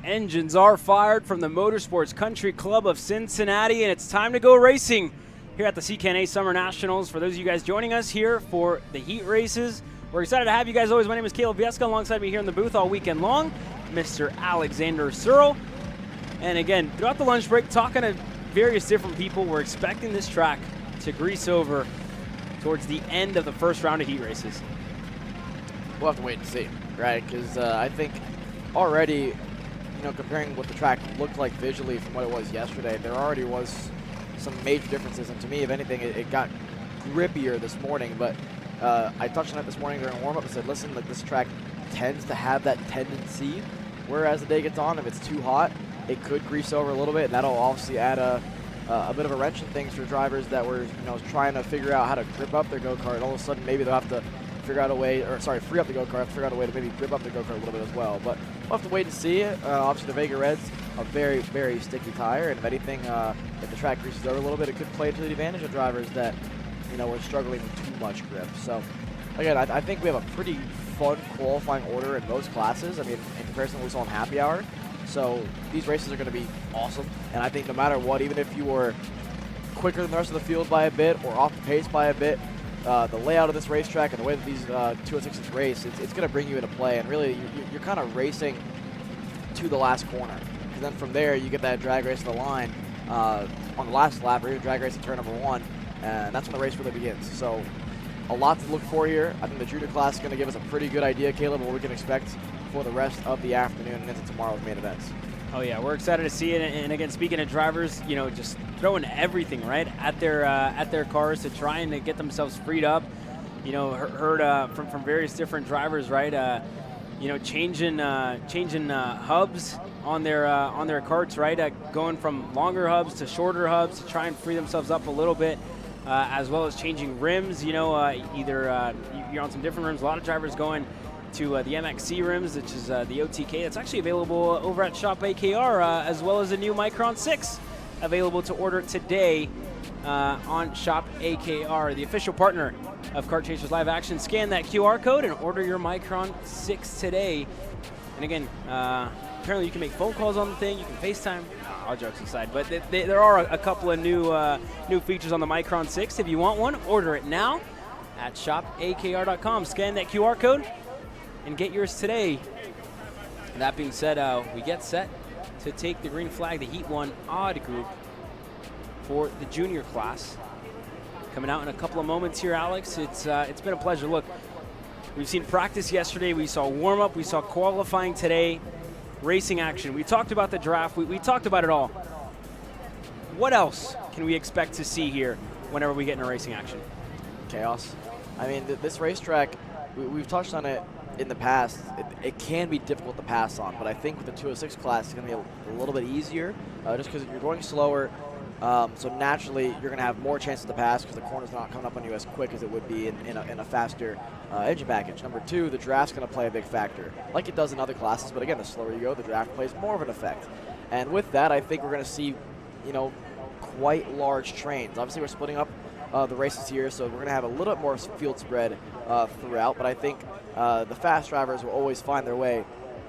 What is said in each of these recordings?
Engines are fired from the Motorsports Country Club of Cincinnati, and it's time to go racing here at the CKNA Summer Nationals. For those of you guys joining us here for the Heat races, we're excited to have you guys always. My name is Caleb Vieska. Alongside me here in the booth all weekend long, Mr. Alexander Searle. And again, throughout the lunch break, talking to various different people, we're expecting this track to grease over towards the end of the first round of Heat races. We'll have to wait and see, right? Because I think already, comparing what the track looked like visually from what it was yesterday, there already was some major differences. And to me, if anything, it got grippier this morning. But I touched on it this morning during warm-up and said, listen, like this track tends to have that tendency where as the day gets on, if it's too hot, it could grease over a little bit, and that'll obviously add a bit of a wrench in things for drivers that were trying to figure out how to grip up their go-kart. All of a sudden, maybe they'll have to free up the go-kart, figure out a way to maybe grip up the go-kart a little bit as well. But we'll have to wait and see. Obviously, the Vega Red's a very, very sticky tire, and if anything, if the track greases over a little bit, it could play to the advantage of drivers that, were struggling with too much grip. So, again, I think we have a pretty fun qualifying order in most classes. I mean, in comparison to what we saw in Happy Hour. So these races are going to be awesome, and I think no matter what, even if you were quicker than the rest of the field by a bit or off the pace by a bit, the layout of this racetrack and the way that these 206s race, it's going to bring you into play, and really you're kind of racing to the last corner. And then from there, you get that drag race to the line on the last lap, or even drag race at turn number 1, and that's when the race really begins. So a lot to look for here. I think the junior class is going to give us a pretty good idea, Caleb, of what we can expect for the rest of the afternoon and into tomorrow's main events. Oh yeah, we're excited to see it. And again, speaking of drivers, just throwing everything right at their cars to try and to get themselves freed up. Heard from various different drivers, right? Changing hubs on their karts, right? Going from longer hubs to shorter hubs to try and free themselves up a little bit, as well as changing rims. Either you're on some different rims. A lot of drivers going to the MXC rims, which is the OTK. It's actually available over at Shop AKR, as well as the new Micron 6 available to order today on Shop AKR, the official partner of Kart Chasers Live Action. Scan that QR code and order your Micron 6 today. And again, apparently you can make phone calls on the thing, you can FaceTime, all jokes aside, but there are a couple of new features on the Micron 6. If you want one, order it now at shopakr.com. Scan that QR code and get yours today. That being said, we get set to take the green flag, the Heat 1 odd group for the junior class. Coming out in a couple of moments here, Alex. It's been a pleasure. Look, we've seen practice yesterday. We saw warm-up. We saw qualifying today. Racing action. We talked about the draft. We talked about it all. What else can we expect to see here whenever we get into racing action? Chaos. I mean, this racetrack, we've touched on it in the past. It can be difficult to pass on, but I think with the 206 class, it's going to be a little bit easier, just because you're going slower. So naturally, you're going to have more chances to pass because the corner's not coming up on you as quick as it would be in a faster engine package. Number 2, the draft's going to play a big factor, like it does in other classes. But again, the slower you go, the draft plays more of an effect. And with that, I think we're going to see, quite large trains. Obviously, we're splitting up the races here, so we're going to have a little bit more field spread throughout. But I think the fast drivers will always find their way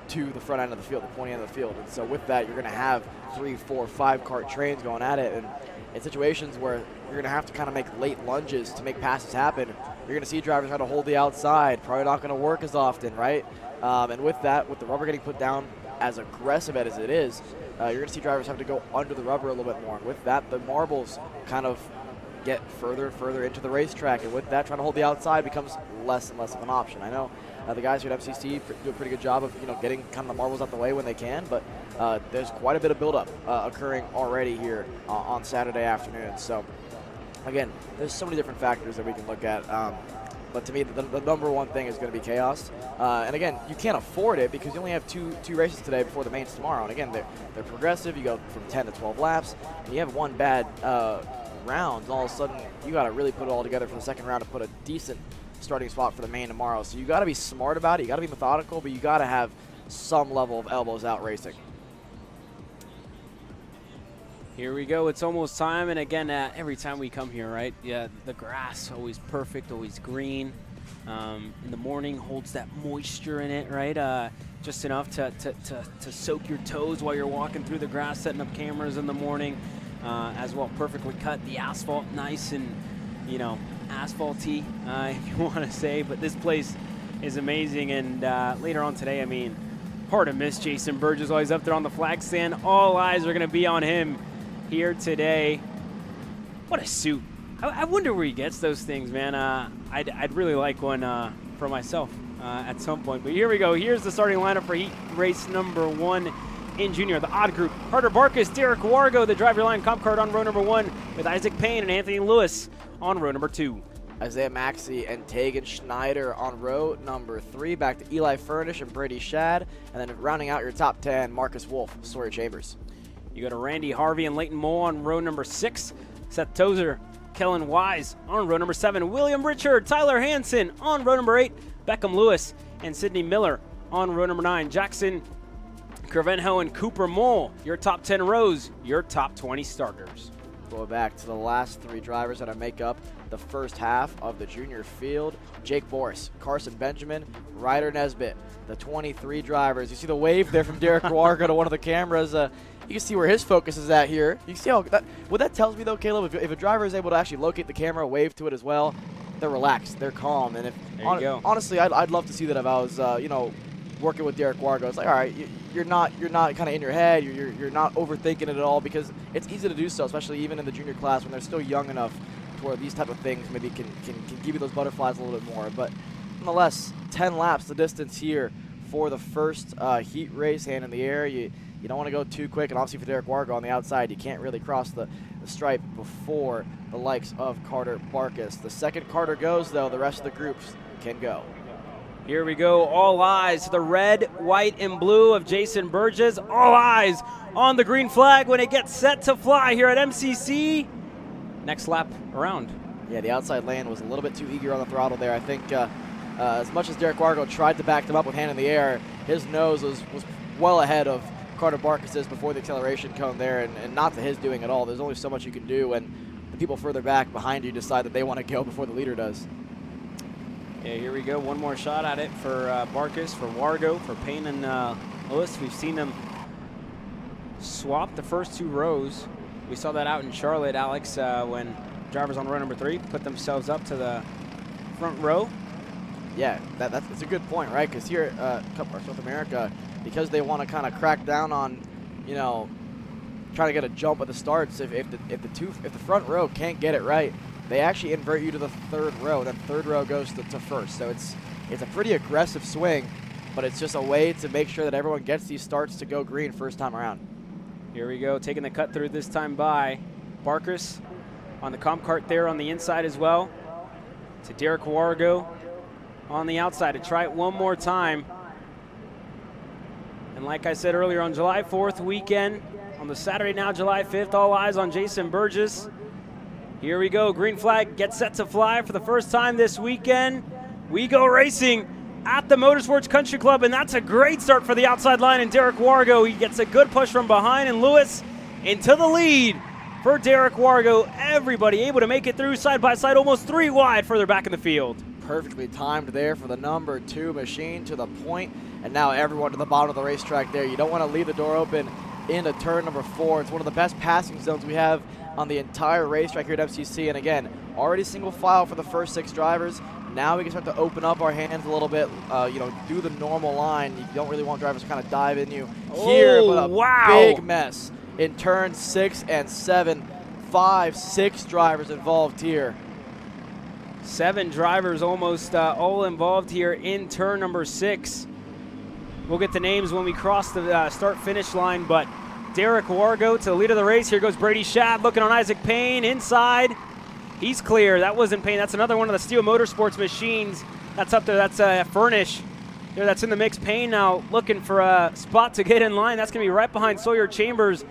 to the front end of the field, the pointy end of the field. And so with that, you're going to have 3, 4, 5 kart trains going at it. And in situations where you're going to have to kind of make late lunges to make passes happen, you're going to see drivers try to hold the outside, probably not going to work as often, right? And with that, with the rubber getting put down as aggressive as it is, you're going to see drivers have to go under the rubber a little bit more. And with that, the marbles kind of get further and further into the racetrack, and with that, trying to hold the outside becomes less and less of an option. I know the guys here at MCC do a pretty good job of getting kind of the marbles out the way when they can, but there's quite a bit of buildup occurring already here on Saturday afternoon. So again, there's so many different factors that we can look at, but to me, the number one thing is going to be chaos. And again, you can't afford it because you only have two races today before the mains tomorrow. And again, they're progressive. You go from 10 to 12 laps, and you have one bad rounds, all of a sudden you got to really put it all together for the second round to put a decent starting spot for the main tomorrow. So you got to be smart about it, you got to be methodical, but you got to have some level of elbows out racing. Here we go, it's almost time, and again, every time we come here, right, yeah, the grass always perfect, always green. In the morning holds that moisture in it, right? just enough to soak your toes while you're walking through the grass, setting up cameras in the morning. As well, perfectly cut. The asphalt nice and, you know, asphalty, if you want to say. But this place is amazing. And later on today, I mean, hard to miss Jason Burgess while he's up there on the flag stand. All eyes are going to be on him here today. What a suit. I wonder where he gets those things, man. I'd really like one for myself at some point. But here we go. Here's the starting lineup for Heat race number 1 in junior. The odd group: Carter Barkus, Derek Wargo, the driver line comp card on row number 1, with Isaac Payne and Anthony Lewis on row number 2. Isaiah Maxey and Tegan Schneider on row number 3. Back to Eli Furnish and Brady Shad. And then rounding out your top 10, Marcus Wolf, Sawyer Chambers. You go to Randy Harvey and Leighton Mole on row number 6. Seth Tozer, Kellen Wise on row number 7. William Richard, Tyler Hansen on row number 8. Beckham Lewis and Sydney Miller on row number 9. Jackson Kervenho and Cooper Mole, your top 10 rows, your top 20 starters. Go back to the last 3 drivers that make up the first half of the junior field. Jake Boris, Carson Benjamin, Ryder Nesbitt, the 23 drivers. You see the wave there from Derek Wargo to one of the cameras. You can see where his focus is at here. You see how what that tells me though, Caleb, if a driver is able to actually locate the camera, wave to it as well, they're relaxed, they're calm. And if honestly, I'd love to see that if I was you know, working with Derek Wargo. It's like, all right, you're not kind of in your head. You're not overthinking it at all, because it's easy to do so, especially even in the junior class when they're still young enough to where these type of things maybe can give you those butterflies a little bit more. But nonetheless, 10 laps the distance here for the first heat race, hand in the air. You don't want to go too quick, and obviously for Derek Wargo on the outside, you can't really cross the stripe before the likes of Carter Barkus. The second Carter goes, though, the rest of the groups can go. Here we go. All eyes to the red, white, and blue of Jason Burgess. All eyes on the green flag when it gets set to fly here at MCC. Next lap around. Yeah, the outside lane was a little bit too eager on the throttle there. I think as much as Derek Wargo tried to back them up with hand in the air, his nose was well ahead of Carter Barkus's before the acceleration cone there, and not to his doing at all. There's only so much you can do when the people further back behind you decide that they want to go before the leader does. Yeah, here we go. One more shot at it for Barkus, for Wargo, for Payne and Lewis. We've seen them swap the first 2 rows. We saw that out in Charlotte, Alex, when drivers on row number 3 put themselves up to the front row. Yeah, that's a good point, right? Because here at Cup of South America, because they want to kind of crack down on, you know, trying to get a jump at the starts. If the front row can't get it right, they actually invert you to the 3rd row. Then 3rd row goes to first. So it's a pretty aggressive swing, but it's just a way to make sure that everyone gets these starts to go green first time around. Here we go, taking the cut through this time by Barkus on the comp cart there on the inside as well. To Derek Wargo on the outside to try it one more time. And like I said earlier, on July 4th weekend, on the Saturday now, July 5th, all eyes on Jason Burgess. Here we go, green flag gets set to fly for the first time this weekend. We go racing at the Motorsports Country Club, and that's a great start for the outside line, and Derek Wargo, he gets a good push from behind, and Lewis into the lead for Derek Wargo. Everybody able to make it through side by side, almost 3 wide further back in the field. Perfectly timed there for the number 2 machine to the point, and now everyone to the bottom of the racetrack there. You don't want to leave the door open into turn number 4. It's one of the best passing zones we have on the entire racetrack here at MCC, and again, already single file for the first 6 drivers. Now we can start to open up our hands a little bit, you know, do the normal line. You don't really want drivers to kind of dive in you here, but a big mess in turn 6 and 7. 5, 6 drivers involved here. 7 drivers almost all involved here in turn number 6. We'll get the names when we cross the start-finish line, but Derek Wargo to the lead of the race. Here goes Brady Shad looking on Isaac Payne inside. He's clear. That wasn't Payne. That's another one of the Steel Motorsports machines that's up there. That's Furnish there. That's in the mix. Payne now looking for a spot to get in line. That's going to be right behind Sawyer Chambers,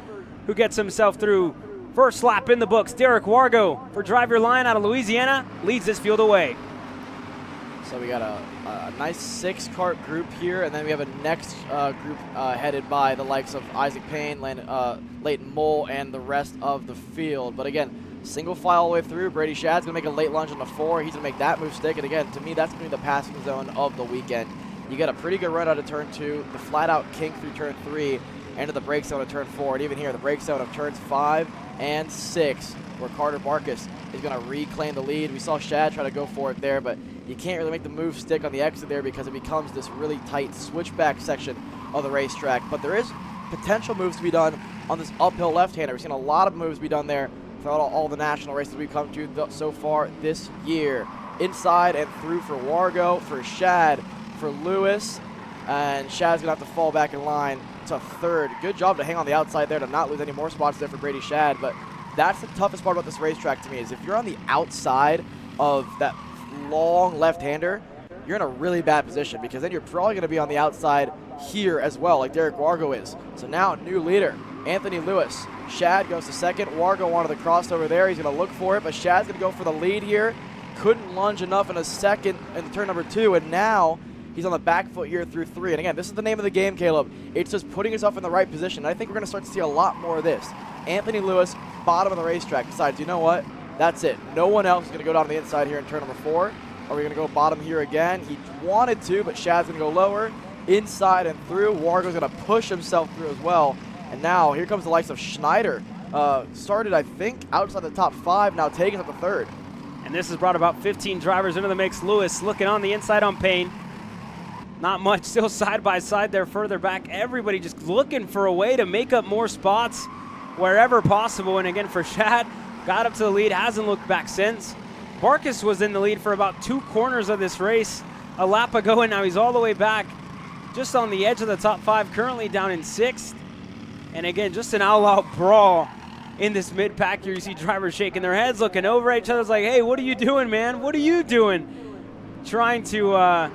who gets himself through. First lap in the books. Derek Wargo for Drive Your Line out of Louisiana leads this field away. So we got a nice 6-cart group here, and then we have a next group headed by the likes of Isaac Payne, Leighton Mole, and the rest of the field. But again, single file all the way through. Brady Shad's going to make a late lunge on the 4. He's going to make that move stick. And again, to me, that's going to be the passing zone of the weekend. You get a pretty good run out of turn 2, the flat-out kink through turn 3, into the brake zone of turn 4, and even here, the brake zone of turns 5 and 6, where Carter Barkas is going to reclaim the lead. We saw Shad try to go for it there, but you can't really make the move stick on the exit there because it becomes this really tight switchback section of the racetrack. But there is potential moves to be done on this uphill left-hander. We've seen a lot of moves be done there throughout all the national races we've come to so far this year. Inside and through for Wargo, for Shad, for Lewis, and Shad's going to have to fall back in line to third. Good job to hang on the outside there to not lose any more spots there for Brady Shad, but that's the toughest part about this racetrack to me, is if you're on the outside of that long left-hander, you're in a really bad position because then you're probably going to be on the outside here as well, like Derek Wargo is. So now, new leader, Anthony Lewis. Shad goes to second. Wargo wanted the crossover there. He's going to look for it, but Shad's going to go for the lead here. Couldn't lunge enough in a second in turn number 2, and now he's on the back foot here through 3. And again, this is the name of the game, Caleb. It's just putting yourself in the right position. And I think we're going to start to see a lot more of this. Anthony Lewis, bottom of the racetrack, decides, you know what? That's it. No one else is going to go down the inside here in turn number 4. Are we going to go bottom here again? He wanted to, but Shad's going to go lower. Inside and through. Wargo's going to push himself through as well. And now here comes the likes of Schneider. Started, I think, outside the top 5, now taking up the 3rd. And this has brought about 15 drivers into the mix. Lewis looking on the inside on Payne. Not much, still side by side there further back. Everybody just looking for a way to make up more spots wherever possible. And again, for Shad, got up to the lead, hasn't looked back since. Barkas was in the lead for about 2 corners of this race a lap ago, and now he's all the way back just on the edge of the top 5, currently down in 6th. And again, just an all-out brawl in this mid-pack here. You see drivers shaking their heads, looking over at each other. It's like, hey, what are you doing, man? What are you doing? Trying to,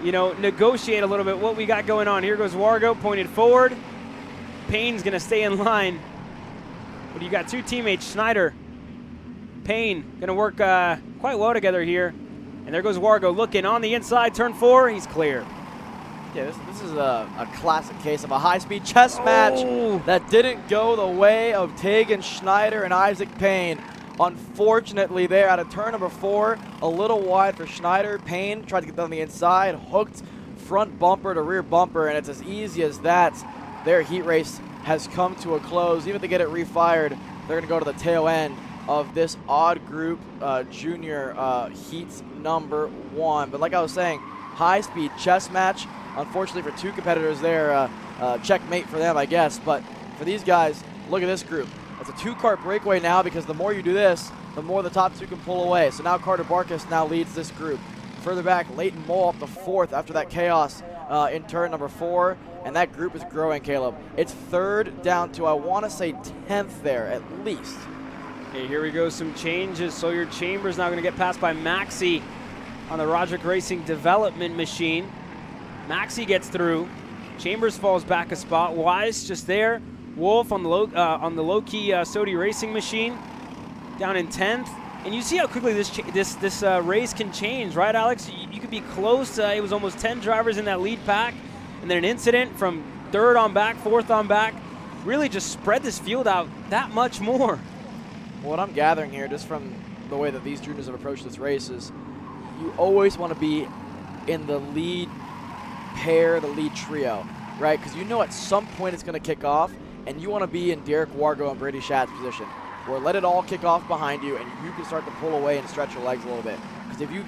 negotiate a little bit what we got going on. Here goes Wargo, pointed forward. Payne's going to stay in line. But you got 2 teammates, Schneider, Payne, going to work quite well together here. And there goes Wargo looking on the inside, turn 4, he's clear. Yeah, this is a classic case of a high-speed chess match that didn't go the way of Tegan Schneider and Isaac Payne. Unfortunately there, out of turn number 4, a little wide for Schneider. Payne tried to get down the inside, hooked front bumper to rear bumper, and it's as easy as that. Their heat race has come to a close. Even if they get it refired, they're going to go to the tail end of this odd group junior heat number 1. But like I was saying, high-speed chess match. Unfortunately for 2 competitors there, checkmate for them, I guess. But for these guys, look at this group. It's a 2-cart breakaway now because the more you do this, the more the top 2 can pull away. So now Carter Barkas now leads this group. Further back, Leighton Mole up to 4th after that chaos in turn number 4. And that group is growing, Caleb. It's 3rd down to, I want to say, 10th there at least. Okay, here we go, some changes. Sawyer Chambers now going to get passed by Maxey on the Roderick Racing development machine. Maxey gets through. Chambers falls back a spot. Wise just there. Wolf on the low-key Sodi Racing machine down in 10th. And you see how quickly this race can change, right, Alex? You could be close. It was almost 10 drivers in that lead pack. And then an incident from 3rd on back, 4th on back, really just spread this field out that much more. Well, what I'm gathering here, just from the way that these juniors have approached this race, is you always want to be in the lead pair, the lead trio, right? Because you know at some point it's going to kick off, and you want to be in Derek Wargo and Brady Shad's position, where let it all kick off behind you, and you can start to pull away and stretch your legs a little bit. Because if you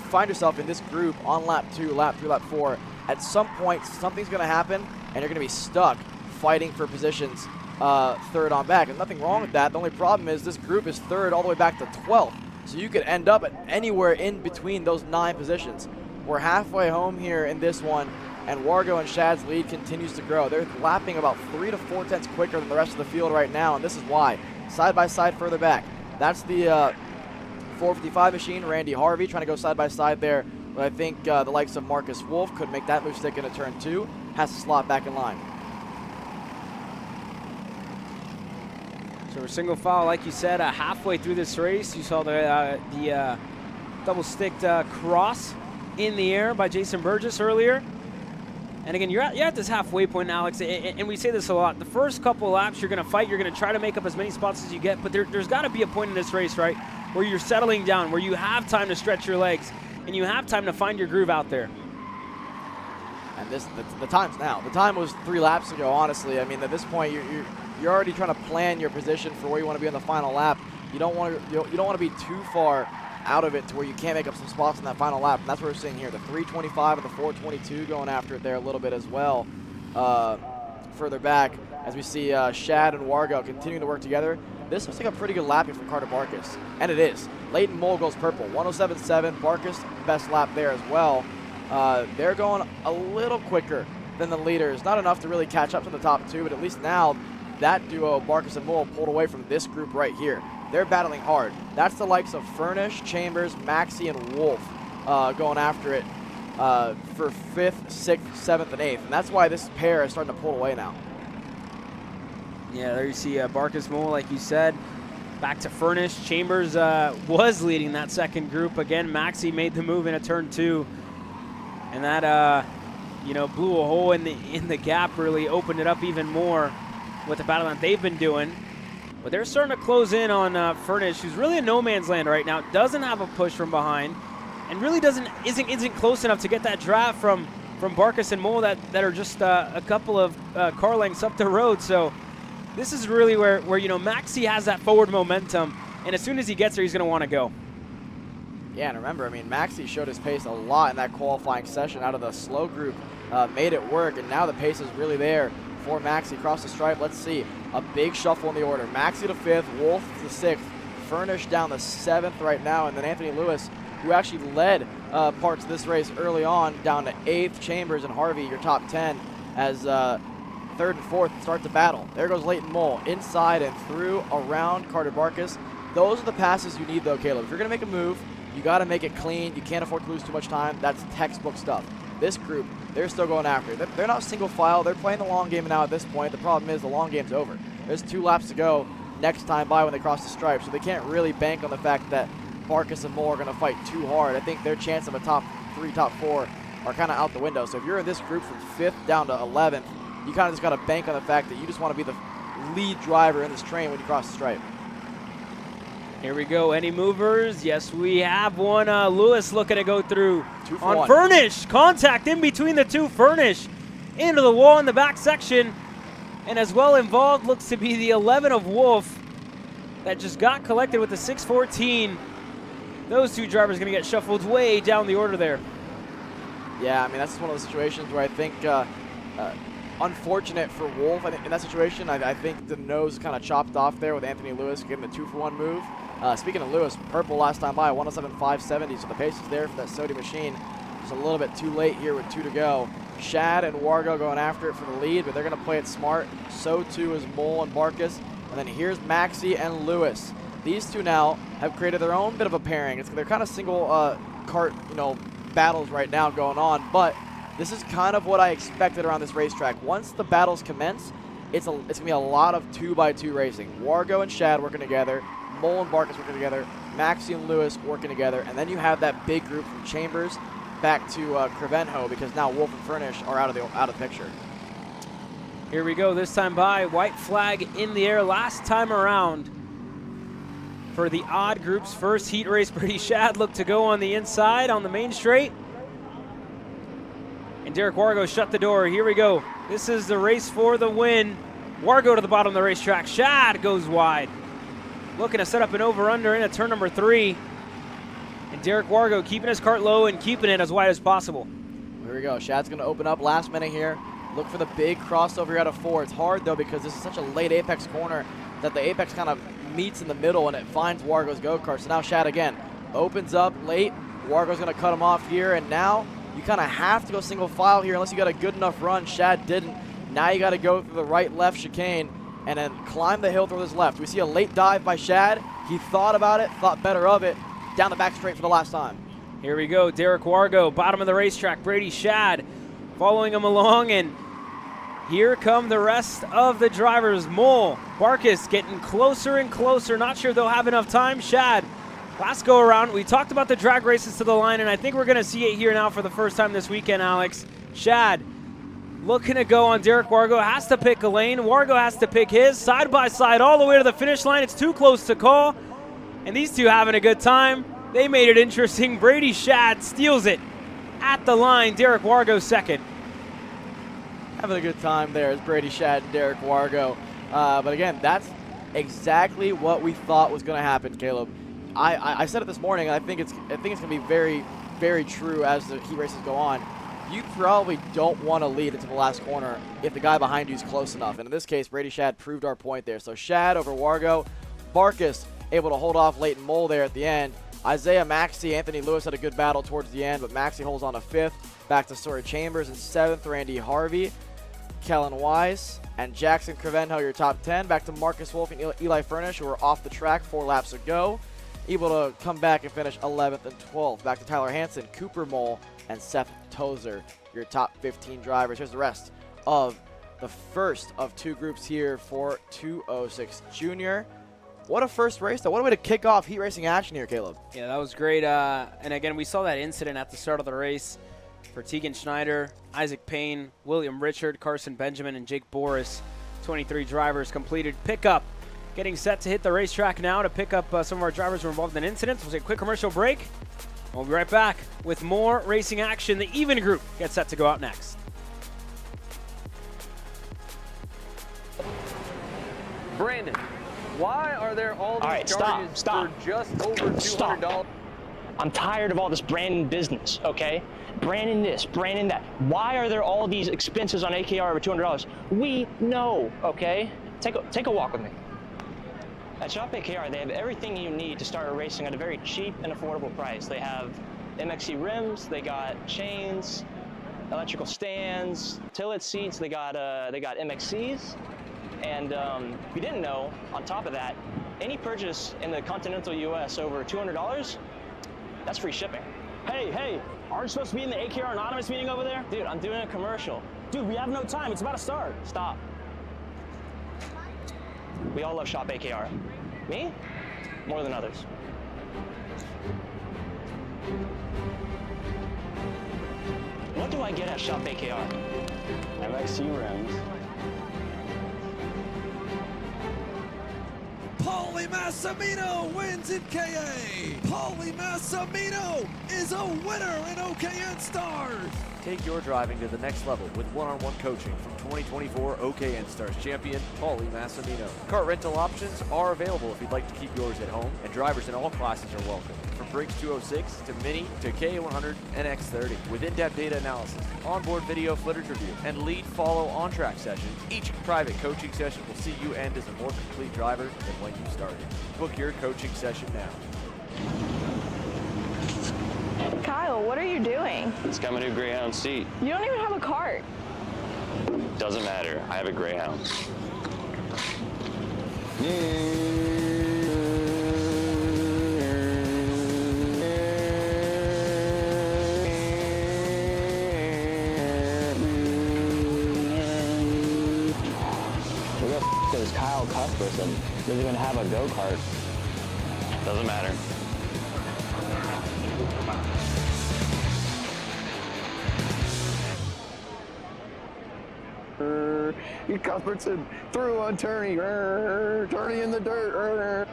find yourself in this group on lap 2, lap 3, lap 4, at some point something's going to happen, and you're going to be stuck fighting for positions 3rd on back. And nothing wrong with that. The only problem is this group is 3rd all the way back to 12th. So you could end up at anywhere in between those 9 positions. We're halfway home here in this one, and Wargo and Shad's lead continues to grow. They're lapping about 3 to 4 tenths quicker than the rest of the field right now, and this is why. Side by side further back. That's the 455 machine, Randy Harvey, trying to go side by side there. But I think the likes of Marcus Wolf could make that move stick into turn 2. Has to slot back in line. So we're single file, like you said, halfway through this race. You saw the double-sticked cross in the air by Jason Burgess earlier. And again, you're at this halfway point, Alex, and we say this a lot. The first couple laps, you're going to fight. You're going to try to make up as many spots as you get. But there's got to be a point in this race, right, where you're settling down, where you have time to stretch your legs, and you have time to find your groove out there. And the time's now. The time was 3 laps ago, honestly. I mean, at this point, you're already trying to plan your position for where you want to be on the final lap. You don't want to be too far out of it to where you can't make up some spots in that final lap. And that's what we're seeing here. The 325 and the 422 going after it there a little bit as well. Further back, as we see Shad and Wargo continuing to work together. This looks like a pretty good lap here from Carter Barkas. And it is. Leighton Mole goes purple. 107.7. Barkas, best lap there as well. They're going a little quicker than the leaders. Not enough to really catch up to the top 2, but at least now that duo, Barkas and Mole, pulled away from this group right here. They're battling hard. That's the likes of Furnish, Chambers, Maxi, and Wolf going after it for 5th, 6th, 7th, and 8th. And that's why this pair is starting to pull away now. Yeah, there you see Barkas Mole, like you said. Back to Furnish. Chambers was leading that second group. Again, Maxi made the move into turn 2. And that, blew a hole in the gap, really opened it up even more with the battle that they've been doing. But they're starting to close in on Furnish, who's really in no man's land right now. Doesn't have a push from behind, and really isn't close enough to get that draft from Barkas and Mole that are just a couple of car lengths up the road. So this is really where Maxi has that forward momentum, and as soon as he gets there, he's going to want to go. Yeah, and remember, I mean, Maxi showed his pace a lot in that qualifying session out of the slow group, made it work, and now the pace is really there for Maxi across the stripe. Let's see, a big shuffle in the order. Maxi to 5th, Wolf to 6th, Furnish down to 7th right now, and then Anthony Lewis, who actually led parts of this race early on, down to 8th. Chambers and Harvey, your top 10, as 3rd and 4th start to battle. There goes Leighton Mole, inside and through, around Carter Barkas. Those are the passes you need, though, Caleb. If you're going to make a move, you got to make it clean. You can't afford to lose too much time. That's textbook stuff. This group, they're still going after it. They're not single file. They're playing the long game now at this point. The problem is the long game's over. There's 2 laps to go next time by when they cross the stripe, so they can't really bank on the fact that Barkas and Mole are going to fight too hard. I think their chance of a top 3, top 4 are kind of out the window. So if you're in this group from 5th down to 11th, you kind of just got to bank on the fact that you just want to be the lead driver in this train when you cross the stripe. Here we go. Any movers? Yes, we have one. Lewis looking to go through on 1. Furnish. Contact in between the 2. Furnish into the wall in the back section. And as well involved looks to be the 11 of Wolf that just got collected with the 614. Those 2 drivers going to get shuffled way down the order there. Yeah, I mean, that's one of those situations where I think unfortunate for Wolf. I think in that situation, I think the nose kind of chopped off there with Anthony Lewis getting the 2-for-1 move. Speaking of Lewis, purple last time by, 107.570, so the pace is there for that Sodi machine. Just a little bit too late here with 2 to go. Shad and Wargo going after it for the lead, but they're going to play it smart. So too is Mole and Barkas. And then here's Maxi and Lewis. These 2 now have created their own bit of a pairing. They're kind of single kart, battles right now going on, but this is kind of what I expected around this racetrack. Once the battles commence, it's going to be a lot of 2x2 racing. Wargo and Shad working together, Mole and Barkas working together, Maxi and Lewis working together, and then you have that big group from Chambers back to Crevenho, because now Wolf and Furnish are out of the picture. Here we go. This time by, white flag in the air. Last time around for the odd group's first heat race. Brady Shad looked to go on the inside on the main straight. And Derek Wargo shut the door. Here we go. This is the race for the win. Wargo to the bottom of the racetrack. Shad goes wide. Looking to set up an over-under into turn number 3. And Derek Wargo keeping his cart low and keeping it as wide as possible. Here we go. Shad's going to open up last minute here. Look for the big crossover here out of 4. It's hard, though, because this is such a late apex corner that the apex kind of meets in the middle and it finds Wargo's go-kart. So now Shad again opens up late. Wargo's going to cut him off here, and now you kind of have to go single file here unless you got a good enough run. Shad didn't. Now you got to go through the right-left chicane and then climb the hill through his left. We see a late dive by Shad. He thought about it, thought better of it. Down the back straight for the last time. Here we go. Derek Wargo, bottom of the racetrack. Brady Shad following him along, and here come the rest of the drivers. Mole, Barkas getting closer and closer. Not sure they'll have enough time. Shad, last go around. We talked about the drag races to the line, and I think we're going to see it here now for the first time this weekend, Alex. Shad looking to go on Derek Wargo. Has to pick a lane. Wargo has to pick his. Side by side all the way to the finish line. It's too close to call. And these 2 having a good time. They made it interesting. Brady Shad steals it at the line. Derek Wargo second. having a good time there is Brady Shad and Derek Wargo. But again, that's exactly what we thought was going to happen, Caleb. I said it this morning, and I think it's going to be very, very true as the heat races go on. You probably don't want to lead into the last corner if the guy behind you is close enough. And in this case, Brady Shad proved our point there. So Shad over Wargo. Barkus able to hold off Leighton Mole there at the end. Isaiah Maxey, Anthony Lewis had a good battle towards the end, but Maxey holds on to 5th. Back to Sawyer Chambers in 7th, Randy Harvey, Kellen Wise, and Jackson Crevenho, your top 10. Back to Marcus Wolf and Eli Furnish, who are off the track 4 laps ago. Able to come back and finish 11th and 12th. Back to Tyler Hansen, Cooper Mole, and Seth Tozer, your top 15 drivers. Here's the rest of the first of 2 groups here for 206 Junior. What a first race, though. What a way to kick off heat racing action here, Caleb. Yeah, that was great. And again, we saw that incident at the start of the race for Tegan Schneider, Isaac Payne, William Richard, Carson Benjamin, and Jake Boris. 23 drivers completed pickup. Getting set to hit the racetrack now to pick up some of our drivers who were involved in incidents. We'll take a quick commercial break. We'll be right back with more racing action. The even group gets set to go out next. Brandon, why are there all these charges for just over $200? I'm tired of all this branding business, okay? Branding this, branding that. Why are there all these expenses on AKR over $200? We know, okay? Take a walk with me. At Shop AKR, they have everything you need to start racing at a very cheap and affordable price. They have MXC rims, they got chains, electrical stands, tilt seats. They got MXCs, and if you didn't know, on top of that, any purchase in the continental U.S. over $200, that's free shipping. Hey, aren't you supposed to be in the AKR Anonymous meeting over there? Dude, I'm doing a commercial. Dude, we have no time. It's about to start. Stop. We all love Shop AKR. Me? More than others. What do I get at Shop AKR? MXC rims. Paulie Massimino wins in KA. Paulie Massimino is a winner in OKN Stars. Take your driving to the next level with one-on-one coaching from 2024 OKN Stars champion Paulie Massimino. Kart rental options are available if you'd like to keep yours at home, and drivers in all classes are welcome. From Briggs 206 to Mini to K100 and X30 with in-depth data analysis, onboard video footage review, and lead follow on-track sessions. Each private coaching session will see you end as a more complete driver than when you started. Book your coaching session now. Kyle, what are you doing? It's got my new Greyhound seat. You don't even have a cart. Doesn't matter. I have a Greyhound. Who the f is Kyle Cuthbertson? Doesn't even have a go-kart. Doesn't matter. Cuthbertson through on Turney. Turney in the dirt.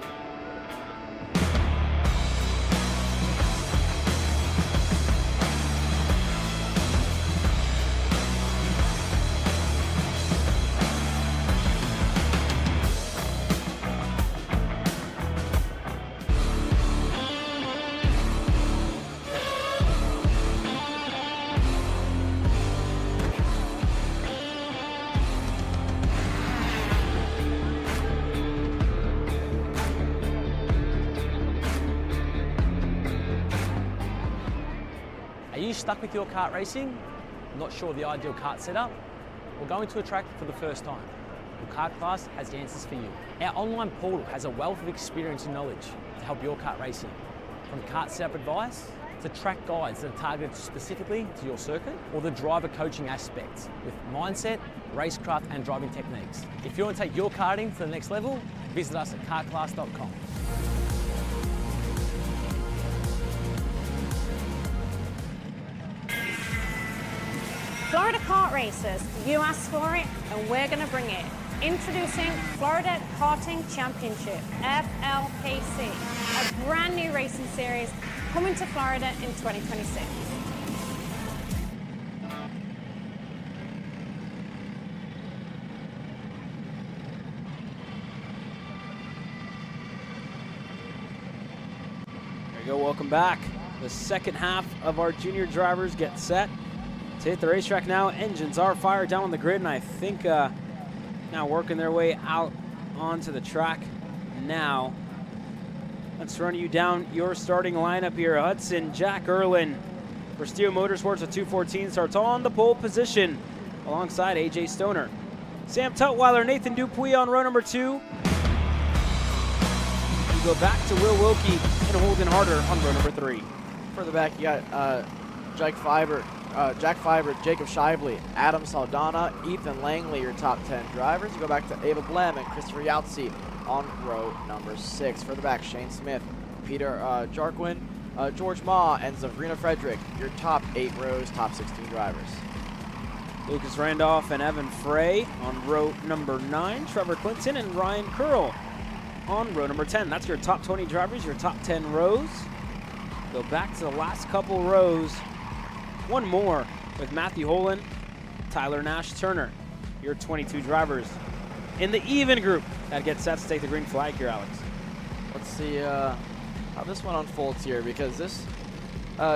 Are you stuck with your kart racing? Not sure of the ideal kart setup? Or going to a track for the first time? Well, Kart Class has the answers for you. Our online portal has a wealth of experience and knowledge to help your kart racing. From kart setup advice to track guides that are targeted specifically to your circuit, or the driver coaching aspects with mindset, racecraft and driving techniques. If you want to take your karting to the next level, visit us at kartclass.com. Florida Kart Racers, you asked for it and we're going to bring it. Introducing Florida Karting Championship, FLKC, a brand new racing series coming to Florida in 2026. we go, welcome back. The second half of our junior drivers get set to hit the racetrack now. Engines are fired down on the grid, and I think now working their way out onto the track now. Let's run you down your starting lineup here. Hudson, Jack Erlin for Steel Motorsports at 214 starts on the pole position alongside AJ Stoner. Sam Tutwiler, Nathan Dupuis on row number 2. We go back to Will Wilkie and Holden Harder on row number 3. Further back, you got Jack Fiber, Jacob Shively, Adam Saldana, Ethan Langley, your top 10 drivers. You go back to Ava Blem and Christopher Yahtzee on row number 6. Further back, Shane Smith, Peter Jarquin, George Ma, and Zavrina Frederick, your top 8 rows, top 16 drivers. Lucas Randolph and Evan Frey on row number 9. Trevor Clinton and Ryan Curl on row number 10. That's your top 20 drivers, your top 10 rows. Go back to the last couple rows. One more with Matthew Holen, Tyler Nash Turner, your 22 drivers. In the even group, that gets set to take the green flag here, Alex. Let's see how this one unfolds here, because this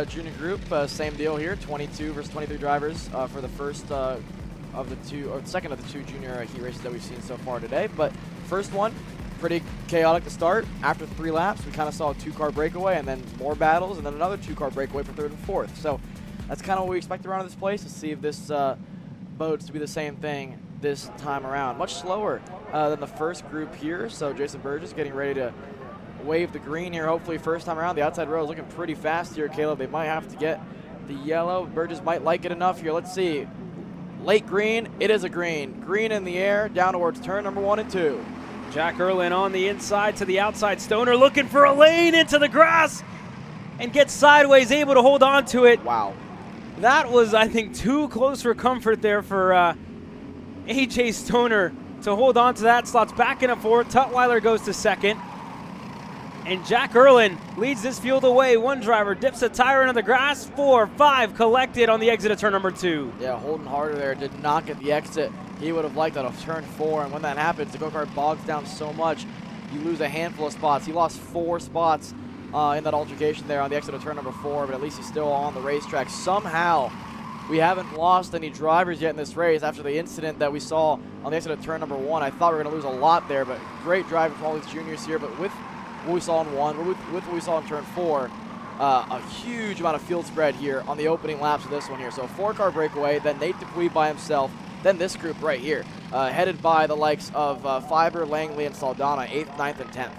junior group, same deal here, 22 versus 23 drivers for the first of the two, or second of the 2 junior heat races that we've seen so far today. But first one, pretty chaotic to start. After 3 laps, we kind of saw a 2-car breakaway, and then more battles, and then another 2-car breakaway for 3rd and 4th. So that's kind of what we expect around this place, to see if this bodes to be the same thing this time around. Much slower than the first group here. So Jason Burgess getting ready to wave the green here, hopefully first time around. The outside row is looking pretty fast here, Caleb. They might have to get the yellow. Burgess might like it enough here. Let's see. Late green. It is a green. Green in the air, down towards turn number 1 and 2. Jack Erlin on the inside to the outside. Stoner looking for a lane into the grass and gets sideways, able to hold on to it. Wow. That was, I think, too close for comfort there for AJ Stoner to hold on to that. Slots back in a 4th. Tutwiler goes to 2nd. And Jack Erlin leads this field away. One driver dips a tire into the grass. 4, 5 collected on the exit of turn number 2. Yeah, Holden Harder there did not get the exit. He would have liked that of turn 4, and when that happens, the go-kart bogs down so much, you lose a handful of spots. He lost 4 spots in that altercation there on the exit of turn number 4, but at least he's still on the racetrack. Somehow, we haven't lost any drivers yet in this race after the incident that we saw on the exit of turn number 1. I thought we were going to lose a lot there, but great driving from all these juniors here. But with what we saw in 1, with what we saw in turn 4, a huge amount of field spread here on the opening laps of this one here. So 4-car breakaway, then Nate Dupuis by himself, then this group right here, headed by the likes of Fiber, Langley, and Saldana, 8th, 9th, and 10th.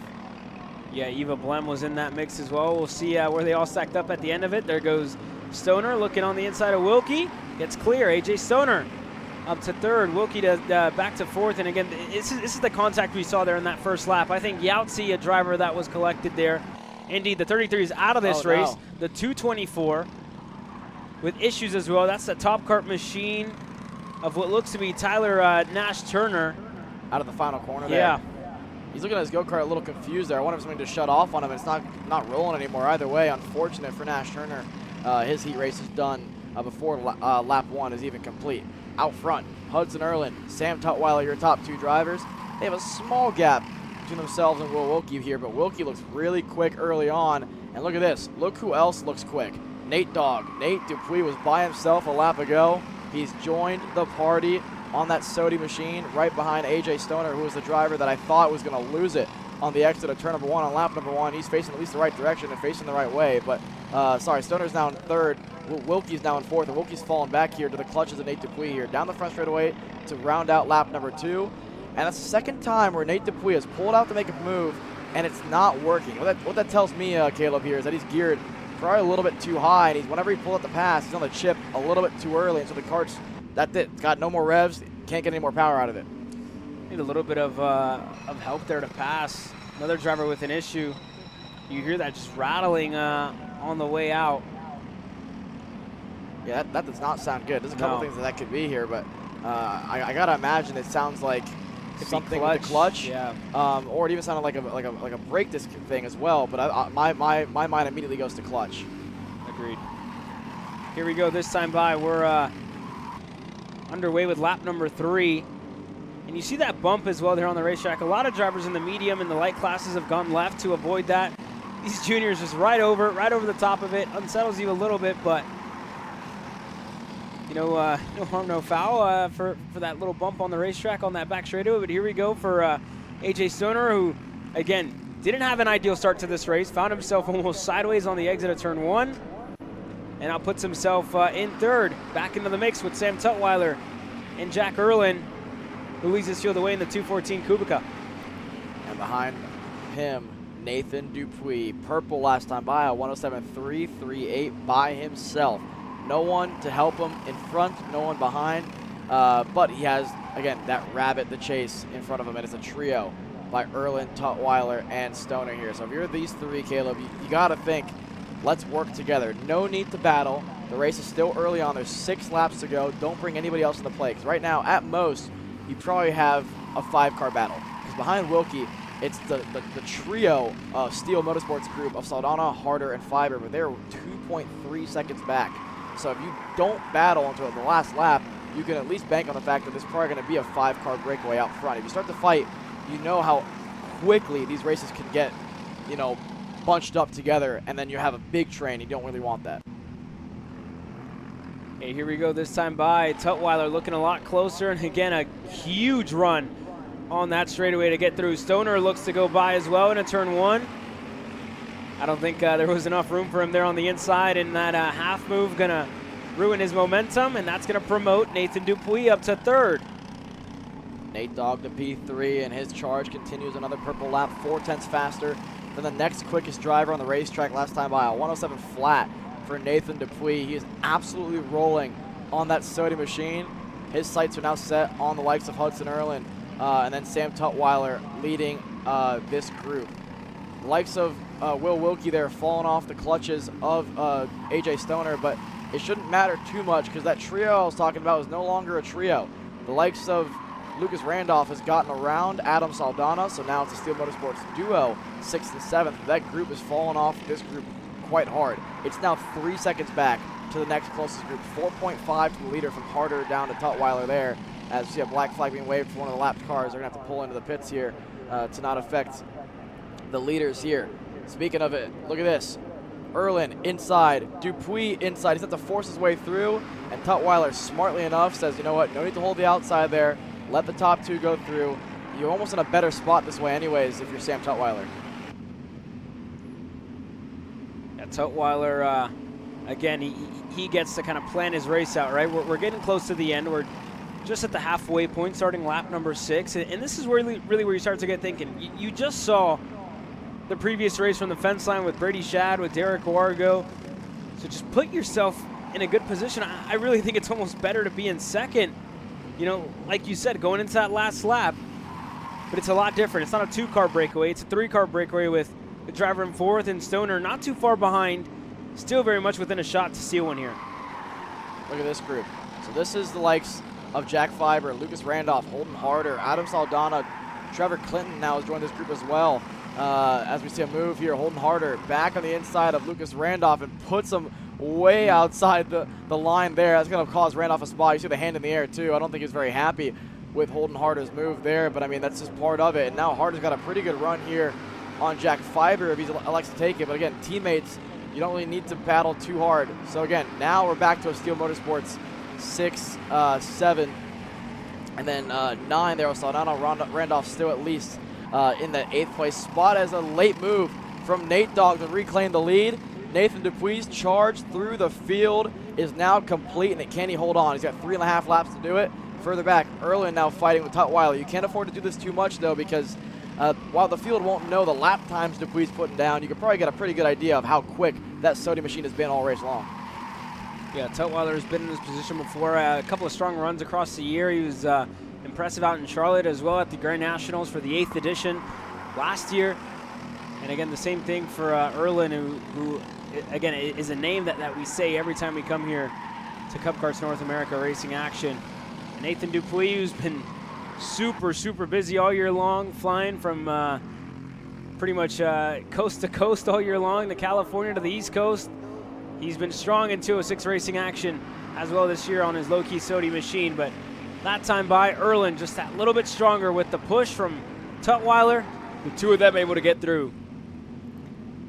Yeah, Eva Blem was in that mix as well. We'll see where they all stacked up at the end of it. There goes Stoner looking on the inside of Wilkie. Gets clear. AJ Stoner up to 3rd. Wilkie to back to 4th. And again, this is the contact we saw there in that first lap. I think Yahtzee, a driver that was collected there. Indeed, the 33 is out of this race. No. The 224 with issues as well. That's the top kart machine of what looks to be Tyler Nash Turner. Out of the final corner there. Yeah. He's looking at his go-kart a little confused there. I wonder if something to shut off on him. It's not rolling anymore either way. Unfortunate for Nash Turner. His heat race is done before lap 1 is even complete. Out front, Hudson Erlin, Sam Tutwiler, your top 2 drivers. They have a small gap between themselves and Will Wilkie here, but Wilkie looks really quick early on. And look at this. Look who else looks quick. Nate Dogg. Nate Dupuis was by himself a lap ago. He's joined the party on that Sodi machine right behind AJ Stoner, who was the driver that I thought was going to lose it on the exit of turn number 1 on lap number 1. He's facing at least the right direction and facing the right way. But, sorry, Stoner's now in 3rd. Wilkie's now in 4th, and Wilkie's falling back here to the clutches of Nate Dupuis here. Down the front straightaway to round out lap number 2. And that's the second time where Nate Dupuis has pulled out to make a move, and it's not working. What that tells me, Caleb, here is that he's geared probably a little bit too high, and whenever he pulls out the pass, he's on the chip a little bit too early, and so the kart's, that's it. It's got no more revs, can't get any more power out of it. Need a little bit of help there to pass. Another driver with an issue. You hear that just rattling on the way out. Yeah, that does not sound good. There's a couple things that could be here, but I gotta imagine it sounds like something with the clutch. Yeah. Or it even sounded like a brake disc thing as well. But my mind immediately goes to clutch. Agreed. Here we go. This time by, we're underway with lap number 3. And you see that bump as well there on the racetrack. A lot of drivers in the medium and the light classes have gone left to avoid that. these juniors just right over the top of it. Unsettles you a little bit, but no harm, no foul for that little bump on the racetrack on that back straightaway. But here we go for AJ Stoner, who, again, didn't have an ideal start to this race. Found himself almost sideways on the exit of turn 1. And now puts himself in third, back into the mix with Sam Tutwiler and Jack Erlin, who leads his field away in the 214 Kubica. And behind him, Nathan Dupuis, purple last time by, a 107.338 by himself. No one to help him in front, no one behind, but he has, again, that rabbit to chase in front of him, and it's a trio by Erlin, Tutwiler, and Stoner here. So if you're these three, Caleb, you got to think, let's work together. No need to battle. The race is still early on. There's 6 laps to go. Don't bring anybody else into play, because right now, at most, you probably have a 5-car battle. Because behind Wilkie, it's the trio of Steel Motorsports group of Saldana, Harder, and Fiber, but they're 2.3 seconds back. So if you don't battle until the last lap, you can at least bank on the fact that there's probably going to be a 5-car breakaway out front. If you start to fight, you know how quickly these races can get, bunched up together, and then you have a big train. You don't really want that. Hey, here we go this time by. Tutwiler looking a lot closer, and again, a huge run on that straightaway to get through. Stoner looks to go by as well into turn 1. I don't think there was enough room for him there on the inside, and that half move going to ruin his momentum, and that's going to promote Nathan Dupuis up to third. Nate Dogg to P3, and his charge continues another purple lap, 4/10 faster than the next quickest driver on the racetrack last time by, a 107 flat for Nathan Dupuis. He is absolutely rolling on that Sodi machine. His sights are now set on the likes of Hudson Erlin, and then Sam Tutwiler leading this group. The likes of Will Wilkie there falling off the clutches of AJ Stoner, but it shouldn't matter too much because that trio I was talking about is no longer a trio. The likes of Lucas Randolph has gotten around Adam Saldana, so now it's a Steel Motorsports duo, 6th and 7th. That group has fallen off this group quite hard. It's now 3 seconds back to the next closest group, 4.5 to the leader from Harder down to Tutwiler there. As you see a black flag being waved for one of the lapped cars, they're going to have to pull into the pits here to not affect the leaders here. Speaking of it, look at this. Erlin inside, Dupuis inside. He's have to force his way through, and Tutwiler, smartly enough, says, you know what, no need to hold the outside there. Let the top 2 go through. You're almost in a better spot this way anyways if you're Sam Tutwiler. Yeah, Tutwiler, again, he gets to kind of plan his race out, right? We're getting close to the end. We're just at the halfway point, starting lap number 6. And this is really where you start to get thinking. You just saw the previous race from the fence line with Brady Shad, with Derek Wargo. So just put yourself in a good position. I really think it's almost better to be in second, like you said, going into that last lap. But it's a lot different. It's not a 2-car breakaway. It's a 3-car breakaway with the driver in 4th and Stoner not too far behind. Still very much within a shot to steal one here. Look at this group. So this is the likes of Jack Fiber, Lucas Randolph, Holden Harder, Adam Saldana, Trevor Clinton now has joined this group as well. As we see a move here, Holden Harder back on the inside of Lucas Randolph and puts him way outside the line there. That's going to cause Randolph a spot. You see the hand in the air too. I don't think he's very happy with Holden Harder's move there, but I mean, that's just part of it. And now Harder's got a pretty good run here on Jack Fiber if he elects to take it. But again, teammates, you don't really need to battle too hard. So again, now we're back to a Steel Motorsports 6, 7, and then 9 there. Saldana, Randolph still at least in the 8th place spot as a late move from Nate Dogg to reclaim the lead. Nathan Dupuis' charge through the field is now complete, and can he hold on? He's got 3.5 laps to do it. Further back, Erlin now fighting with Tutwiler. You can't afford to do this too much, though, because while the field won't know the lap times Dupuis putting down, you can probably get a pretty good idea of how quick that Sodi machine has been all race long. Yeah, Tutwiler has been in this position before. A couple of strong runs across the year. He was impressive out in Charlotte as well at the Grand Nationals for the 8th edition last year. And again, the same thing for Erlin, who again, is a name that we say every time we come here to Cup Karts North America Racing Action. And Nathan Dupuis, who's been super busy all year long, flying from pretty much coast to coast all year long, the California to the East Coast. He's been strong in 206 Racing Action as well this year on his low-key Sodi machine, but that time by Erlin just that little bit stronger with the push from Tutwiler, the 2 of them able to get through.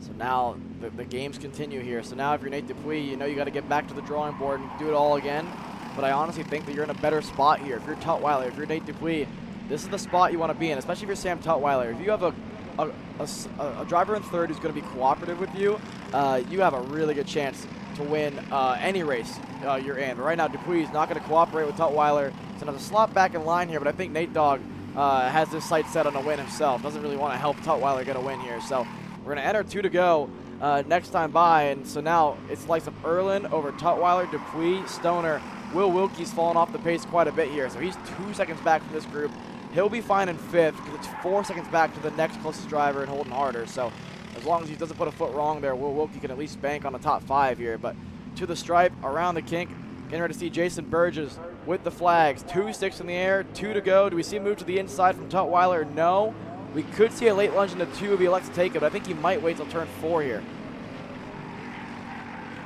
So now the games continue here. So now if you're Nate Dupuis, you know you got to get back to the drawing board and do it all again. But I honestly think that you're in a better spot here. If you're Tutwiler, if you're Nate Dupuis, this is the spot you want to be in, especially if you're Sam Tutwiler. If you have a driver in third who's going to be cooperative with you, you have a really good chance to win any race you're in. But right now, Dupuis is not going to cooperate with Tutwiler. He's going to slot back in line here, but I think Nate Dogg has this sight set on a win himself. Doesn't really want to help Tutwiler get a win here. So we're going to enter 2 to go next time by. And so now it's likes of Erlin over Tutwiler, Dupuis, Stoner. Will Wilkie's fallen off the pace quite a bit here. So he's 2 seconds back from this group. He'll be fine in 5th because it's 4 seconds back to the next closest driver in Holden Harder. So as long as he doesn't put a foot wrong there, Will Wilkie can at least bank on the top 5 here. But to the stripe, around the kink, getting ready to see Jason Burgess with the flags. 2 sticks in the air, 2 to go. Do we see a move to the inside from Tutwiler? No. We could see a late lunge into 2 if he elects to take it, but I think he might wait till turn 4 here.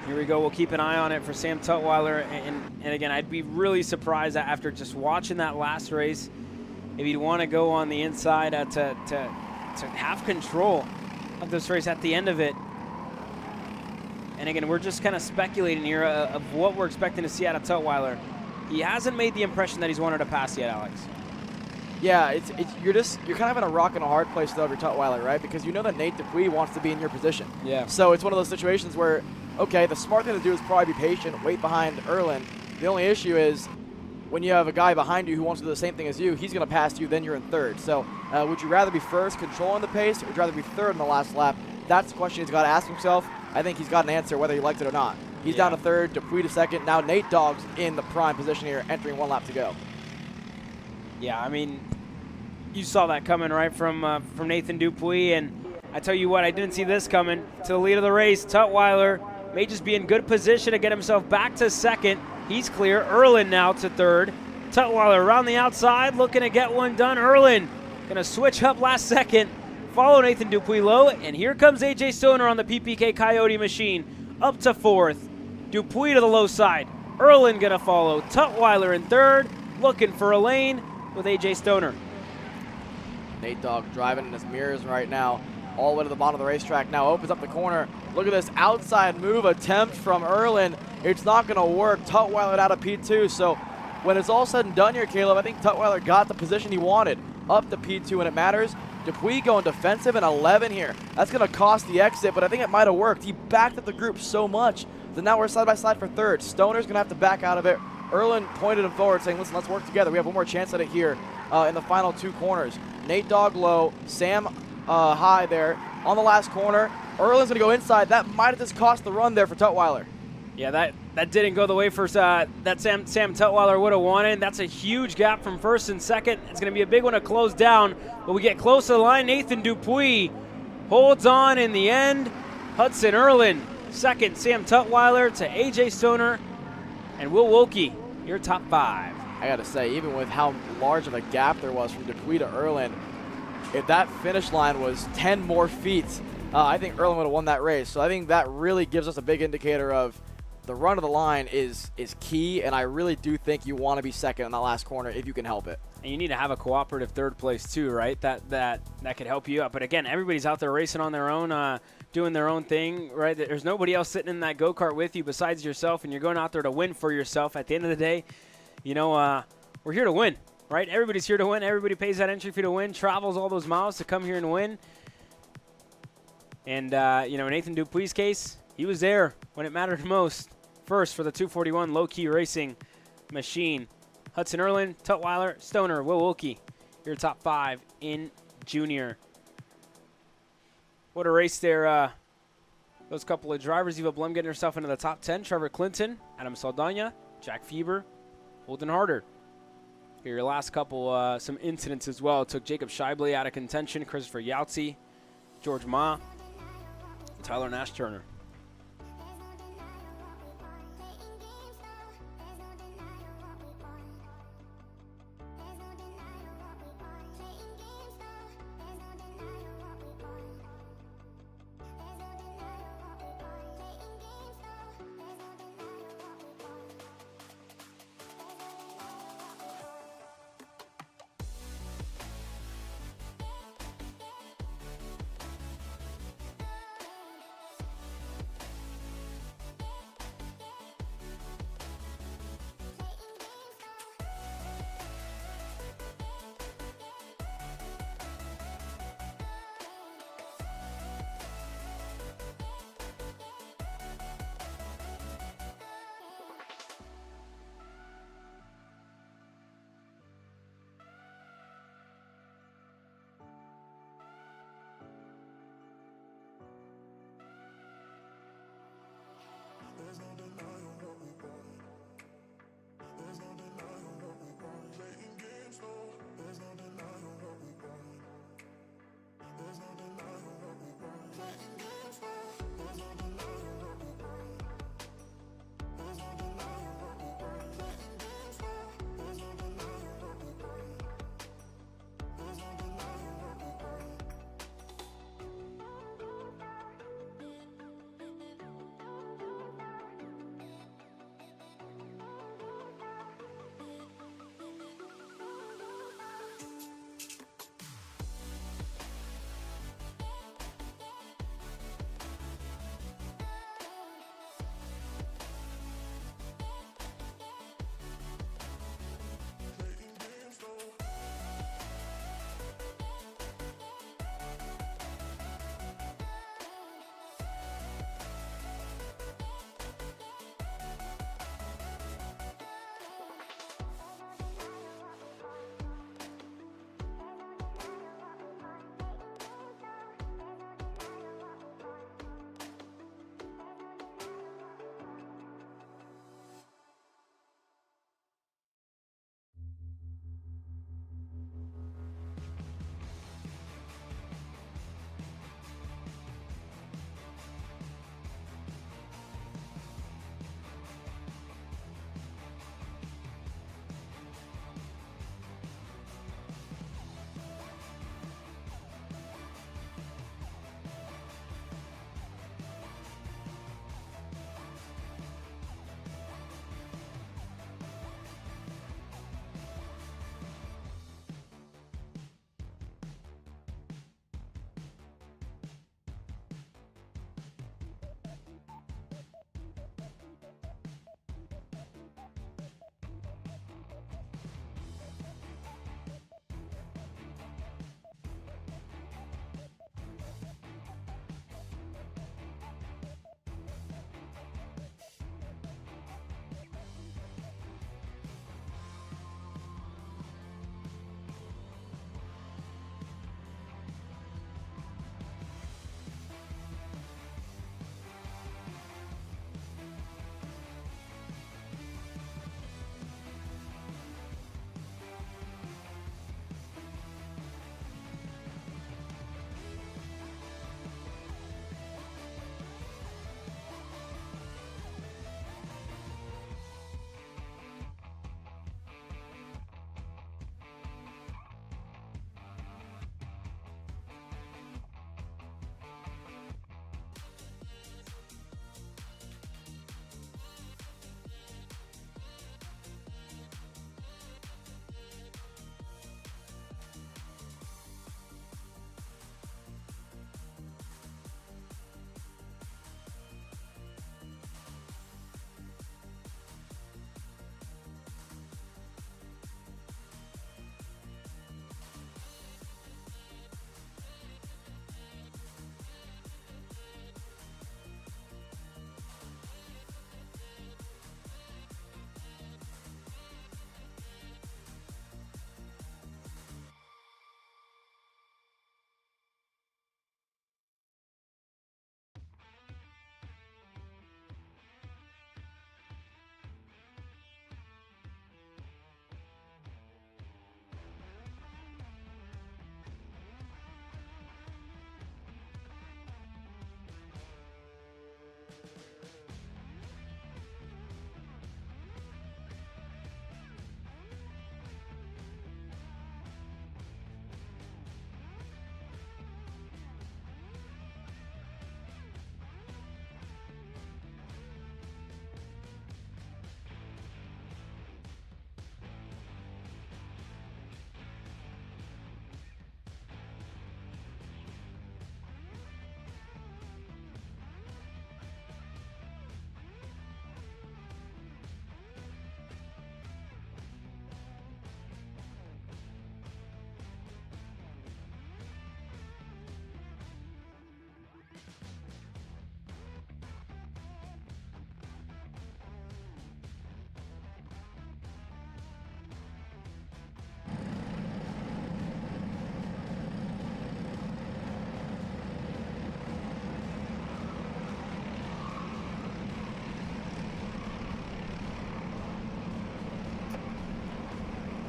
Here we go. We'll keep an eye on it for Sam Tutwiler. And again, I'd be really surprised after just watching that last race if he'd want to go on the inside to have control of this race at the end of it. And again, we're just kind of speculating here of what we're expecting to see out of Tutwiler. He hasn't made the impression that he's wanted to pass yet, Alex. Yeah, you're kind of in a rock and a hard place though if you're Tutwiler, right? Because you know that Nate Dupuis wants to be in your position. Yeah. So it's one of those situations where, okay, the smart thing to do is probably be patient, wait behind Erlin. The only issue is when you have a guy behind you who wants to do the same thing as you, he's going to pass you, then you're in 3rd. So would you rather be first, controlling the pace, or would you rather be 3rd in the last lap? That's the question he's got to ask himself. I think he's got an answer whether he likes it or not. He's down to 3rd, Dupuis to 2nd. Now Nate Dogg's in the prime position here, entering 1 lap to go. Yeah, I mean, you saw that coming, right, from Nathan Dupuis. And I tell you what, I didn't see this coming. To the lead of the race, Tutwiler may just be in good position to get himself back to 2nd. He's clear. Erlin now to 3rd. Tutwiler around the outside, looking to get one done. Erlin going to switch up last second, follow Nathan Dupuis low, and here comes AJ Stoner on the PPK Coyote machine, up to 4th. Dupuis to the low side. Erlin going to follow. Tutwiler in 3rd, looking for a lane with AJ Stoner. Nate Dogg driving in his mirrors right now, all the way to the bottom of the racetrack. Now opens up the corner. Look at this outside move attempt from Erlin. It's not going to work. Tutwiler out of P2. So when it's all said and done here, Caleb, I think Tutwiler got the position he wanted up to P2 when it matters. Dupuis going defensive in 11 here. That's going to cost the exit, but I think it might have worked. He backed up the group so much that now we're side by side for 3rd. Stoner's going to have to back out of it. Erlin pointed him forward saying, listen, let's work together. We have one more chance at it here in the final 2 corners. Nate Dogg low, Sam high there on the last corner. Erlin's going to go inside. That might have just cost the run there for Tutwiler. Yeah, that didn't go the way for that Sam Tutwiler would have wanted. That's a huge gap from 1st and 2nd. It's going to be a big one to close down. But we get close to the line. Nathan Dupuis holds on in the end. Hudson Erlin 2nd. Sam Tutwiler to AJ Stoner and Will Wilkie, your top 5. I got to say, even with how large of a gap there was from Dupuis to Erlin, if that finish line was 10 more feet, I think Erlin would have won that race. So I think that really gives us a big indicator of the run of the line is key, and I really do think you want to be 2nd in that last corner if you can help it. And you need to have a cooperative 3rd place too, right? That could help you out. But again, everybody's out there racing on their own, doing their own thing, right? There's nobody else sitting in that go-kart with you besides yourself, and you're going out there to win for yourself. At the end of the day, you know, we're here to win, right? Everybody's here to win. Everybody pays that entry fee to win, travels all those miles to come here and win. And, you know, in Nathan Dupuis' case, he was there when it mattered most. First for the 241 low-key racing machine. Hudson Erlin, Tutwiler, Stoner, Will Wilkie, your top 5 in junior. What a race there. Those couple of drivers. Eva Blum getting herself into the top 10. Trevor Clinton, Adam Saldana, Jack Fieber, Holden Harder. Here, your last couple, some incidents as well. It took Jacob Scheible out of contention, Christopher Yautzi, George Ma, Tyler Nash-Turner.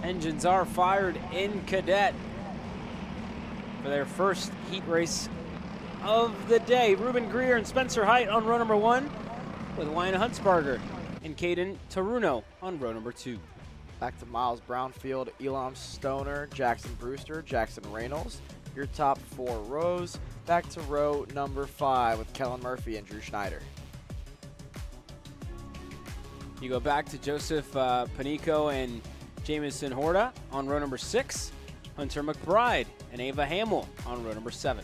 Engines are fired in Cadet for their first heat race of the day. Ruben Greer and Spencer Height on row number 1, with Wayne Huntsberger and Caden Taruno on row number 2. Back to Miles Brownfield, Elam Stoner, Jackson Brewster, Jackson Reynolds. Your top 4 rows. Back to row number 5 with Kellen Murphy and Drew Schneider. You go back to Joseph Panico and Jamison Horta on row number 6. Hunter McBride and Ava Hamill on row number 7.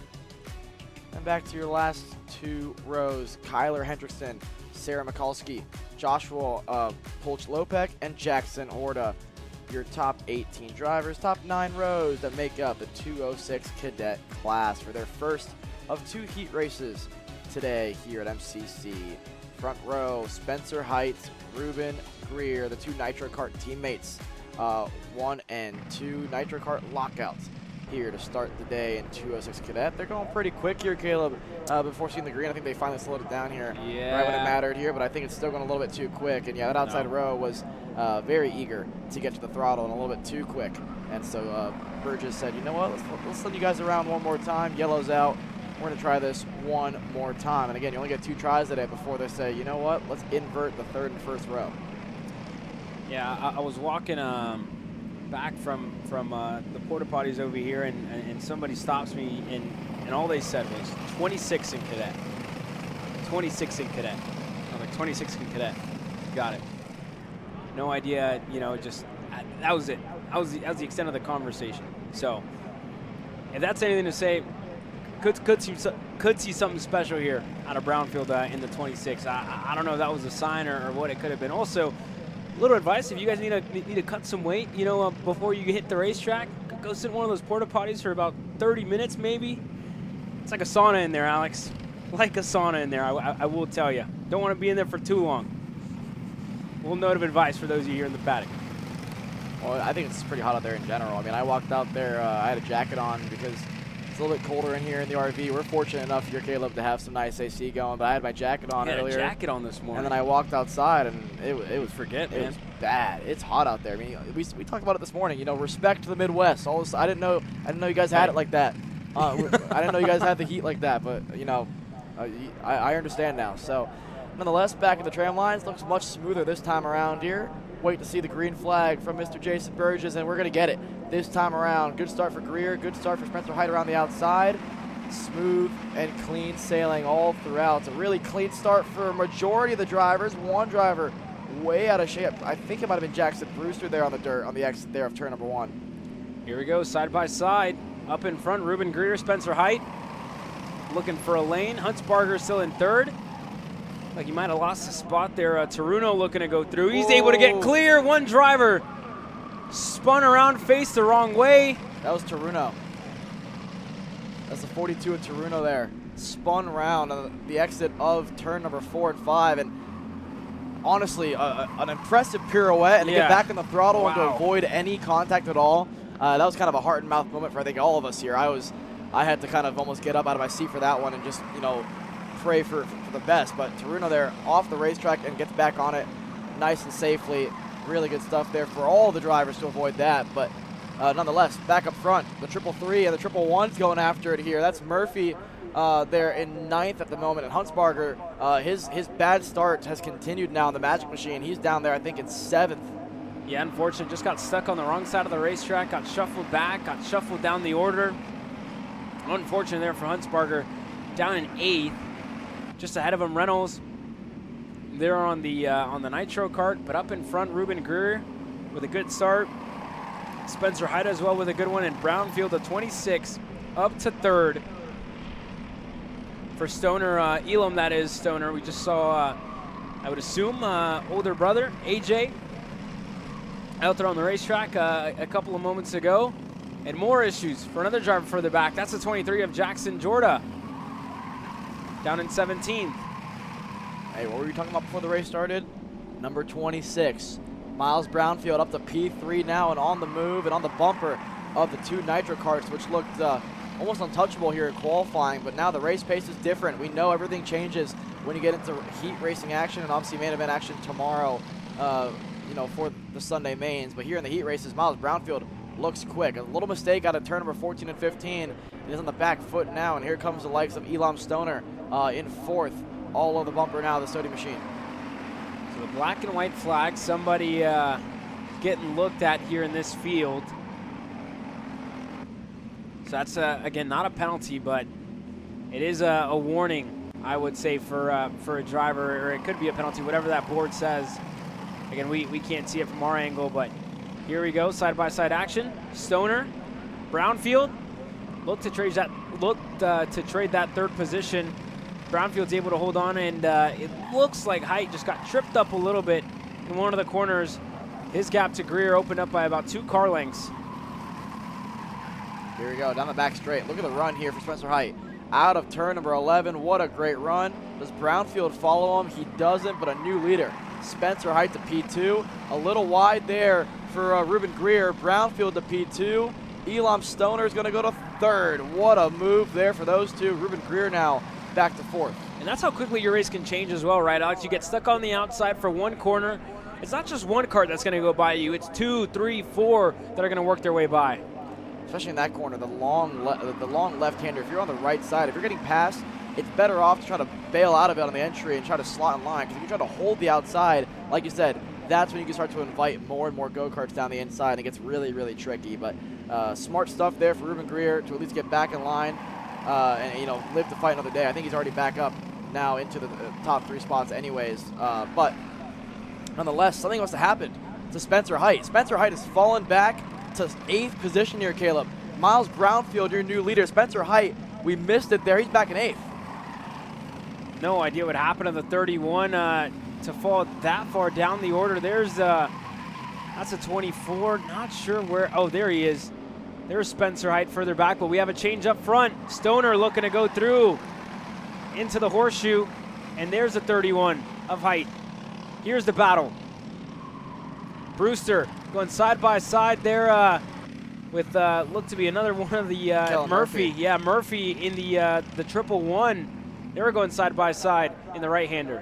And back to your last 2 rows, Kyler Hendrickson, Sarah Mikulski, Joshua Polch-Lopek, and Jackson Horta. Your top 18 drivers, top 9 rows that make up the 206 Cadet class for their first of 2 heat races today here at MCC. Front row, Spencer Height, Ruben Greer, the 2 Nitro Kart teammates. 1 and 2 Nitro Kart lockouts here to start the day in 206 Cadet. They're going pretty quick here, Caleb. Before seeing the green, I think they finally slowed it down here right when it mattered here, but I think it's still going a little bit too quick. And yeah, that outside row was very eager to get to the throttle and a little bit too quick. And so Burgess said, you know what, let's send you guys around one more time. Yellow's out. We're going to try this one more time. And again, you only get 2 tries today before they say, you know what, let's invert the 3rd and 1st row. Yeah, I was walking back from the porta potties over here, and somebody stops me, and all they said was 26 in Cadet. 26 in Cadet. I was like, 26 in Cadet. Got it. No idea, just that was it. That was the extent of the conversation. So, if that's anything to say, could see something special here out of Brownfield in the 26. I don't know if that was a sign or what it could have been. Also, little advice: if you guys need to cut some weight, before you hit the racetrack, go sit in one of those porta potties for about 30 minutes, maybe. It's like a sauna in there, Alex. Like a sauna in there. I will tell you. Don't want to be in there for too long. A little note of advice for those of you here in the paddock. Well, I think it's pretty hot out there in general. I mean, I walked out there. I had a jacket on because it's a little bit colder in here in the RV. We're fortunate enough here, Caleb, to have some nice AC going, but I had my jacket on earlier. I had a jacket on this morning. And then I walked outside, and it was man. It was bad. It's hot out there. I mean, we talked about it this morning. Respect to the Midwest. I didn't know you guys had it like that. I didn't know you guys had the heat like that, but I understand now. So, nonetheless, back at the tram lines, looks much smoother this time around here. Wait to see the green flag from Mr. Jason Burgess, and we're going to get it this time around. Good start for Greer, good start for Spencer Height around the outside. Smooth and clean sailing all throughout. It's a really clean start for a majority of the drivers. One driver way out of shape. I think it might have been Jackson Brewster there on the dirt on the exit there of turn number 1. Here we go, side by side. Up in front, Ruben Greer, Spencer Height looking for a lane. Huntsberger still in 3rd. Like he might have lost a spot there. Taruno looking to go through. He's able to get clear. One driver spun around, faced the wrong way. That was Taruno. That's the 42 of Taruno there. Spun around on the exit of turn number 4 and 5. And honestly, an impressive pirouette and to get back in the throttle and to avoid any contact at all. That was kind of a heart and mouth moment for I think all of us here. I had to kind of almost get up out of my seat for that one and just, pray for the best. But Taruno there off the racetrack and gets back on it nice and safely. Really good stuff there for all the drivers to avoid that. But nonetheless, back up front, the 333 and the 111's going after it here. That's Murphy there in 9th at the moment. And Huntsberger, his bad start has continued now in the Magic Machine. He's down there, I think, in 7th. Yeah, unfortunately, just got stuck on the wrong side of the racetrack, got shuffled back, got shuffled down the order. Unfortunate there for Huntsberger, down in 8th. Just ahead of him, Reynolds. They're on the Nitro Kart, but up in front, Ruben Greer with a good start. Spencer Height as well with a good one, and Brownfield at 26, up to 3rd. For Stoner, Elam, that is Stoner. We just saw, I would assume, older brother, AJ, out there on the racetrack a couple of moments ago. And more issues for another driver further back. That's the 23 of Jackson Jorda, down in 17th. Hey, what were you talking about before the race started? Number 26, Miles Brownfield up to P3 now and on the move and on the bumper of the 2 Nitro Karts, which looked almost untouchable here in qualifying. But now the race pace is different. We know everything changes when you get into heat racing action and obviously main event action tomorrow. for the Sunday mains. But here in the heat races, Miles Brownfield looks quick. A little mistake out of turn number 14 and 15. He's on the back foot now, and here comes the likes of Elam Stoner in 4th. All over the bumper now, the Sody machine. So the black and white flag, somebody getting looked at here in this field. So that's, again, not a penalty, but it is a warning, I would say, for a driver, or it could be a penalty, whatever that board says. Again, we can't see it from our angle, but here we go, side-by-side action. Stoner, Brownfield, looked to trade that third position. Brownfield's able to hold on, and it looks like Height just got tripped up a little bit in one of the corners. His gap to Greer opened up by about 2 car lengths. Here we go, down the back straight. Look at the run here for Spencer Height. Out of turn number 11, what a great run. Does Brownfield follow him? He doesn't, but a new leader. Spencer Height to P2. A little wide there for Ruben Greer. Brownfield to P2. Elam Stoner is going to go to 3rd. What a move there for those two. Ruben Greer now back to 4th. And that's how quickly your race can change as well, right, Alex? You get stuck on the outside for one corner. It's not just one kart that's going to go by you. It's 2, 3, 4 that are going to work their way by. Especially in that corner, the long left-hander. If you're on the right side, if you're getting past, it's better off to try to bail out of it on the entry and try to slot in line. Because if you try to hold the outside, like you said, that's when you can start to invite more and more go-karts down the inside, and it gets really, really tricky. But smart stuff there for Ruben Greer to at least get back in line and live to fight another day. I think he's already back up now into the top 3 spots anyways. But nonetheless, something must have happened to Spencer Height. Spencer Height has fallen back to 8th position here, Caleb. Miles Brownfield, your new leader. Spencer Height, we missed it there. He's back in 8th. No idea what happened to the 31 to fall that far down the order. There's that's a 24. Not sure where. Oh, there he is. There's Spencer Height further back, but we have a change up front. Stoner looking to go through into the horseshoe, and there's the 31 of Height. Here's the battle. Brewster going side by side there with looked to be another one of the Murphy. Yeah, Murphy in the 111. They were going side by side in the right-hander.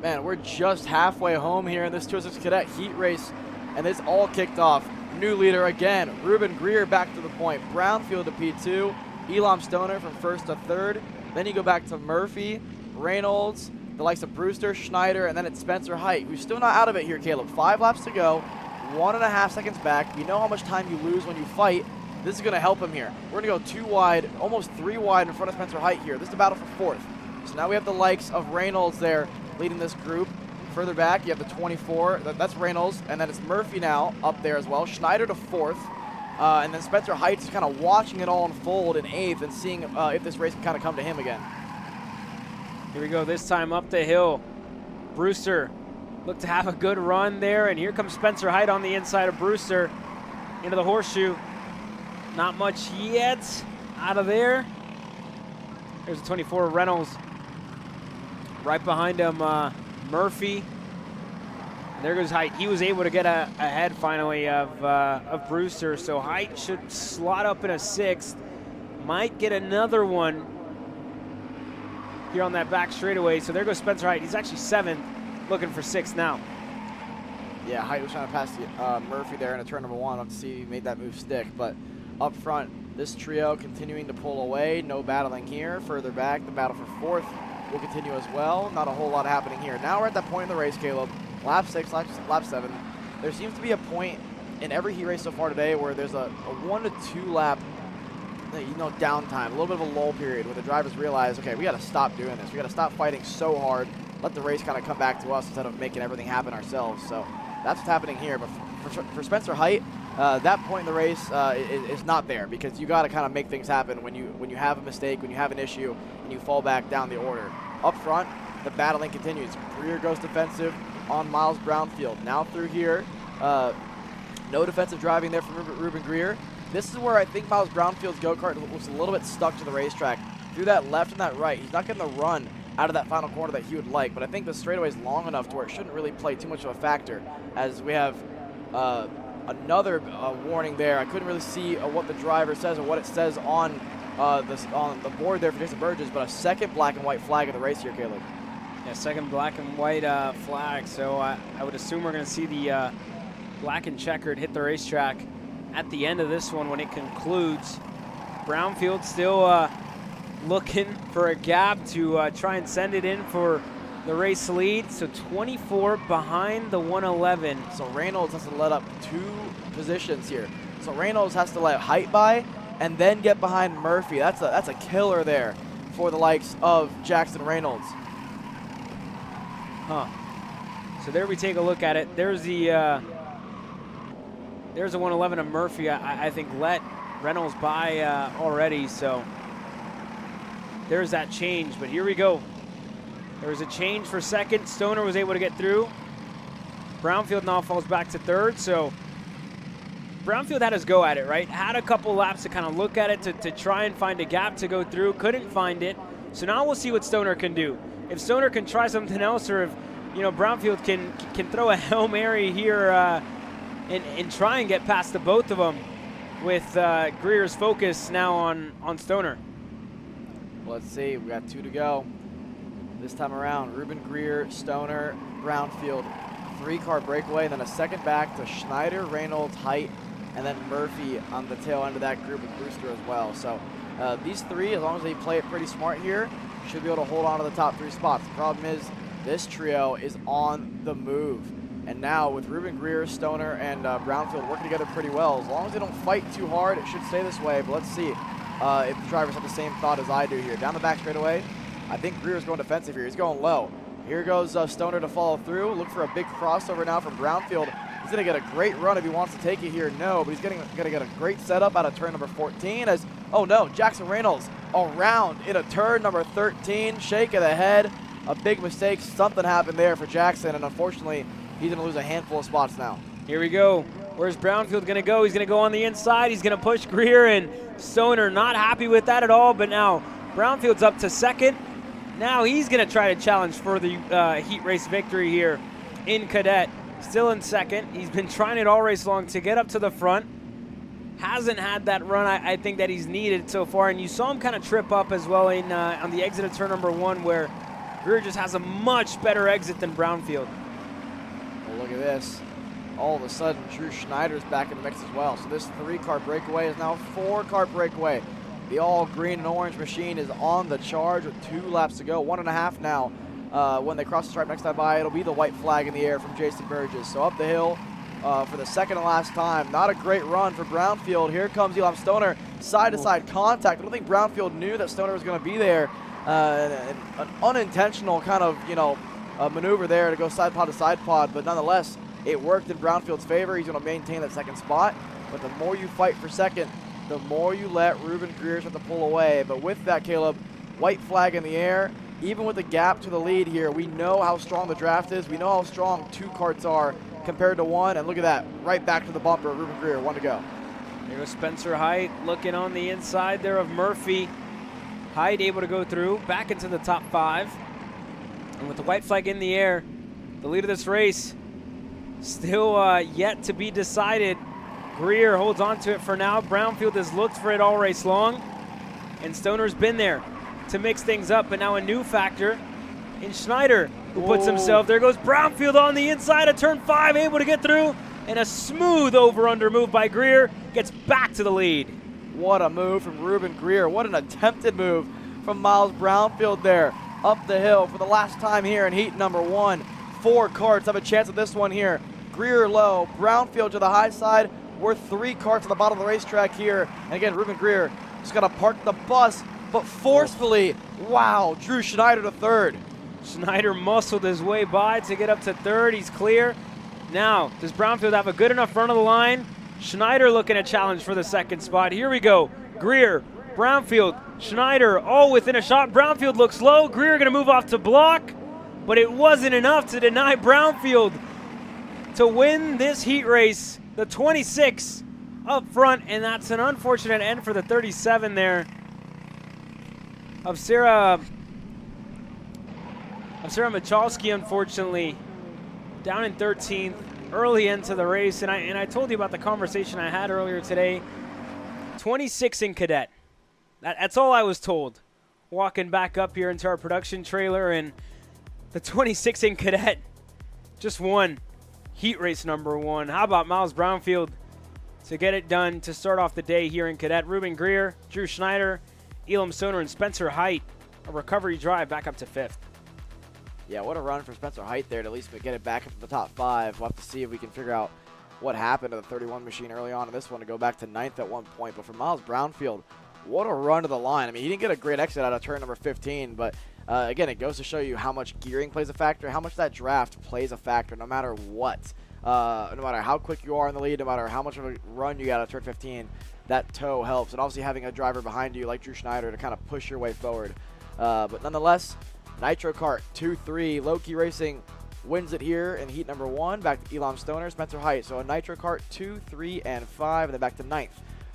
Man, we're just halfway home here in this 206 Cadet Heat race, and this all kicked off. New leader again, Ruben Greer back to the point. Brownfield to P2, Elam Stoner from 1st to 3rd. Then you go back to Murphy, Reynolds, the likes of Brewster, Schneider, and then it's Spencer Height, who's still not out of it here, Caleb. 5 laps to go, 1.5 seconds back. You know how much time you lose when you fight. This is going to help him here. We're going to go 2 wide, almost 3 wide in front of Spencer Height here. This is the battle for 4th. So now we have the likes of Reynolds there leading this group. Further back, you have the 24. That's Reynolds, and then it's Murphy now up there as well. Schneider to 4th. And then Spencer Height is kind of watching it all unfold in 8th and seeing if this race can kind of come to him again. Here we go, this time up the hill. Brewster looked to have a good run there, and here comes Spencer Height on the inside of Brewster into the horseshoe. Not much yet out of there. There's a 24 Reynolds. Right behind him, Murphy. There goes Height. He was able to get ahead finally of Brewster, so Height should slot up in a 6th. Might get another one here on that back straightaway. So there goes Spencer Height. He's actually 7th, looking for 6th now. Yeah, Height was trying to pass Murphy there in a turn number 1. Let's see if he made that move stick. But up front, this trio continuing to pull away. No battling here. Further back, the battle for 4th will continue as well. Not a whole lot happening here. Now we're at that point in the race, Caleb. Lap 6, lap 7. There seems to be a point in every heat race so far today where there's a 1 to 2 lap downtime, a little bit of a lull period where the drivers realize, okay, we got to stop doing this. We got to stop fighting so hard. Let the race kind of come back to us instead of making everything happen ourselves. So that's what's happening here. But for Spencer Height, that point in the race is not there, because you got to kind of make things happen when you have a mistake, when you have an issue, and you fall back down the order. Up front, the battling continues. Greer goes defensive on Miles Brownfield. Now through here, no defensive driving there from Ruben Greer. This is where I think Miles Brownfield's go-kart was a little bit stuck to the racetrack. Through that left and that right, he's not getting the run out of that final corner that he would like, but I think the straightaway is long enough to where it shouldn't really play too much of a factor, as we have another warning there. I couldn't really see what the driver says or what it says on the board there for Jason Burgess, but a second black and white flag of the race here, Caleb. Yeah, second black and white flag. So I would assume we're going to see the black and checkered hit the racetrack at the end of this one when it concludes. Brownfield still looking for a gap to try and send it in for the race lead. So 24 behind the 111. So Reynolds has to let up 2 positions here. So Reynolds has to let height by and then get behind Murphy. That's a killer there for the likes of Jackson Reynolds. Huh. So there we take a look at it. There's the 111 of Murphy. I think let Reynolds by already. So there's that change. But here we go. There was a change for second. Stoner was able to get through. Brownfield now falls back to third. So Brownfield had his go at it, right? Had a couple laps to kind of look at it to try and find a gap to go through. Couldn't find it. So now we'll see what Stoner can do. If Stoner can try something else, or if Brownfield can throw a Hail Mary here and try and get past the both of them with Greer's focus now on Stoner. Let's see. We got 2 to go. This time around, Ruben Greer, Stoner, Brownfield. 3-car breakaway, then a second back to Schneider, Reynolds, Height, and then Murphy on the tail end of that group with Brewster as well. So these 3, as long as they play it pretty smart here, should be able to hold on to the top 3 spots. The problem is this trio is on the move. And now with Ruben Greer, Stoner, and Brownfield working together pretty well, as long as they don't fight too hard, it should stay this way. But let's see if the drivers have the same thought as I do here. Down the back straightaway, I think Greer's going defensive here. He's going low. Here goes Stoner to follow through. Look for a big crossover now from Brownfield. He's going to get a great run if he wants to take it here. No, but he's going to get a great setup out of turn number 14 as, oh no, Jackson Reynolds around into turn number 13. Shake of the head. A big mistake. Something happened there for Jackson, and unfortunately, he's going to lose a handful of spots now. Here we go. Where's Brownfield going to go? He's going to go on the inside. He's going to push Greer, and Stoner not happy with that at all, but now Brownfield's up to second. Now he's going to try to challenge for the heat race victory here in Cadet. Still in second. He's been trying it all race long to get up to the front. Hasn't had that run I think that he's needed so far, and you saw him kind of trip up as well in on the exit of turn number 1, where Greer just has a much better exit than Brownfield. Well, look at this. All of a sudden, Drew Schneider's back in the mix as well. So this 3-car breakaway is now a 4-car breakaway. The all green and orange machine is on the charge with 2 laps to go. 1.5 now. When they cross the stripe next time by, it'll be the white flag in the air from Jason Burgess. So up the hill for the second and last time. Not a great run for Brownfield. Here comes Elam Stoner. Side-to-side contact. I don't think Brownfield knew that Stoner was going to be there. An unintentional kind of, maneuver there to go side pod to side pod. But nonetheless, it worked in Brownfield's favor. He's going to maintain that second spot. But the more you fight for second, the more you let Ruben Greer have to pull away. But with that, Caleb, white flag in the air. Even with the gap to the lead here, we know how strong the draft is. We know how strong 2 karts are compared to 1. And look at that, right back to the bumper, Ruben Greer, 1 to go. There goes Spencer Height looking on the inside there of Murphy. Height able to go through, back into the top 5. And with the white flag in the air, the lead of this race still yet to be decided. Greer holds on to it for now. Brownfield has looked for it all race long. And Stoner's been there to mix things up, but now a new factor in Schneider, who puts himself, there goes Brownfield on the inside of turn 5, able to get through, and a smooth over-under move by Greer, gets back to the lead. What a move from Ruben Greer. What an attempted move from Miles Brownfield there, up the hill for the last time here in heat number 1. 4 karts have a chance at this one here. Greer low, Brownfield to the high side. We're 3 karts at the bottom of the racetrack here. And again, Ruben Greer just got to park the bus, but forcefully, wow, Drew Schneider to third. Schneider muscled his way by to get up to third. He's clear. Now, does Brownfield have a good enough run of the line? Schneider looking to challenge for the second spot. Here we go. Greer, Brownfield, Schneider, all within a shot. Brownfield looks low. Greer going to move off to block, but it wasn't enough to deny Brownfield to win this heat race. The 26 up front, and that's an unfortunate end for the 37 there of Sarah Michalski, unfortunately, down in 13th, early into the race. And I told you about the conversation I had earlier today. 26 in Cadet. That's all I was told. Walking back up here into our production trailer, and The 26 in Cadet just won heat race number 1. How about Miles Brownfield to get it done to start off the day here in Cadet? Ruben Greer, Drew Schneider, Elam Stoner, and Spencer Height. A recovery drive back up to 5th. Yeah, what a run for Spencer Height there to at least get it back into the top 5. We'll have to see if we can figure out what happened to the 31 machine early on in this one to go back to 9th at one point. But for Miles Brownfield, what a run to the line. I mean, he didn't get a great exit out of turn number 15, but again, it goes to show you how much gearing plays a factor, how much that draft plays a factor no matter what. No matter how quick you are in the lead, no matter how much of a run you got at turn 15, that toe helps. And obviously having a driver behind you like Drew Schneider to kind of push your way forward. But nonetheless, Nitro Kart 2-3, Loki Racing wins it here in heat number 1. Back to Elam Stoner, Spencer Height. So a Nitro Kart 2, 3, and 5, and then back to 9th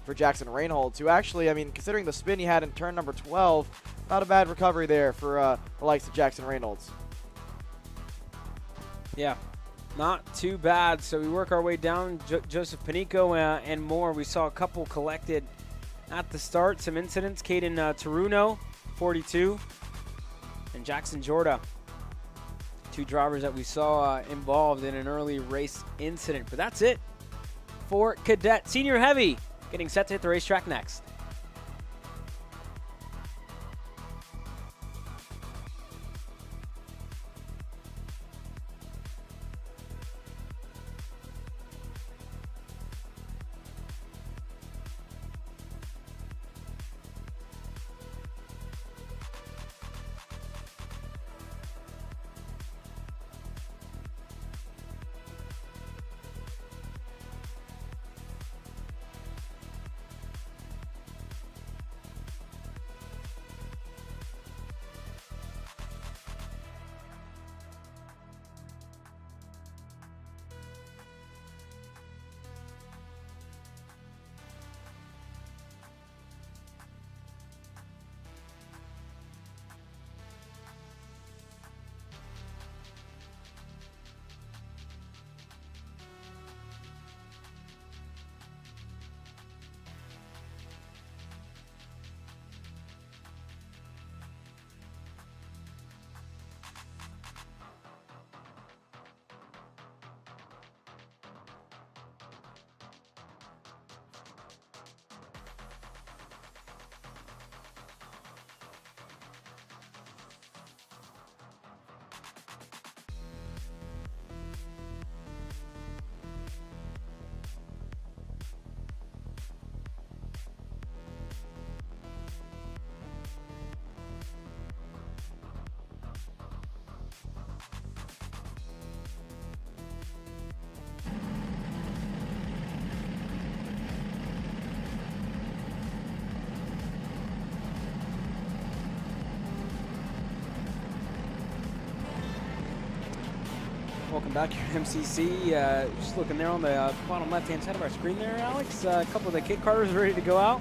for Jackson Reinholds, who actually, I mean, considering the spin he had in turn number 12, not a bad recovery there for the likes of Jackson Reinholds. Yeah, not too bad. So we work our way down. Joseph Panico and more. We saw a couple collected at the start. Some incidents. Caden Taruno, 42, and Jackson Jorda. 2 drivers that we saw involved in an early race incident. But that's it for Cadet. Senior Heavy getting set to hit the racetrack next. Welcome back here to MCC. Just looking there on the bottom left-hand side of our screen there, Alex. A couple of the kit carters ready to go out.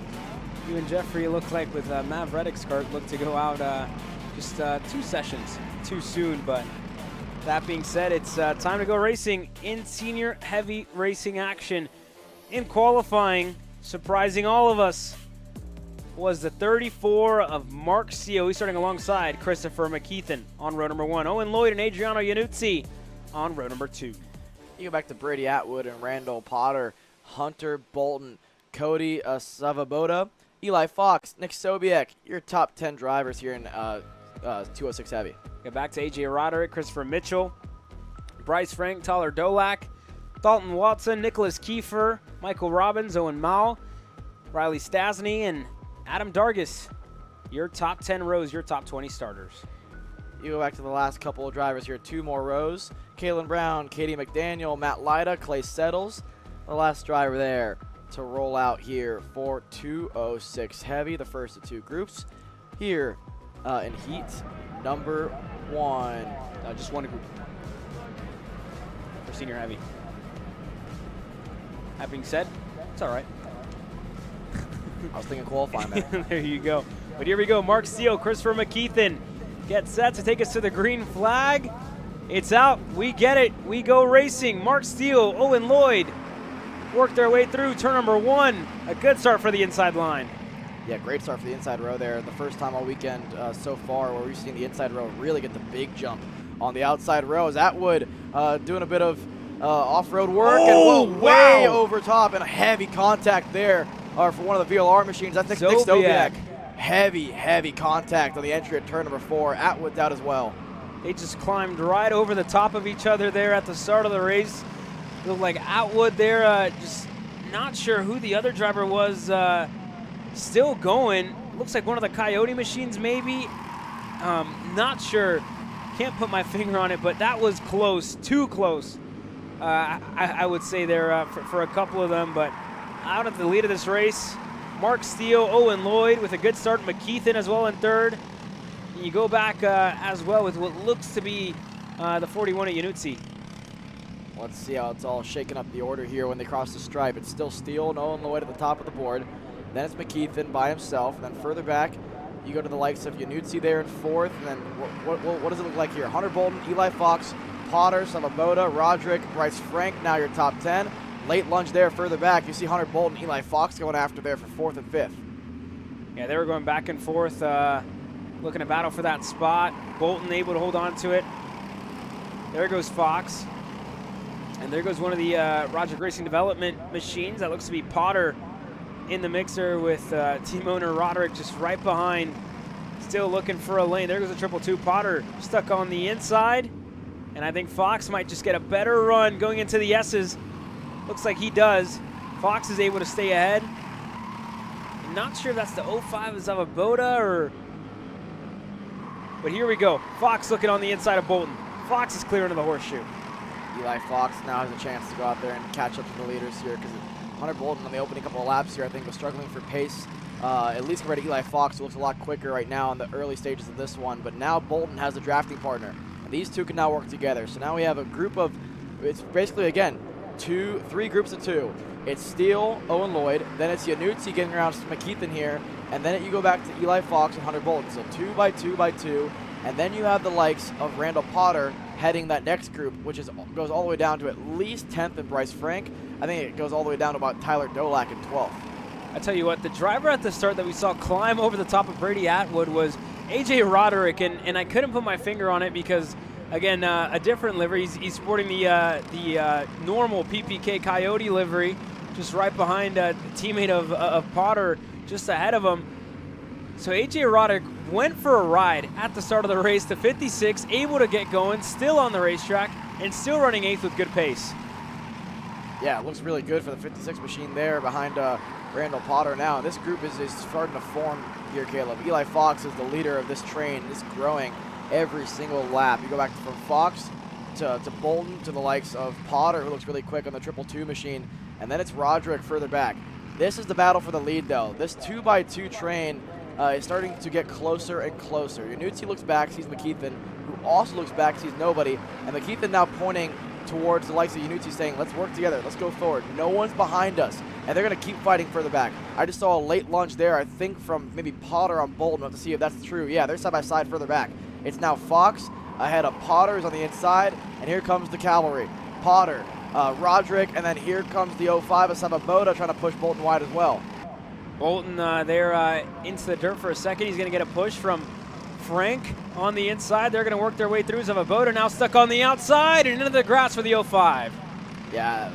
You and Jeffrey look like with Mav Reddick's cart look to go out just 2 sessions too soon. But that being said, it's time to go racing in senior heavy racing action. In qualifying, surprising all of us, was the 34 of Mark Seo. He's starting alongside Christopher McKeithen on row number 1. Owen Lloyd and Adriano Iannuzzi on row number 2. You go back to Brady Atwood and Randall Potter, Hunter Bolton, Cody Savaboda, Eli Fox, Nick Sobiek, your top 10 drivers here in 206 Heavy. Go back to AJ Roderick, Christopher Mitchell, Bryce Frank, Tyler Dolak, Dalton Watson, Nicholas Kiefer, Michael Robbins, Owen Mao, Riley Stasny, and Adam Dargis. Your top 10 rows, your top 20 starters. You go back to the last couple of drivers here, 2 more rows. Kalen Brown, Katie McDaniel, Matt Lyda, Clay Settles. The last driver there to roll out here for 206 Heavy, the first of 2 groups. Here in heat number 1. Just one group for senior heavy. That being said, it's all right. I was thinking qualifying there. There you go. But here we go. Mark Steele, Christopher McKeithen get set to take us to the green flag. It's out. We get it. We go racing. Mark Steele, Owen Lloyd work their way through turn number 1. A good start for the inside line. Yeah, great start for the inside row there. The first time all weekend so far where we've seen the inside row really get the big jump on the outside rows. Atwood doing a bit of off-road work, Oh, and way wow. over top, and a heavy contact there for one of the VLR machines. I think Nick Zobiak. Stobiak. Heavy contact on the entry at turn number 4. Atwood's out as well. They just climbed right over the top of each other there at the start of the race. Looked like Atwood there, just not sure who the other driver was, still going. Looks like one of the Coyote machines maybe. Not sure. Can't put my finger on it, but that was close, too close. I would say there for a couple of them, but out at the lead of this race, Mark Steele, Owen Lloyd with a good start, McKeithen as well in third. And you go back as well with what looks to be the 41 at Yanutsi. Let's see how it's all shaking up the order here when they cross the stripe. It's still Steele and Owen Lloyd at the top of the board. Then it's McKeithen by himself. And then further back, you go to the likes of Yanutsi there in 4th. And then what does it look like here? Hunter Bolton, Eli Fox, Potter, Savaboda, Roderick, Bryce Frank, now your top 10. Late lunge there further back. You see Hunter Bolton, Eli Fox going after there for 4th and 5th. Yeah, they were going back and forth, looking to battle for that spot. Bolton able to hold on to it. There goes Fox. And there goes one of the Roderick Racing Development machines. That looks to be Potter in the mixer with team owner Roderick just right behind, still looking for a lane. There goes a 222. Potter stuck on the inside. And I think Fox might just get a better run going into the S's. Looks like he does. Fox is able to stay ahead. I'm not sure if that's the 05 of Zavaboda or... But here we go. Fox looking on the inside of Bolton. Fox is clear into the horseshoe. Eli Fox now has a chance to go out there and catch up to the leaders here, because Hunter Bolton on the opening couple of laps here, I think, was struggling for pace, at least compared to Eli Fox, who looks a lot quicker right now in the early stages of this one. But now Bolton has a drafting partner, and these two can now work together. So now we have a group of, it's basically, again, three groups of 2. It's Steele, Owen Lloyd, then it's Yanutsi getting around McKeithen here, and then you go back to Eli Fox and Hunter Bolton. So 2 by 2 by 2, and then you have the likes of Randall Potter heading that next group, which goes all the way down to at least 10th and Bryce Frank. I think it goes all the way down to about Tyler Dolak in 12th. I tell you what, the driver at the start that we saw climb over the top of Brady Atwood was AJ Roderick, and I couldn't put my finger on it because, again, a different livery. He's sporting the normal PPK Coyote livery, just right behind a teammate of Potter, just ahead of him. So AJ Roderick went for a ride at the start of the race to 56, able to get going, still on the racetrack, and still running 8th with good pace. Yeah, it looks really good for the 56 machine there behind Randall Potter now. This group is starting to form here, Caleb. Eli Fox is the leader of this train. It's growing every single lap. You go back from Fox to Bolton to the likes of Potter, who looks really quick on the 222 machine, and then it's Roderick further back. This is the battle for the lead, though. This 2x2 train is starting to get closer and closer. Yanutsi looks back, sees McKeithen, who also looks back, sees nobody, and McKeithen now pointing towards the likes of Yanutsi saying, let's work together, let's go forward. No one's behind us, and they're going to keep fighting further back. I just saw a late lunge there, I think from maybe Potter on Bolton. We'll have to see if that's true. Yeah, they're side by side further back. It's now Fox ahead of Potter, who's on the inside, and here comes the cavalry. Potter, Roderick, and then here comes the 05 of Savaboda trying to push Bolton wide as well. Bolton there into the dirt for a second. He's going to get a push from Frank on the inside. They're going to work their way through. Zavaboda now stuck on the outside and into the grass for the 05. Yeah,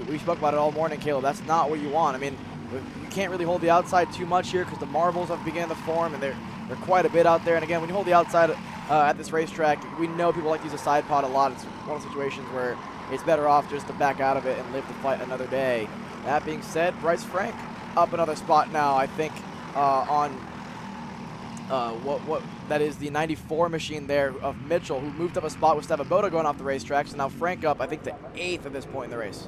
we spoke about it all morning, Caleb. That's not what you want. I mean, you can't really hold the outside too much here because the marbles have begun to form, and they're quite a bit out there. And again, when you hold the outside at this racetrack, we know people like to use a side pod a lot. It's one of the situations where it's better off just to back out of it and live to fight another day. That being said, Bryce Frank up another spot now, I think, on what that is the 94 machine there of Mitchell, who moved up a spot with Savaboda going off the racetrack. So now Frank up, I think, to 8th at this point in the race.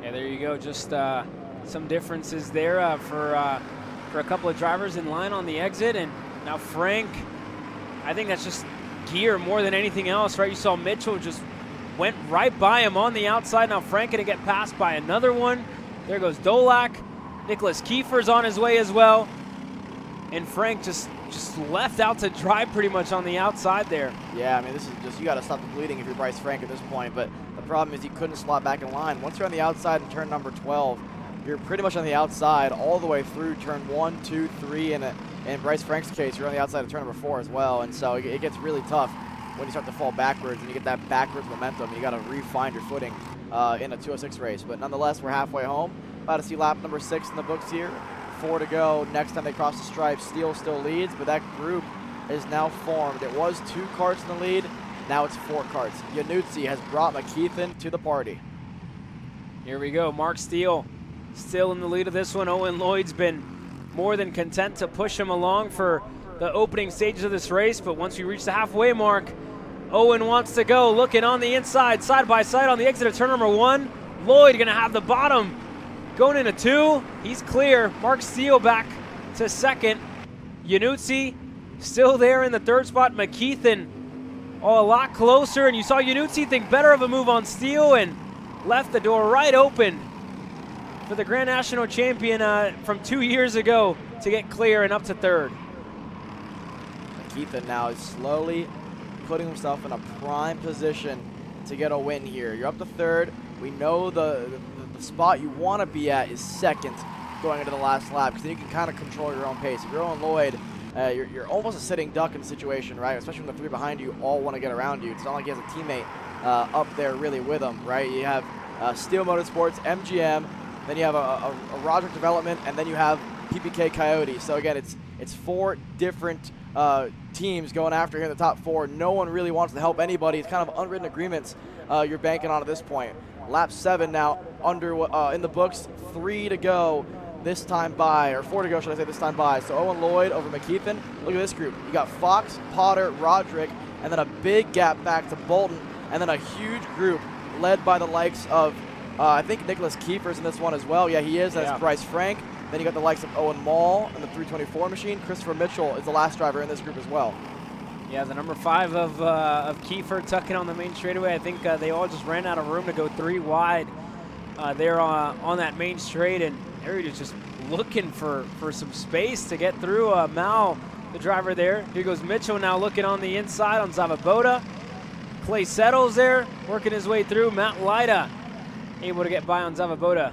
Yeah, there you go. Just some differences there for a couple of drivers in line on the exit. And now Frank, I think that's just gear more than anything else, right? You saw Mitchell just went right by him on the outside. Now Frank going to get passed by another one. There goes Dolak. Nicholas Kiefer's on his way as well. And Frank just left out to dry pretty much on the outside there. Yeah, I mean, this is just, you got to stop the bleeding if you're Bryce Frank at this point. But the problem is he couldn't slot back in line. Once you're on the outside in turn number 12, you're pretty much on the outside all the way through turn 1, 2, 3, and in Bryce Frank's case, you're on the outside of turn number 4 as well. And so it gets really tough when you start to fall backwards and you get that backwards momentum. You got to re-find your footing in a 206 race. But nonetheless, we're halfway home. About to see lap number 6 in the books here. 4 to go. Next time they cross the stripe, Steele still leads, but that group is now formed. It was 2 karts in the lead. Now it's 4 karts. Yanutzi has brought McKeithen to the party. Here we go. Mark Steele still in the lead of this one. Owen Lloyd's been more than content to push him along for the opening stages of this race, but once we reach the halfway mark, Owen wants to go. Looking on the inside, side by side on the exit of turn number 1. Lloyd going to have the bottom. Going into 2, he's clear. Mark Steele back to second. Yanutzi still there in the 3rd spot. McKeithen a lot closer, and you saw Yanutzi think better of a move on Steele and left the door right open for the Grand National champion from 2 years ago to get clear and up to 3rd. McKeithen now is slowly putting himself in a prime position to get a win here. You're up to 3rd. We know the spot you want to be at is 2nd going into the last lap, because then you can kind of control your own pace. If you're Owen Lloyd, you're almost a sitting duck in the situation, right? Especially when the 3 behind you all want to get around you. It's not like he has a teammate up there really with him, right? You have Steel Motorsports, MGM, then you have a Roderick Development, and then you have PPK Coyote. So again, it's 4 different teams going after here in the top 4. No one really wants to help anybody. It's kind of unwritten agreements you're banking on at this point. Lap 7 now in the books. 3 to go this time by, or 4 to go, should I say, this time by. So Owen Lloyd over McKeithen. Look at this group. You got Fox, Potter, Roderick, and then a big gap back to Bolton, and then a huge group led by the likes of, I think Nicholas Kiefer's in this one as well. Yeah, he is. That's Bryce Frank. Then you got the likes of Owen Mall and the 324 machine. Christopher Mitchell is the last driver in this group as well. Yeah, the number 5 of Kiefer tucking on the main straightaway. I think they all just ran out of room to go 3 wide there on that main straight, and everybody's just looking for some space to get through. Mal, the driver there. Here goes Mitchell now looking on the inside on Zavaboda. Clay Settles there, working his way through. Matt Lyda able to get by on Zavaboda.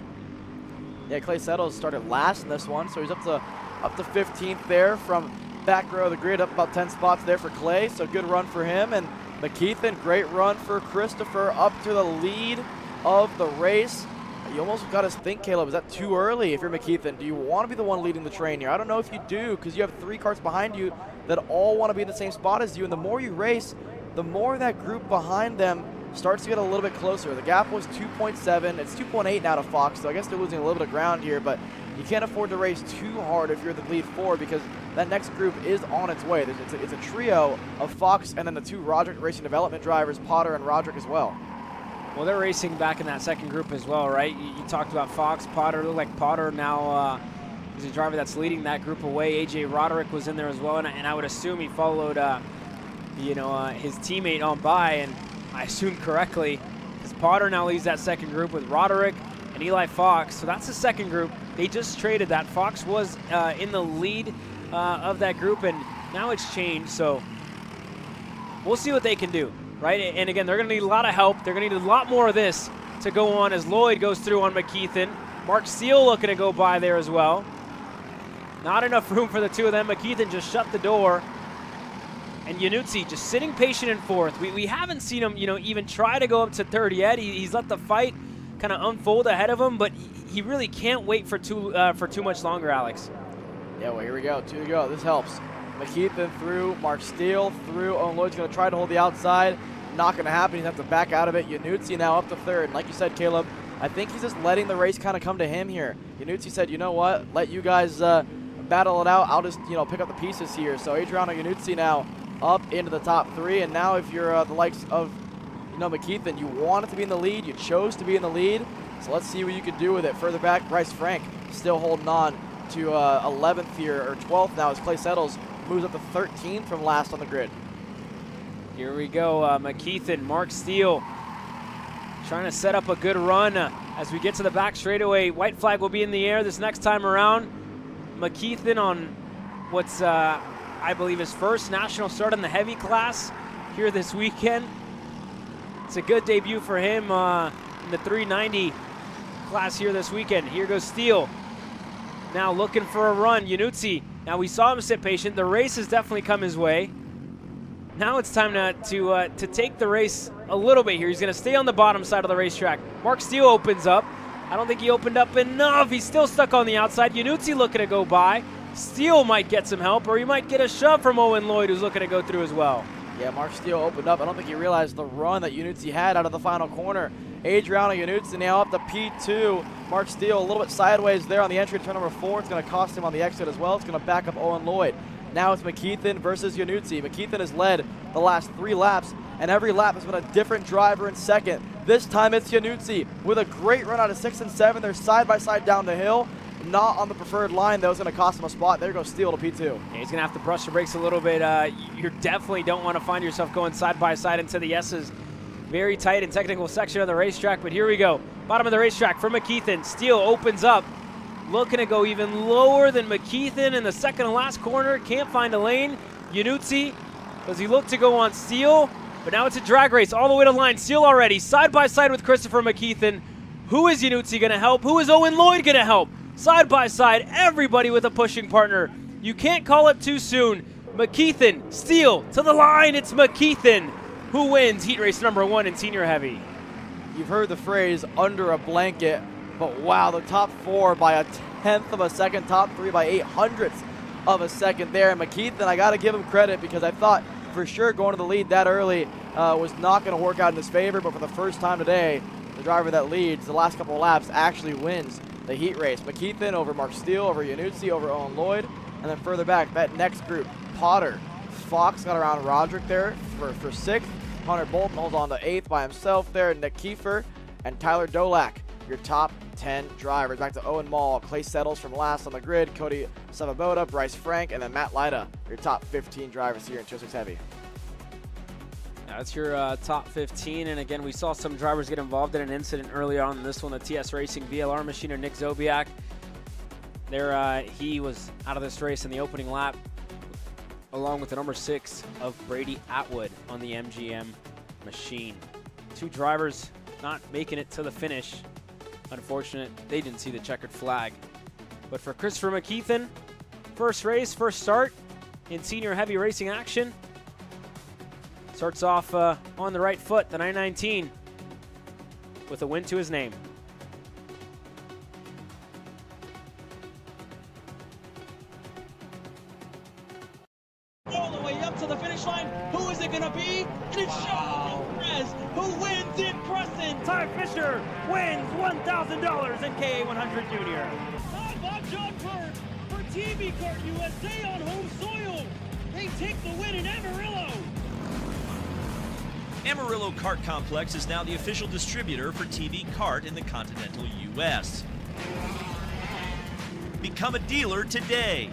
Yeah, Clay Settles started last in this one, so he's up to 15th there from back row of the grid, up about 10 spots there for Clay, so good run for him. And McKeithen, great run for Christopher, up to the lead of the race. You almost got to think, Caleb, is that too early if you're McKeithen? Do you want to be the one leading the train here? I don't know if you do, because you have 3 karts behind you that all want to be in the same spot as you, and the more you race, the more that group behind them starts to get a little bit closer. The gap was 2.7. It's 2.8 now to Fox, so I guess they're losing a little bit of ground here, but you can't afford to race too hard if you're the lead 4, because that next group is on its way. It's a trio of Fox and then the 2 Roderick Racing Development drivers, Potter and Roderick as well. Well, they're racing back in that second group as well, right? You talked about Fox, Potter. Look like Potter now is a driver that's leading that group away. AJ Roderick was in there as well, and I would assume he followed his teammate on by, and I assume correctly, because Potter now leads that second group with Roderick and Eli Fox. So that's the second group. They just traded that. Fox was in the lead of that group, and now it's changed. So we'll see what they can do, right? And again, they're going to need a lot of help. They're going to need a lot more of this to go on as Lloyd goes through on McKeithen. Mark Steele looking to go by there as well. Not enough room for the 2 of them. McKeithen just shut the door. And Yanutzi just sitting patient in 4th. We haven't seen him, even try to go up to 3rd yet. He's let the fight kind of unfold ahead of him, but he really can't wait for too much longer, Alex. Yeah, well, here we go. 2 to go. This helps. McKeithen through, Mark Steele through. Owen Lloyd's going to try to hold the outside. Not going to happen. He's going to have to back out of it. Yanutzi now up to 3rd. Like you said, Caleb, I think he's just letting the race kind of come to him here. Yanutzi said, you know what, let you guys battle it out. I'll just, pick up the pieces here. So Adriano Yanutzi now up into the top 3, and now if you're the likes of McKeithen, you wanted to be in the lead, you chose to be in the lead, so let's see what you can do with it. Further back, Bryce Frank still holding on to 11th here, or 12th now, as Clay Settles moves up to 13th from last on the grid. Here we go, McKeithen, Mark Steele trying to set up a good run as we get to the back straightaway. White flag will be in the air this next time around. McKeithen on what's I believe his first national start in the heavy class here this weekend. It's a good debut for him in the 390 class here this weekend. Here goes Steele. Now looking for a run. Yanutzi. Now we saw him sit patient. The race has definitely come his way. Now it's time to take the race a little bit here. He's going to stay on the bottom side of the racetrack. Mark Steele opens up. I don't think he opened up enough. He's still stuck on the outside. Yanuzzi looking to go by. Steele might get some help, or he might get a shove from Owen Lloyd, who's looking to go through as well. Yeah, Mark Steele opened up. I don't think he realized the run that Yanuzzi had out of the final corner. Adriano Yanuzzi now up to P2. Mark Steele a little bit sideways there on the entry to turn number 4. It's going to cost him on the exit as well. It's going to back up Owen Lloyd. Now it's McKeithen versus Yanuzzi. McKeithen has led the last 3 laps, and every lap has been a different driver in second. This time it's Yanuzzi with a great run out of 6 and 7. They're side by side down the hill. Not on the preferred line, though. It's going to cost him a spot. There goes Steele to P2. Yeah, he's going to have to brush the brakes a little bit. You definitely don't want to find yourself going side by side into the S's. Very tight and technical section of the racetrack, but here we go. Bottom of the racetrack for McKeithen. Steele opens up. Looking to go even lower than McKeithen in the second and last corner. Can't find a lane. Yanuzzi, does he look to go on Steele? But now it's a drag race all the way to line. Steele already side by side with Christopher McKeithen. Who is Yanuzzi going to help? Who is Owen Lloyd going to help? Side by side, everybody with a pushing partner. You can't call it too soon. McKeithen, Steele to the line. It's McKeithen who wins heat race number 1 in senior heavy. You've heard the phrase under a blanket. But wow, the top 4 by a 1/10 of a second, top 3 by 800ths of a second there. And McKeithen, I got to give him credit because I thought for sure going to the lead that early was not going to work out in his favor. But for the first time today, the driver that leads the last couple of laps actually wins the heat race. McKeithen over Mark Steele, over Yanuzzi, over Owen Lloyd. And then further back, that next group, Potter, Fox got around Roderick there for 6th. Hunter Bolton holds on to 8th by himself there. Nick Kiefer and Tyler Dolak, your top 10 drivers. Back to Owen Mall, Clay Settles from last on the grid, Cody Savaboda, Bryce Frank, and then Matt Lyda, your top 15 drivers here in 206 Heavy. That's your top 15, and again, we saw some drivers get involved in an incident early on in this one. The TS Racing VLR machiner Nick Zobiak, there he was out of this race in the opening lap, along with the number 6 of Brady Atwood on the MGM machine. 2 drivers not making it to the finish. Unfortunate, they didn't see the checkered flag. But for Christopher McKeithen, first race, first start in senior heavy racing action. Starts off on the right foot, the 919, with a win to his name. All the way up to the finish line. Who is it going to be? It's Sean Perez, who wins in Crescent. Ty Fisher wins $1,000 in KA100 Junior. Bob John Bird for TV Kart USA on home soil. They take the win in Amarillo. Amarillo Kart Complex is now the official distributor for TV Kart in the continental U.S. Become a dealer today.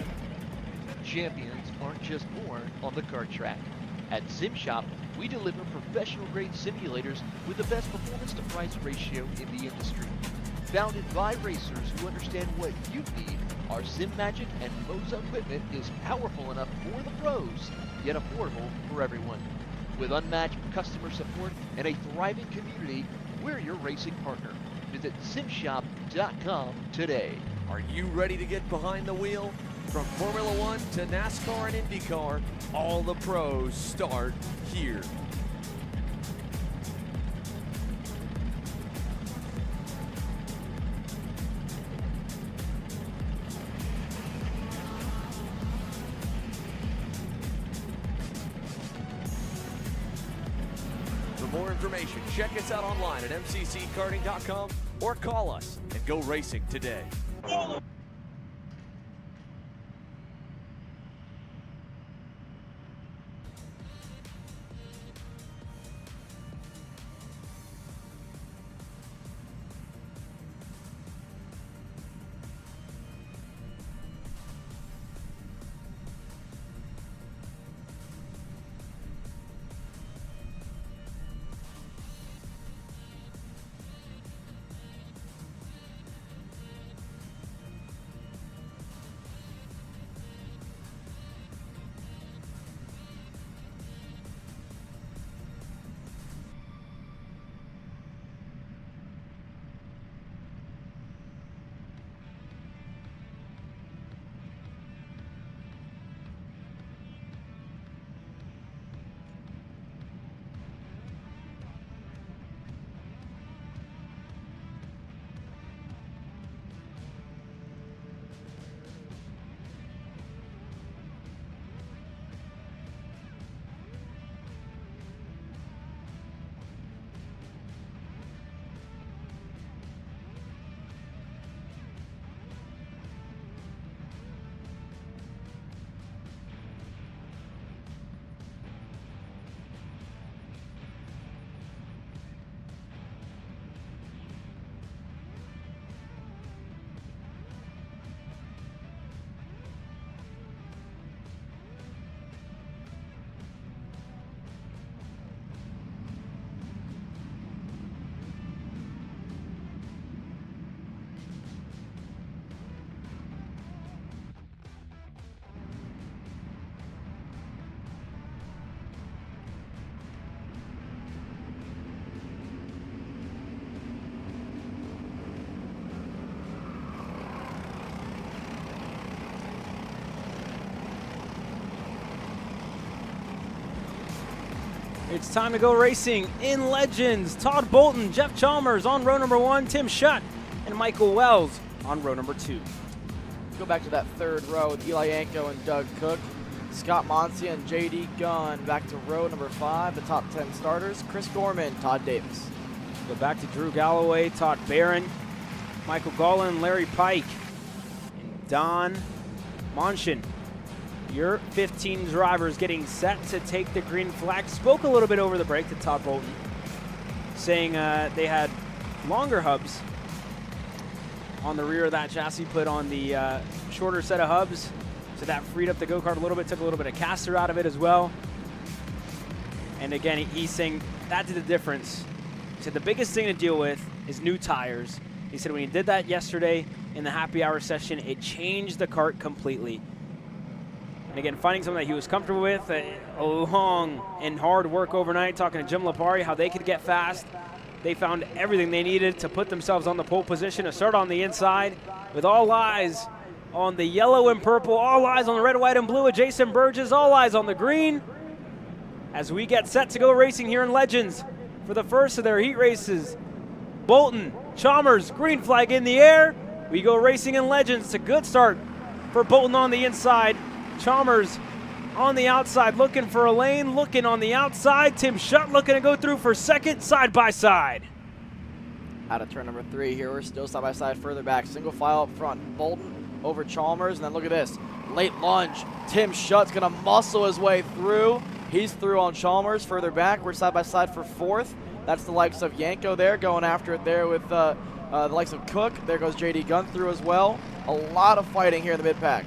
Champions aren't just born on the kart track. At SimShop, we deliver professional-grade simulators with the best performance-to-price ratio in the industry. Founded by racers who understand what you need, our SimMagic and Moza equipment is powerful enough for the pros, yet affordable for everyone. With unmatched customer support and a thriving community, we're your racing partner. Visit simshop.com today. Are you ready to get behind the wheel? From Formula One to NASCAR and IndyCar, all the pros start here. For more information, check us out online at mcckarting.com or call us and go racing today. It's time to go racing in Legends. Todd Bolton, Jeff Chalmers on row number 1, Tim Schutt, and Michael Wells on row number 2. Go back to that third row with Eli Yanko and Doug Cook. Scott Moncia and J.D. Gunn back to row number 5, the top 10 starters. Chris Gorman, Todd Davis. Go back to Drew Galloway, Todd Barron, Michael Gollin, Larry Pike, and Don Monshin. Your 15 drivers getting set to take the green flag. Spoke a little bit over the break to Todd Bolton, saying they had longer hubs on the rear of that chassis, put on the shorter set of hubs. So that freed up the go-kart a little bit, took a little bit of caster out of it as well. And again, he's saying that did the difference. He said the biggest thing to deal with is new tires. He said when he did that yesterday in the happy hour session, it changed the kart completely. And again, finding something that he was comfortable with, a long and hard work overnight, talking to Jim Lapari, how they could get fast. They found everything they needed to put themselves on the pole position, to start on the inside, with all eyes on the yellow and purple, all eyes on the red, white, and blue of Jason Burgess, all eyes on the green, as we get set to go racing here in Legends for the first of their heat races. Bolton, Chalmers, green flag in the air. We go racing in Legends. It's a good start for Bolton on the inside. Chalmers on the outside, looking for a lane, looking on the outside. Tim Schutt looking to go through for second, side by side. Out of turn number 3 here, we're still side by side further back. Single file up front, Bolton over Chalmers, and then look at this. Late lunge, Tim Schutt's gonna muscle his way through. He's through on Chalmers. Further back, we're side by side for 4th. That's the likes of Yanko there, going after it there with the likes of Cook. There goes J.D. Gunn through as well. A lot of fighting here in the mid-pack.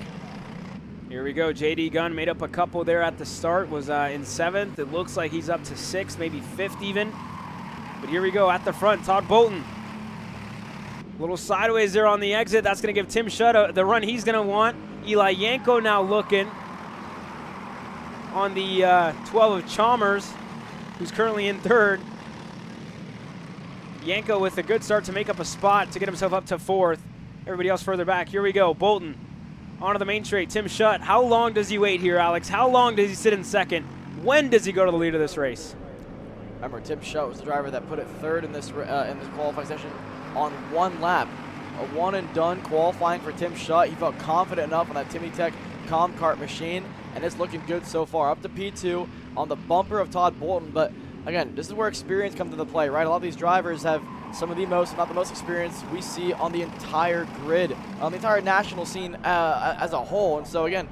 Here we go. J.D. Gunn made up a couple there at the start, was in 7th. It looks like he's up to 6th, maybe 5th even. But here we go at the front, Todd Bolton. A little sideways there on the exit. That's going to give Tim Schutt the run he's going to want. Eli Yanko now looking on the 12 of Chalmers, who's currently in 3rd. Yanko with a good start to make up a spot to get himself up to 4th. Everybody else further back. Here we go. Bolton onto the main straight. Tim Schutt. How long does he wait here, Alex? How long does he sit in 2nd? When does he go to the lead of this race? Remember, Tim Schutt was the driver that put it 3rd in this qualifying session on 1 lap. A one and done qualifying for Tim Schutt. He felt confident enough on that Timmy Tech Kart machine, and it's looking good so far. Up to P2 on the bumper of Todd Bolton, but again, this is where experience comes into play, right? A lot of these drivers have some of the most, if not the most experience we see on the entire grid, on the entire national scene as a whole. And so again,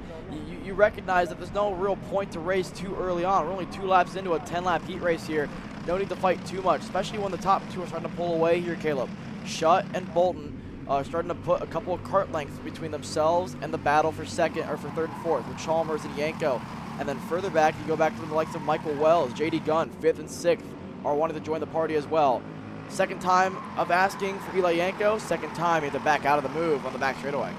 you recognize that there's no real point to race too early on. We're only 2 laps into a 10-lap heat race here. No need to fight too much, especially when the top 2 are starting to pull away here, Caleb. Schutt and Bolton are starting to put a couple of kart lengths between themselves and the battle for 2nd or for 3rd and 4th with Chalmers and Yanko. And then further back, you go back to the likes of Michael Wells, J.D. Gunn, 5th and 6th, are wanting to join the party as well. 2nd time of asking for Eli Yanko, 2nd time he had to back out of the move on the back straightaway.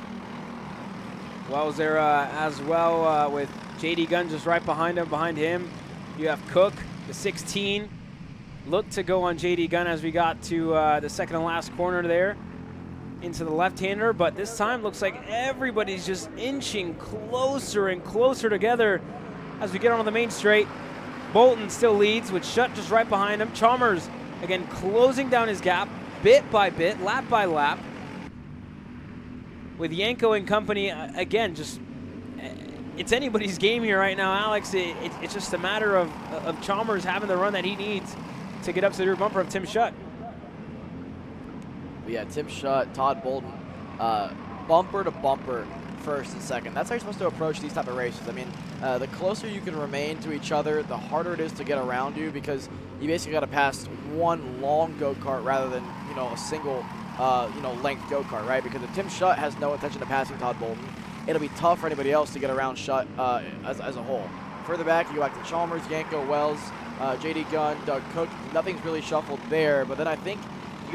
Wells there as well with J.D. Gunn just right behind him. Behind him, you have Cook, the 16. Looked to go on J.D. Gunn as we got to the second and last corner there into the left-hander, but this time looks like everybody's just inching closer and closer together as we get onto the main straight. Bolton still leads with Schutt just right behind him. Chalmers, again, closing down his gap bit by bit, lap by lap. With Yanko and company, again, just it's anybody's game here right now, Alex. It's just a matter of Chalmers having the run that he needs to get up to the rear bumper of Tim Schutt. Yeah, Tim Schutt, Todd Bolton, bumper to bumper, 1st and 2nd. That's how you're supposed to approach these type of races. I mean, the closer you can remain to each other, the harder it is to get around you, because you basically got to pass one long go-kart rather than, a single, length go-kart, right? Because if Tim Schutt has no intention of passing Todd Bolton, it'll be tough for anybody else to get around Schutt as a whole. Further back, you go back to Chalmers, Yanko, Wells, J.D. Gunn, Doug Cook. Nothing's really shuffled there, but then I think you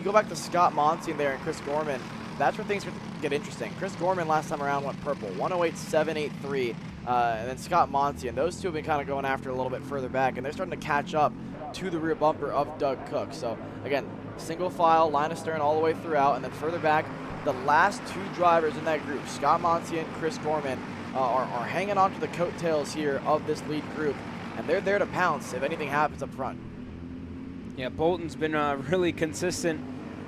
go back to Scott Monson there and Chris Gorman. That's where things get interesting. Chris Gorman last time around went purple, 108.783, and then Scott Monson. Those two have been kind of going after a little bit further back, and they're starting to catch up to the rear bumper of Doug Cook. So again, single file, line of stern all the way throughout, and then further back, the last 2 drivers in that group, Scott Monson and Chris Gorman, are hanging on to the coattails here of this lead group. and they're there to pounce if anything happens up front. Yeah, Bolton's been really consistent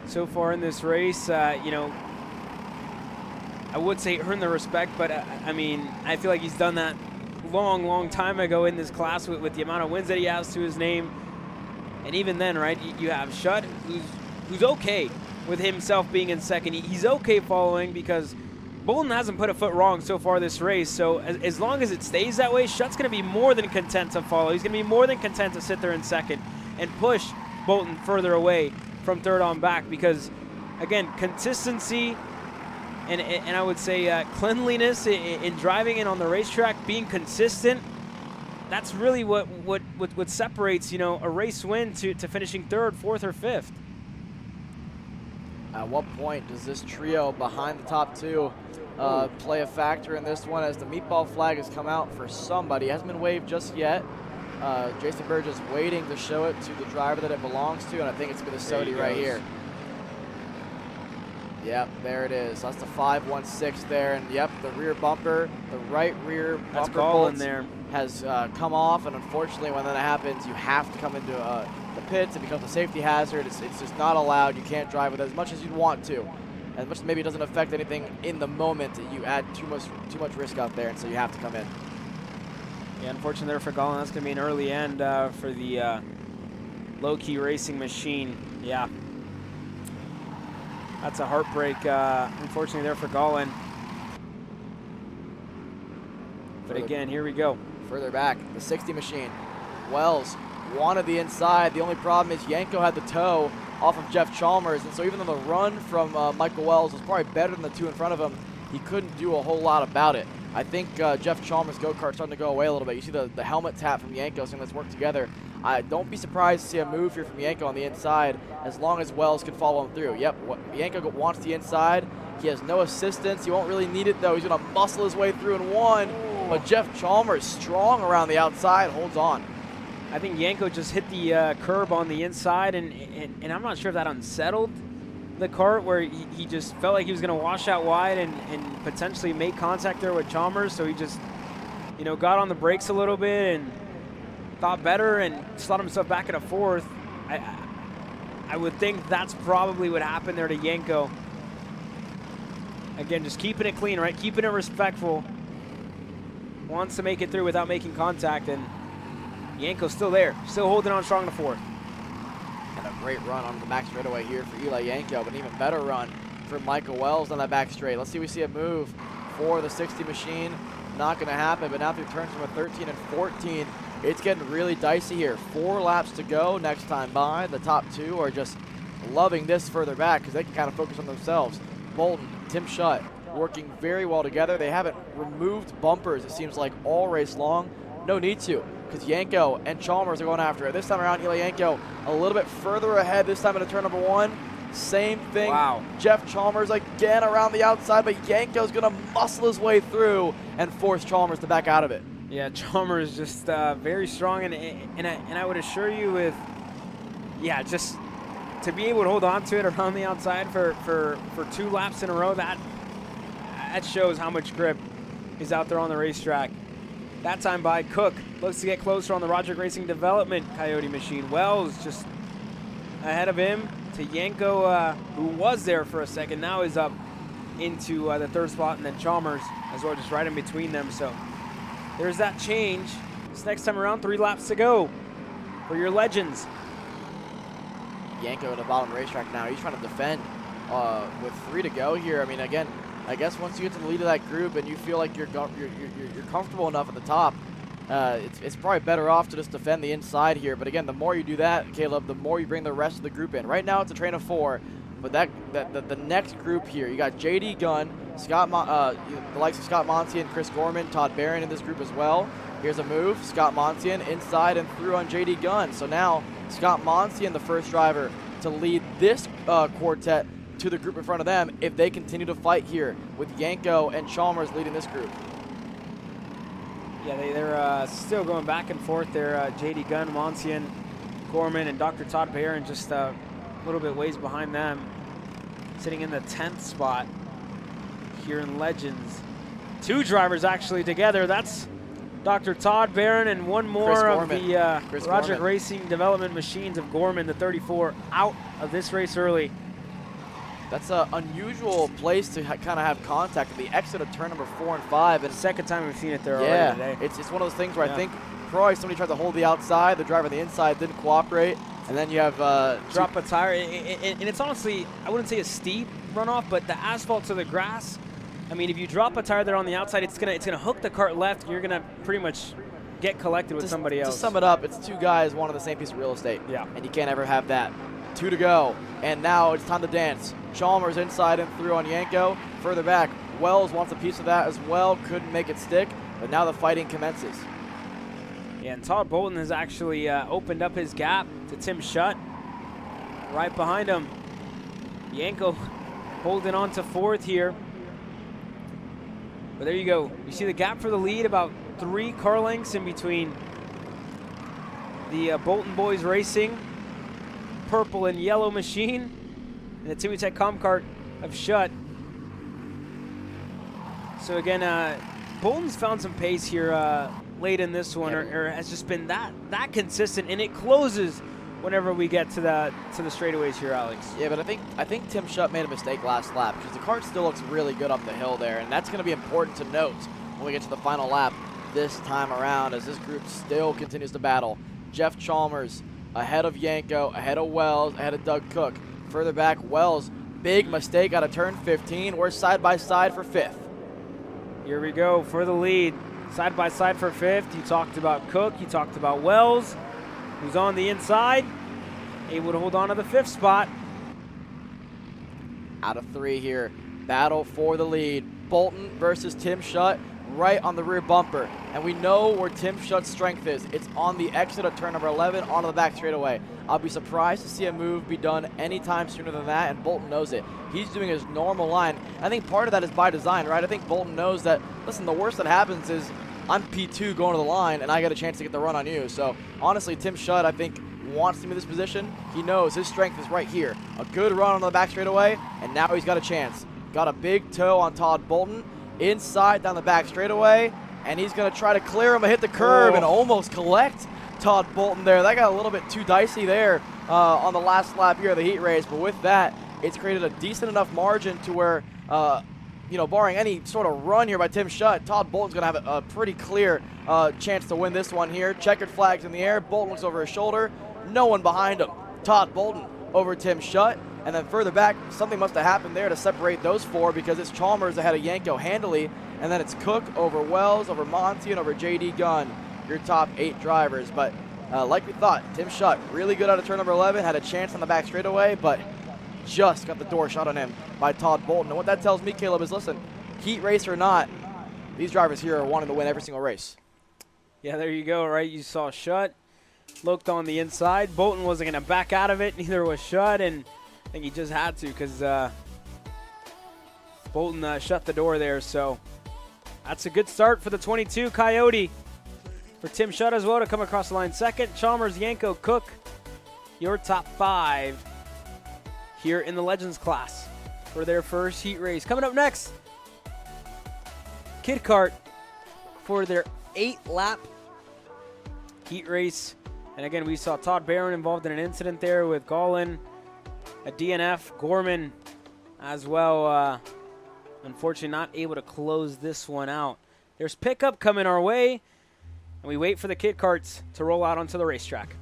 so far in this race. You know, I would say earn the respect, but I mean, I feel like he's done that long time ago in this class with the amount of wins that he has to his name. And even then, right, you have Shutt, who's okay with himself being in second. He's okay following because Bolton hasn't put a foot wrong so far this race. So as long as it stays that way, Shutt's going to be more than content to follow. He's going to be more than content to sit there in second and push Bolton further away from third on back because, again, consistency and I would say cleanliness in driving and on the racetrack, being consistent, that's really what separates, you know, a race win to finishing third, fourth, or fifth. At what point does this trio behind the top two play a factor in this one as the meatball flag has come out for somebody? It hasn't been waved just yet. Jason Burge is waiting to show it to the driver that it belongs to, and I think it's going to be the Sodi right here. Yep, there it is. That's the 516 there, and yep, the rear bumper, the right rear bumper bolt there has come off, and unfortunately when that happens, you have to come into the pits. It becomes a safety hazard. It's just not allowed. You can't drive with it as much as you'd want to. As much as maybe it doesn't affect anything in the moment, you add too much risk out there, and so you have to come in. Yeah, unfortunately there for Gollin, that's going to be an early end for the low-key racing machine. Yeah. That's a heartbreak, unfortunately, there for Gollin. But again, here we go. Further back, the 60 machine. Wells wanted the inside. The only problem is Yanko had the toe off of Jeff Chalmers, and so even though the run from Michael Wells was probably better than the two in front of him, he couldn't do a whole lot about it. I think Jeff Chalmers' go-kart's starting to go away a little bit. You see the helmet tap from Yanko, saying let's work together. Don't be surprised to see a move here from Yanko on the inside as long as Wells can follow him through. Yep, Yanko wants the inside. He has no assistance. He won't really need it, though. He's going to muscle his way through in one. But Jeff Chalmers, strong around the outside, holds on. I think Yanko just hit the curb on the inside, and I'm not sure if that unsettled the kart, where he just felt like he was going to wash out wide and potentially make contact there with Chalmers. So he just, you know, got on the brakes a little bit and thought better and slot himself back at a fourth. I would think that's probably what happened there to Yanko. Again, just keeping it clean, right? Keeping it respectful. Wants to make it through without making contact, and Yanko's still there, still holding on strong to fourth. And a great run on the back straightaway here for Eli Yanko, but an even better run for Michael Wells on that back straight. Let's see if we see a move for the 60 machine. Not going to happen, but now through turns from a 13 and 14, it's getting really dicey here. 4 laps to go next time by. The top two are just loving this further back because they can kind of focus on themselves. Bolton, Tim Shutt working very well together. They haven't removed bumpers, it seems like, all race long. No need to, because Yanko and Chalmers are going after it. This time around, Eli Yanko a little bit further ahead, this time into turn number 1. Same thing. Wow. Jeff Chalmers again around the outside, but Yanko's going to muscle his way through and force Chalmers to back out of it. Yeah, Chalmers just very strong, and I would assure you with, yeah, just to be able to hold on to it around the outside for 2 laps in a row, that shows how much grip is out there on the racetrack. That time by Cook looks to get closer on the Roderick Racing Development Coyote machine. Wells just ahead of him to Yanko, who was there for a second, now is up into the 3rd spot, and then Chalmers as well, just right in between them. So there's that change. This next time around, 3 laps to go for your legends. Yanko at the bottom of the racetrack now. He's trying to defend with 3 to go here. I mean, again, I guess once you get to the lead of that group and you feel like you're comfortable enough at the top, it's probably better off to just defend the inside here. But again, the more you do that, Caleb, the more you bring the rest of the group in. Right now it's a train of 4, but the next group here, you got J.D. Gunn, the likes of Scott Montian, Chris Gorman, Todd Barron in this group as well. Here's a move, Scott Montian inside and through on J.D. Gunn. So now Scott Montian, the first driver to lead this quartet to the group in front of them if they continue to fight here with Yanko and Chalmers leading this group. Yeah, they're still going back and forth there. J.D. Gunn, Monsian, Gorman, and Dr. Todd Barron just a little bit ways behind them, sitting in the 10th spot here in Legends. 2 drivers actually together. That's Dr. Todd Barron, and one more of the Roderick Gorman. Racing development machines of Gorman, the 34, out of this race early. That's an unusual place to kind of have contact at the exit of turn number 4 and 5. And second time we've seen it there already today. It's one of those things where I think probably somebody tried to hold the outside, the driver on the inside didn't cooperate, and then you have drop a tire, and it's honestly, I wouldn't say a steep runoff, but the asphalt to the grass. I mean, if you drop a tire there on the outside, it's gonna hook the cart left. You're gonna pretty much get collected with somebody else. To sum it up, it's two guys wanting the same piece of real estate. Yeah. And you can't ever have that. 2 to go, and now it's time to dance. Chalmers inside and through on Yanko. Further back, Wells wants a piece of that as well. Couldn't make it stick, but now the fighting commences. Yeah, and Todd Bolton has actually opened up his gap to Tim Schutt. Right behind him, Yanko holding on to 4th here. But there you go. You see the gap for the lead, about 3 car lengths in between the Bolton boys racing purple and yellow machine and the Timmy Tech Comcart of Schutt. So again, Bolton's found some pace here late in this one, or has just been that consistent, and it closes whenever we get to the straightaways here, Alex. Yeah, but I think Tim Schutt made a mistake last lap because the cart still looks really good up the hill there, and that's going to be important to note when we get to the final lap this time around as this group still continues to battle. Jeff Chalmers ahead of Yanko, ahead of Wells, ahead of Doug Cook. Further back, Wells, big mistake out of turn 15. We're side by side for 5th. Here we go for the lead. Side by side for 5th. You talked about Cook, you talked about Wells, who's on the inside, able to hold on to the 5th spot. Out of 3 here. Battle for the lead. Bolton versus Tim Schutt, right on the rear bumper. And we know where Tim Schutt's strength is. It's on the exit of turn number 11 onto the back straightaway. I'll be surprised to see a move be done anytime sooner than that, and Bolton knows it. He's doing his normal line. I think part of that is by design, right? I think Bolton knows that, listen, the worst that happens is I'm P2 going to the line, and I get a chance to get the run on you. So, honestly, Tim Schutt, I think, wants to be in this position. He knows his strength is right here. A good run on the back straightaway, and now he's got a chance. Got a big toe on Todd Bolton. Inside down the back straightaway, and he's going to try to clear him and hit the curb and almost collect Todd Bolton there. That got a little bit too dicey there on the last lap here of the heat race, but with that, it's created a decent enough margin to where, barring any sort of run here by Tim Schutt, Todd Bolton's going to have a pretty clear chance to win this one here. Checkered flags in the air. Bolton looks over his shoulder. No one behind him. Todd Bolton over Tim Schutt. And then further back, something must have happened there to separate those 4 because it's Chalmers ahead of Yanko handily, and then it's Cook over Wells, over Monty, and over J.D. Gunn, your top 8 drivers. But like we thought, Tim Schutt, really good out of turn number 11, had a chance on the back straightaway, but just got the door shot on him by Todd Bolton. And what that tells me, Caleb, is listen, heat race or not, these drivers here are wanting to win every single race. Yeah, there you go, right? You saw Schutt looked on the inside. Bolton wasn't going to back out of it, neither was Schutt, and I think he just had to because Bolton shut the door there. So that's a good start for the 22 Coyote. For Tim Schutt as well to come across the line second. Chalmers, Yanko, Cook, your top 5 here in the Legends class for their first heat race. Coming up next, Kid Kart for their 8-lap heat race. And again, we saw Todd Barron involved in an incident there with Gollin. A DNF, Gorman as well, unfortunately not able to close this one out. There's pickup coming our way, and we wait for the kit carts to roll out onto the racetrack.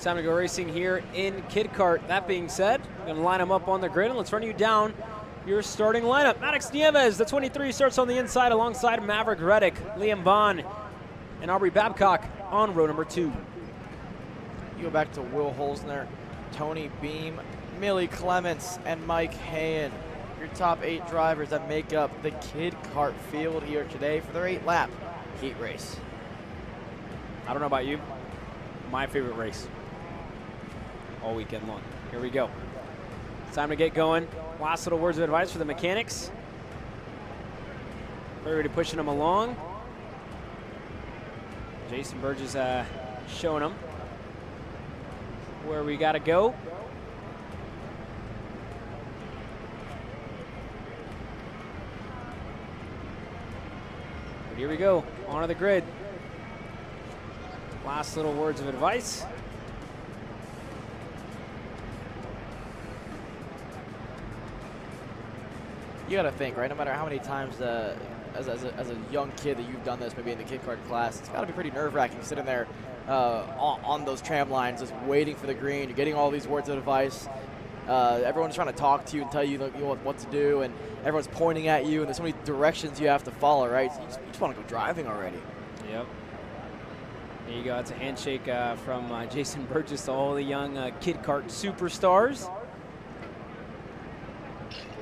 time to go racing here in Kid Kart. That being said, I'm going to line them up on the grid, and let's run you down your starting lineup. Maddox Nieves, the 23, starts on the inside alongside Maverick Reddick, Liam Vaughn, and Aubrey Babcock on row number 2. You go back to Will Holzner, Tony Beam, Millie Clements, and Mike Hayen. Your top 8 drivers that make up the Kid Kart field here today for their 8-lap heat race. I don't know about you, my favorite race all weekend long. Here we go. It's time to get going. Last little words of advice for the mechanics. Everybody pushing them along. Jason Burgess showing them where we got to go. But here we go, onto the grid. Last little words of advice. You got to think, right? No matter how many times as a young kid that you've done this, maybe in the Kid Kart class, it's got to be pretty nerve-wracking sitting there on those tram lines, just waiting for the green. You're getting all these words of advice. Everyone's trying to talk to you and tell you, what to do, and everyone's pointing at you, and there's so many directions you have to follow, right? So you just want to go driving already. Yep. There you go. That's a handshake from Jason Burgess to all the young Kid Kart superstars.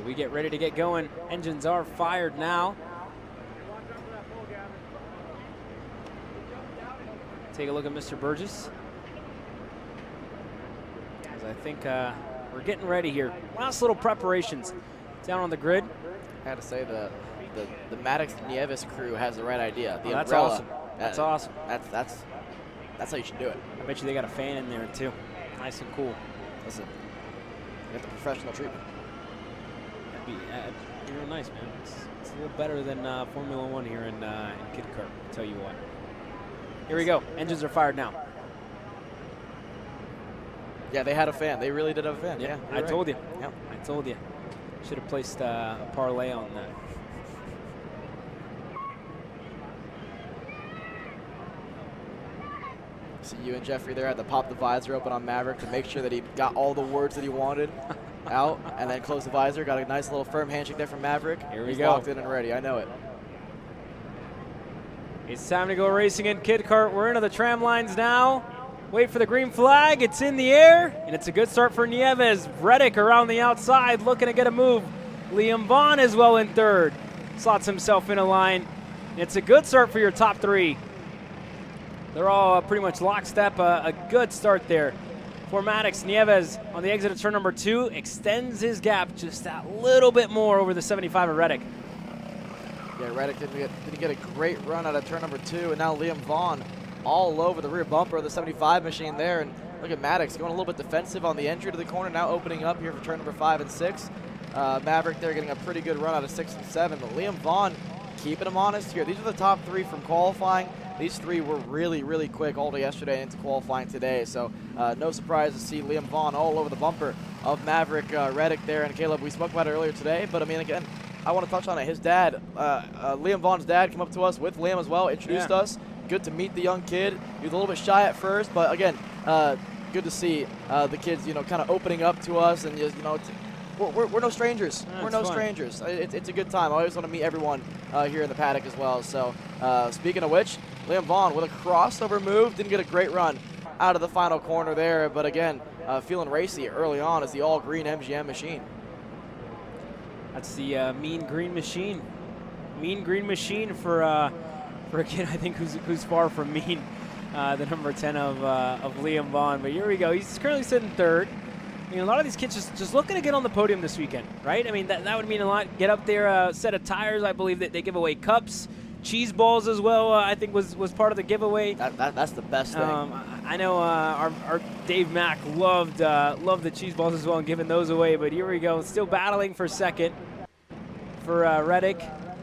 We get ready to get going. Engines are fired now. Take a look at Mr. Burgess. As I think we're getting ready here. Last little preparations down on the grid. I had to say the Maddox Nieves crew has the right idea. The that's umbrella. awesome. That's awesome. That's how you should do it. I bet you they got a fan in there too. Nice and cool. Listen, get the professional treatment. That'd be real nice, man. It's a little better than Formula One here in Kid Kart, I'll tell you what. Here we go. Engines are fired now. Yeah, they had a fan. They really did have a fan. Yeah, I told you. Yeah, I told you. Should have placed a parlay on that. See you and Jeffrey there had to pop the visor open on Maverick to make sure that he got all the words that he wanted out, and then close the visor. Got a nice little firm handshake there from Maverick. Here we He's go. locked in and ready. I know it. It's time to go racing in Kid Kart. We're into the tram lines now. Wait for the green flag. It's in the air, and it's a good start for Nieves. Reddick around the outside looking to get a move. Liam Vaughn is well in third. Slots himself in a line. It's a good start for your top 3. They're all pretty much lockstep. A good start there for Maddox. Nieves on the exit of turn number 2 extends his gap just that little bit more over the 75 of Reddick. Yeah, Reddick didn't get a great run out of turn number 2, and now Liam Vaughn all over the rear bumper of the 75 machine there. And look at Maddox going a little bit defensive on the entry to the corner, now opening up here for turn number 5 and 6. Maverick there getting a pretty good run out of 6 and 7, but Liam Vaughn keeping him honest here. These are the top 3 from qualifying. These 3 were really, really quick all day yesterday into qualifying today, so no surprise to see Liam Vaughn all over the bumper of Maverick Reddick there. And Caleb, we spoke about it earlier today, but I mean, again, I want to touch on it. His dad, Liam Vaughn's dad, came up to us with Liam as well, introduced us. Good to meet the young kid. He was a little bit shy at first, but again, good to see the kids, kind of opening up to us, and just, we're no strangers. We're no strangers. It's a good time. I always want to meet everyone here in the paddock as well. So speaking of which, Liam Vaughn with a crossover move, didn't get a great run out of the final corner there, but again, feeling racy early on as the all-green MGM machine. That's the mean green machine. Mean green machine for a kid, I think, who's far from mean. The number 10 of Liam Vaughn. But here we go. He's currently sitting third. A lot of these kids just looking to get on the podium this weekend, right? I mean, that would mean a lot. Get up there, a set of tires. I believe that they give away cups, cheese balls as well. I think was part of the giveaway. That's the best thing. I know our Dave Mack loved the cheese balls as well and giving those away. But here we go, still battling for second for Reddick,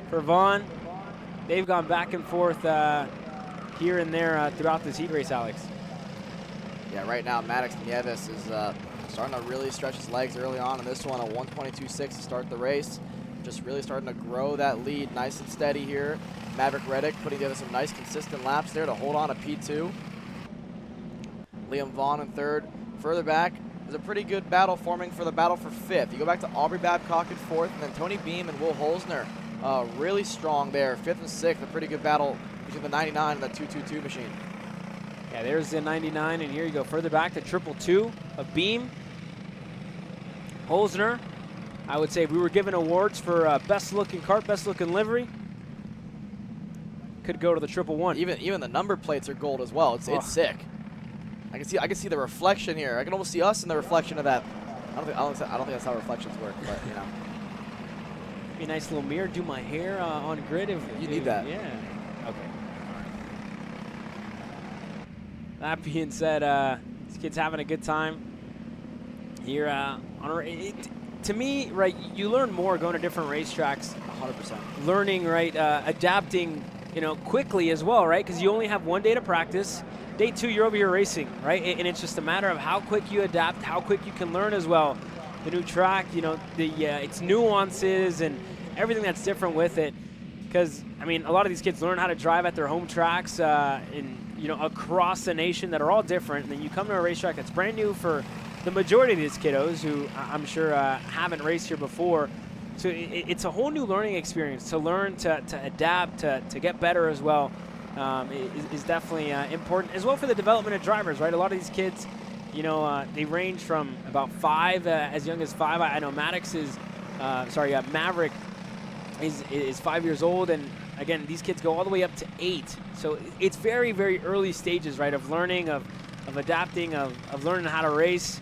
for Vaughn. They've gone back and forth here and there throughout this heat race, Alex. Yeah, right now Maddox Nieves is starting to really stretch his legs early on in this one, a 1:22.6 to start the race. Just really starting to grow that lead nice and steady here. Maverick Reddick putting together some nice consistent laps there to hold on to P2. Liam Vaughn in third. Further back, there's a pretty good battle forming for the battle for fifth. You go back to Aubrey Babcock in fourth, and then Tony Beam and Will Holzner really strong there. Fifth and sixth, a pretty good battle between the 99 and the 222 machine. Yeah, there's the 99, and here you go further back to 222 of Beam. Holzner, I would say if we were given awards for best looking kart, best looking livery, could go to the 111. Even the number plates are gold as well. It's sick. I can see the reflection here. I can almost see us in the reflection of that. I don't think that's how reflections work, but you know. Be a nice little mirror. Do my hair on grid if you need that. Yeah. Okay. That being said, this kid's having a good time here to me, right, you learn more going to different racetracks. 100%. Learning, right, adapting, quickly as well, right? Because you only have one day to practice. Day two, you're over here racing, right? And it's just a matter of how quick you adapt, how quick you can learn as well. The new track, its nuances and everything that's different with it. Because, I mean, a lot of these kids learn how to drive at their home tracks across the nation that are all different. And then you come to a racetrack that's brand new for the majority of these kiddos who I'm sure haven't raced here before. So it's a whole new learning experience to learn to adapt, to get better as well. Is definitely important as well for the development of drivers, right? A lot of these kids, they range from about 5, as young as 5. I know Maddox is, Maverick is 5 years old, and again, these kids go all the way up to 8. So it's very, very early stages, right, of learning, of adapting, of learning how to race,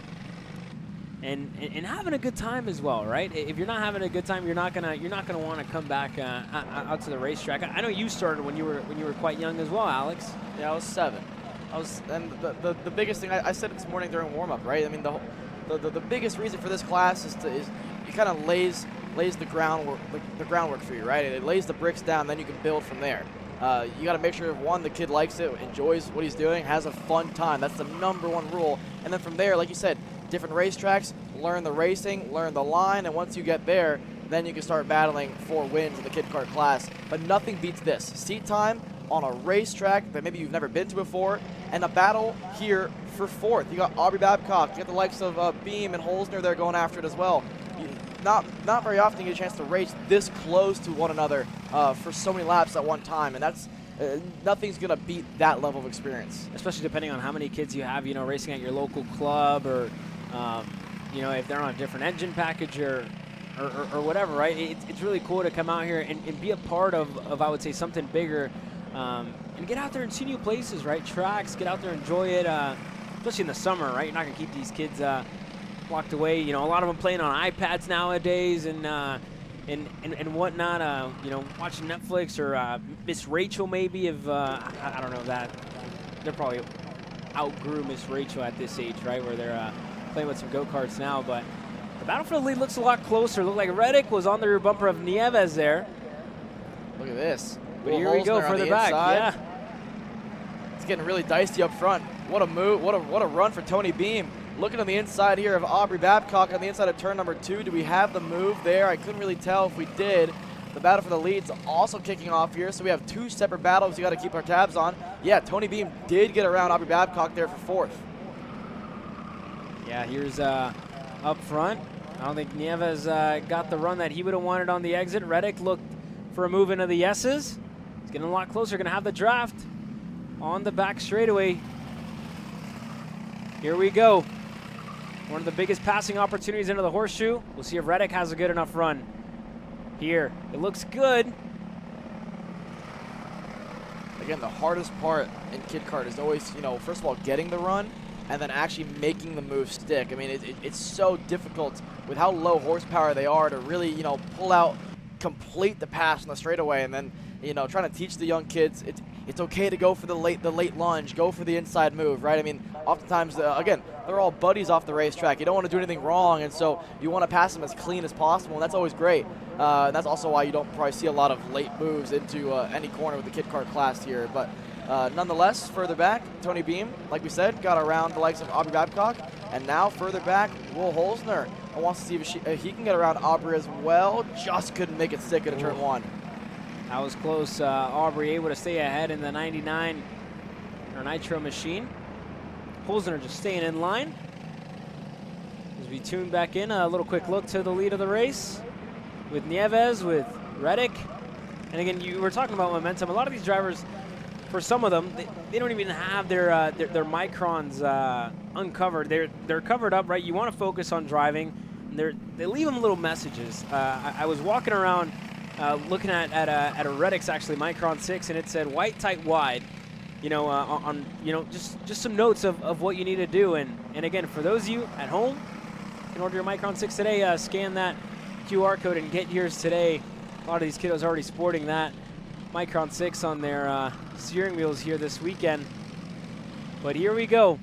and having a good time as well, right? If you're not having a good time, you're not gonna want to come back out to the racetrack. I know you started when you were quite young as well, Alex. Yeah, I was 7. And the biggest thing I said it this morning during warm up, right? I mean, the biggest reason for this class is it kind of lays the groundwork for you, right? It lays the bricks down, then you can build from there. You got to make sure, one, the kid likes it, enjoys what he's doing, has a fun time. That's the #1 rule. And then from there, like you said, different racetracks, learn the racing, learn the line, and once you get there, then you can start battling for wins in the kid kart class. But nothing beats this. Seat time on a racetrack that maybe you've never been to before, and a battle here for 4th. You got Aubrey Babcock, you got the likes of Beam and Holzner there going after it as well. Not very often you get a chance to race this close to one another for so many laps at one time, and that's nothing's gonna beat that level of experience. Especially depending on how many kids you have, racing at your local club, or if they're on a different engine package or whatever, right? It's really cool to come out here and be a part of I would say, something bigger, and get out there and see new places, right? Tracks, get out there, enjoy it, especially in the summer, right? You're not gonna keep these kids locked away. A lot of them playing on iPads nowadays and whatnot. Watching Netflix or Miss Rachel maybe. If I don't know that they're probably outgrew Miss Rachel at this age, right? Where they're playing with some go-karts now. But the battle for the lead looks a lot closer. Looked like Reddick was on the rear bumper of Nieves there. Look at this. But here we go, further back. Yeah. It's getting really dicey up front. What a move! What a run for Tony Beam. Looking on the inside here of Aubrey Babcock on the inside of turn #2. Do we have the move there? I couldn't really tell if we did. The battle for the lead's also kicking off here, so we have 2 separate battles we got to keep our tabs on. Yeah, Tony Beam did get around Aubrey Babcock there for 4th. Yeah, here's up front. I don't think Nieves got the run that he would have wanted on the exit. Reddick looked for a move into the S's. He's getting a lot closer, going to have the draft on the back straightaway. Here we go. One of the biggest passing opportunities into the horseshoe. We'll see if Reddick has a good enough run. Here, it looks good. Again, the hardest part in kid kart is always, first of all, getting the run, and then actually making the move stick. I mean, it's so difficult with how low horsepower they are to really, pull out, complete the pass on the straightaway, and then, trying to teach the young kids it's okay to go for the late lunge, go for the inside move, right? I mean, oftentimes, again, they're all buddies off the racetrack. You don't want to do anything wrong, and so you want to pass them as clean as possible, and that's always great. And that's also why you don't probably see a lot of late moves into any corner with the kid kart class here. But nonetheless, further back, Tony Beam, like we said, got around the likes of Aubrey Babcock, and now further back, Will Holzner wants to see if he can get around Aubrey as well. Just couldn't make it stick at turn 1. That was close. Aubrey able to stay ahead in the 99 or Nitro machine. Holzner just staying in line. As we tune back in, a little quick look to the lead of the race with Nieves, with Reddick. And again, you were talking about momentum. A lot of these drivers, for some of them, they don't even have their microns uncovered. They're covered up, right? You want to focus on driving. And they leave them little messages. I was walking around looking at a Reddick's actually Micron 6, and it said white, tight, wide. Just some notes of what you need to do. And again, for those of you at home, in order your Micron 6 today, scan that QR code and get yours today. A lot of these kiddos already sporting that Micron 6 on their steering wheels here this weekend. But here we go.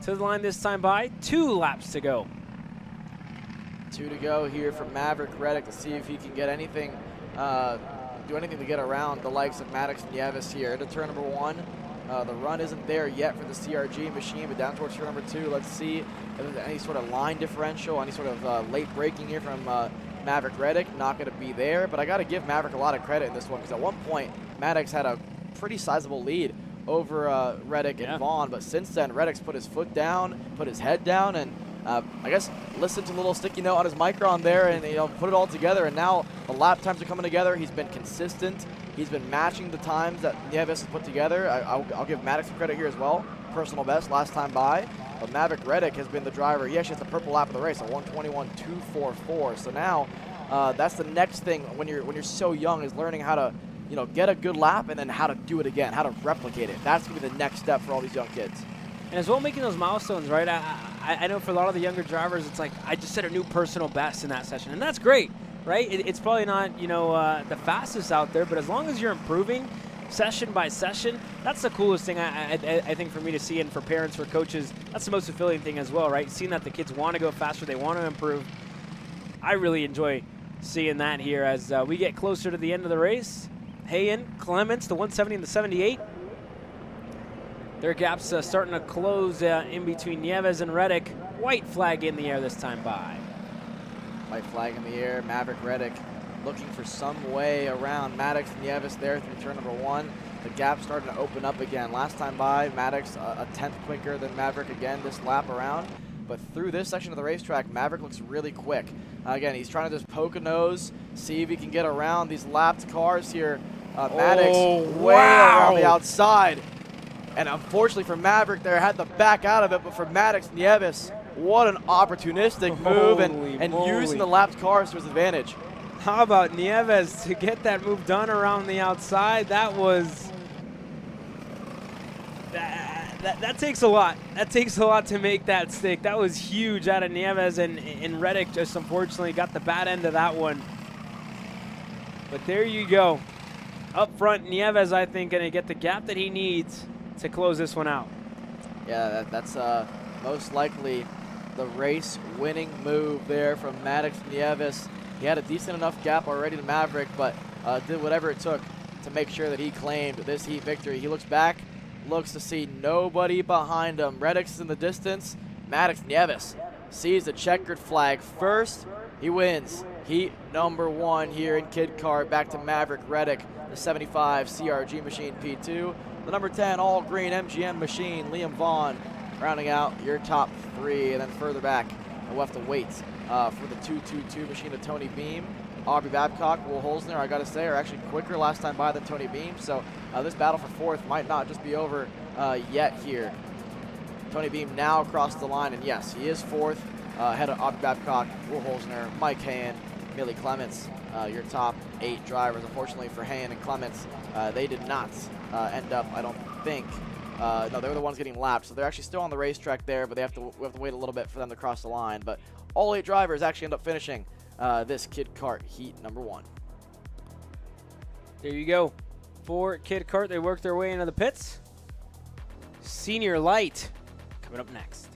To the line this time by 2 laps to go. 2 to go here for Maverick Reddick to see if he can get anything, do anything to get around the likes of Maddox and Nieves here. Into turn number 1. The run isn't there yet for the CRG machine, but down towards turn number 2, let's see if there's any sort of line differential, any sort of late braking here from Maverick Reddick. Not going to be there, but I got to give Maverick a lot of credit in this one, because at one point, Maddox had a pretty sizable lead over Reddick and Vaughn, but since then, Reddick's put his foot down, put his head down, and I guess listened to the little sticky note on his micron there and put it all together, and now the lap times are coming together. He's been consistent. He's been matching the times that Nieves has put together. I'll give Maddox some credit here as well. Personal best last time by. But Maverick Reddick has been the driver. He actually has the purple lap of the race, a 1:21.244. So now that's the next thing when you're so young, is learning how to get a good lap and then how to do it again, how to replicate it. That's going to be the next step for all these young kids. And as well, making those milestones, right? I know for a lot of the younger drivers, it's like, I just set a new personal best in that session. And that's great, right? It's probably not, the fastest out there, but as long as you're improving session by session, that's the coolest thing I think for me to see, and for parents, for coaches, that's the most fulfilling thing as well, right? Seeing that the kids want to go faster, they want to improve. I really enjoy seeing that here as we get closer to the end of the race. Hayen, Clements, the 170 and the 78. Their gap's starting to close in between Nieves and Reddick. White flag in the air this time by. White flag in the air. Maverick Reddick looking for some way around Maddox and Nieves there through turn number 1. The gap's starting to open up again. Last time by, Maddox a 10th quicker than Maverick again this lap around. But through this section of the racetrack, Maverick looks really quick. Again, he's trying to just poke a nose, see if he can get around these lapped cars here. Maddox way around the outside. And unfortunately for Maverick there, had to back out of it, but for Maddox Nieves, what an opportunistic move and using the lapped cars to his advantage. How about Nieves to get that move done around the outside? That was, that takes a lot. That takes a lot to make that stick. That was huge out of Nieves, and Reddick just unfortunately got the bad end of that one. But there you go. Up front, Nieves, I think, going to get the gap that he needs to close this one out. Yeah, that's most likely the race-winning move there from Maddox Nieves. He had a decent enough gap already to Maverick, but did whatever it took to make sure that he claimed this heat victory. He looks back, looks to see nobody behind him. Reddick's in the distance. Maddox Nieves sees the checkered flag first. He wins heat number 1 here in Kid Kart. Back to Maverick Reddick, the 75 CRG machine P2. The number 10 all green MGM machine, Liam Vaughn, rounding out your top 3. And then further back, we'll have to wait for the 222 machine of Tony Beam. Aubrey Babcock, Will Holzner, I gotta say, are actually quicker last time by than Tony Beam. So this battle for 4th might not just be over yet here. Tony Beam now across the line, and yes, he is 4th, ahead of Aubrey Babcock, Will Holzner, Mike Hayen, Millie Clements, your top 8 drivers. Unfortunately for Hayen and Clements, they did not end up, I don't think. No, they were the ones getting lapped, so they're actually still on the racetrack there, but we have to wait a little bit for them to cross the line. But all 8 drivers actually end up finishing this Kid Kart Heat number 1. There you go. For Kid Kart, they work their way into the pits. Senior Light coming up next.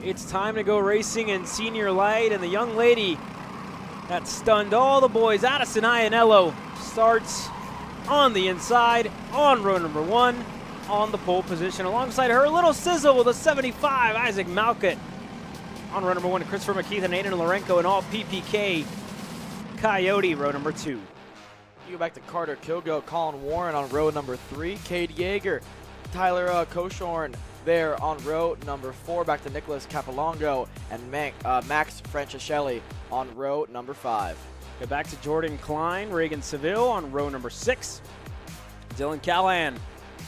It's time to go racing in senior light, and the young lady that stunned all the boys, Addison Ianello, starts on the inside on row number 1 on the pole position. Alongside her, little sizzle with a 75, Isaac Malkut on row number 1. Christopher McKeith and Aiden Lorenko and all PPK Coyote, row number 2. You go back to Carter Kilgo, Colin Warren on row number 3, Cade Yeager, Tyler Koshorn there on row number 4. Back to Nicholas Capolongo and Max Francischelli on row number 5. Go back to Jordan Klein, Reagan Seville on row number 6. Dylan Callahan,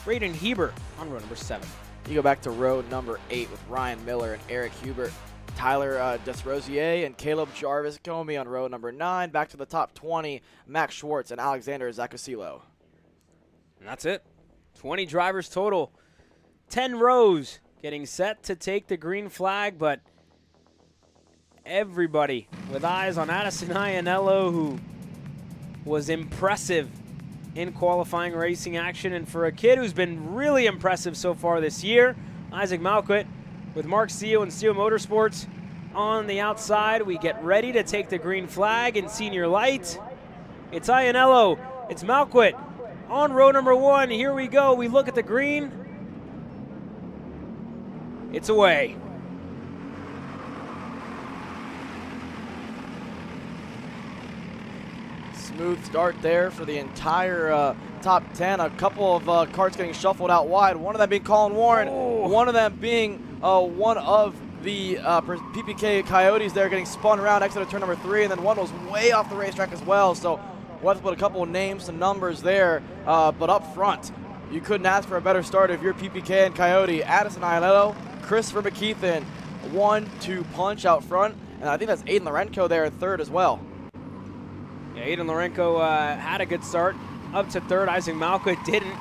Braden Heber on row number 7. You go back to row number 8 with Ryan Miller and Eric Hubert, Tyler Desrosier and Caleb Jarvis Comey on row number 9. Back to the top 20, Max Schwartz and Alexander Zacosilo. And that's it. 20 drivers total. 10 rows getting set to take the green flag, but everybody with eyes on Addison Ianello, who was impressive in qualifying racing action. And for a kid who's been really impressive so far this year, Isaac Malkut with Mark Steele and Steele Motorsports on the outside. We get ready to take the green flag in senior light. It's Ianello, it's Malkut on row number 1. Here we go. We look at the green. It's away. Smooth start there for the entire top 10. A couple of carts getting shuffled out wide. One of them being Colin Warren. One of them being one of the PPK Coyotes there getting spun around exit of turn number 3. And then one was way off the racetrack as well. So we'll have to put a couple of names and numbers there. But up front, you couldn't ask for a better start if you're PPK and Coyote. Addison Ianello, Christopher McKeithen, 1-2 punch out front. And I think that's Aiden Lorenko there in third as well. Yeah, Aiden Lorenko had a good start up to third. Isaac Malkut didn't.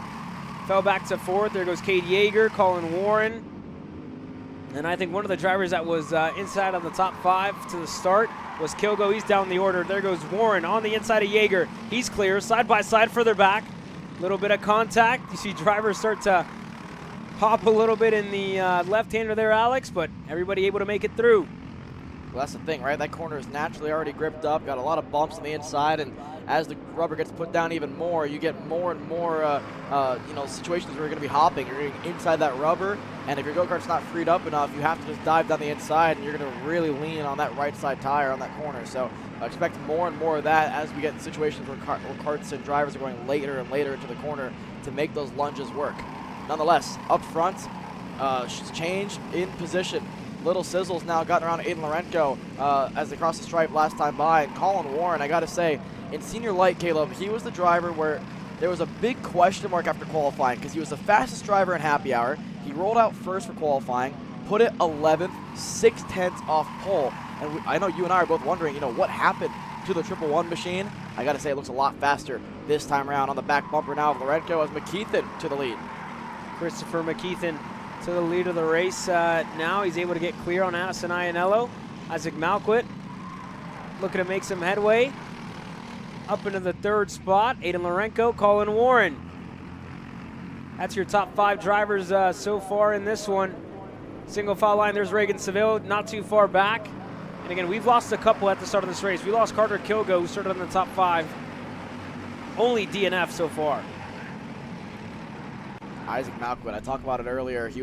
Fell back to fourth. There goes Cade Yeager, Colin Warren. And I think one of the drivers that was inside on the top 5 to the start was Kilgo. He's down the order. There goes Warren on the inside of Yeager. He's clear, side by side, further back. A little bit of contact. You see drivers start to hop a little bit in the left-hander there, Alex, but everybody able to make it through. Well, that's the thing, right? That corner is naturally already gripped up, got a lot of bumps on the inside, and as the rubber gets put down even more, you get more and more situations where you're going to be hopping. You're getting inside that rubber, and if your go-kart's not freed up enough, you have to just dive down the inside, and you're going to really lean on that right side tire on that corner. So I expect more and more of that as we get situations where carts and drivers are going later and later into the corner to make those lunges work. Nonetheless, up front, change in position. Little sizzles now gotten around Aiden Lorenko as they crossed the stripe last time by. And Colin Warren, I got to say, in senior light, Caleb, he was the driver where there was a big question mark after qualifying because he was the fastest driver in happy hour. He rolled out first for qualifying, put it 11th, 6/10 off pole. And I know you and I are both wondering, what happened to the 111 machine. I got to say, it looks a lot faster this time around on the back bumper now of Lorenko as McKeithen to the lead. Christopher McKeithen to the lead of the race. Now he's able to get clear on Addison Ianello. Isaac Malkut looking to make some headway. Up into the third spot, Aiden Lorenko, Colin Warren. That's your top 5 drivers so far in this one. Single foul line, there's Reagan Seville, not too far back. And again, we've lost a couple at the start of this race. We lost Carter Kilgo, who started in the top 5. Only DNF so far. Isaac Malkut, I talked about it earlier. He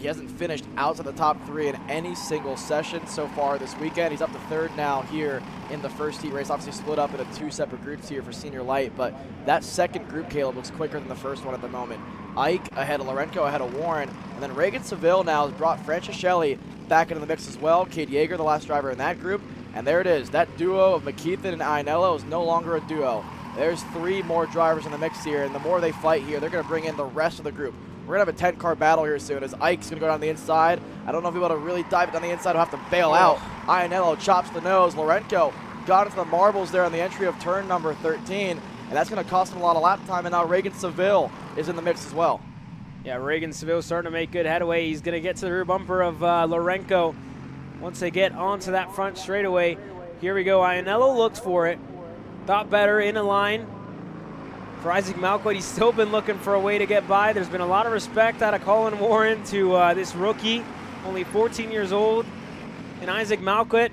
hasn't finished outside the top 3 in any single session so far this weekend. He's up to third now here in the first heat race. Obviously split up into 2 separate groups here for senior light, but that second group, Caleb, looks quicker than the first one at the moment. Ike ahead of Lorenko, ahead of Warren, and then Reagan Seville now has brought Francischelli back into the mix as well. Cade Yeager, the last driver in that group, and there it is. That duo of McKeithen and Ianello is no longer a duo. There's 3 more drivers in the mix here, and the more they fight here, they're going to bring in the rest of the group. We're going to have a 10-car battle here soon as Ike's going to go down the inside. I don't know if he'll be able to really dive it down the inside. He'll have to bail out. Ianello chops the nose. Lorenko got into the marbles there on the entry of turn number 13, and that's going to cost him a lot of lap time, and now Reagan Seville is in the mix as well. Yeah, Reagan Seville starting to make good headway. He's going to get to the rear bumper of Lorenko once they get onto that front straightaway. Here we go. Ianello looks for it. Thought better in a line for Isaac Malkut. He's still been looking for a way to get by. There's been a lot of respect out of Colin Warren to this rookie only 14 years old, and Isaac Malquit,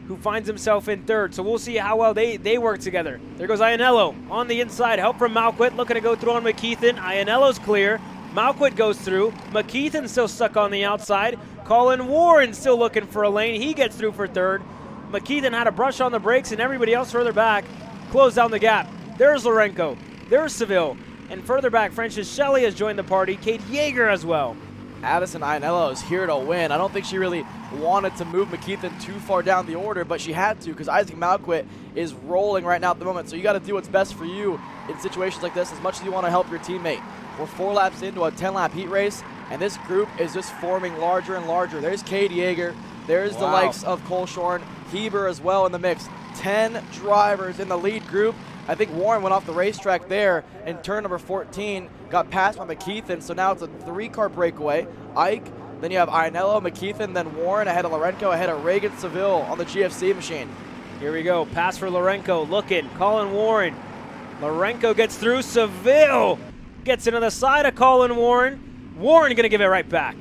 who finds himself in third. So we'll see how well they work together. There goes Iannello on the inside. Help from Malquit, looking to go through on McKeithen. Iannello's clear. Malquit goes through. McKeithen's still stuck on the outside. Colin Warren still looking for a lane. He gets through for third. McKeithen had a brush on the brakes, and everybody else further back closed down the gap. There's Lorenko. There's Seville. And further back, Frances Shelley has joined the party. Kate Yeager as well. Addison Iannello is here to win. I don't think she really wanted to move McKeithen too far down the order, but she had to because Isaac Malquit is rolling right now at the moment. So you got to do what's best for you in situations like this as much as you want to help your teammate. We're 4 laps into a 10-lap heat race, and this group is just forming larger and larger. There's Kate Yeager. There's the likes of Cole Shorn, Heber as well in the mix. 10 drivers in the lead group. I think Warren went off the racetrack there in turn number 14, got passed by McKeithen, so now it's a 3-car breakaway. Ike, then you have Iannello, McKeithen, then Warren ahead of Lorenko, ahead of Reagan Seville on the GFC machine. Here we go, pass for Lorenko, looking, Colin Warren. Lorenko gets through, Seville gets into the side of Colin Warren. Warren gonna give it right back.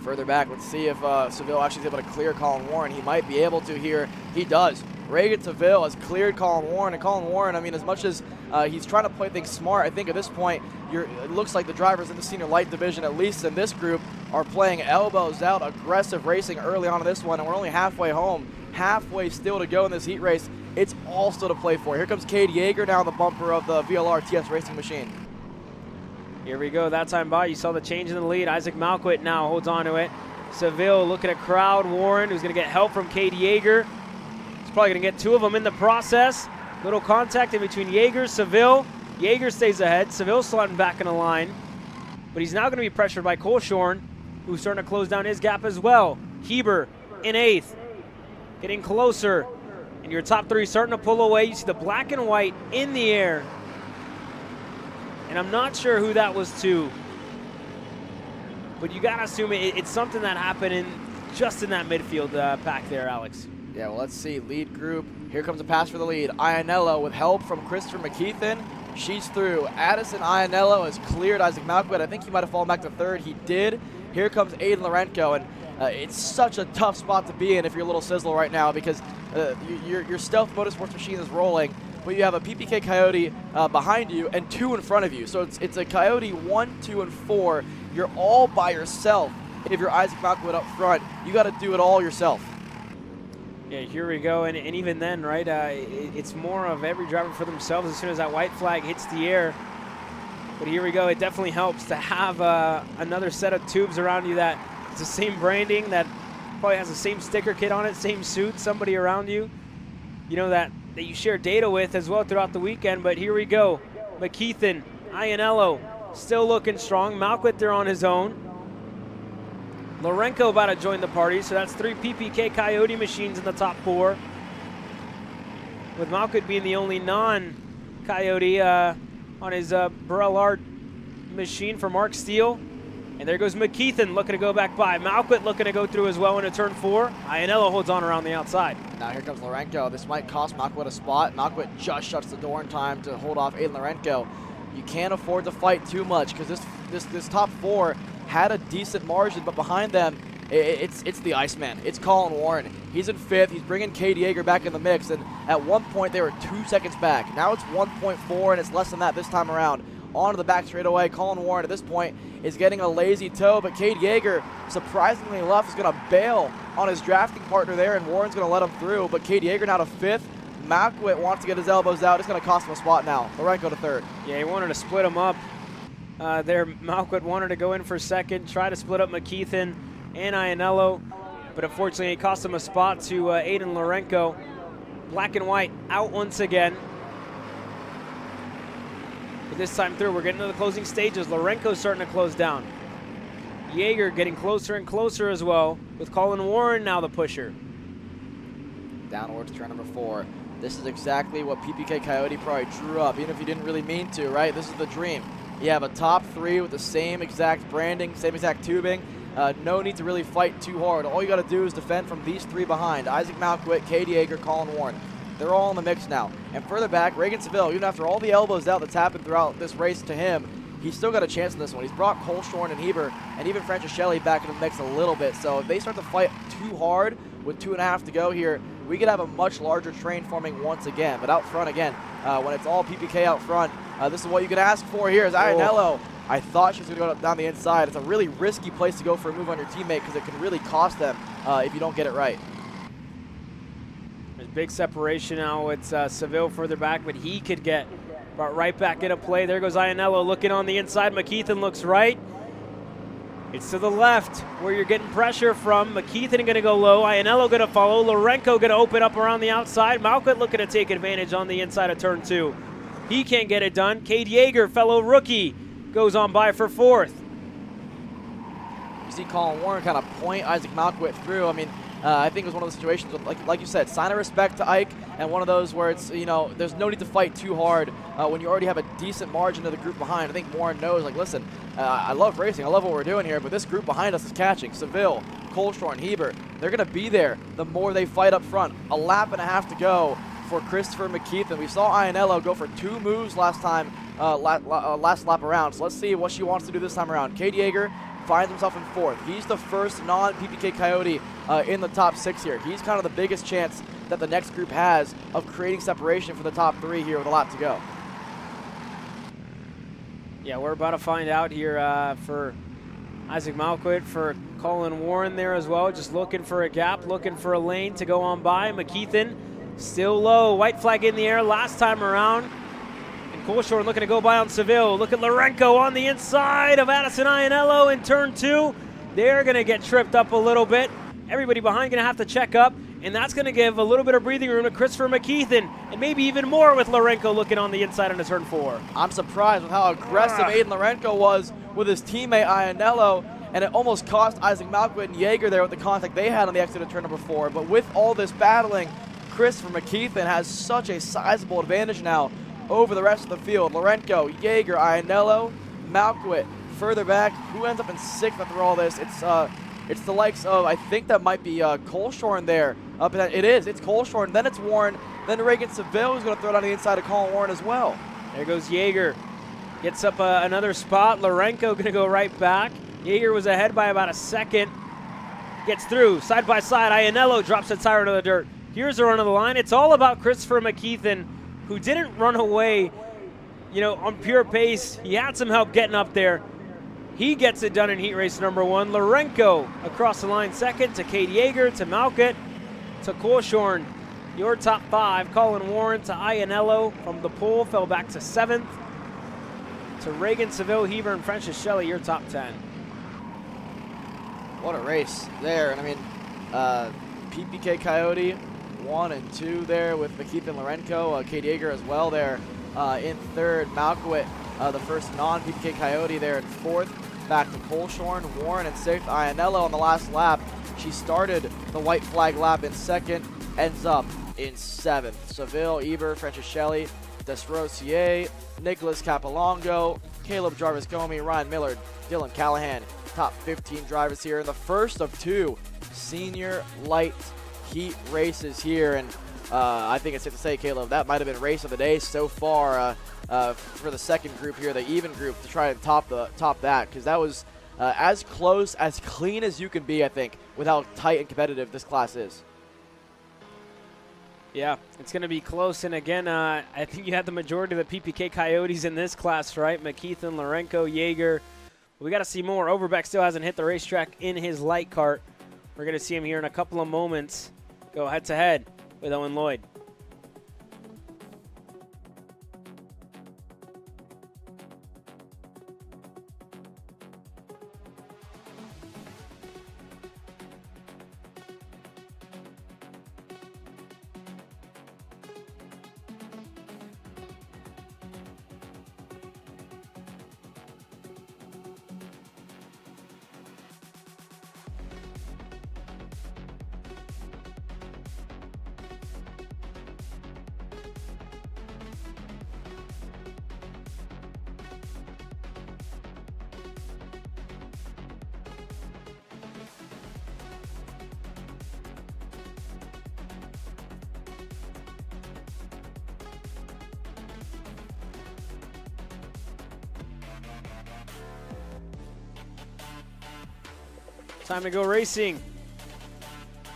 Further back, let's see if Seville actually is able to clear Colin Warren. He might be able to here. He does. Reagan Seville has cleared Colin Warren, and Colin Warren, I mean, as much as he's trying to play things smart, I think at this point, it looks like the drivers in the senior light division, at least in this group, are playing elbows out, aggressive racing early on in this one, and we're only halfway home, halfway still to go in this heat race. It's all still to play for. Here comes Kate Yeager down the bumper of the VLR TS racing machine. Here we go, that time by, you saw the change in the lead. Isaac Malquit now holds on to it. Seville looking at crowd Warren, who's gonna get help from Kate Yeager. Probably going to get 2 of them in the process. Little contact in between Yeager, Seville. Yeager stays ahead. Seville slotting back in the line. But he's now going to be pressured by Cole Shorn, who's starting to close down his gap as well. Heber in 8th. Getting closer. And your top 3 starting to pull away. You see the black and white in the air. And I'm not sure who that was to. But you got to assume it's something that happened just in that midfield pack there, Alex. Yeah, well, let's see. Lead group. Here comes a pass for the lead. Iannello with help from Christopher McKeithen. She's through. Addison Iannello has cleared Isaac Malquit. I think he might have fallen back to 3rd. He did. Here comes Aiden Lorenko, and it's such a tough spot to be in if you're a little sizzle right now because your stealth motorsports machine is rolling, but you have a PPK Coyote behind you and 2 in front of you. So it's a Coyote 1, 2, and 4. You're all by yourself. If you're Isaac Malquit up front, you got to do it all yourself. Yeah, here we go, and even then, right, it's more of every driver for themselves as soon as that white flag hits the air. But here we go, it definitely helps to have another set of tubes around you that it's the same branding, that probably has the same sticker kit on it, same suit, somebody around you, you know, that you share data with as well throughout the weekend. But here we go, McKeithen, Iannello, still looking strong. Malquit there on his own. Lorenko about to join the party, so that's 3 PPK Coyote machines in the top 4. With Malquit being the only non-Coyote on his Burrell Art machine for Mark Steele. And there goes McKeithen looking to go back by. Malquit looking to go through as well into turn 4. Iannello holds on around the outside. Now here comes Lorenko. This might cost Malquit a spot. Malquit just shuts the door in time to hold off Aiden Lorenko. You can't afford to fight too much because this top 4 had a decent margin, but behind them, it's the Iceman. It's Colin Warren. He's in 5th. He's bringing Kate Yeager back in the mix, and at one point they were 2 seconds back. Now it's 1.4, and it's less than that this time around. Onto the back straightaway. Colin Warren at this point is getting a lazy toe, but Kate Yeager, surprisingly enough, is going to bail on his drafting partner there, and Warren's going to let him through. But Kate Yeager now to 5th. Malquit wants to get his elbows out. It's going to cost him a spot now. Lorenko to 3rd. Yeah, he wanted to split him up. There, Malquit wanted to go in for 2nd, try to split up McKeithen and Iannello, but unfortunately it cost him a spot to Aiden Lorenko. Black and white out once again. But this time through, we're getting to the closing stages. Lorenko's starting to close down. Yeager getting closer and closer as well, with Colin Warren now the pusher. Downward to turn number 4. This is exactly what PPK Coyote probably drew up, even if you didn't really mean to, right? This is the dream. You have a top 3 with the same exact branding, same exact tubing. No need to really fight too hard. All you got to do is defend from these 3 behind. Isaac Malquit, Kate Yeager, Colin Warren. They're all in the mix now. And further back, Reagan Seville, even after all the elbows out that's happened throughout this race to him, he's still got a chance in this one. He's brought Kolshorn and Heber and even Francischelli back in the mix a little bit. So if they start to fight too hard with 2.5 to go here, we could have a much larger train forming once again. But out front again, when it's all PPK out front, this is what you could ask for here is Iannello. I thought she was going to go down the inside. It's a really risky place to go for a move on your teammate because it can really cost them if you don't get it right. There's big separation now. It's Seville further back, but he could get brought right back into play. There goes Iannello looking on the inside. McKeithen looks right. It's to the left where you're getting pressure from. McKeithen going to go low. Iannello going to follow. Lorenko going to open up around the outside. Malkut looking to take advantage on the inside of turn 2. He can't get it done. Cade Yeager, fellow rookie, goes on by for 4th. You see Colin Warren kind of point Isaac Malkut through. I mean, I think it was one of those situations, like you said, sign of respect to Ike, and one of those where it's, there's no need to fight too hard when you already have a decent margin of the group behind. I think Warren knows, like, listen, I love racing, I love what we're doing here, but this group behind us is catching. Seville, Kolshorn, Heber, they're going to be there the more they fight up front. 1.5 laps to go for Christopher McKeithen. We saw Iannello go for 2 moves last time, last lap around, so let's see what she wants to do this time around. Cade Yeager finds himself in 4th. He's the first non-PPK Coyote in the top 6 here. He's kind of the biggest chance that the next group has of creating separation for the top 3 here with a lap to go. Yeah, we're about to find out here for Isaac Malkut, for Colin Warren there as well, just looking for a gap, looking for a lane to go on by. McKeithen still low, white flag in the air last time around. Kolshorn looking to go by on Seville. Look at Lorenko on the inside of Addison Iannello in turn 2. They're going to get tripped up a little bit. Everybody behind going to have to check up, and that's going to give a little bit of breathing room to Christopher McKeithen, and maybe even more with Lorenko looking on the inside into turn 4. I'm surprised with how aggressive Aiden Lorenko was with his teammate Iannello, and it almost cost Isaac Malkut and Yeager there with the contact they had on the exit of turn number 4. But with all this battling, Christopher McKeithen has such a sizable advantage now over the rest of the field. Lorenko, Yeager, Iannello, Malkut further back. Who ends up in 6th after all this? It's the likes of, I think that might be Kolshorn there. It is. It's Kolshorn. Then it's Warren. Then Reagan Seville who's going to throw it on the inside of Colin Warren as well. There goes Yeager. Gets up another spot. Lorenko going to go right back. Yeager was ahead by about a second. Gets through. Side by side. Iannello drops a tire into the dirt. Here's the run of the line. It's all about Christopher McKeithen, who didn't run away, on pure pace. He had some help getting up there. He gets it done in heat race number 1. Lorenko across the line 2nd to Cade Yeager, to Malkut, to Kolshorn. Your top 5, Colin Warren to Iannello from the pole, fell back to 7th. To Reagan, Seville, Heber, and Francischelli, your top 10. What a race there. And I mean, PPK Coyote 1 and 2 there with McKeithen and Lorenko. Cade Yeager as well there in 3rd. Malkut, the first non-PPK Coyote there in 4th. Back to Kolshorn, Warren in 6th. Iannello on the last lap. She started the white flag lap in 2nd, ends up in 7th. Seville, Eber, Francischelli, Desrosier, Nicholas Capilongo, Caleb Jarvis-Comey, Ryan Millard, Dylan Callahan. Top 15 drivers here in the first of 2 senior light heat races here. And I think it's safe to say, Caleb, that might have been race of the day so far for the second group here, the even group, to try and top that, because that was as close, as clean as you can be, I think, with how tight and competitive this class is. Yeah, it's going to be close. And again, I think you had the majority of the PPK Coyotes in this class, right? McKeithen, Lorenko, Yeager. We got to see more. Overbeck still hasn't hit the racetrack in his light cart. We're going to see him here in a couple of moments go head-to-head with Owen Lloyd. Time to go racing.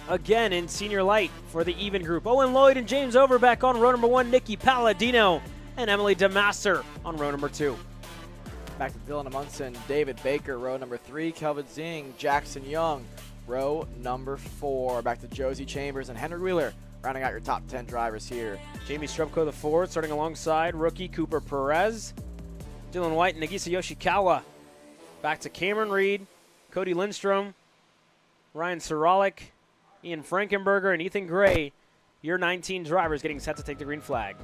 Again in senior light for the even group. Owen Lloyd and James Overbeck on row number 1. Nikki Palladino and Emily DeMaster on row number 2. Back to Dylan Amundsen, David Baker, row number 3. Kelvin Zing, Jackson Young, row number 4. Back to Josie Chambers and Henry Wheeler, rounding out your top 10 drivers here. Jamie Strubko, the fourth, starting alongside rookie Cooper Perez. Dylan White and Nagisa Yoshikawa. Back to Cameron Reed, Cody Lindstrom, Ryan Soralik, Ian Frankenberger, and Ethan Gray. Your 19 drivers getting set to take the green flag.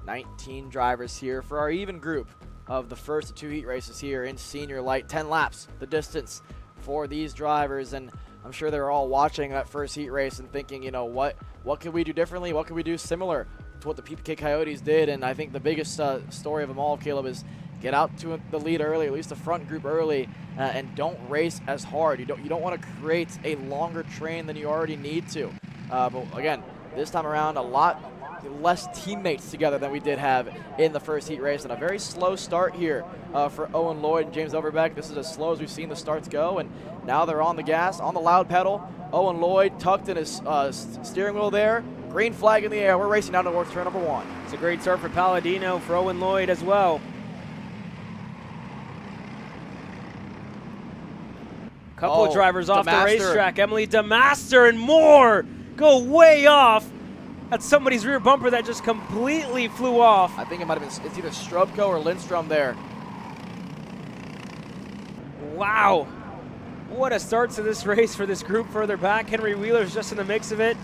19 drivers here for our even group of the first of 2 heat races here in senior light. 10 laps, the distance for these drivers, and I'm sure they're all watching that first heat race and thinking, you know, what can we do differently? What can we do similar to what the PPK Coyotes did? And I think the biggest story of them all, Caleb, is get out to the lead early, at least the front group early, and don't race as hard. You don't want to create a longer train than you already need to. But again, this time around, a lot less teammates together than we did have in the first heat race, and a very slow start here for Owen Lloyd and James Overbeck. This is as slow as we've seen the starts go, and now they're on the gas, on the loud pedal. Owen Lloyd tucked in his steering wheel there. Green flag in the air. We're racing down towards turn number 1. It's a great start for Palladino, for Owen Lloyd as well. Couple of drivers off the racetrack. Emily DeMaster and more go way off. That's somebody's rear bumper that just completely flew off. I think it might have been, it's either Strubko or Lindstrom there. Wow. What a start to this race for this group further back. Henry Wheeler's just in the mix of it.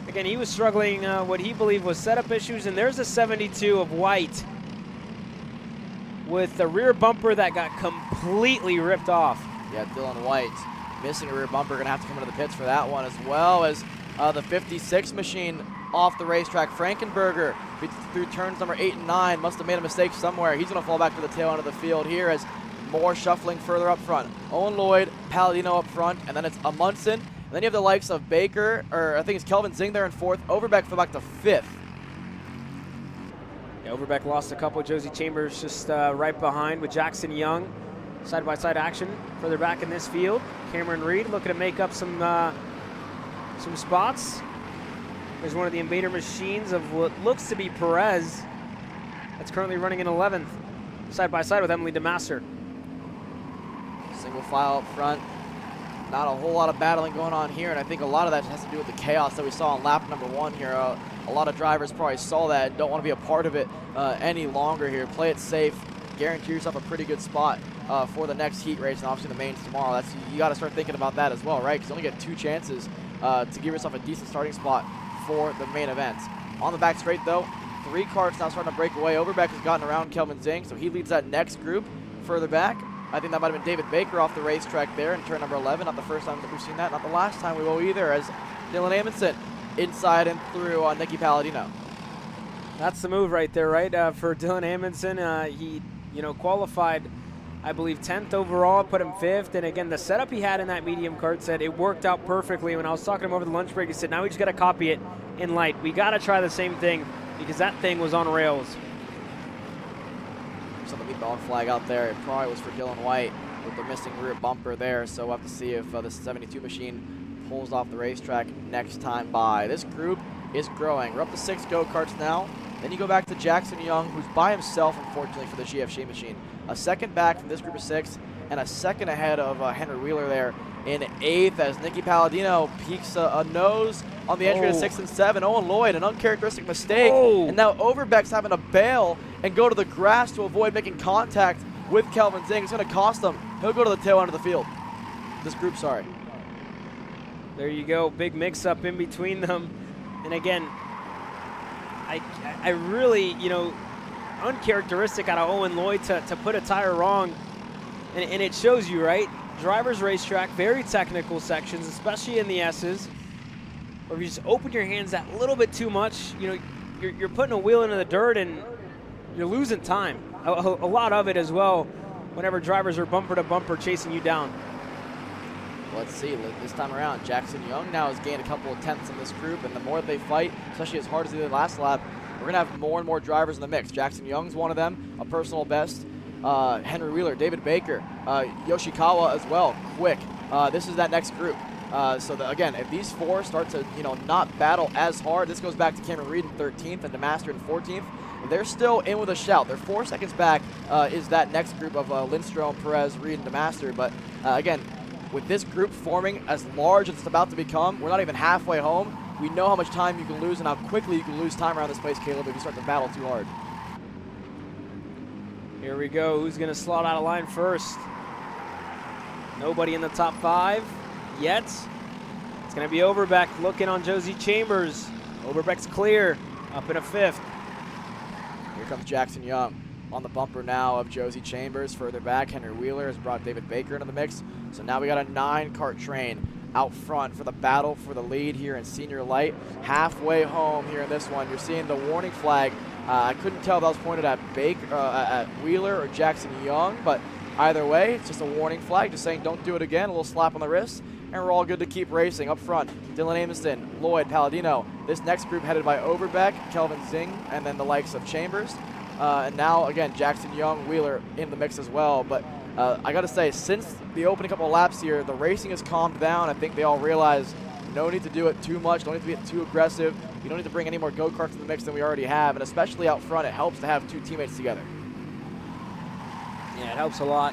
Again, he was struggling what he believed was setup issues, and there's a 72 of White with the rear bumper that got completely ripped off. Yeah, Dylan White missing a rear bumper, gonna have to come into the pits for that one, as well as the 56 machine off the racetrack. Frankenberger through turns number 8 and 9 must have made a mistake somewhere. He's gonna fall back to the tail end of the field here as more shuffling further up front. Owen Lloyd, Palladino up front, and then it's Amundsen. And then you have the likes of Baker, or I think it's Kelvin Zing there in 4th. Overbeck fell back to 5th. Yeah, Overbeck lost a couple. Josie Chambers just right behind with Jackson Young. Side-by-side action further back in this field. Cameron Reed looking to make up some spots. There's one of the invader machines of what looks to be Perez. That's currently running in 11th. Side-by-side with Emily DeMaster. Single file up front. Not a whole lot of battling going on here, and I think a lot of that has to do with the chaos that we saw on lap number 1 here. A lot of drivers probably saw that and don't want to be a part of it any longer here. Play it safe. Guarantee yourself a pretty good spot for the next heat race, and obviously the mains tomorrow. You got to start thinking about that as well, right? Because you only get 2 chances to give yourself a decent starting spot for the main event. On the back straight, though, 3 karts now starting to break away. Overbeck has gotten around Kelvin Zing, so he leads that next group further back. I think that might have been David Baker off the racetrack there in turn number 11. Not the first time that we've seen that. Not the last time we will either, as Dylan Amundsen inside and through on Nikki Palladino. That's the move right there, right? For Dylan Amundsen, he qualified, I believe, 10th overall, put him 5th. And again, the setup he had in that medium kart said it worked out perfectly. When I was talking to him over the lunch break, he said, now we just got to copy it in light. We got to try the same thing because that thing was on rails. So the meatball flag out there, it probably was for Dylan White with the missing rear bumper there. So we'll have to see if the 72 machine pulls off the racetrack next time by. This group is growing. We're up to 6 go-karts now. Then you go back to Jackson Young, who's by himself, unfortunately, for the GFG machine. A second back from this group of 6, and a second ahead of Henry Wheeler there in 8th as Nikki Palladino peeks a nose on the entry to 6 and 7. Owen Lloyd, an uncharacteristic mistake. And now Overbeck's having to bail and go to the grass to avoid making contact with Kelvin Zing. It's going to cost him. He'll go to the tail end of the field. This group, sorry. There you go. Big mix-up in between them. And again, I really, uncharacteristic out of Owen Lloyd to put a tire wrong. And it shows you, right? Driver's racetrack, very technical sections, especially in the S's, where if you just open your hands that little bit too much, you're putting a wheel into the dirt and you're losing time. A lot of it as well, whenever drivers are bumper to bumper chasing you down. Let's see, this time around, Jackson Young now has gained a couple of tenths in this group, and the more they fight, especially as hard as they did last lap, we're going to have more and more drivers in the mix. Jackson Young's one of them, a personal best. Henry Wheeler, David Baker, Yoshikawa as well, quick. This is that next group. Again, if these four start to, not battle as hard, this goes back to Cameron Reed in 13th and DeMaster in 14th. They're still in with a shout. They're 4 seconds back is that next group of Lindstrom, Perez, Reed, and DeMaster. But again, with this group forming as large as it's about to become, we're not even halfway home. We know how much time you can lose and how quickly you can lose time around this place, Caleb, if you start to battle too hard. Here we go. Who's going to slot out of line first? Nobody in the top 5 yet. It's going to be Overbeck looking on Josie Chambers. Overbeck's clear, up in a 5th. Here comes Jackson Young on the bumper now of Josie Chambers. Further back, Henry Wheeler has brought David Baker into the mix. So now we got a 9-cart train out front for the battle for the lead here in Senior Light. Halfway home here in this one. You're seeing the warning flag. I couldn't tell if that was pointed at Baker, at Wheeler or Jackson Young, but either way, it's just a warning flag, just saying don't do it again. A little slap on the wrist, and we're all good to keep racing. Up front, Dylan Amundsen, Lloyd, Palladino. This next group headed by Overbeck, Kelvin Zing, and then the likes of Chambers. And now, again, Jackson Young, Wheeler in the mix as well. But I got to say, since the opening couple of laps here, the racing has calmed down. I think they all realize no need to do it too much, don't need to be too aggressive. You don't need to bring any more go-karts in the mix than we already have, and especially out front, it helps to have 2 teammates together. Yeah, it helps a lot,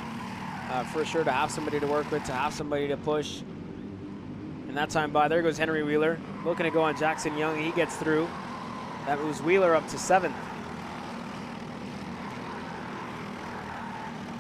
for sure, to have somebody to work with, to have somebody to push. And that time by, there goes Henry Wheeler, looking to go on Jackson Young. He gets through. That moves Wheeler up to 7th.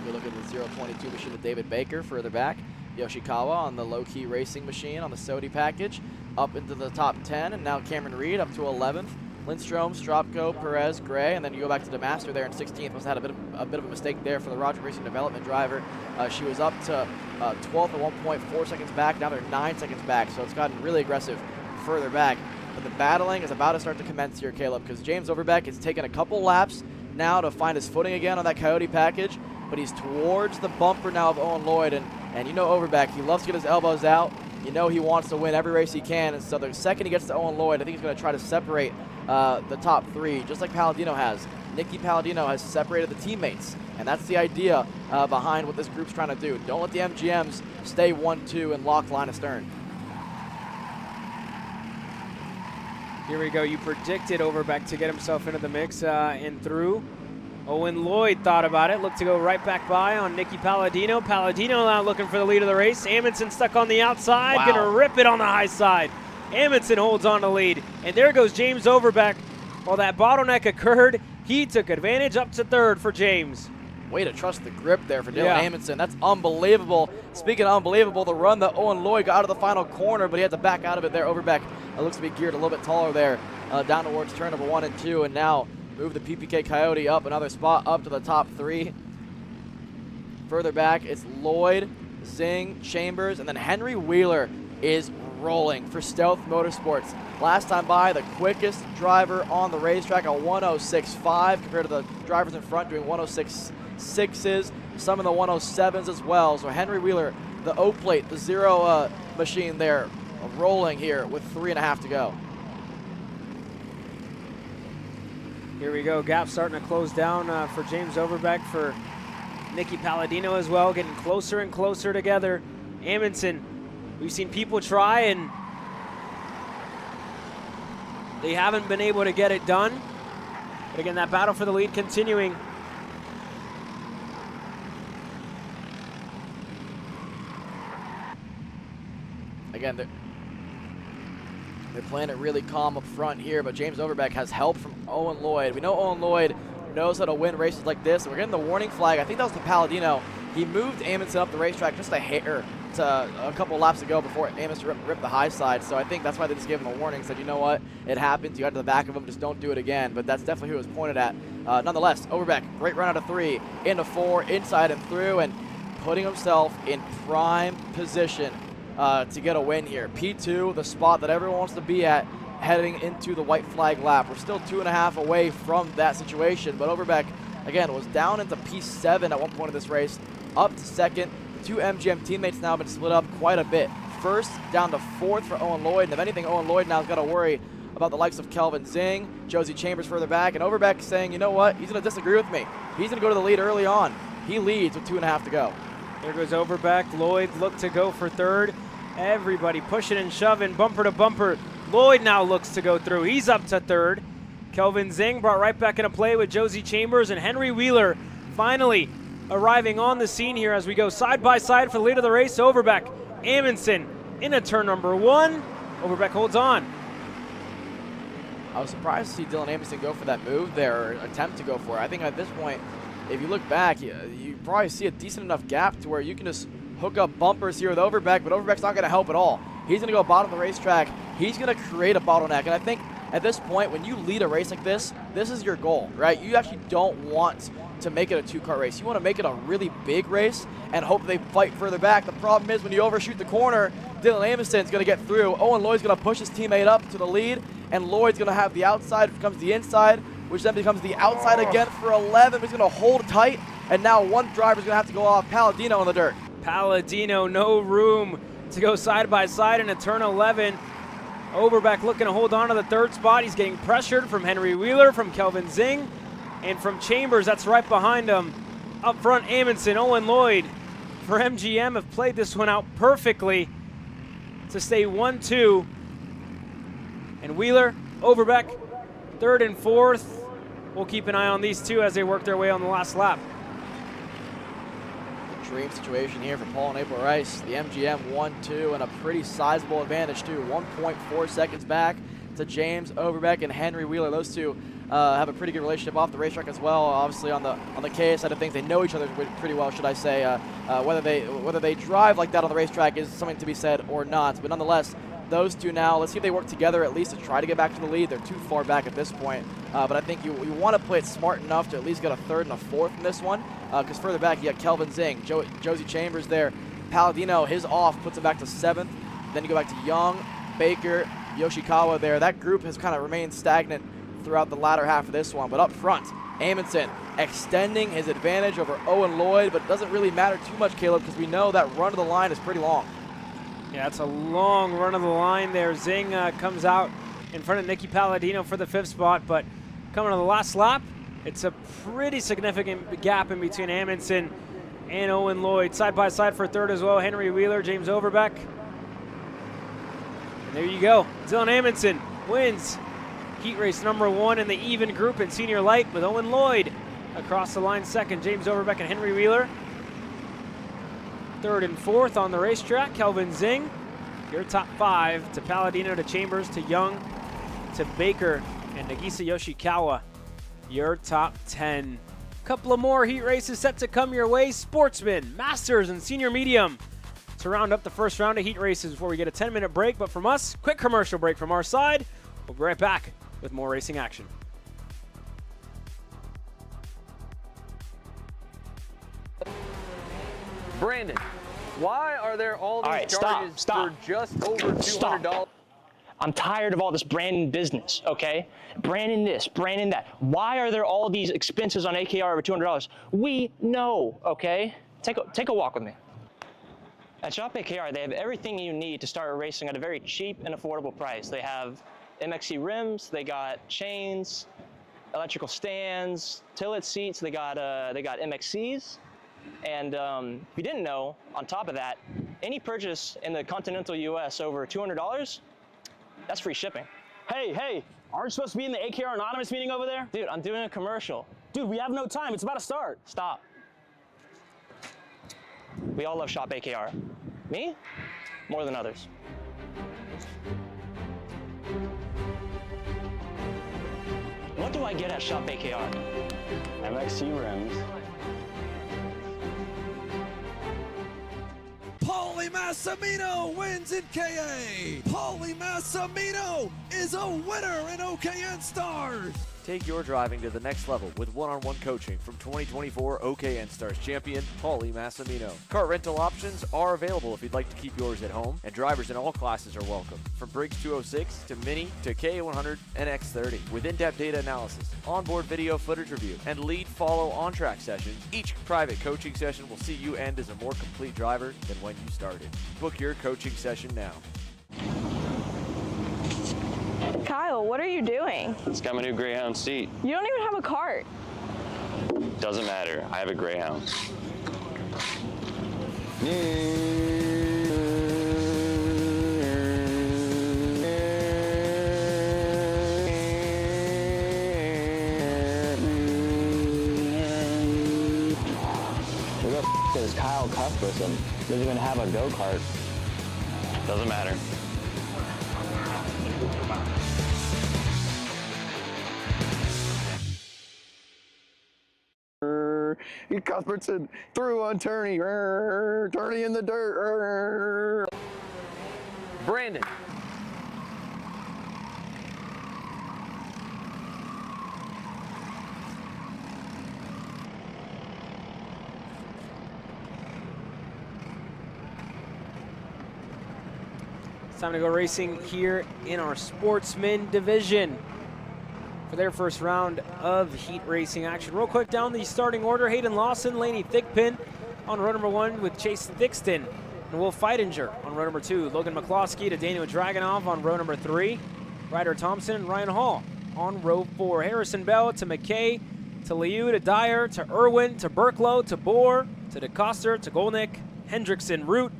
You look at the 022 machine of David Baker further back. Yoshikawa on the low-key racing machine on the Sodi package up into the top 10, and now Cameron Reed up to 11th. Lindstrom, Stropko, Perez, Gray, and then you go back to DeMaster there in 16th. Must have had a bit of a mistake there for the Roger Racing Development driver. She was up to 12th at one point, 4 seconds back. Now they're 9 seconds back, so it's gotten really aggressive further back. But the battling is about to start to commence here, Caleb, because James Overbeck has taken a couple laps now to find his footing again on that Coyote package, but he's towards the bumper now of Owen Lloyd, and you know Overbeck, he loves to get his elbows out. You know he wants to win every race he can, and so the second he gets to Owen Lloyd, I think he's going to try to separate the top 3, just like Palladino has. Nicky Palladino has separated the teammates, and that's the idea behind what this group's trying to do. Don't let the MGMs stay 1-2 and lock line astern. Here we go. You predicted Overbeck to get himself into the mix and through. Owen Lloyd thought about it, looked to go right back by on Nicky Palladino. Palladino now looking for the lead of the race. Amundsen stuck on the outside, Wow. Gonna rip it on the high side. Amundsen holds on to lead, and there goes James Overbeck. While that bottleneck occurred, he took advantage up to 3rd for James. Way to trust the grip there for Dylan Amundsen. That's unbelievable. Speaking of unbelievable, the run that Owen Lloyd got out of the final corner, but he had to back out of it there. Overbeck looks to be geared a little bit taller there, down towards turn number 1 and 2, and now move the PPK Coyote up another spot up to the top 3. Further back, it's Lloyd, Zing, Chambers, and then Henry Wheeler is rolling for Stealth Motorsports. Last time by, the quickest driver on the racetrack, a 106.5 compared to the drivers in front doing 106.6s, some of the 107s as well. So Henry Wheeler, the O-plate, the 0 machine there, rolling here with 3.5 to go. Here we go, gap starting to close down for James Overbeck, for Nicky Palladino as well, getting closer and closer together. Amundsen, we've seen people try and they haven't been able to get it done. But again, that battle for the lead continuing. Again, they're playing it really calm up front here, but James Overbeck has help from Owen Lloyd. We know Owen Lloyd knows how to win races like this, and we're getting the warning flag. I think that was to Palladino. He moved Amundsen up the racetrack just a hair to a couple laps ago before Amundsen ripped the high side, so I think that's why they just gave him a warning, said, you know what, it happens, you got to the back of him, just don't do it again, but that's definitely who it was pointed at. Nonetheless, Overbeck, great run out of 3, into 4, inside and through, and putting himself in prime position to get a win here. P2, the spot that everyone wants to be at heading into the white flag lap. We're still 2.5 away from that situation, but Overbeck, again, was down into P7 at one point of this race, up to 2nd. The 2 MGM teammates now have been split up quite a bit. 1st down to 4th for Owen Lloyd, and if anything, Owen Lloyd now has got to worry about the likes of Kelvin Zing, Josie Chambers further back, and Overbeck saying, you know what, he's going to disagree with me. He's going to go to the lead early on. He leads with 2.5 to go. There goes Overbeck. Lloyd looked to go for third. Everybody pushing and shoving, bumper to bumper. Lloyd now looks to go through. He's up to third. Kelvin Zing brought right back into play with Josie Chambers, and Henry Wheeler finally arriving on the scene here as we go side by side for the lead of the race. Overbeck, Amundsen into turn number 1. Overbeck holds on. I was surprised to see Dylan Amundsen go for that move there, or attempt to go for it. I think at this point, if you look back, you probably see a decent enough gap to where you can just hook up bumpers here with Overbeck, but Overbeck's not going to help at all. He's going to go bottom of the racetrack. He's going to create a bottleneck, and I think at this point, when you lead a race like this is your goal, right? You actually don't want to make it a two-car race. You want to make it a really big race and hope they fight further back. The problem is when you overshoot the corner, Dylan Amundsen's going to get through. Owen Lloyd's going to push his teammate up to the lead, and Lloyd's going to have the outside, becomes the inside, which then becomes the outside again for 11. He's going to hold tight, and now one driver's going to have to go off. Palladino in the dirt. Palladino, no room to go side by side into turn 11. Overbeck looking to hold on to the third spot. He's getting pressured from Henry Wheeler, from Kelvin Zing, and from Chambers. That's right behind him. Up front, Amundsen, Owen Lloyd for MGM have played this one out perfectly to stay 1-2. And Wheeler, Overbeck, third and fourth. We'll keep an eye on these two as they work their way on the last lap. Dream situation here for Paul and April Rice. The MGM 1-2 and a pretty sizable advantage too. 1.4 seconds back to James Overbeck and Henry Wheeler. Those two have a pretty good relationship off the racetrack as well. Obviously on the KA side of things, they know each other pretty well, should I say. Whether they drive like that on the racetrack is something to be said or not. But nonetheless, those two now, let's see if they work together at least to try to get back to the lead. They're too far back at this point. But I think you want to play it smart enough to at least get a third and a fourth in this one. Because further back, you got Kelvin Zing, Josie Chambers there. Palladino, his off, puts him back to 7th. Then you go back to Young, Baker, Yoshikawa there. That group has kind of remained stagnant throughout the latter half of this one. But up front, Amundsen extending his advantage over Owen Lloyd. But it doesn't really matter too much, Caleb, because we know that run to the line is pretty long. Yeah, it's a long run of the line there. Zing comes out in front of Nicky Palladino for the 5th spot, but coming to the last lap, it's a pretty significant gap in between Amundsen and Owen Lloyd. Side by side for third as well, Henry Wheeler, James Overbeck. And there you go. Dylan Amundsen wins heat race number 1 in the even group in senior light with Owen Lloyd across the line second, James Overbeck and Henry Wheeler. Third and fourth on the racetrack, Kelvin Zing. Your top 5 to Palladino, to Chambers, to Young, to Baker, and Nagisa Yoshikawa. Your top 10. Couple of more heat races set to come your way. Sportsman, Masters, and Senior Medium to round up the first round of heat races before we get a 10-minute break. But from us, quick commercial break from our side. We'll be right back with more racing action. Brandon, why are there all these charges for just over $200? I'm tired of all this branding business, okay? Branding this, branding that. Why are there all these expenses on AKR over $200? We know, okay? Take a walk with me. At Shop AKR, they have everything you need to start racing at a very cheap and affordable price. They have MXC rims, they got chains, electrical stands, tilt seats, they got MXCs. And if you didn't know, on top of that, any purchase in the continental US over $200, that's free shipping. Hey, aren't you supposed to be in the AKR Anonymous meeting over there? Dude, I'm doing a commercial. Dude, we have no time. It's about to start. Stop. We all love Shop AKR. Me? More than others. What do I get at Shop AKR? MXC rims. Paulie Massimino wins in KA. Paulie Massimino is a winner in OKN Stars. Take your driving to the next level with one-on-one coaching from 2024 OKN Stars champion, Paulie Massimino. Kart rental options are available if you'd like to keep yours at home, and drivers in all classes are welcome. From Briggs 206 to Mini to K100 and X30. With in-depth data analysis, onboard video footage review, and lead follow on-track sessions, each private coaching session will see you end as a more complete driver than when you started. Book your coaching session now. Kyle, what are you doing? It's got my new Greyhound seat. You don't even have a cart. Doesn't matter. I have a Greyhound. Who the f is Kyle Cuthbertson? Doesn't even have a go-kart. Doesn't matter. Cuthbertson through on Turney. Turney in the dirt. Brandon. It's time to go racing here in our Sportsman division for their first round of heat racing action. Real quick down the starting order: Hayden Lawson, Laney Thickpin on row number 1 with Chase Thixton and Will Feidinger on row number 2. Logan McCloskey to Daniel Dragunov on row number 3. Ryder Thompson and Ryan Hall on row 4. Harrison Bell to McKay, to Liu, to Dyer, to Irwin, to Burklow, to Bohr, to DeCoster, to Golnick, Hendrickson, Root,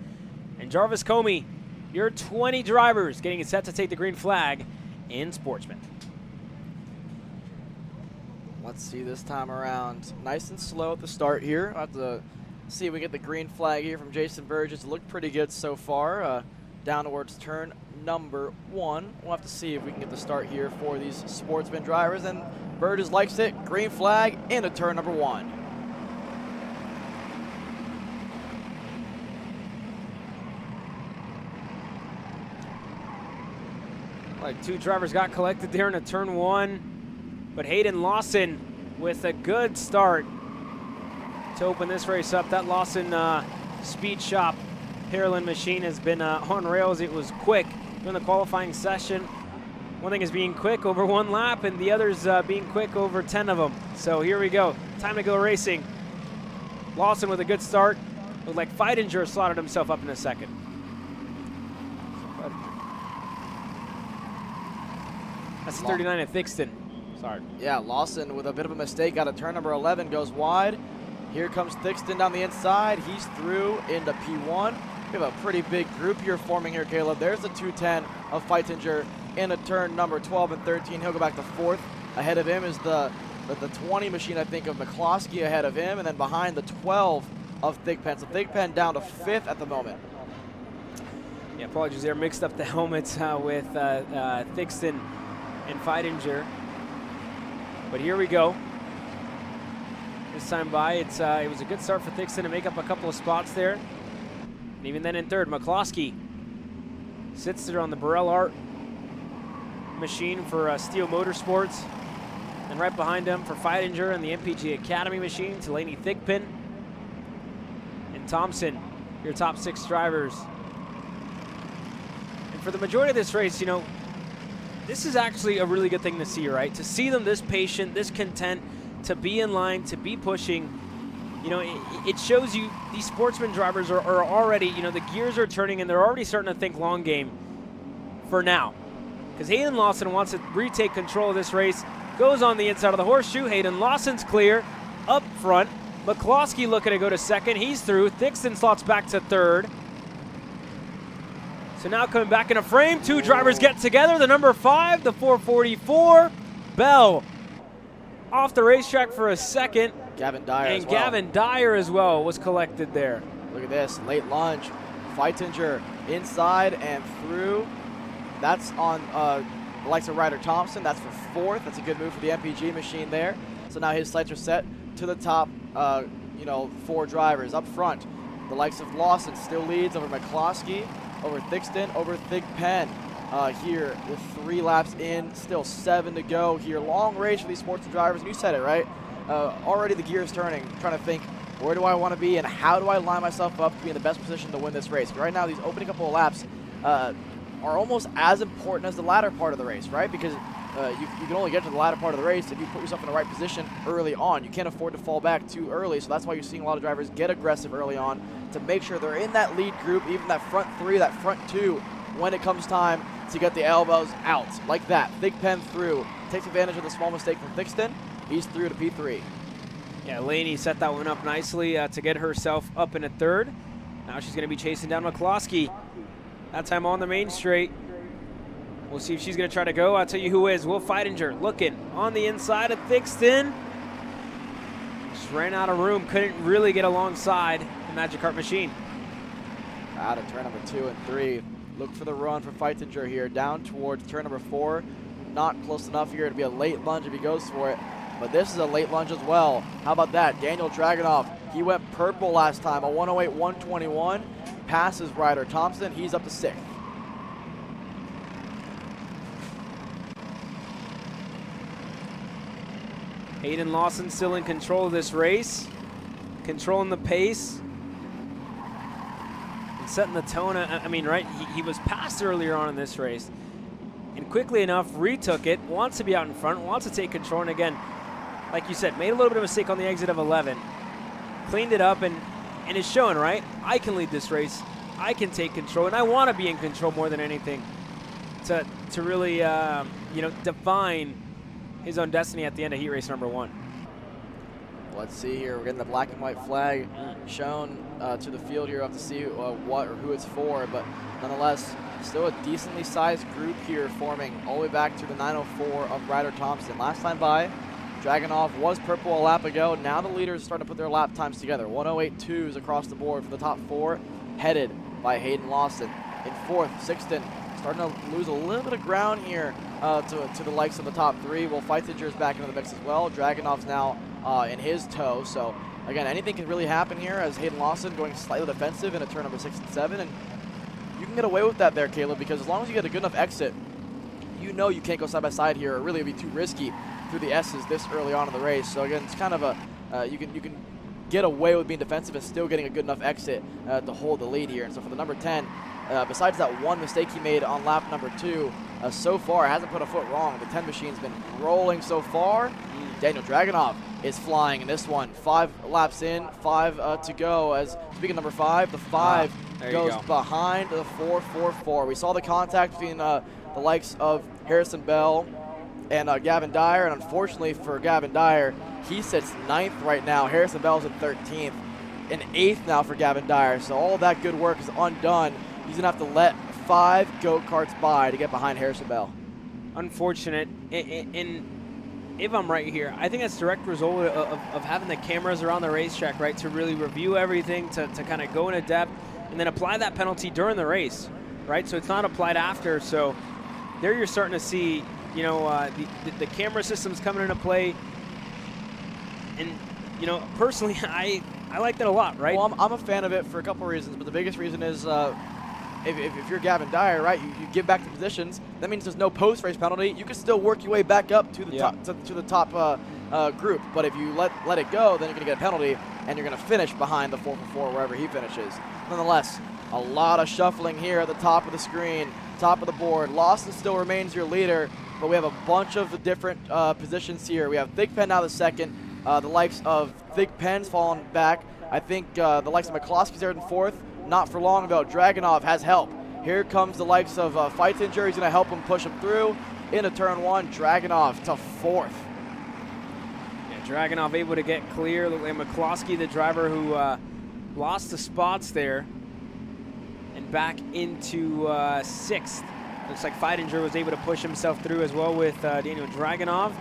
and Jarvis Comey. Your 20 drivers getting set to take the green flag in Sportsman. Let's see this time around. Nice and slow at the start here. I'll have to see if we get the green flag here from Jason Burgess. It looked pretty good so far. Down towards turn number 1. We'll have to see if we can get the start here for these Sportsman drivers. And Burgess likes it. Green flag into turn number 1. Like 2 drivers got collected there in turn 1, but Hayden Lawson with a good start to open this race up. That Lawson Speed Shop Paralyn machine has been on rails. It was quick during the qualifying session. One thing is being quick over 1 lap, and the other's being quick over 10 of them. So here we go. Time to go racing. Lawson with a good start. Looked like Feidinger slotted himself up in a second. That's 39 at Thixton. Sorry. Yeah, Lawson with a bit of a mistake out of turn number 11 goes wide. Here comes Thixton down the inside. He's through into P1. We have a pretty big group here forming here, Caleb. There's the 210 of Feidinger into turn number 12 and 13. He'll go back to 4th. Ahead of him is the 20 machine, I think, of McCloskey ahead of him. And then behind the 12 of Thigpen. So Thigpen down to 5th at the moment. Yeah, apologies there. Mixed up the helmets with Thixton and Feidinger. But here we go. This time by, it was a good start for Thixton to make up a couple of spots there. And even then in 3rd, McCloskey sits there on the Burrell Art machine for Steel Motorsports. And right behind him for Feidinger and the MPG Academy machine to Laney Thigpen and Thompson, your top 6 drivers. And for the majority of this race, you know, this is actually a really good thing to see, right? To see them this patient, this content, to be in line, to be pushing. You know, it shows you these Sportsman drivers are already, you know, the gears are turning and they're already starting to think long game for now. Because Hayden Lawson wants to retake control of this race. Goes on the inside of the horseshoe. Hayden Lawson's clear up front. McCloskey looking to go to 2nd. He's through. Thixton slots back to 3rd. So now coming back in a frame, 2 drivers get together. The number 5, the 444, Bell off the racetrack for a 2nd. Gavin Dyer and as well. Gavin Dyer as well was collected there. Look at this, late lunge. Feidinger inside and through. That's on the likes of Ryder Thompson. That's for 4th. That's a good move for the MPG machine there. So now his sights are set to the top, 4 drivers up front. The likes of Lawson still leads over McCloskey, over Thixton, over Thigpen. Here with 3 laps in, still 7 to go here. Long race for these Sportsman drivers. And you said it, right? Already the gears turning, trying to think, where do I want to be and how do I line myself up to be in the best position to win this race? Right now, these opening couple of laps are almost as important as the latter part of the race, right? Because you can only get to the latter part of the race if you put yourself in the right position early on. You can't afford to fall back too early, so that's why you're seeing a lot of drivers get aggressive early on to make sure they're in that lead group, even that front 3, that front 2, when it comes time to get the elbows out. Like that. Thigpen through. Takes advantage of the small mistake from Thixton. He's through to P3. Yeah, Laney set that one up nicely to get herself up in a third. Now she's going to be chasing down McCloskey. That time on the main straight. We'll see if she's going to try to go. I'll tell you who is. Will Feidinger looking on the inside of Thixton. Just ran out of room. Couldn't really get alongside the Magic Kart machine. Out of turn number 2 and 3. Look for the run for Feidinger here. Down towards turn number 4. Not close enough here to be a late lunge if he goes for it. But this is a late lunge as well. How about that? Daniel Dragunov. He went purple last time. A 108-121. Passes Ryder Thompson. He's up to 6th. Hayden Lawson still in control of this race, controlling the pace and setting the tone. I mean, right, he was passed earlier on in this race and quickly enough retook it, wants to be out in front, wants to take control, and again, like you said, made a little bit of a mistake on the exit of 11, cleaned it up, and is showing, right, I can lead this race, I can take control, and I want to be in control more than anything to really, you know, define his own destiny at the end of heat race number 1. Let's see here. We're getting the black and white flag shown to the field here. We'll have to see what or who it's for, but nonetheless, still a decently sized group here forming all the way back to the 904 of Ryder Thompson. Last time by, Dragunov was purple a lap ago. Now the leaders starting to put their lap times together. 108.2s across the board for the top 4, headed by Hayden Lawson. In 4th, Sixton starting to lose a little bit of ground here to the likes of the top 3. Well, Feitinger's back into the mix as well. Dragunov's now in his tow. So, again, anything can really happen here as Hayden Lawson going slightly defensive into turn number 6 and 7. And you can get away with that there, Caleb, because as long as you get a good enough exit, you know you can't go side by side here or really be too risky through the S's this early on in the race. So, again, it's kind of a you can get away with being defensive and still getting a good enough exit to hold the lead here. And so for the number 10, besides that one mistake he made on lap number 2, so far hasn't put a foot wrong. The 10 machine's been rolling so far. Daniel Dragunov is flying in this one. 5 laps in, 5 to go. As speaking of number 5, the 5 goes behind the 444. We saw the contact between the likes of Harrison Bell and Gavin Dyer, and unfortunately for Gavin Dyer, he sits 9th right now. Harrison Bell's in 13th, and 8th now for Gavin Dyer. So all that good work is undone. He's gonna have to let 5 go-karts by to get behind Harrison Bell. Unfortunate, and if I'm right here, I think that's a direct result of having the cameras around the racetrack, right, to really review everything, to kind of go into depth, and then apply that penalty during the race, right? So it's not applied after. So there you're starting to see, you know, the camera systems coming into play. And, you know, personally, I like that a lot, right? Well, I'm a fan of it for a couple of reasons, but the biggest reason is if you're Gavin Dyer, right, you give back the positions. That means there's no post-race penalty. You can still work your way back up to the top to the top group. But if you let it go, then you're going to get a penalty, and you're going to finish behind the 444 wherever he finishes. Nonetheless, a lot of shuffling here at the top of the screen, top of the board. Lawson still remains your leader, but we have a bunch of different positions here. We have Thigpen now the second. The likes of Thigpen's fallen back. I think the likes of McCloskey's there in 4th. Not for long, though. Dragunov has help. Here comes the likes of Feidinger. He's going to help him push him through into turn 1. Dragunov to 4th. Yeah, Dragunov able to get clear. Look like McCloskey, the driver who lost the spots there, and back into 6th. Looks like Feidinger was able to push himself through as well with Daniel Dragunov,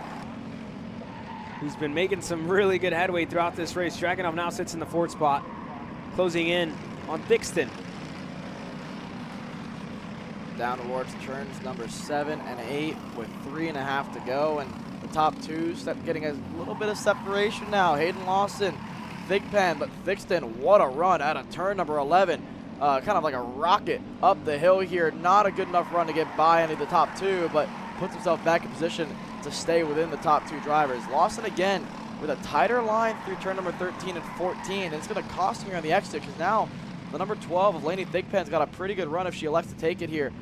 who's been making some really good headway throughout this race. Dragunov now sits in the 4th spot, closing in on Thixton. Down towards turns number 7 and 8 with 3.5 to go, and the top 2 getting a little bit of separation now. Hayden Lawson, Thigpen, but Thixton, what a run out of turn number 11. Kind of like a rocket up the hill here. Not a good enough run to get by any of the top 2, but puts himself back in position to stay within the top 2 drivers. Lawson again with a tighter line through turn number 13 and 14, and it's going to cost him here on the exit, because now the number 12 of Lainey Thigpen's got a pretty good run if she elects to take it here.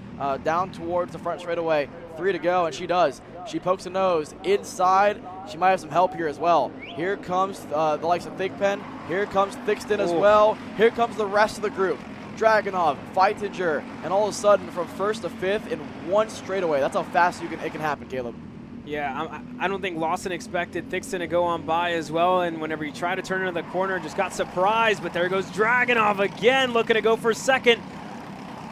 Down towards the front straightaway, 3 to go, and she does. She pokes a nose inside. She might have some help here as well. Here comes the likes of Thigpen. Here comes Thixton as well. Here comes the rest of the group. Dragunov, Feidinger, and all of a sudden from 1st to 5th in 1 straightaway. That's how fast it can happen, Caleb. Yeah, I don't think Lawson expected Thixton to go on by as well, and whenever he tried to turn into the corner, just got surprised, but there goes Dragunov again, looking to go for second.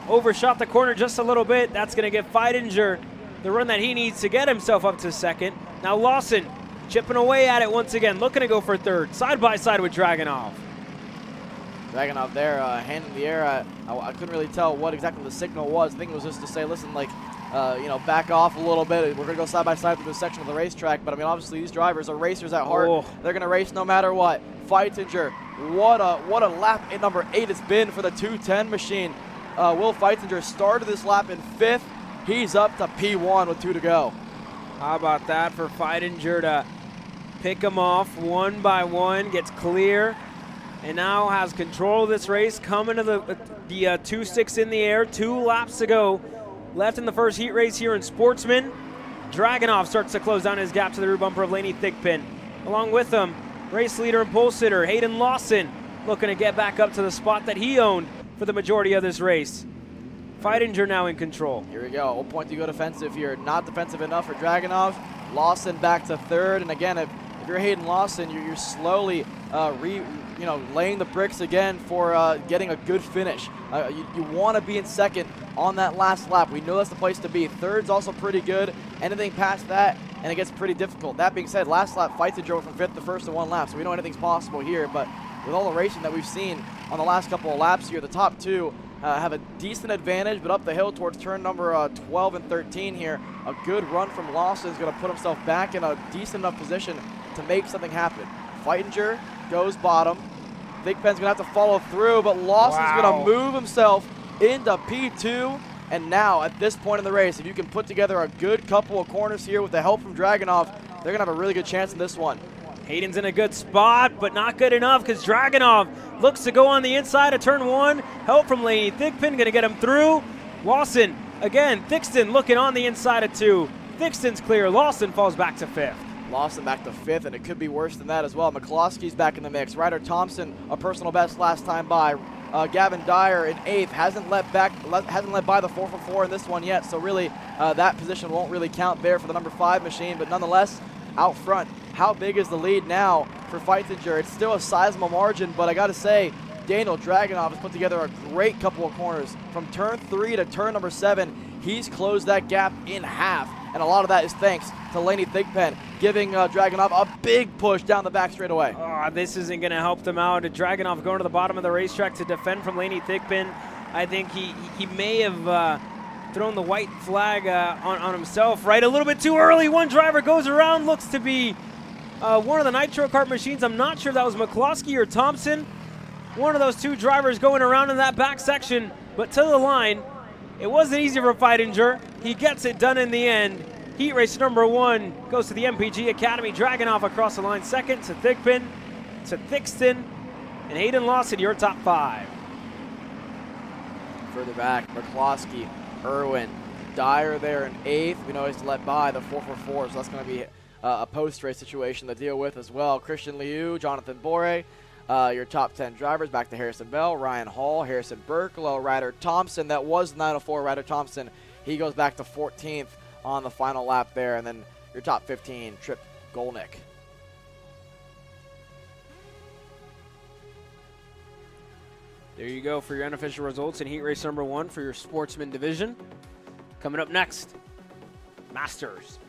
Overshot the corner just a little bit. That's going to give Feidinger the run that he needs to get himself up to second. Now Lawson chipping away at it once again, looking to go for third, side by side with Dragunov. Dragunov there, hand in the air. I couldn't really tell what exactly the signal was. I think it was just to say, listen, like, back off a little bit. We're going to go side by side through this section of the racetrack. But, I mean, obviously these drivers are racers at heart. Oh. They're going to race no matter what. Feitinger, what a lap in number 8 it's been for the 210 machine. Will Feitinger started this lap in 5th. He's up to P1 with 2 to go. How about that for Feidinger to pick him off one by one, gets clear, and now has control of this race, coming to the 2 sticks in the air, 2 laps to go. Left in the first heat race here in Sportsman. Dragunov starts to close down his gap to the rear bumper of Laney Thigpen. Along with him, race leader and pole sitter Hayden Lawson, looking to get back up to the spot that he owned for the majority of this race. Feidinger now in control. Here we go. We'll point to go defensive here. Not defensive enough for Dragunov. Lawson back to 3rd. And again, if you're Hayden Lawson, you're slowly laying the bricks again for getting a good finish. You want to be in 2nd on that last lap. We know that's the place to be. 3rd's also pretty good. Anything past that, and it gets pretty difficult. That being said, last lap, Feitinger from 5th to 1st in 1 lap, so we know anything's possible here. But with all the racing that we've seen on the last couple of laps here, the top 2 have a decent advantage, but up the hill towards turn number 12 and 13 here, a good run from Lawson is going to put himself back in a decent enough position to make something happen. Feitinger goes bottom. Thigpen's going to have to follow through, but Lawson's going to move himself into P2. And now, at this point in the race, if you can put together a good couple of corners here with the help from Dragunov, they're going to have a really good chance in this one. Hayden's in a good spot, but not good enough because Dragunov looks to go on the inside of turn 1. Help from Laney Thigpen, going to get him through. Lawson, again, Thixton looking on the inside of 2. Thixton's clear. Lawson falls back to 5th. Lawson back to 5th, and it could be worse than that as well. McCloskey's back in the mix. Ryder Thompson, a personal best last time by. Gavin Dyer in 8th, hasn't let by the 444 in this one yet, so really that position won't really count there for the number 5 machine, but nonetheless, out front. How big is the lead now for Feitinger? It's still a sizable margin, but I got to say, Daniel Dragunov has put together a great couple of corners. From turn 3 to turn number 7, he's closed that gap in half, and a lot of that is thanks to Laney Thigpen, giving Dragunov a big push down the back straightaway. Oh, this isn't going to help them out. Dragunov going to the bottom of the racetrack to defend from Laney Thigpen. I think he may have thrown the white flag on himself, right? A little bit too early. One driver goes around, looks to be one of the Nitro Kart machines. I'm not sure if that was McCloskey or Thompson. One of those 2 drivers going around in that back section, but to the line. It wasn't easy for Feidinger. He gets it done in the end. Heat race number 1 goes to the MPG Academy. Dragunov across the line 2nd to Thigpen, to Thixton, and Hayden Lawson, your top 5. Further back, McCloskey, Irwin, Dyer there in 8th. We know he's let by the 444, so that's going to be a post-race situation to deal with as well. Christian Liu, Jonathan Bore, your top 10 drivers. Back to Harrison Bell, Ryan Hall, Harrison Burklow, Ryder Thompson. That was 904 Ryder Thompson. He goes back to 14th on the final lap there. And then your top 15, Trip Golnick. There you go for your unofficial results in heat race number 1 for your Sportsman division. Coming up next, Masters.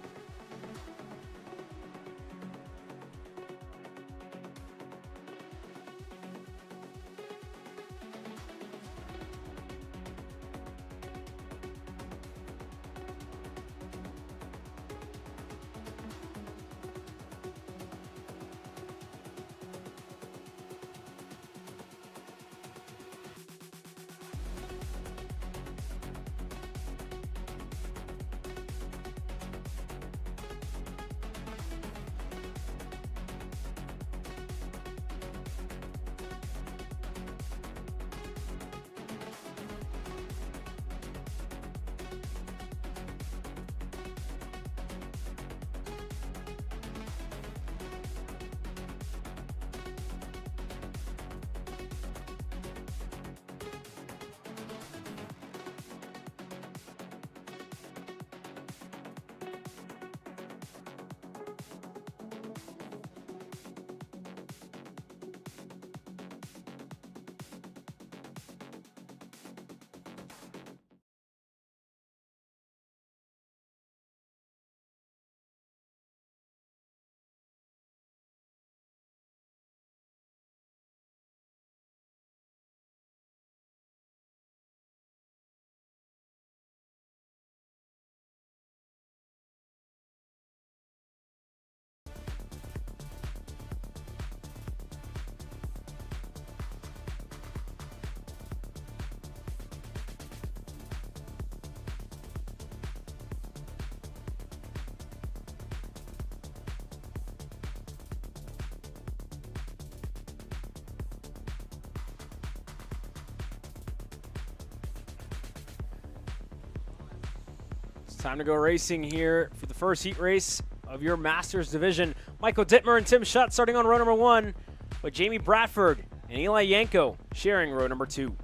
Time to go racing here for the first heat race of your Masters division. Michael Dittmer and Tim Schutt starting on row number 1, with Jamie Bradford and Eli Yanko sharing row number 2.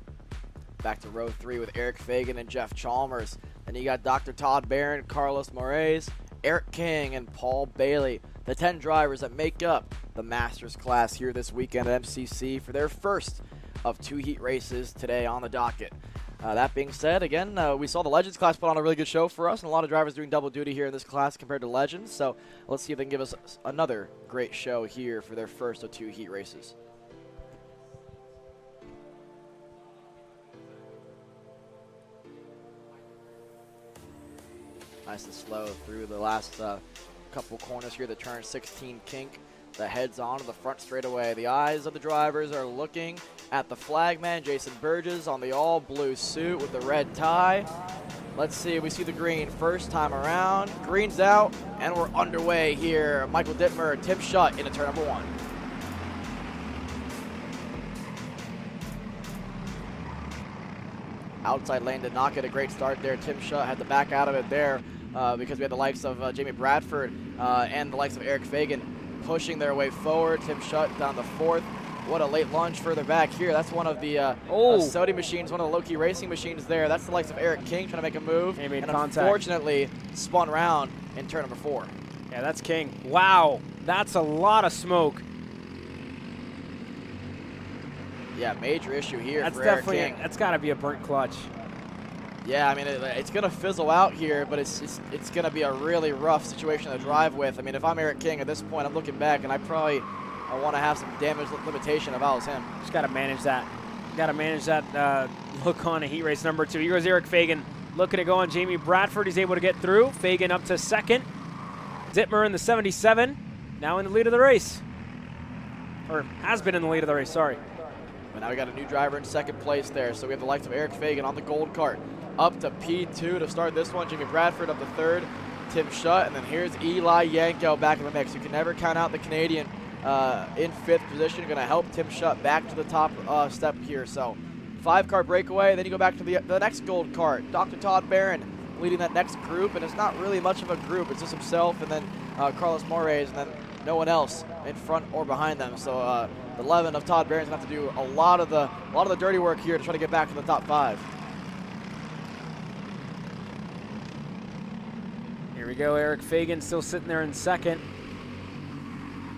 Back to row 3 with Eric Fagan and Jeff Chalmers. Then you got Dr. Todd Barron, Carlos Moraes, Eric King, and Paul Bailey, the 10 drivers that make up the Masters class here this weekend at MCC for their first of 2 heat races today on the docket. That being said, again, we saw the Legends class put on a really good show for us, and a lot of drivers doing double duty here in this class compared to Legends. So let's see if they can give us another great show here for their first of 2 heat races. Nice and slow through the last couple corners here. The turn 16 kink that heads on to the front straightaway. The eyes of the drivers are looking at the flagman, Jason Burgess, on the all blue suit with the red tie. Let's see, we see the green first time around. Green's out, and we're underway here. Michael Dittmer, Tim Schutt into turn number 1. Outside lane did not get a great start there. Tim Schutt had to back out of it there because we had the likes of Jamie Bradford and the likes of Eric Fagan pushing their way forward. Tim Schutt down the 4th. What a late lunge further back here. That's one of the Sodi machines, one of the low-key racing machines there. That's the likes of Eric King trying to make a move. He made and contact. Unfortunately spun around in turn number 4. Yeah, that's King. Wow, that's a lot of smoke. Yeah, major issue here That's for Eric definitely King. That's got to be a burnt clutch. Yeah, I mean, it's going to fizzle out here, but it's going to be a really rough situation to drive with. I mean, if I'm Eric King at this point, I'm looking back, and I want to have some damage limitation if I was him. Just got to manage that. Got to manage that look on a heat race number 2. Here goes Eric Fagan looking to go on Jamie Bradford. He's able to get through. Fagan up to 2nd. Dittmer in the 77, now in the lead of the race. Or has been in the lead of the race, sorry. But now we got a new driver in 2nd place there. So we have the likes of Eric Fagan on the gold cart. Up to P2 to start this one. Jamie Bradford up to 3rd. Tim Schutt. And then here's Eli Yanko back in the mix. You can never count out the Canadian in 5th position. Going to help Tim Schutt back to the top step here. So 5-car breakaway. Then you go back to the next gold cart. Dr. Todd Barron leading that next group. And it's not really much of a group. It's just himself and then Carlos Moraes and then no one else in front or behind them. So the 11 of Todd Barron's going to have to do a lot of the dirty work here to try to get back to the top 5. Here we go, Eric Fagan still sitting there in 2nd.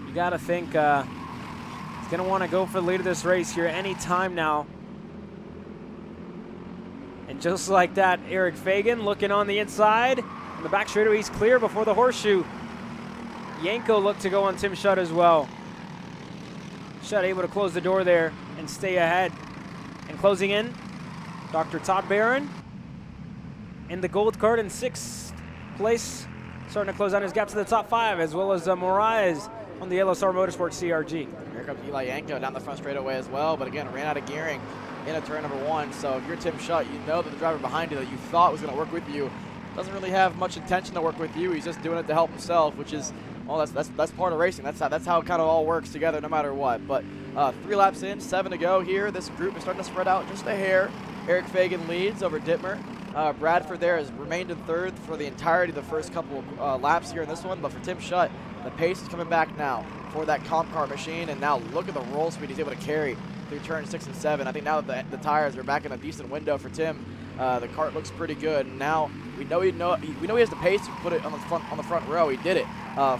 You got to think he's going to want to go for the lead of this race here any time now. And just like that, Eric Fagan looking on the inside. On the back straightaway, he's clear before the horseshoe. Yanko looked to go on Tim Schutt as well. Schutt able to close the door there and stay ahead. And closing in, Dr. Todd Barron in the gold card in 6th place, starting to close down his gap to the top 5, as well as Moraes on the Yellow Star Motorsports CRG. Here comes Eli Yanko down the front straightaway as well, but again, ran out of gearing in a turn number 1. So if you're Tim Schutt, you know that the driver behind you that you thought was going to work with you doesn't really have much intention to work with you. He's just doing it to help himself, which is, well, that's part of racing. That's how it kind of all works together no matter what. But 3 laps in, 7 to go here. This group is starting to spread out just a hair. Eric Fagan leads over Dittmer. Bradford there has remained in 3rd for the entirety of the first couple laps here in this one. But for Tim Schutt, the pace is coming back now for that comp car machine. And now look at the roll speed he's able to carry through turns 6 and 7. I think now that the tires are back in a decent window for Tim, the kart looks pretty good. And now we know he has the pace to put it on the front row. He did it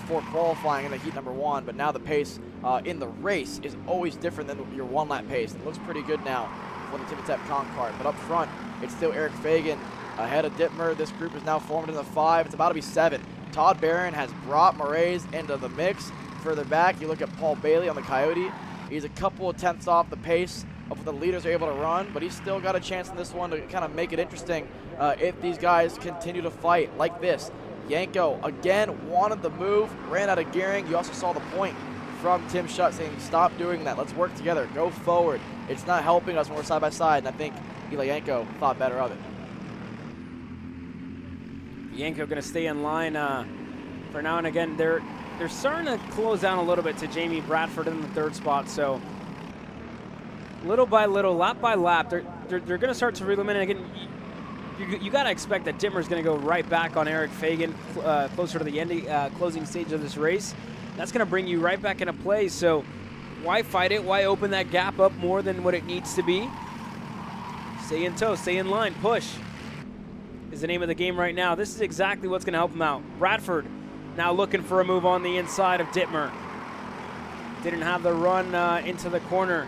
for qualifying in the heat number 1. But now the pace in the race is always different than your 1-lap pace. It looks pretty good now for the Tippy Tap comp kart. But up front, it's still Eric Fagan ahead of Dittmer. This group is now formed into 5. It's about to be 7. Todd Barron has brought Moraes into the mix. Further back, you look at Paul Bailey on the Coyote. He's a couple of tenths off the pace of what the leaders are able to run, but he's still got a chance in this one to kind of make it interesting if these guys continue to fight like this. Yanko, again, wanted the move, ran out of gearing. You also saw the point from Tim Schutt saying, stop doing that. Let's work together. Go forward. It's not helping us when we're side by side, and I think Eli Yanko thought better of it. Yanko going to stay in line for now, and again, they're starting to close down a little bit to Jamie Bradford in the 3rd spot, so little by little, lap by lap, they're going to start to reel them in. And again, you got to expect that Dittmer's going to go right back on Eric Fagan closer to the end, closing stage of this race. That's going to bring you right back into play. So why fight it? Why open that gap up more than what it needs to be? Stay in tow, stay in line, push is the name of the game right now. This is exactly what's going to help him out. Bradford now looking for a move on the inside of Dittmer. Didn't have the run into the corner.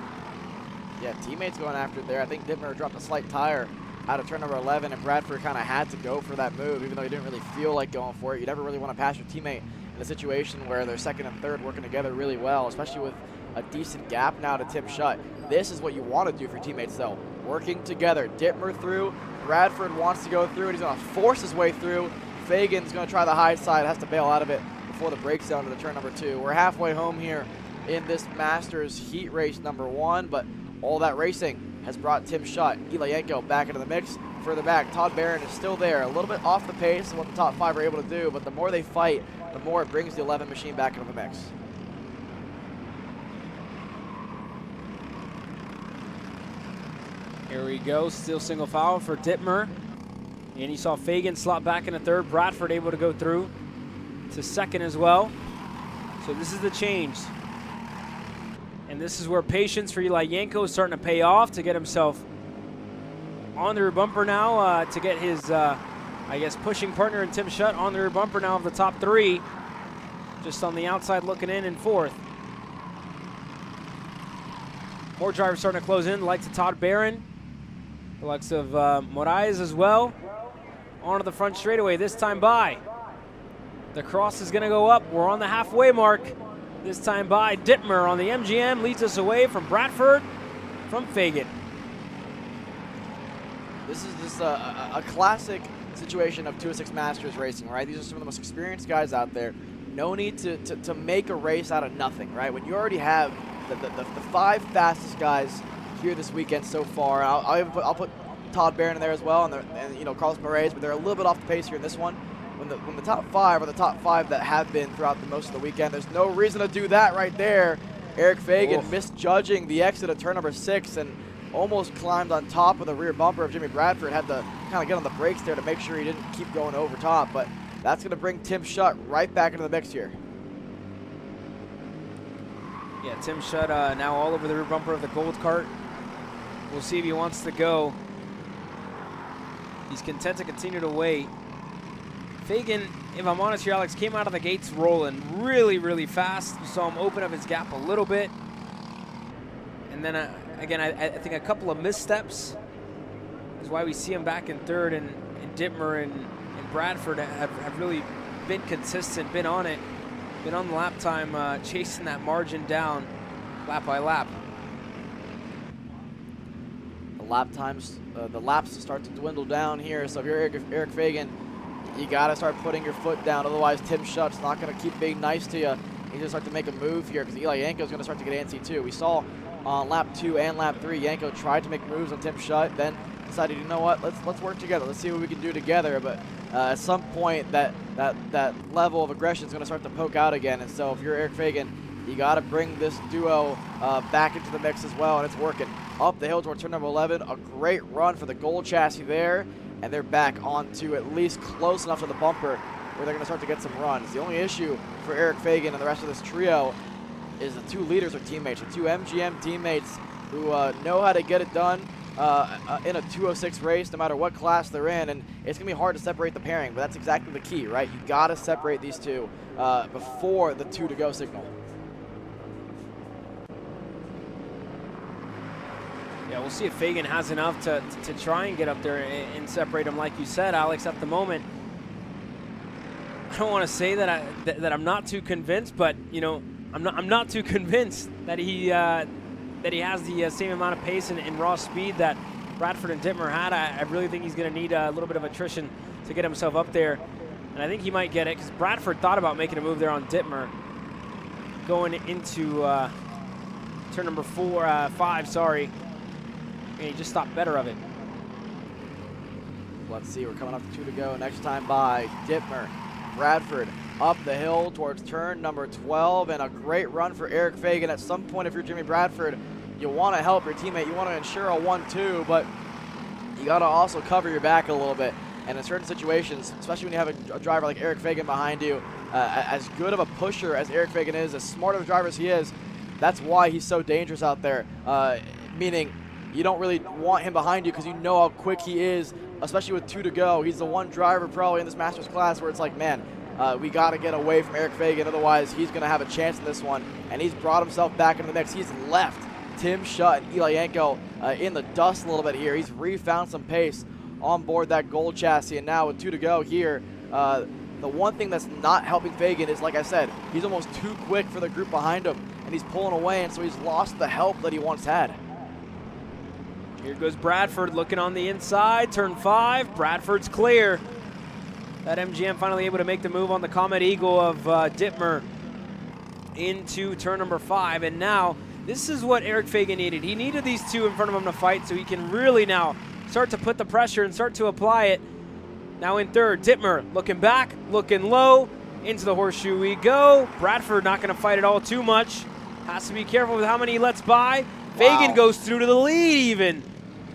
Yeah, teammates going after it there. I think Dittmer dropped a slight tire out of turn number 11, and Bradford kind of had to go for that move, even though he didn't really feel like going for it. You never really want to pass your teammate in a situation where they're second and third working together really well, especially with a decent gap now to Tim Schutt. This is what you want to do for your teammates, though. Working together. Dittmer through. Bradford wants to go through, and he's going to force his way through. Fagan's going to try the high side, has to bail out of it before the breaks down to the turn number 2. We're halfway home here in this Masters Heat race number 1, but all that racing has brought Tim Schutt, Ilayenko back into the mix. Further back, Todd Barron is still there, a little bit off the pace of what the top 5 are able to do, but the more they fight, the more it brings the 11 machine back into the mix. Here we go, still single foul for Dittmer. And you saw Fagan slot back into third. Bradford able to go through to second as well. So this is the change. And this is where patience for Ilayenko is starting to pay off to get himself on the rear bumper now to get his, I guess, pushing partner in Tim Schutt on the rear bumper now of the top 3. Just on the outside looking in fourth. More drivers starting to close in, the likes of Todd Barron, the likes of Moraes as well. Onto the front straightaway, this time by. The cross is going to go up. We're on the halfway mark. This time by Dittmer on the MGM leads us away from Bradford from Fagan. This is just a classic situation of 2-6 Masters racing, right? These are some of the most experienced guys out there. No need to make a race out of nothing, right? When you already have the 5 fastest guys here this weekend so far. I'll put Todd Barron in there as well, and you know, Carlos Moraes, but they're a little bit off the pace here in this one. When the top 5 are the top 5 that have been throughout most of the weekend, there's no reason to do that right there. Eric Fagan misjudging the exit of turn number 6 and almost climbed on top of the rear bumper of Jimmy Bradford. Had to kind of get on the brakes there to make sure he didn't keep going over top, but that's going to bring Tim Schutt right back into the mix here. Yeah, Tim Schutt now all over the rear bumper of the gold cart. We'll see if he wants to go. He's content to continue to wait. Fagan, if I'm honest here, Alex, came out of the gates rolling really, really fast. You saw him open up his gap a little bit. And then, again, I think a couple of missteps is why we see him back in third, and Dittmer and Bradford have really been consistent, been on it, been on the lap time, chasing that margin down lap by lap. The lap times, the laps start to dwindle down here, so if you're Eric Fagan, you got to start putting your foot down. Otherwise, Tim Schutt's not going to keep being nice to you. He's going to start to make a move here because Ilayenko's going to start to get antsy too. We saw on lap 2 and lap 3, Yanko tried to make moves on Tim Schutt, then decided, you know what, let's work together. Let's see what we can do together. But at some point, that level of aggression is going to start to poke out again. And so if you're Eric Fagan, you got to bring this duo back into the mix as well, and it's working. Up the hill towards turn number 11, a great run for the gold chassis there. And they're back onto at least close enough to the bumper where they're going to start to get some runs. The only issue for Eric Fagan and the rest of this trio is the 2 leaders are teammates, the 2 MGM teammates who know how to get it done in a 206 race, no matter what class they're in. And it's going to be hard to separate the pairing, but that's exactly the key, right? You got to separate these 2 before the 2 to go signal. Yeah, we'll see if Fagan has enough to try and get up there and separate them, like you said, Alex. At the moment, I don't want to say that I'm not too convinced, but you know, I'm not too convinced that he has the same amount of pace and raw speed that Bradford and Dittmer had. I really think he's going to need a little bit of attrition to get himself up there, and I think he might get it because Bradford thought about making a move there on Dittmer going into turn number 5. Sorry. And he just stopped better of it. Let's see, we're coming up to 2 to go. Next time by Dittmer. Bradford up the hill towards turn number 12, and a great run for Eric Fagan. At some point, if you're Jimmy Bradford, you want to help your teammate. You want to ensure a 1-2, but you got to also cover your back a little bit. And in certain situations, especially when you have a driver like Eric Fagan behind you, as good of a pusher as Eric Fagan is, as smart of a driver as he is, that's why he's so dangerous out there. Meaning, you don't really want him behind you because you know how quick he is, especially with 2 to go. He's the one driver probably in this Masters class where it's like, man, we got to get away from Eric Fagan, otherwise he's going to have a chance in this one. And he's brought himself back into the mix. He's left Tim Schutt and Eli Yanko in the dust a little bit here. He's refound some pace on board that gold chassis, and now with 2 to go here, the one thing that's not helping Fagan is, like I said, he's almost too quick for the group behind him, and he's pulling away, and so he's lost the help that he once had. Here goes Bradford looking on the inside, turn 5, Bradford's clear. That MGM finally able to make the move on the Comet Eagle of Dittmer into turn number 5, and now this is what Eric Fagan needed. He needed these 2 in front of him to fight so he can really now start to put the pressure and start to apply it. Now in third, Dittmer looking back, looking low, into the horseshoe we go. Bradford not going to fight it all too much. Has to be careful with how many he lets by. Fagan goes through to the lead even.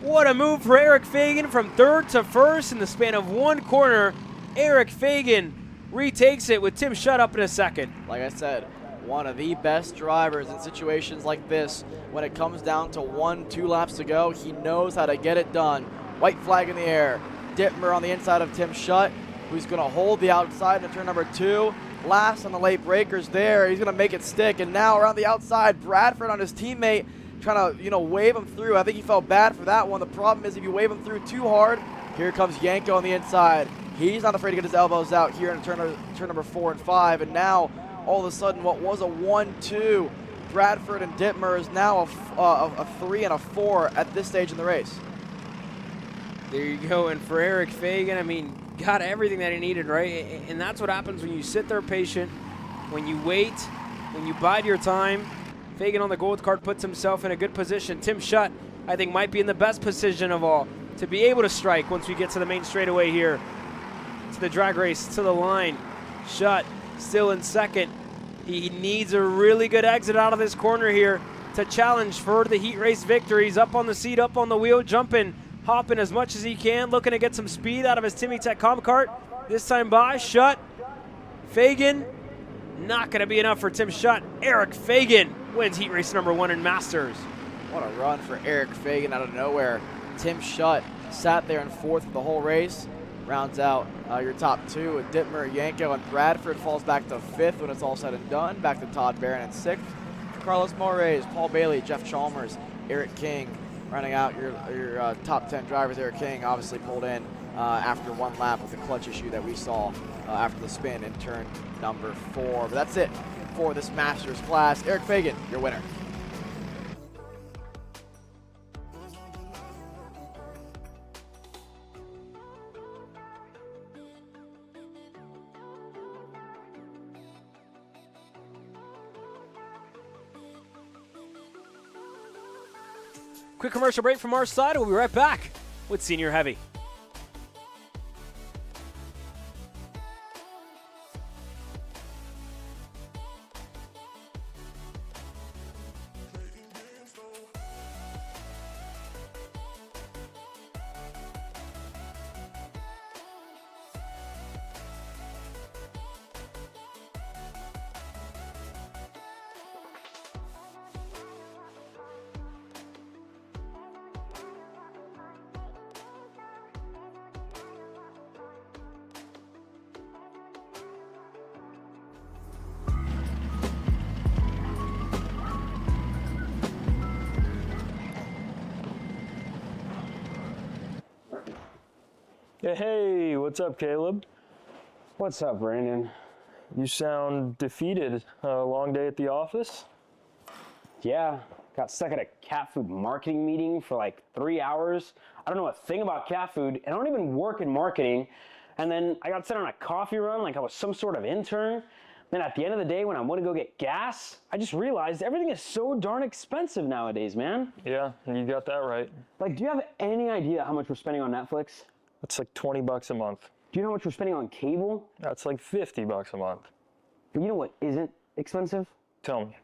What a move for Eric Fagan from third to first in the span of 1 corner. Eric Fagan retakes it with Tim Schutt up in a second. Like I said, one of the best drivers in situations like this. When it comes down to 1-2 laps to go, he knows how to get it done. White flag in the air. Dittmer on the inside of Tim Schutt, who's going to hold the outside in turn number 2. Last on the late breakers there. He's going to make it stick. And now around the outside, Bradford on his teammate trying to, wave him through. I think he felt bad for that one. The problem is if you wave him through too hard, here comes Yanko on the inside. He's not afraid to get his elbows out here in turn number 4 and 5. And now, all of a sudden, what was a 1-2, Bradford and Dittmer is now a 3 and a 4 at this stage in the race. There you go, and for Eric Fagan, I mean, got everything that he needed, right? And that's what happens when you sit there patient, when you wait, when you bide your time. Fagan on the gold card puts himself in a good position. Tim Schutt, I think, might be in the best position of all to be able to strike once we get to the main straightaway here. To the drag race, to the line. Schutt still in second. He needs a really good exit out of this corner here to challenge for the heat race victory. He's up on the seat, up on the wheel, jumping, hopping as much as he can, looking to get some speed out of his Timmy Tech comp cart. This time by Schutt. Fagan, not going to be enough for Tim Schutt. Eric Fagan wins heat race number 1 in Masters. What a run for Eric Fagan out of nowhere. Tim Schutt sat there in 4th for the whole race. Rounds out your top 2 with Dittmer, Yanko, and Bradford. Falls back to 5th when it's all said and done. Back to Todd Barron in 6th. Carlos Moraes, Paul Bailey, Jeff Chalmers, Eric King. Running out your top 10 drivers. Eric King obviously pulled in after 1 lap with the clutch issue that we saw after the spin in turn number 4. But that's it for this Masters class. Eric Fagan, your winner. Quick commercial break from our side. We'll be right back with Senior Heavy. Hey, what's up, Caleb? What's up, Brandon? You sound defeated. A long day at the office? Yeah, got stuck at a cat food marketing meeting for like 3 hours. I don't know a thing about cat food, and I don't even work in marketing. And then I got sent on a coffee run like I was some sort of intern. Then at the end of the day, when I want to go get gas, I just realized everything is so darn expensive nowadays, man. Yeah, you got that right. Like, do you have any idea how much we're spending on Netflix? That's like $20 a month. Do you know how much we're spending on cable? That's like $50 a month. But you know what isn't expensive? Tell me.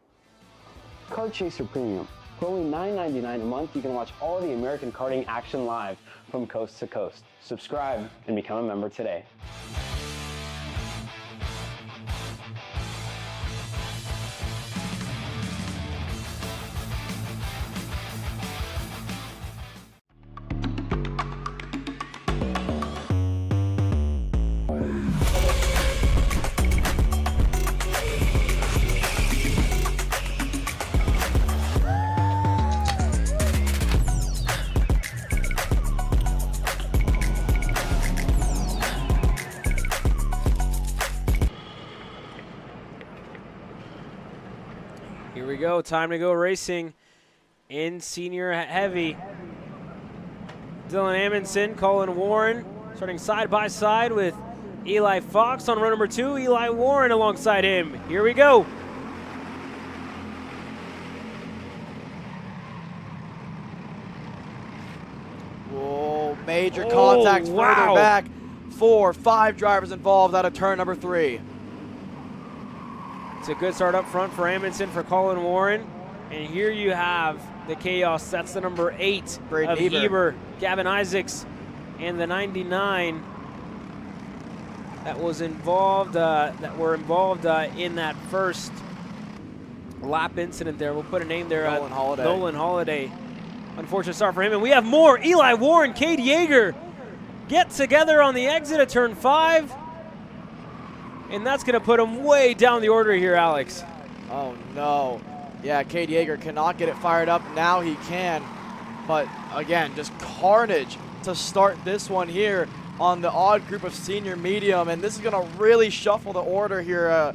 Kart Chaser Premium. For only $9.99 a month, you can watch all the American karting action live from coast to coast. Subscribe and become a member today. Here we go, time to go racing in senior heavy. Dylan Amundsen, Colin Warren, starting side by side with Eli Fox on row number 2. Eli Warren alongside him. Here we go. Whoa, major contact further back. 4, 5 drivers involved out of turn number 3. It's a good start up front for Amundsen, for Colin Warren. And here you have the chaos. That's the number 8 of Heber, Gavin Isaacs, and the 99 that was involved, in that first lap incident there. We'll put a name there. Nolan Holiday. Nolan Holiday. Unfortunate start for him. And we have more. Eli Warren, Cade Yeager get together on the exit of turn 5. And that's going to put him way down the order here, Alex. Oh, no. Yeah, Cade Yeager cannot get it fired up. Now he can. But, again, just carnage to start this one here on the odd group of senior medium. And this is going to really shuffle the order here,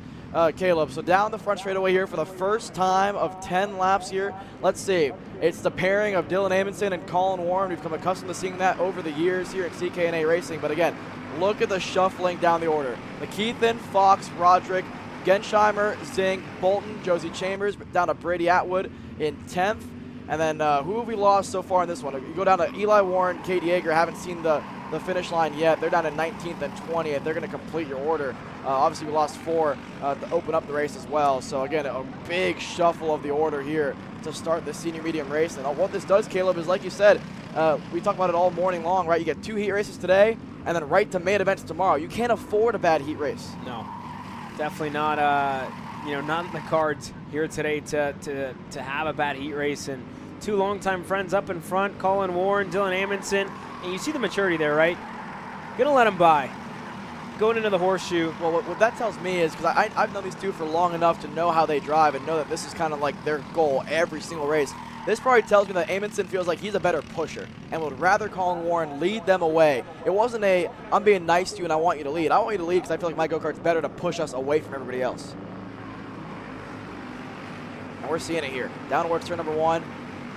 Caleb. So down the front straightaway here for the first time of 10 laps here. Let's see. It's the pairing of Dylan Amundsen and Colin Warren. We've become accustomed to seeing that over the years here at CKNA Racing. But, again, look at the shuffling down the order. McKeithen, Fox, Roderick, Gensheimer, Zing, Bolton, Josie Chambers, down to Brady Atwood in 10th. And then who have we lost so far in this one? You go down to Eli Warren, Cade Yeager. Haven't seen the finish line yet. They're down to 19th and 20th. They're going to complete your order. Obviously, we lost 4 to open up the race as well. So, again, a big shuffle of the order here to start the senior medium race. And what this does, Caleb, is like you said, we talk about it all morning long, right? You get 2 heat races today, and then right to main events tomorrow. You can't afford a bad heat race. No, definitely not. Not in the cards here today to have a bad heat race. And 2 longtime friends up in front, Colin Warren, Dylan Amundsen, and you see the maturity there, right? Gonna let them by. Going into the horseshoe. Well, what that tells me is, because I've known these 2 for long enough to know how they drive and know that this is kind of like their goal every single race. This probably tells me that Amundsen feels like he's a better pusher and would rather Colin Warren lead them away. It wasn't I'm being nice to you and I want you to lead. I want you to lead because I feel like my go-kart's better to push us away from everybody else. And we're seeing it here. Down towards turn number 1,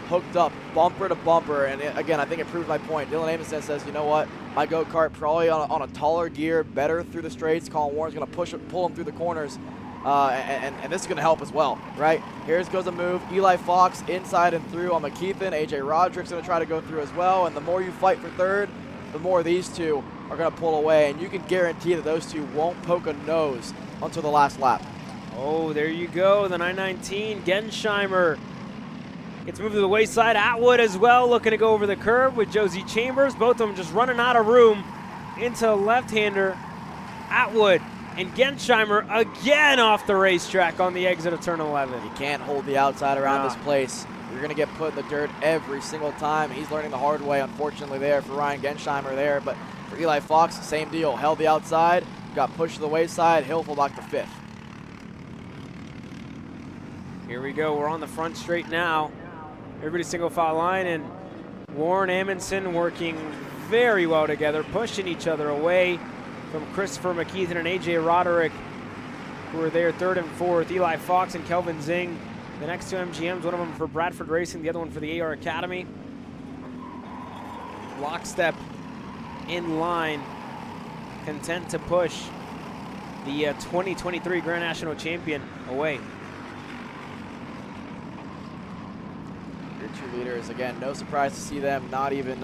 hooked up, bumper to bumper. And again, I think it proves my point. Dylan Amundsen says, you know what? My go-kart probably on a taller gear, better through the straights. Colin Warren's going to pull him through the corners. And this is going to help as well, right? Here goes a move. Eli Fox inside and through on McKeithen. AJ Roderick's going to try to go through as well. And the more you fight for third, the more these 2 are going to pull away. And you can guarantee that those 2 won't poke a nose until the last lap. Oh, there you go. The 919, Gensheimer gets moved to the wayside. Atwood as well, looking to go over the curb with Josie Chambers. Both of them just running out of room into a left-hander. Atwood and Gensheimer again off the racetrack on the exit of turn 11. You can't hold the outside around this place. You're going to get put in the dirt every single time. He's learning the hard way, unfortunately, there for Ryan Gensheimer there. But for Eli Fox, same deal. Held the outside, got pushed to the wayside. He'll fall back to 5th. Here we go. We're on the front straight now. Everybody single file line, and Warren Amundsen working very well together, pushing each other away from Christopher McKeithen and AJ Roderick, who are there 3rd and 4th. Eli Fox and Kelvin Zing, the next 2 MGMs, one of them for Bradford Racing, the other one for the AR Academy. Lockstep in line, content to push the 2023 Grand National Champion away. Your 2 leaders, again, no surprise to see them not even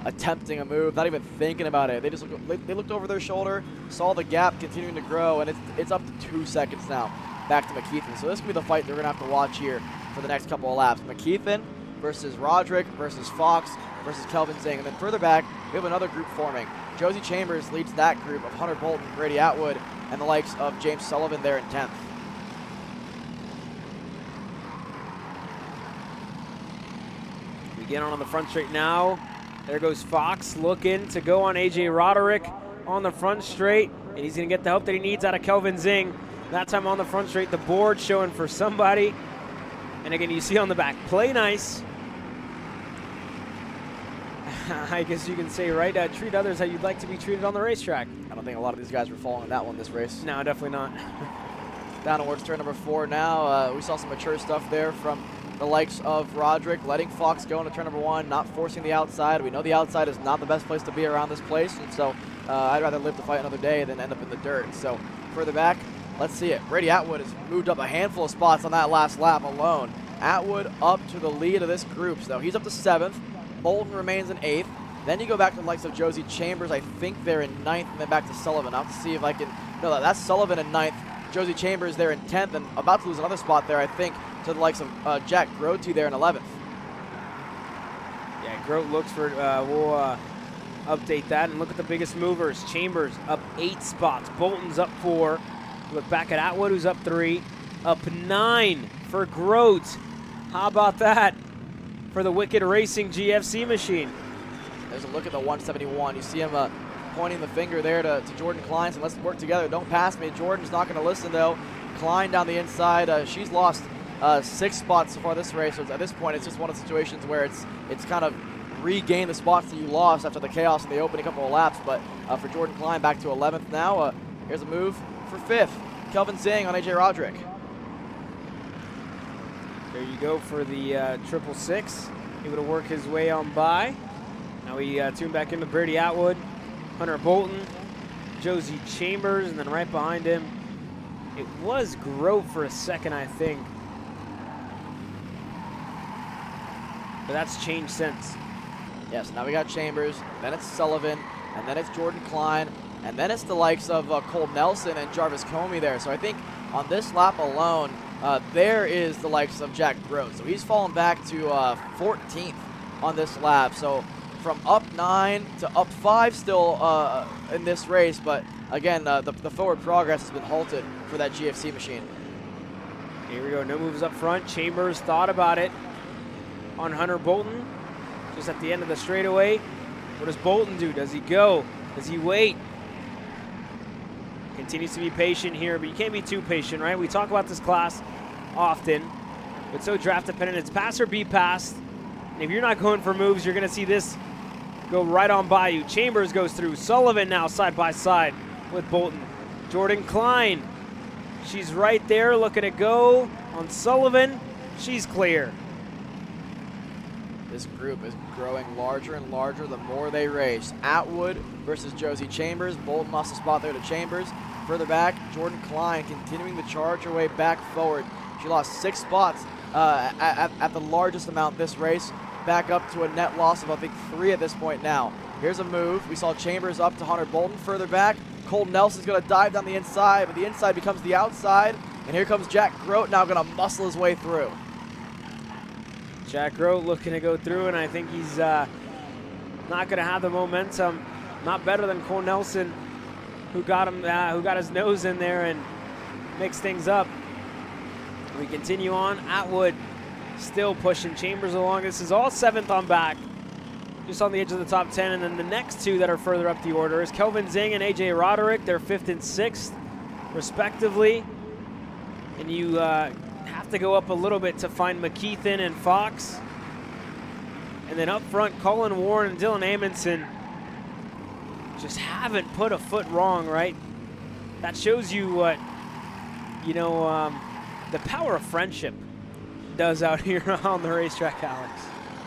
attempting a move, not even thinking about it. They looked over their shoulder, saw the gap continuing to grow, and it's up to 2 seconds now back to McKeithen. So this will be the fight they're going to have to watch here for the next couple of laps. McKeithen versus Roderick versus Fox versus Kelvin Zing. And then further back, we have another group forming. Josie Chambers leads that group of Hunter Bolton, Brady Atwood, and the likes of James Sullivan there in 10th. We get on the front straight now. There goes Fox looking to go on AJ Roderick on the front straight, and he's going to get the help that he needs out of Kelvin Zing. That time on the front straight, the board showing for somebody. And again, you see on the back, play nice. I guess you can say, right, treat others how you'd like to be treated on the racetrack. I don't think a lot of these guys were following that one this race. No, definitely not. Down towards turn number 4 now. We saw some mature stuff there from the likes of Roderick, letting Fox go into turn number 1, not forcing the outside. We know the outside is not the best place to be around this place, and so I'd rather live to fight another day than end up in the dirt. So further back, let's see it. Brady Atwood has moved up a handful of spots on that last lap alone. Atwood up to the lead of this group. So he's up to 7th. Bolton remains in 8th. Then you go back to the likes of Josie Chambers. I think they're in 9th, and then back to Sullivan. I'll have to see if I can. No, that's Sullivan in 9th. Josie Chambers there in 10th, and about to lose another spot there, I think, to the likes of Jack Grote there in 11th. Yeah, Grote looks for, we'll update that and look at the biggest movers. Chambers up 8 spots. Bolton's up 4. Look back at Atwood, who's up 3. Up 9 for Grote. How about that for the Wicked Racing GFC machine? There's a look at the 171. You see him pointing the finger there to Jordan Klein, saying, let's work together. Don't pass me. Jordan's not going to listen, though. Klein down the inside. She's lost 6 spots so far this race. So at this point, it's just one of the situations where it's kind of regain the spots that you lost after the chaos in the opening couple of laps. But for Jordan Klein, back to 11th now. Here's a move for 5th. Kelvin Zing on AJ Roderick. There you go for the 666. Able to work his way on by. Now we tune back into Brady Atwood, Hunter Bolton, Josie Chambers, and then right behind him, it was Grote for a second, I think. But that's changed since. Yes, now we got Chambers, then it's Sullivan, and then it's Jordan Klein, and then it's the likes of Cole Nelson and Jarvis Comey there. So I think on this lap alone, there is the likes of Jack Grote. So he's fallen back to 14th on this lap. So from up 9 to up 5 still in this race, but again, the forward progress has been halted for that GFC machine. Here we go, no moves up front. Chambers thought about it on Hunter Bolton, just at the end of the straightaway. What does Bolton do? Does he go? Does he wait? Continues to be patient here, but you can't be too patient, right? We talk about this class often, but so draft dependent. It's pass or be passed. And if you're not going for moves, you're going to see this go right on by you. Chambers goes through. Sullivan now side by side with Bolton. Jordan Klein, she's right there looking to go on Sullivan. She's clear. This group is growing larger and larger the more they race. Atwood versus Josie Chambers. Bolton lost a spot there to Chambers. Further back, Jordan Klein continuing to charge her way back forward. She lost 6 spots at the largest amount this race. Back up to a net loss of, I think, 3 at this point now. Here's a move. We saw Chambers up to Hunter Bolton. Further back, Cole Nelson's going to dive down the inside, but the inside becomes the outside. And here comes Jack Grote now going to muscle his way through. Jack Grote looking to go through, and I think he's not going to have the momentum. Not better than Cole Nelson, who got him, who got his nose in there and mixed things up. We continue on. Atwood still pushing Chambers along. This is all 7th on back, just on the edge of the top 10. And then the next 2 that are further up the order is Kelvin Zing and AJ Roderick. They're 5th and 6th, respectively. And you have to go up a little bit to find McKeithen and Fox. And then up front, Colin Warren and Dylan Amundsen just haven't put a foot wrong, right? That shows you what, you know, the power of friendship does out here on the racetrack, Alex.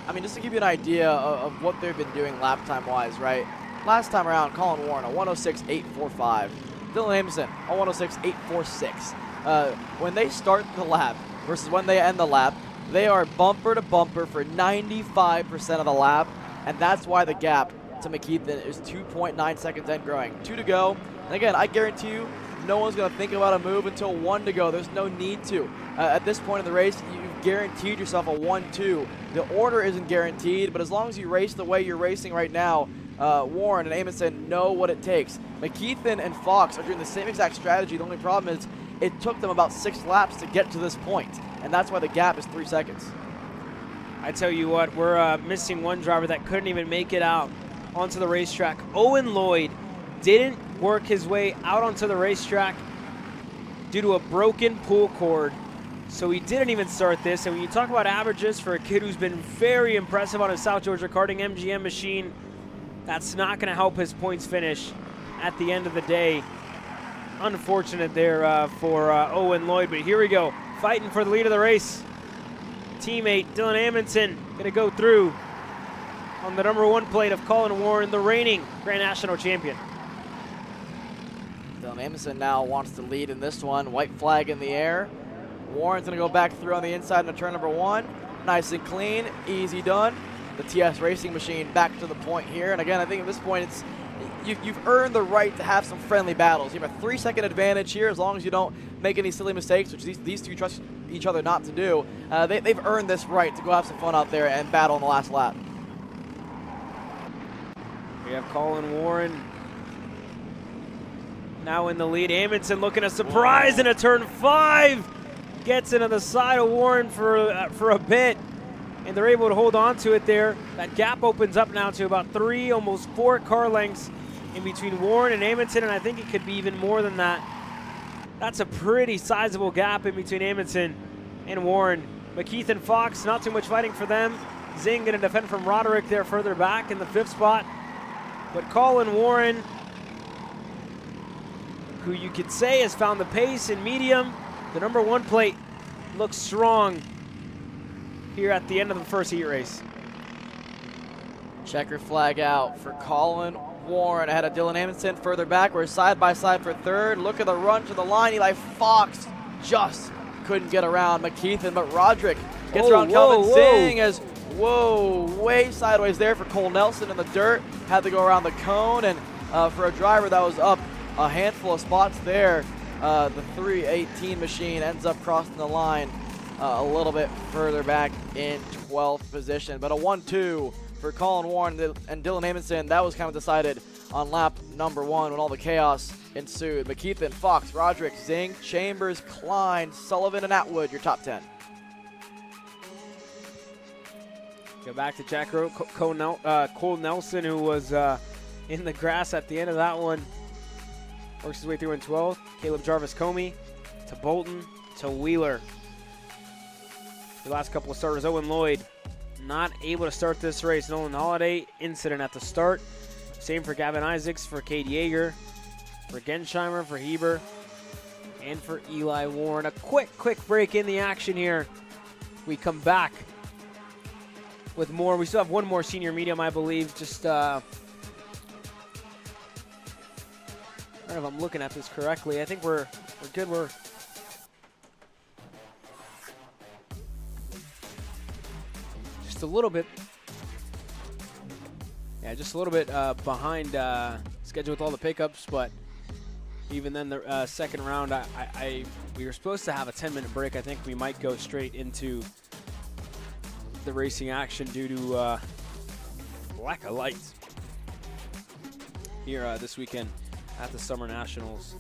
I mean, just to give you an idea of what they've been doing lap time-wise, right? Last time around, Colin Warren, a 106.845. Dylan Amundsen, a 106.846. When they start the lap versus when they end the lap, they are bumper to bumper for 95% of the lap, and that's why the gap to McKeithen is 2.9 seconds and growing. 2 to go, and again, I guarantee you, no one's going to think about a move until 1 to go. There's no need to. At this point in the race, you've guaranteed yourself a 1-2. The order isn't guaranteed, but as long as you race the way you're racing right now, Warren and Amundsen know what it takes. McKeithen and Fox are doing the same exact strategy. The only problem is it took them about 6 laps to get to this point, and that's why the gap is 3 seconds. I tell you what, we're missing one driver that couldn't even make it out onto the racetrack. Owen Lloyd didn't work his way out onto the racetrack due to a broken pull cord. So he didn't even start this. And when you talk about averages for a kid who's been very impressive on his South Georgia karting MGM machine, that's not going to help his points finish at the end of the day. Unfortunate there for Owen Lloyd, but here we go. Fighting for the lead of the race. Teammate Dylan Amundsen going to go through on the number 1 plate of Colin Warren, the reigning Grand National champion. Dylan Amundsen now wants to lead in this one. White flag in the air. Warren's going to go back through on the inside into turn number 1. Nice and clean, easy done. The TS Racing Machine back to the point here. And again, I think at this point, you've earned the right to have some friendly battles. You have a 3-second advantage here as long as you don't make any silly mistakes, which these two trust each other not to do. They've earned this right to go have some fun out there and battle in the last lap. We have Colin Warren now in the lead. Amundsen looking to surprise into turn 5. Gets into the side of Warren for a bit, and they're able to hold on to it there. That gap opens up now to about 3, almost 4 car lengths in between Warren and Amundsen, and I think it could be even more than that. That's a pretty sizable gap in between Amundsen and Warren. McKeith and Fox, not too much fighting for them. Zing going to defend from Roderick there further back in the 5th spot. But Colin Warren, who you could say has found the pace in medium, the number 1 plate looks strong here at the end of the first heat race. Checker flag out for Colin Warren ahead of Dylan Amundsen further back. We're side by side for 3rd. Look at the run to the line. Eli Fox just couldn't get around McKeithen, but Roderick gets around Kelvin Singh as, way sideways there for Cole Nelson in the dirt. Had to go around the cone, and for a driver that was up a handful of spots there, the 318 machine ends up crossing the line a little bit further back in 12th position. But a 1-2 for Colin Warren and Dylan Amundsen. That was kind of decided on lap number 1 when all the chaos ensued. McKeithen, Fox, Roderick, Zing, Chambers, Klein, Sullivan, and Atwood, your top 10. Go back to Jack Cole Nelson, who was in the grass at the end of that one. Works his way through in 12th. Caleb Jarvis Comey to Bolton to Wheeler. The last couple of starters, Owen Lloyd not able to start this race. Nolan Holiday incident at the start. Same for Gavin Isaacs, for Cade Yeager, for Gensheimer, for Heber, and for Eli Warren. A quick break in the action here. We come back with more. We still have one more senior medium, I believe. Just I don't know if I'm looking at this correctly. I think we're good. We're just a little bit, just a little bit behind schedule with all the pickups. But even then, the second round, we were supposed to have a 10-minute break. I think we might go straight into the racing action due to lack of lights here this weekend at the Summer Nationals.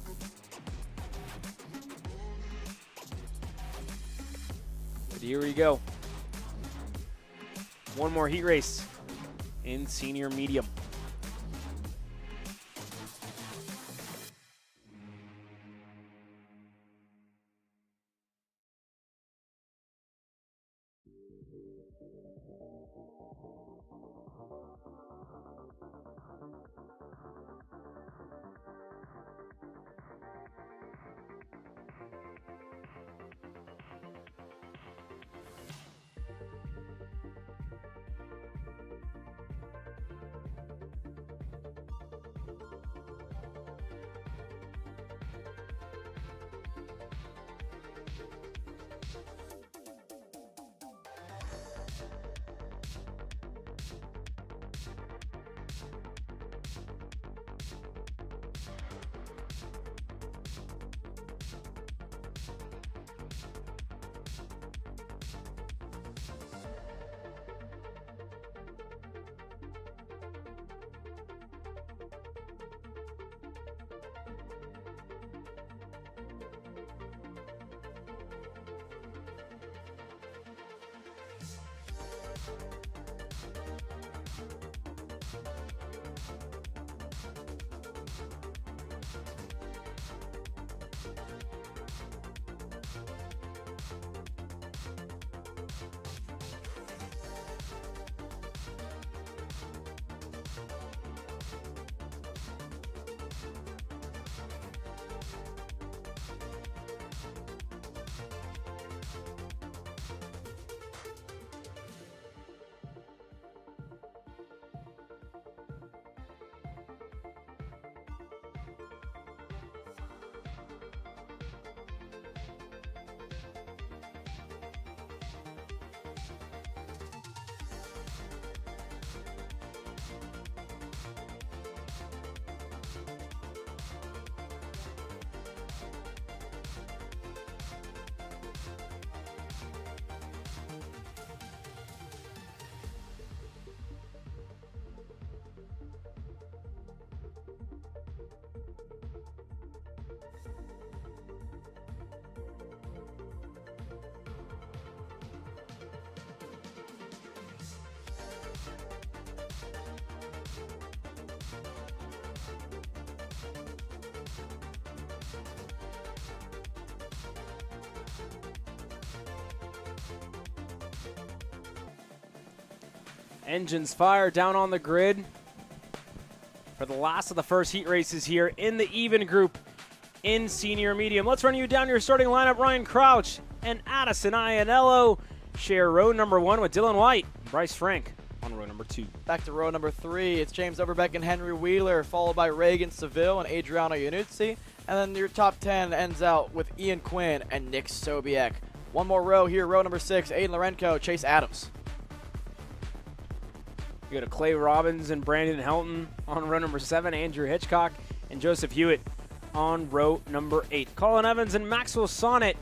But here we go. One more heat race in senior medium. Engines fire down on the grid for the last of the first heat races here in the even group in senior medium. Let's run you down your starting lineup. Ryan Crouch and Addison Iannello share row number 1 with Dylan White, Bryce Frank on row number 2. Back to row number 3, it's James Overbeck and Henry Wheeler, followed by Reagan Seville and Adriano Iannuzzi. And then your top 10 ends out with Ian Quinn and Nick Sobiek. One more row here, row number 6, Aiden Lorenko, Chase Adams. You go to Clay Robbins and Brandon Helton on row number 7, Andrew Hitchcock and Joseph Hewitt on row number 8. Colin Evans and Maxwell Sonnet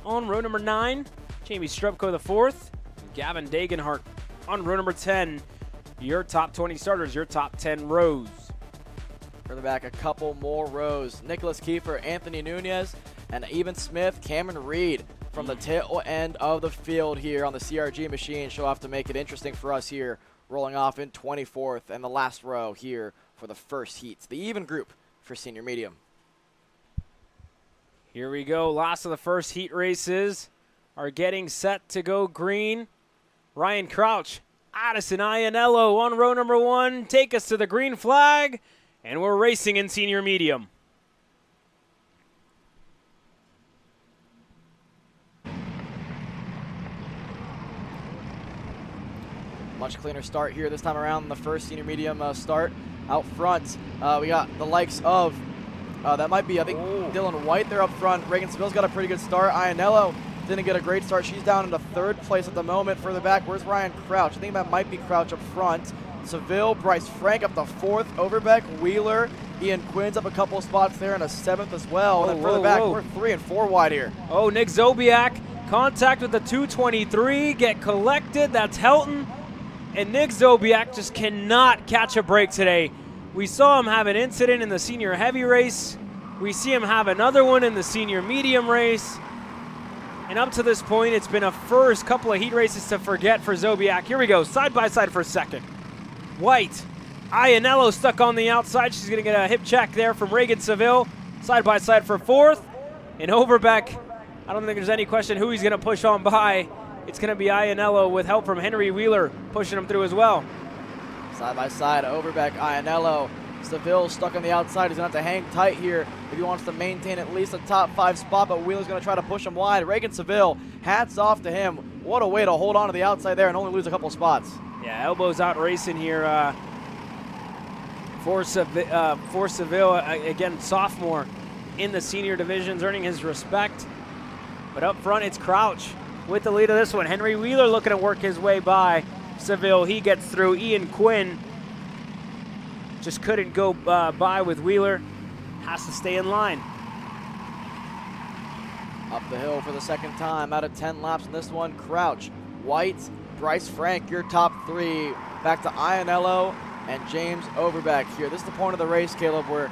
on row number 9, Jamie Strupko the 4th, and Gavin Dagenhart on row number 10. Your top 20 starters, your top 10 rows. Further back, a couple more rows. Nicholas Kiefer, Anthony Nunez, and Even Smith, Cameron Reed from the tail end of the field here on the CRG machine. She'll have to make it interesting for us here, rolling off in 24th and the last row here for the first heats. The even group for senior medium. Here we go. Last of the first heat races are getting set to go green. Ryan Crouch, Addison Iannello on row number 1. Take us to the green flag. And we're racing in senior medium. Much cleaner start here this time around in the first senior medium start. Out front, we got the likes of, that might be, I think, Dylan White there up front. Reagan Seville's got a pretty good start. Iannello didn't get a great start. She's down into 3rd place at the moment. Further back, where's Ryan Crouch? I think that might be Crouch up front. Seville, Bryce Frank up to 4th. Overbeck, Wheeler, Ian Quinn's up a couple spots there in a 7th as well. And then further back, we're 3 and 4 wide here. Oh, Nick Zobiak, contact with the 223, get collected. That's Helton. And Nick Zobiak just cannot catch a break today. We saw him have an incident in the senior heavy race. We see him have another one in the senior medium race. And up to this point, it's been a first couple of heat races to forget for Zobiak. Here we go, side by side for second. White, Iannello stuck on the outside. She's going to get a hip check there from Reagan Seville. Side by side for 4th. And Overbeck, I don't think there's any question who he's going to push on by. It's going to be Iannello with help from Henry Wheeler pushing him through as well. Side by side, Overbeck, Iannello. Seville stuck on the outside. He's going to have to hang tight here if he wants to maintain at least a top 5 spot, but Wheeler's going to try to push him wide. Reagan Seville, hats off to him. What a way to hold on to the outside there and only lose a couple spots. Yeah, elbows out racing here for Seville. Again, sophomore in the senior divisions, earning his respect. But up front, it's Crouch with the lead of this one. Henry Wheeler looking to work his way by Seville. He gets through. Ian Quinn just couldn't go by with Wheeler. Has to stay in line. Up the hill for the second time out of 10 laps in this one. Crouch, White, Bryce Frank, your top 3. Back to Iannello and James Overbeck here. This is the point of the race, Caleb, where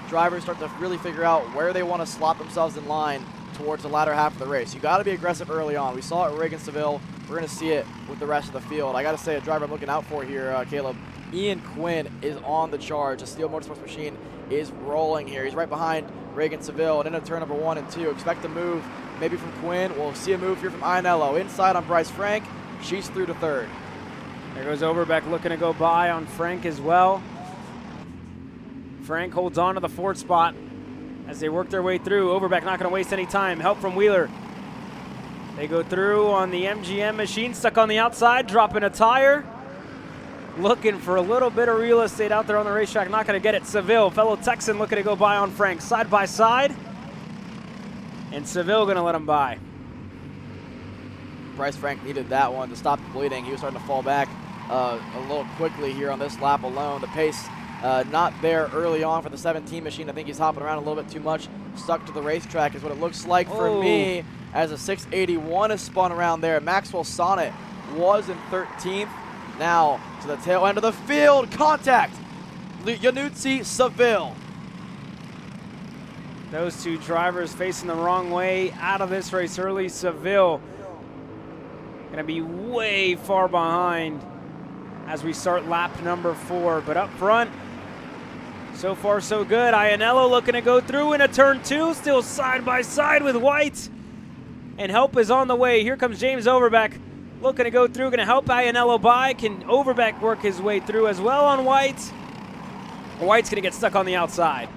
drivers start to really figure out where they want to slot themselves in line towards the latter half of the race. You got to be aggressive early on. We saw it at Reagan Seville. We're going to see it with the rest of the field. I got to say, a driver I'm looking out for here, Caleb, Ian Quinn is on the charge. The Steel Motorsports machine is rolling here. He's right behind Reagan Seville and into turn number 1 and 2. Expect a move maybe from Quinn. We'll see a move here from Iannello. Inside on Bryce Frank. She's through to 3rd. There goes Overbeck looking to go by on Frank as well. Frank holds on to the 4th spot as they work their way through. Overbeck not going to waste any time. Help from Wheeler. They go through on the MGM machine, stuck on the outside, dropping a tire. Looking for a little bit of real estate out there on the racetrack. Not going to get it. Seville, fellow Texan, looking to go by on Frank. Side by side. And Seville going to let him by. Bryce Frank needed that one to stop the bleeding. He was starting to fall back a little quickly here on this lap alone. The pace not there early on for the 17 machine. I think he's hopping around a little bit too much. Stuck to the racetrack is what it looks like for me, as a 681 is spun around there. Maxwell Sonnet was in 13th. Now to the tail end of the field. Contact. Iannuzzi, Seville. Those two drivers facing the wrong way out of this race early. Seville going to be way far behind as we start lap number 4. But up front, so far so good. Iannello looking to go through into turn 2, still side by side with White. And help is on the way. Here comes James Overbeck looking to go through, going to help Iannello by. Can Overbeck work his way through as well on White? White's going to get stuck on the outside.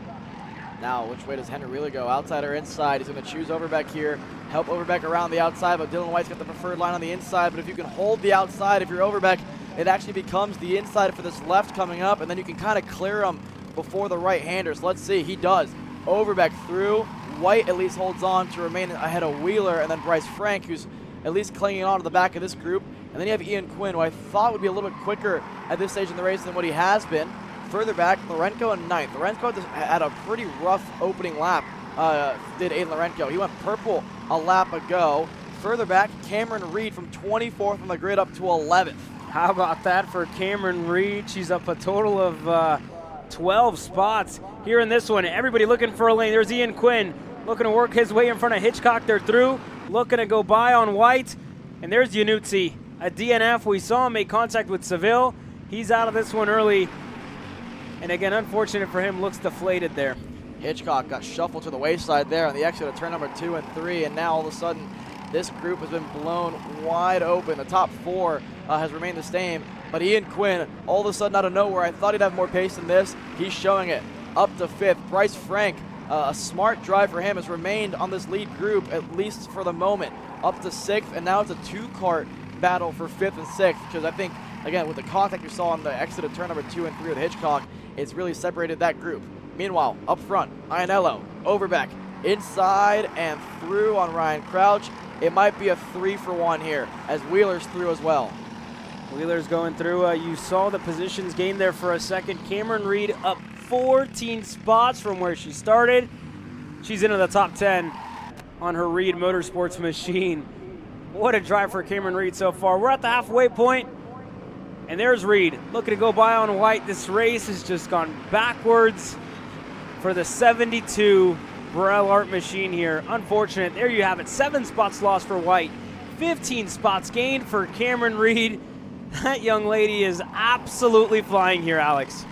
Now, which way does Henry Wheeler go? Outside or inside? He's going to choose Overbeck here. Help Overbeck around the outside, but Dylan White's got the preferred line on the inside. But if you can hold the outside, if you're Overbeck, it actually becomes the inside for this left coming up, and then you can kind of clear him before the right-handers. Let's see. He does. Overbeck through. White at least holds on to remain ahead of Wheeler, and then Bryce Frank, who's at least clinging on to the back of this group. And then you have Ian Quinn, who I thought would be a little bit quicker at this stage in the race than what he has been. Further back, Lorenko in ninth. Lorenko had a pretty rough opening lap, did Aiden Lorenko. He went purple a lap ago. Further back, Cameron Reed from 24th on the grid up to 11th. How about that for Cameron Reed? She's up a total of 12 spots here in this one. Everybody looking for a lane. There's Ian Quinn looking to work his way in front of Hitchcock. They're through, looking to go by on White. And there's Yanutzi, a DNF. We saw him make contact with Seville. He's out of this one early. And again, unfortunate for him, looks deflated there. Hitchcock got shuffled to the wayside there on the exit of turn number 2 and 3, and now all of a sudden this group has been blown wide open. The top 4 has remained the same, but Ian Quinn, all of a sudden out of nowhere, I thought he'd have more pace than this. He's showing it. Up to 5th. Bryce Frank, a smart drive for him, has remained on this lead group, at least for the moment. Up to 6th, and now it's a 2-kart battle for 5th and 6th, because I think, again, with the contact you saw on the exit of turn number 2 and 3 with Hitchcock, it's really separated that group. Meanwhile, up front, Iannello, Overbeck, inside and through on Ryan Crouch. It might be a 3-for-1 here, as Wheeler's through as well. Wheeler's going through. You saw the positions game there for a second. Cameron Reed up 14 spots from where she started. She's into the top 10 on her Reed Motorsports machine. What a drive for Cameron Reed so far. We're at the halfway point. And there's Reed looking to go by on White. This race has just gone backwards for the 72 Burrell Art machine here. Unfortunate. There you have it. 7 spots lost for White. 15 spots gained for Cameron Reed. That young lady is absolutely flying here, Alex.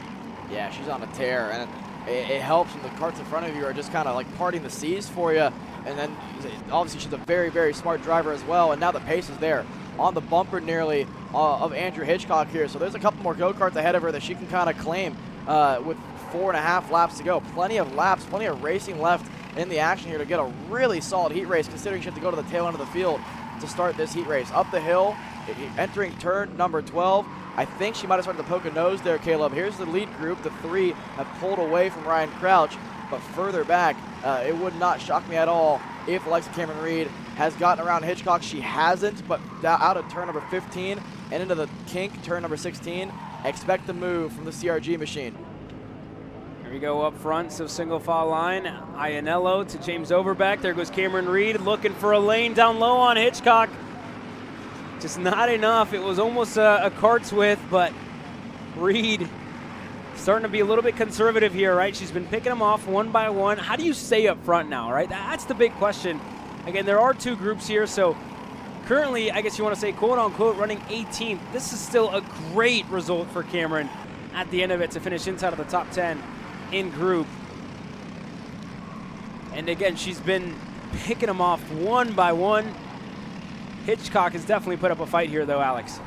Yeah, she's on a tear, and it helps when the karts in front of you are just kind of like parting the seas for you. And then obviously she's a very, very smart driver as well, and now the pace is there. On the bumper nearly of Andrew Hitchcock here. So there's a couple more go-karts ahead of her that she can kind of claim with 4.5 laps to go. Plenty of laps, plenty of racing left in the action here to get a really solid heat race, considering she had to go to the tail end of the field to start this heat race. Up the hill, entering turn number 12. I think she might have started to poke a nose there, Caleb. Here's the lead group. The 3 have pulled away from Ryan Crouch, but further back, it would not shock me at all if Alexa Cameron Reed has gotten around Hitchcock. She hasn't, but out of turn number 15 and into the kink, turn number 16, expect the move from the CRG machine. Here we go up front, so single file line. Iannello to James Overbeck. There goes Cameron Reed looking for a lane down low on Hitchcock. Just not enough. It was almost a kart's width, but Reed starting to be a little bit conservative here, right? She's been picking them off one by one. How do you stay up front now, right? That's the big question. Again, there are 2 groups here, so currently, I guess you want to say, quote-unquote, running 18th. This is still a great result for Cameron at the end of it to finish inside of the top 10 in group. And again, she's been picking them off one by one. Hitchcock has definitely put up a fight here, though, Alex.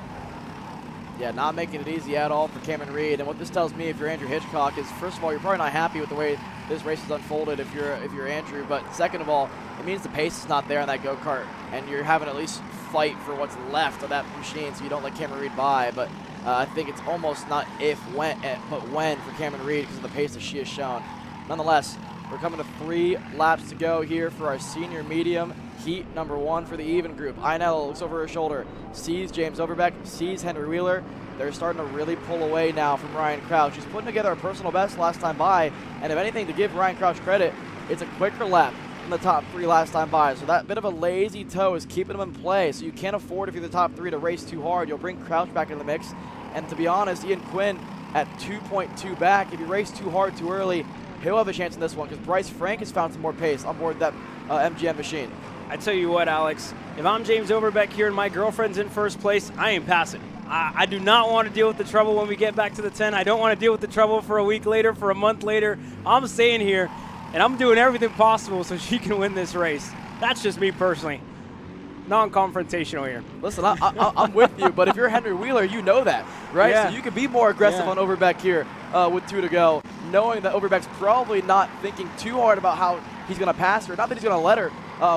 Yeah, not making it easy at all for Cameron Reed. And what this tells me, if you're Andrew Hitchcock, is first of all, you're probably not happy with the way this race has unfolded if you're Andrew. But second of all, it means the pace is not there on that go-kart, and you're having to at least fight for what's left of that machine, so you don't let Cameron Reed by. But I think it's almost not if, when, but when for Cameron Reed because of the pace that she has shown. Nonetheless, we're coming to 3 laps to go here for our senior medium heat number 1 for the even group. Iannello looks over her shoulder, sees James Overbeck, sees Henry Wheeler. They're starting to really pull away now from Ryan Crouch. He's putting together a personal best last time by, and if anything, to give Ryan Crouch credit, it's a quicker lap than the top 3 last time by. So that bit of a lazy toe is keeping them in play. So you can't afford, if you're the top 3, to race too hard. You'll bring Crouch back in the mix. And to be honest, Ian Quinn at 2.2 back, if you race too hard too early, he'll have a chance in this one because Bryce Frank has found some more pace on board that MGM machine. I tell you what, Alex, if I'm James Overbeck here and my girlfriend's in first place, I ain't passing. I do not want to deal with the trouble when we get back to the 10. I don't want to deal with the trouble for a week later, for a month later. I'm staying here, and I'm doing everything possible so she can win this race. That's just me personally. non-confrontational here. Listen, I'm with you, but if you're Henry Wheeler, you know that, right? Yeah. So you can be more aggressive on Overbeck here with 2 to go, knowing that Overbeck's probably not thinking too hard about how he's going to pass her. Not that he's going to let her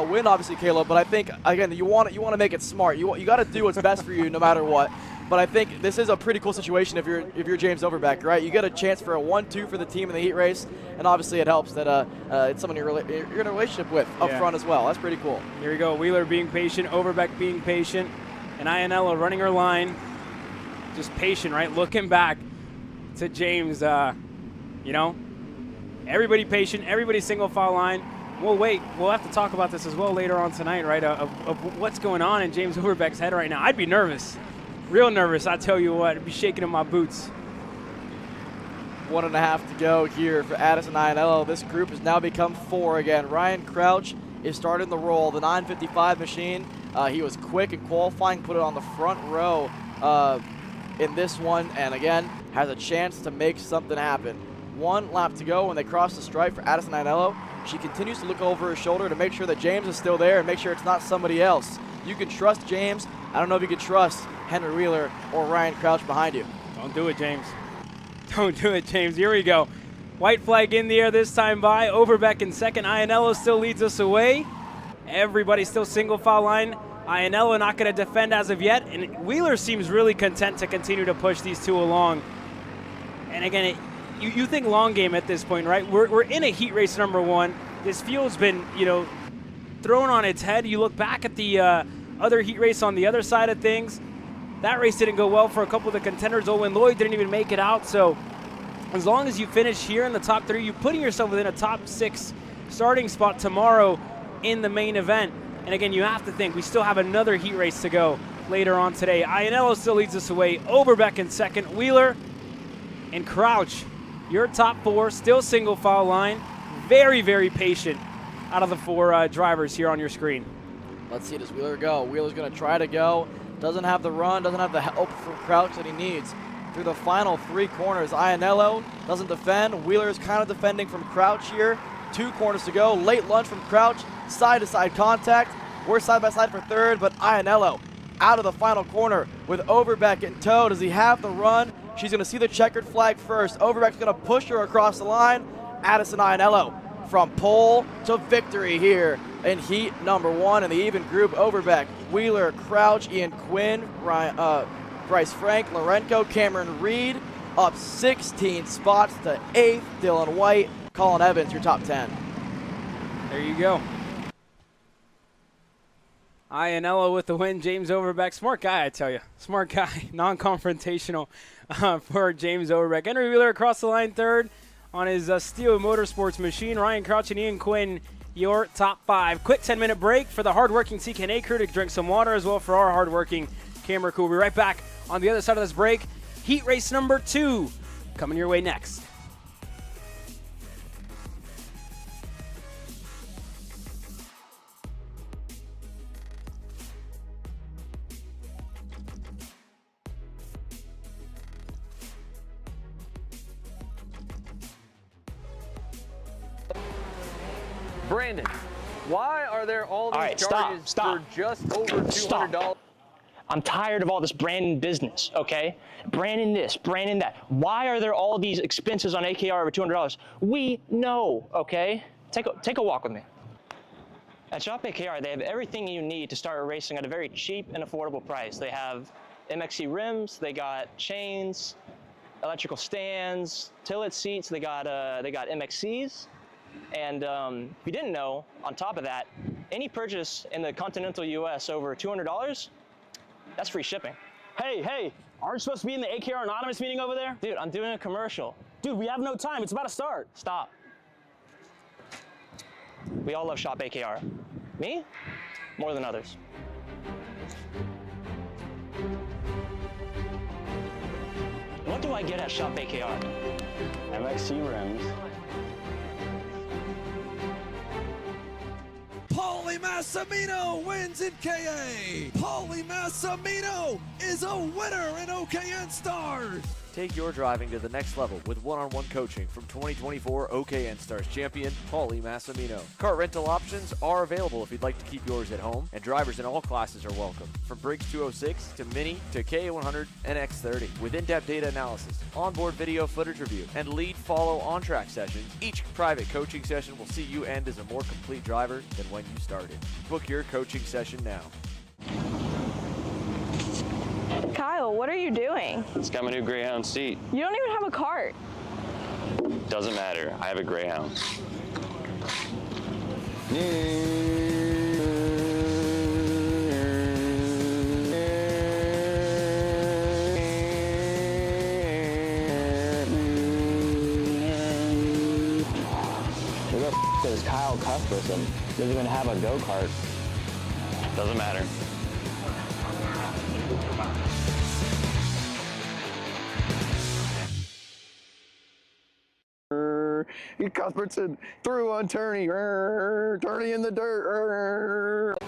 win, obviously, Caleb, but I think, again, you want to make it smart. You got to do what's best for you no matter what. But I think this is a pretty cool situation if you're James Overbeck, right? You get a chance for a 1-2 for the team in the heat race, and obviously it helps that it's someone you're in a relationship with up front as well. That's pretty cool. Here we go. Wheeler being patient, Overbeck being patient, and Iannella running her line, just patient, right? Looking back to James. Everybody patient, everybody single file line. We'll wait. We'll have to talk about this as well later on tonight, right? Of what's going on in James Overbeck's head right now. I'd be nervous. Real nervous, I tell you what. I'd be shaking in my boots. 1.5 to go here for Addison Iannella. This group has now become 4 again. Ryan Crouch is starting the roll. The 955 machine, he was quick in qualifying, put it on the front row in this one, and again, has a chance to make something happen. 1 lap to go when they cross the stripe for Addison Iannella. She continues to look over her shoulder to make sure that James is still there and make sure it's not somebody else. You can trust James. I don't know if you can trust Henry Wheeler or Ryan Crouch behind you. Don't do it, James. Don't do it, James. Here we go. White flag in the air this time by Overbeck in second. Iannella still leads us away. Everybody still single file line. Iannella not going to defend as of yet, and Wheeler seems really content to continue to push these 2 along. And again, you think long game at this point, right? We're in a heat race number 1. This field's been, thrown on its head. You look back at the other heat race on the other side of things. That race didn't go well for a couple of the contenders. Owen Lloyd didn't even make it out. So as long as you finish here in the top 3, you're putting yourself within a top 6 starting spot tomorrow in the main event. And again, you have to think we still have another heat race to go later on today. Iannella still leads us away. Overbeck in second. Wheeler and Crouch, your top 4, still single file line. Very, very patient out of the 4 drivers here on your screen. Let's see, does Wheeler go? Wheeler's going to try to go. Doesn't have the run, doesn't have the help from Crouch that he needs. Through the final 3 corners, Iannella doesn't defend. Wheeler is kind of defending from Crouch here. 2 corners to go. Late lunge from Crouch. Side-to-side contact. We're side-by-side for third, but Iannella out of the final corner with Overbeck in tow. Does he have the run? She's going to see the checkered flag first. Overbeck's going to push her across the line. Addison Iannella from pole to victory here in heat number 1 in the even group. Overbeck, Wheeler, Crouch, Ian Quinn, Bryce Frank, Lorenko, Cameron Reed up 16 spots to 8th. Dylan White, Colin Evans, your top 10. There you go. Iannella with the win. James Overbeck, smart guy, I tell you. Smart guy, non-confrontational for James Overbeck. Henry Wheeler across the line 3rd on his Steel Motorsports machine. Ryan Crouch and Ian Quinn, your top 5. Quick 10-minute break for the hardworking CKNA crew to drink some water, as well for our hardworking camera crew. We'll be right back on the other side of this break. Heat race number 2 coming your way next. Brandon, why are there all these charges for just over $200? I'm tired of all this branding business, okay? Branding this, branding that. Why are there all these expenses on AKR over $200? We know, okay? Take a walk with me. At Shop AKR, they have everything you need to start racing at a very cheap and affordable price. They have MXC rims, they got chains, electrical stands, tilt seats, they got MXCs. And if you didn't know, on top of that, any purchase in the continental US over $200, that's free shipping. Hey, aren't you supposed to be in the AKR Anonymous meeting over there? Dude, I'm doing a commercial. Dude, we have no time. It's about to start. Stop. We all love Shop AKR. Me? More than others. What do I get at Shop AKR? MXC rims. Paulie Massimino wins in KA. Paulie Massimino is a winner in OKN Stars. Take your driving to the next level with one-on-one coaching from 2024 OKN Stars champion Paulie Massimino. Kart rental options are available if you'd like to keep yours at home, and drivers in all classes are welcome, from Briggs 206 to Mini to K100 and X30. With in-depth data analysis, onboard video footage review, and lead follow on-track sessions, each private coaching session will see you end as a more complete driver than when you started. Book your coaching session now. Kyle, what are you doing? It's got my new Greyhound seat. You don't even have a cart. Doesn't matter. I have a Greyhound. Who the f is Kyle Cuthbertson? Doesn't even have a go-kart. Doesn't matter. Cuthbertson through on Turney, Turney in the dirt.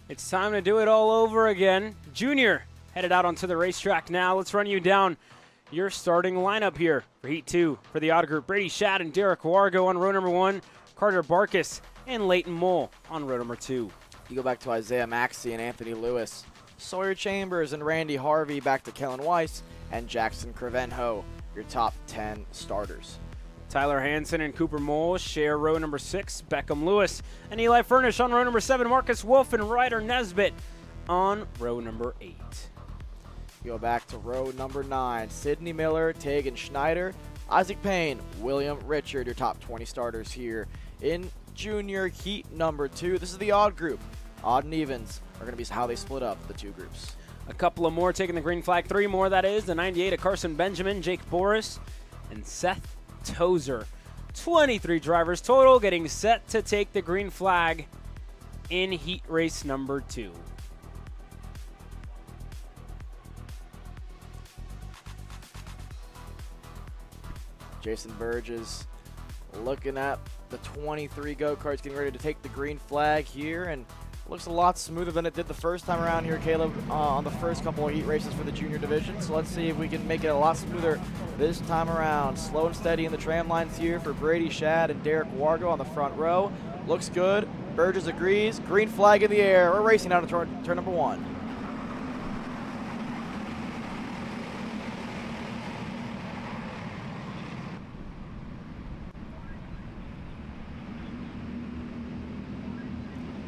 It's time to do it all over again. Junior headed out onto the racetrack now. Let's run you down your starting lineup here for Heat 2. For the odd group, Brady Shad and Derek Wargo on row number 1, Carter Barkus and Leighton Mole on row number 2. You go back to Isaiah Maxey and Anthony Lewis, Sawyer Chambers and Randy Harvey, back to Kellen Weiss and Jackson Cravenho, your top 10 starters. Tyler Hansen and Cooper Mole share row number 6. Beckham Lewis and Eli Furnish on row number 7. Marcus Wolf and Ryder Nesbitt on row number 8. You go back to row number 9. Sidney Miller, Tegan Schneider, Isaac Payne, William Richard, your top 20 starters here in Junior Heat number 2. This is the odd group. Odd and evens are going to be how they split up the two groups. A couple of more taking the green flag. 3 more, that is. The 98 of Carson Benjamin, Jake Boris, and Seth Tozer. 23 drivers total getting set to take the green flag in heat race number 2. Jason Burgess looking at the 23 go-karts, getting ready to take the green flag here, and looks a lot smoother than it did the first time around here, Caleb, on the first couple of heat races for the junior division. So let's see if we can make it a lot smoother this time around. Slow and steady in the tram lines here for Brady Shad and Derek Wargo on the front row. Looks good. Burgess agrees. Green flag in the air. We're racing out of turn number 1.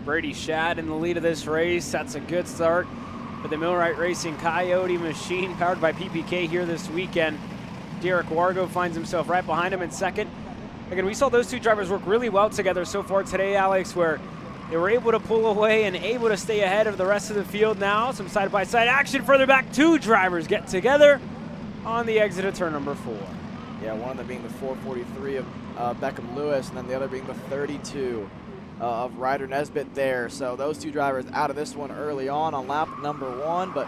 Brady Shad in the lead of this race. That's a good start for the Millwright Racing Coyote machine, powered by PPK here this weekend. Derek Wargo finds himself right behind him in second. Again, we saw those two drivers work really well together so far today, Alex, where they were able to pull away and able to stay ahead of the rest of the field now. Some side-by-side action further back. 2 drivers get together on the exit of turn number 4. Yeah, one of them being the 443 of Beckham Lewis, and then the other being the 32 of Ryder Nesbitt there. So those 2 drivers out of this one early on lap number 1. But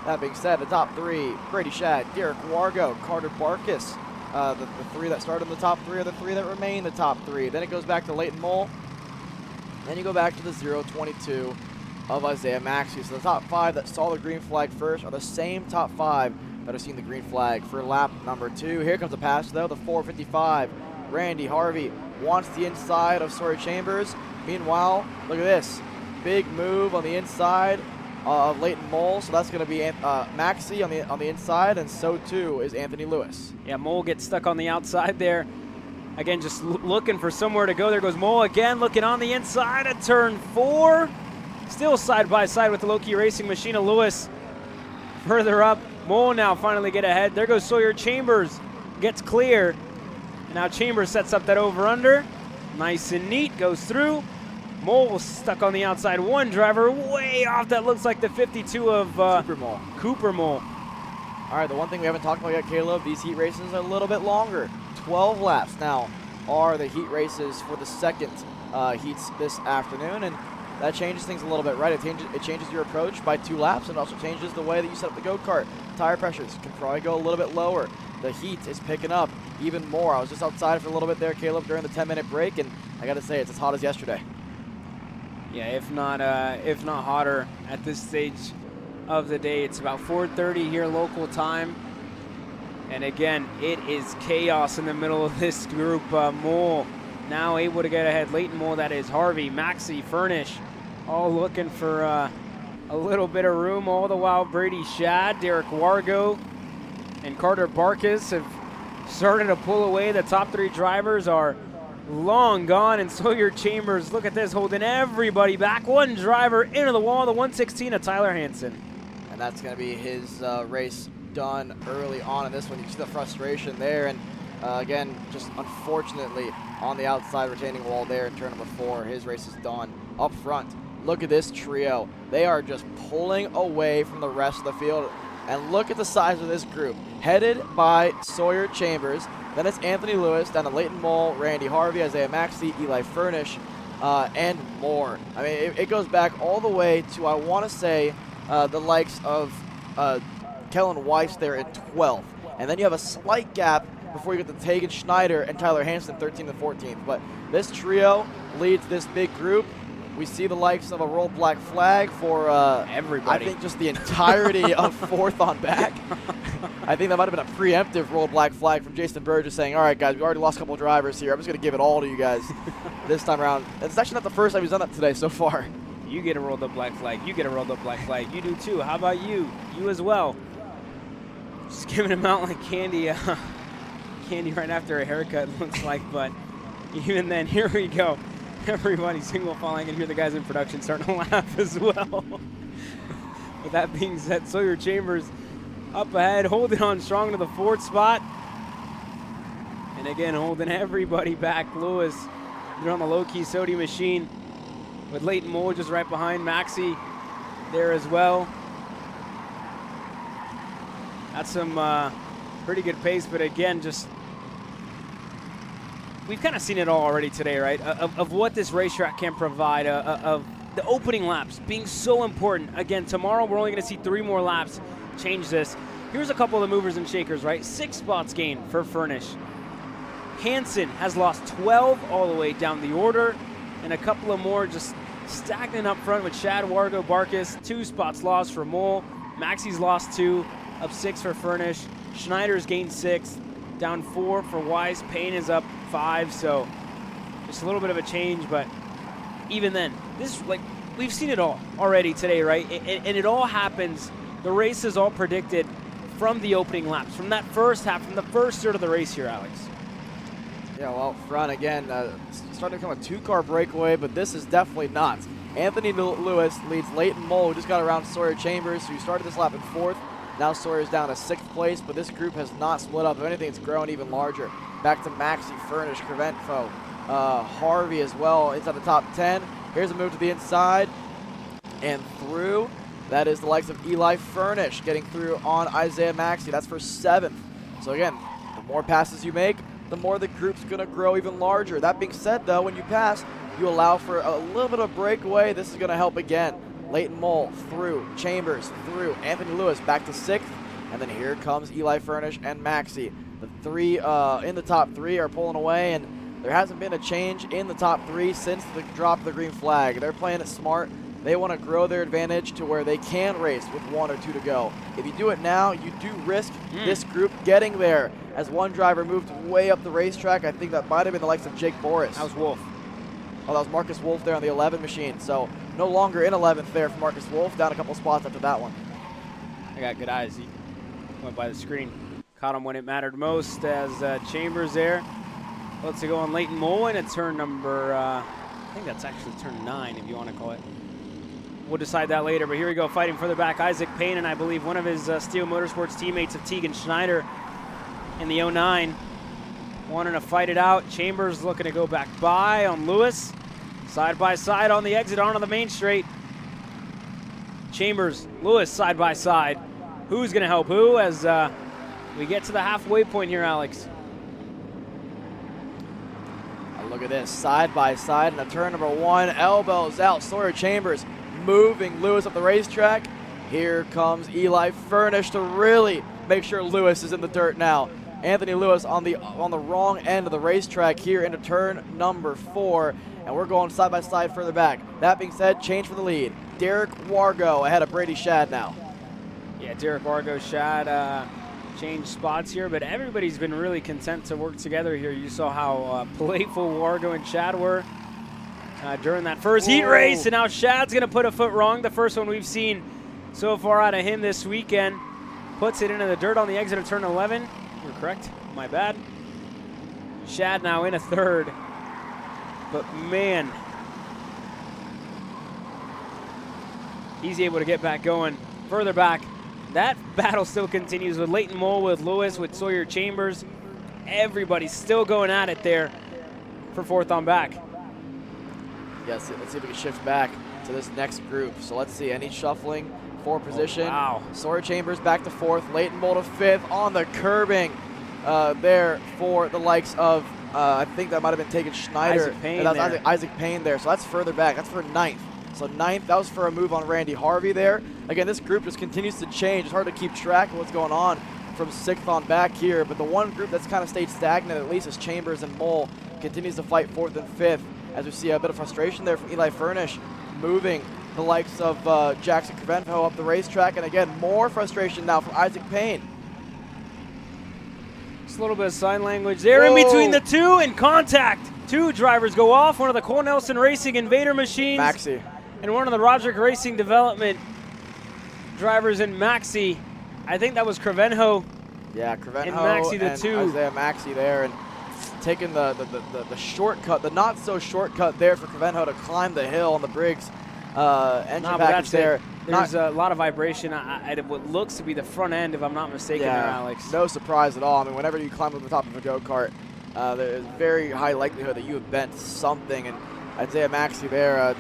that being said, the top 3, Brady Shad, Derek Wargo, Carter Barkus. The 3 that started in the top 3 are the 3 that remain the top 3. Then it goes back to Leighton Mole. Then you go back to the 022 of Isaiah Maxey. So the top 5 that saw the green flag first are the same top 5 that have seen the green flag for lap number 2. Here comes the pass though, the 455. Randy Harvey wants the inside of Sawyer Chambers. Meanwhile, look at this. Big move on the inside of Leighton Mole. So that's going to be Maxey on the inside, and so too is Anthony Lewis. Yeah, Mole gets stuck on the outside there. Again, just looking for somewhere to go. There goes Mole again, looking on the inside of turn 4. Still side by side with the Loki Racing machine of Lewis. Further up, Mole now finally get ahead. There goes Sawyer Chambers, gets clear. And now Chambers sets up that over-under. Nice and neat, goes through. Mole stuck on the outside. 1 driver way off. That looks like the 52 of Cooper Mole. All right, the one thing we haven't talked about yet, Caleb, these heat races are a little bit longer. 12 laps now are the heat races for the second heats this afternoon. And that changes things a little bit, right? It changes your approach by 2 laps, and it also changes the way that you set up the go-kart. Tire pressures can probably go a little bit lower. The heat is picking up even more. I was just outside for a little bit there, Caleb, during the 10-minute break, and I got to say, it's as hot as yesterday. Yeah, if not hotter at this stage of the day. It's about 4:30 here local time. And again, it is chaos in the middle of this group. Mole now able to get ahead. Leighton Mole, that is Harvey, Maxey, Furnish, all looking for a little bit of room. All the while, Brady Shad, Derek Wargo, and Carter Barkas have started to pull away. The top 3 drivers are long gone, and Sawyer Chambers, look at this, holding everybody back. One driver into the wall, the 116 of Tyler Hansen. And that's going to be his race done early on in this one. You see the frustration there, and again, just unfortunately on the outside retaining wall there in turn number 4, his race is done. Up front, look at this trio. They are just pulling away from the rest of the field. And look at the size of this group. Headed by Sawyer Chambers. Then it's Anthony Lewis, down to Leighton Mole, Randy Harvey, Isaiah Maxey, Eli Furnish, and more. I mean, it goes back all the way to, I want to say, the likes of Kellen Weiss there at 12th. And then you have a slight gap before you get to Tegan Schneider and Tyler Hansen, 13th and 14th. But this trio leads this big group. We see the likes of a rolled black flag for everybody. I think just the entirety of 4th on back. I think that might have been a preemptive rolled black flag from Jason Burgess saying, all right, guys, we already lost a couple of drivers here. I'm just going to give it all to you guys this time around. It's actually not the first time he's done that today so far. You get a rolled up black flag. You get a rolled up black flag. You do too. How about you? You as well. Just giving him out like candy. Candy right after a haircut, looks like. But even then, here we go. Everybody single file. I can hear the guys in production starting to laugh as well. With that being said, Sawyer Chambers up ahead, holding on strong to the 4th spot. And again, holding everybody back. Lewis, they're on the low-key Sodi machine with Leighton Mole just right behind. Maxey there as well. That's some pretty good pace, but again, just we've kind of seen it all already today, right? Of what this racetrack can provide, of the opening laps being so important. Again, tomorrow we're only going to see 3 more laps change this. Here's a couple of the movers and shakers, right? 6 spots gained for Furnish. Hansen has lost 12 all the way down the order, and a couple of more just stagnant up front with Shad, Wargo, Barkas. 2 spots lost for Mole. Maxey's lost 2, up 6 for Furnish. Schneider's gained 6, down 4 for Weiss. Payne is up 5, so just a little bit of a change, but even then, this, like, we've seen it all already today, right? And it all happens, the race is all predicted from the opening laps, from that first half, from the first third of the race here, Alex. Yeah, well, front again, starting to become a 2-car breakaway, but this is definitely not. Anthony Lewis leads Leighton Mole, who just got around Sawyer Chambers, who started this lap in 4th. Now Sawyer's down to 6th place, but this group has not split up. If anything, it's grown even larger. Back to Maxey, Furnish, Crevenfo, Harvey as well inside the top 10. Here's a move to the inside and through. That is the likes of Eli Furnish getting through on Isaiah Maxey. That's for 7th. So again, the more passes you make, the more the group's going to grow even larger. That being said, though, when you pass, you allow for a little bit of breakaway. This is going to help again. Leighton Mole through, Chambers through, Anthony Lewis back to 6th, and then here comes Eli Furnish and Maxey. The 3 in the top 3 are pulling away, and there hasn't been a change in the top 3 since the drop of the green flag. They're playing it smart. They want to grow their advantage to where they can race with 1 or 2 to go. If you do it now, you do risk this group getting there. As one driver moved way up the racetrack, I think that might have been the likes of Jake Boris. That was Wolf. Oh, that was Marcus Wolf there on the 11 machine. So no longer in 11th there for Marcus Wolf, down a couple spots after that one. I got good eyes. He went by the screen. Caught him when it mattered most as Chambers there. Let's go on Leighton Mole into turn number, I think that's actually turn 9 if you want to call it. We'll decide that later, but here we go, fighting further back. Isaac Payne and I believe one of his Steel Motorsports teammates of Tegan Schneider in the 09. Wanting to fight it out. Chambers looking to go back by on Lewis. Side by side on the exit onto the main straight. Chambers, Lewis side by side. Who's going to help who as we get to the halfway point here, Alex? I But look at this, side by side, and a turn number 1, elbows out. Sawyer Chambers moving Lewis up the racetrack. Here comes Eli Furnish to really make sure Lewis is in the dirt now. Anthony Lewis on the wrong end of the racetrack here into turn number 4, and we're going side by side further back. That being said, change for the lead. Derek Wargo ahead of Brady Shad now. Yeah, Derek Wargo, Shad changed spots here, but everybody's been really content to work together here. You saw how playful Wargo and Shad were during that first heat race, and now Shad's going to put a foot wrong. The first one we've seen so far out of him this weekend. Puts it into the dirt on the exit of turn 11. You're correct. My bad. Shad now in a third. But man, he's able to get back going further back. That battle still continues with Leighton Mole, with Lewis, with Sawyer Chambers. Everybody's still going at it there for fourth on back. Yes, let's see if we can shift back to this next group. So let's see, any shuffling for position. Oh, wow. Sawyer Chambers back to 4th, Leighton Mole to 5th on the curbing there for the likes of, I think that might have been taken Schneider. Isaac Payne that was there. Isaac Payne there, so that's further back. That's for 9th. So 9th, that was for a move on Randy Harvey there. Again, this group just continues to change. It's hard to keep track of what's going on from 6th on back here, but the one group that's kind of stayed stagnant at least is Chambers and Mole. Continues to fight 4th and 5th as we see a bit of frustration there from Eli Furnish, moving the likes of Jackson Crevenho up the racetrack, and again, more frustration now from Isaac Payne. Just a little bit of sign language there. Whoa. In between the two, and contact. 2 drivers go off, one of the Cole Nelson Racing Invader machines. Maxi. And one of the Roderick Racing Development drivers in Maxi. I think that was Crevenho. Yeah, Crevenho and Maxi, the and 2. Isaiah Maxi there, and taking the shortcut, the not so shortcut there for Crevenho to climb the hill on the Briggs engine package there. There's a lot of vibration at what looks to be the front end, if I'm not mistaken, there, Alex. No surprise at all. I mean, whenever you climb to the top of a go-kart, there's very high likelihood that you have bent something, and Isaiah Maxi there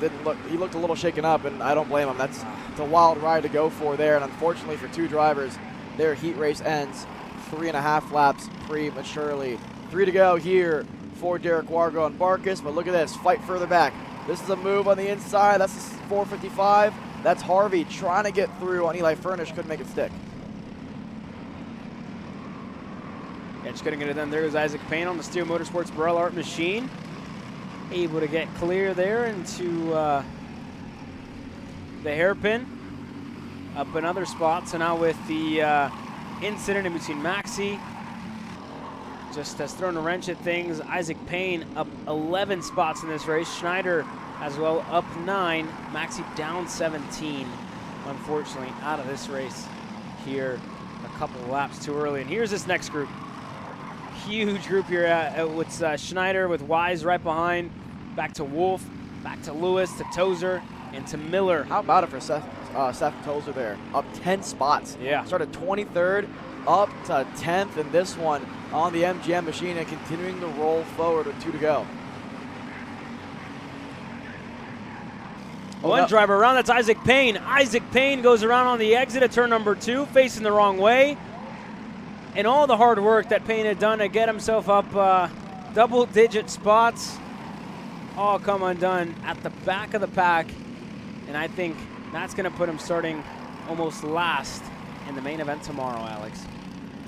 he looked a little shaken up, and I don't blame him. It's a wild ride to go for there, and unfortunately for 2 drivers, their heat race ends 3.5 laps prematurely. 3 to go here for Derek Wargo and Barkus, but look at this, fight further back. This is a move on the inside. That's 455. That's Harvey trying to get through on Eli Furnish. Couldn't make it stick. Yeah, just couldn't get it done. There goes Isaac Payne on the Steel Motorsports Burrell Art machine. Able to get clear there into the hairpin. Up another spot. So now with the incident in between Maxi, just has thrown a wrench at things. Isaac Payne up 11 spots in this race. Schneider as well up 9. Maxi down 17, unfortunately, out of this race here a couple of laps too early. And here's this next group. Huge group here with Schneider, with Wise right behind. Back to Wolf, back to Lewis, to Tozer, and to Miller. How about it for Seth Tozer there? Up 10 spots. Yeah. Started 23rd, up to 10th in this one on the MGM machine, and continuing to roll forward with 2 to go. One driver around, that's Isaac Payne. Isaac Payne goes around on the exit at turn number 2, facing the wrong way. And all the hard work that Payne had done to get himself up double-digit spots all come undone at the back of the pack. And I think that's going to put him starting almost last in the main event tomorrow, Alex.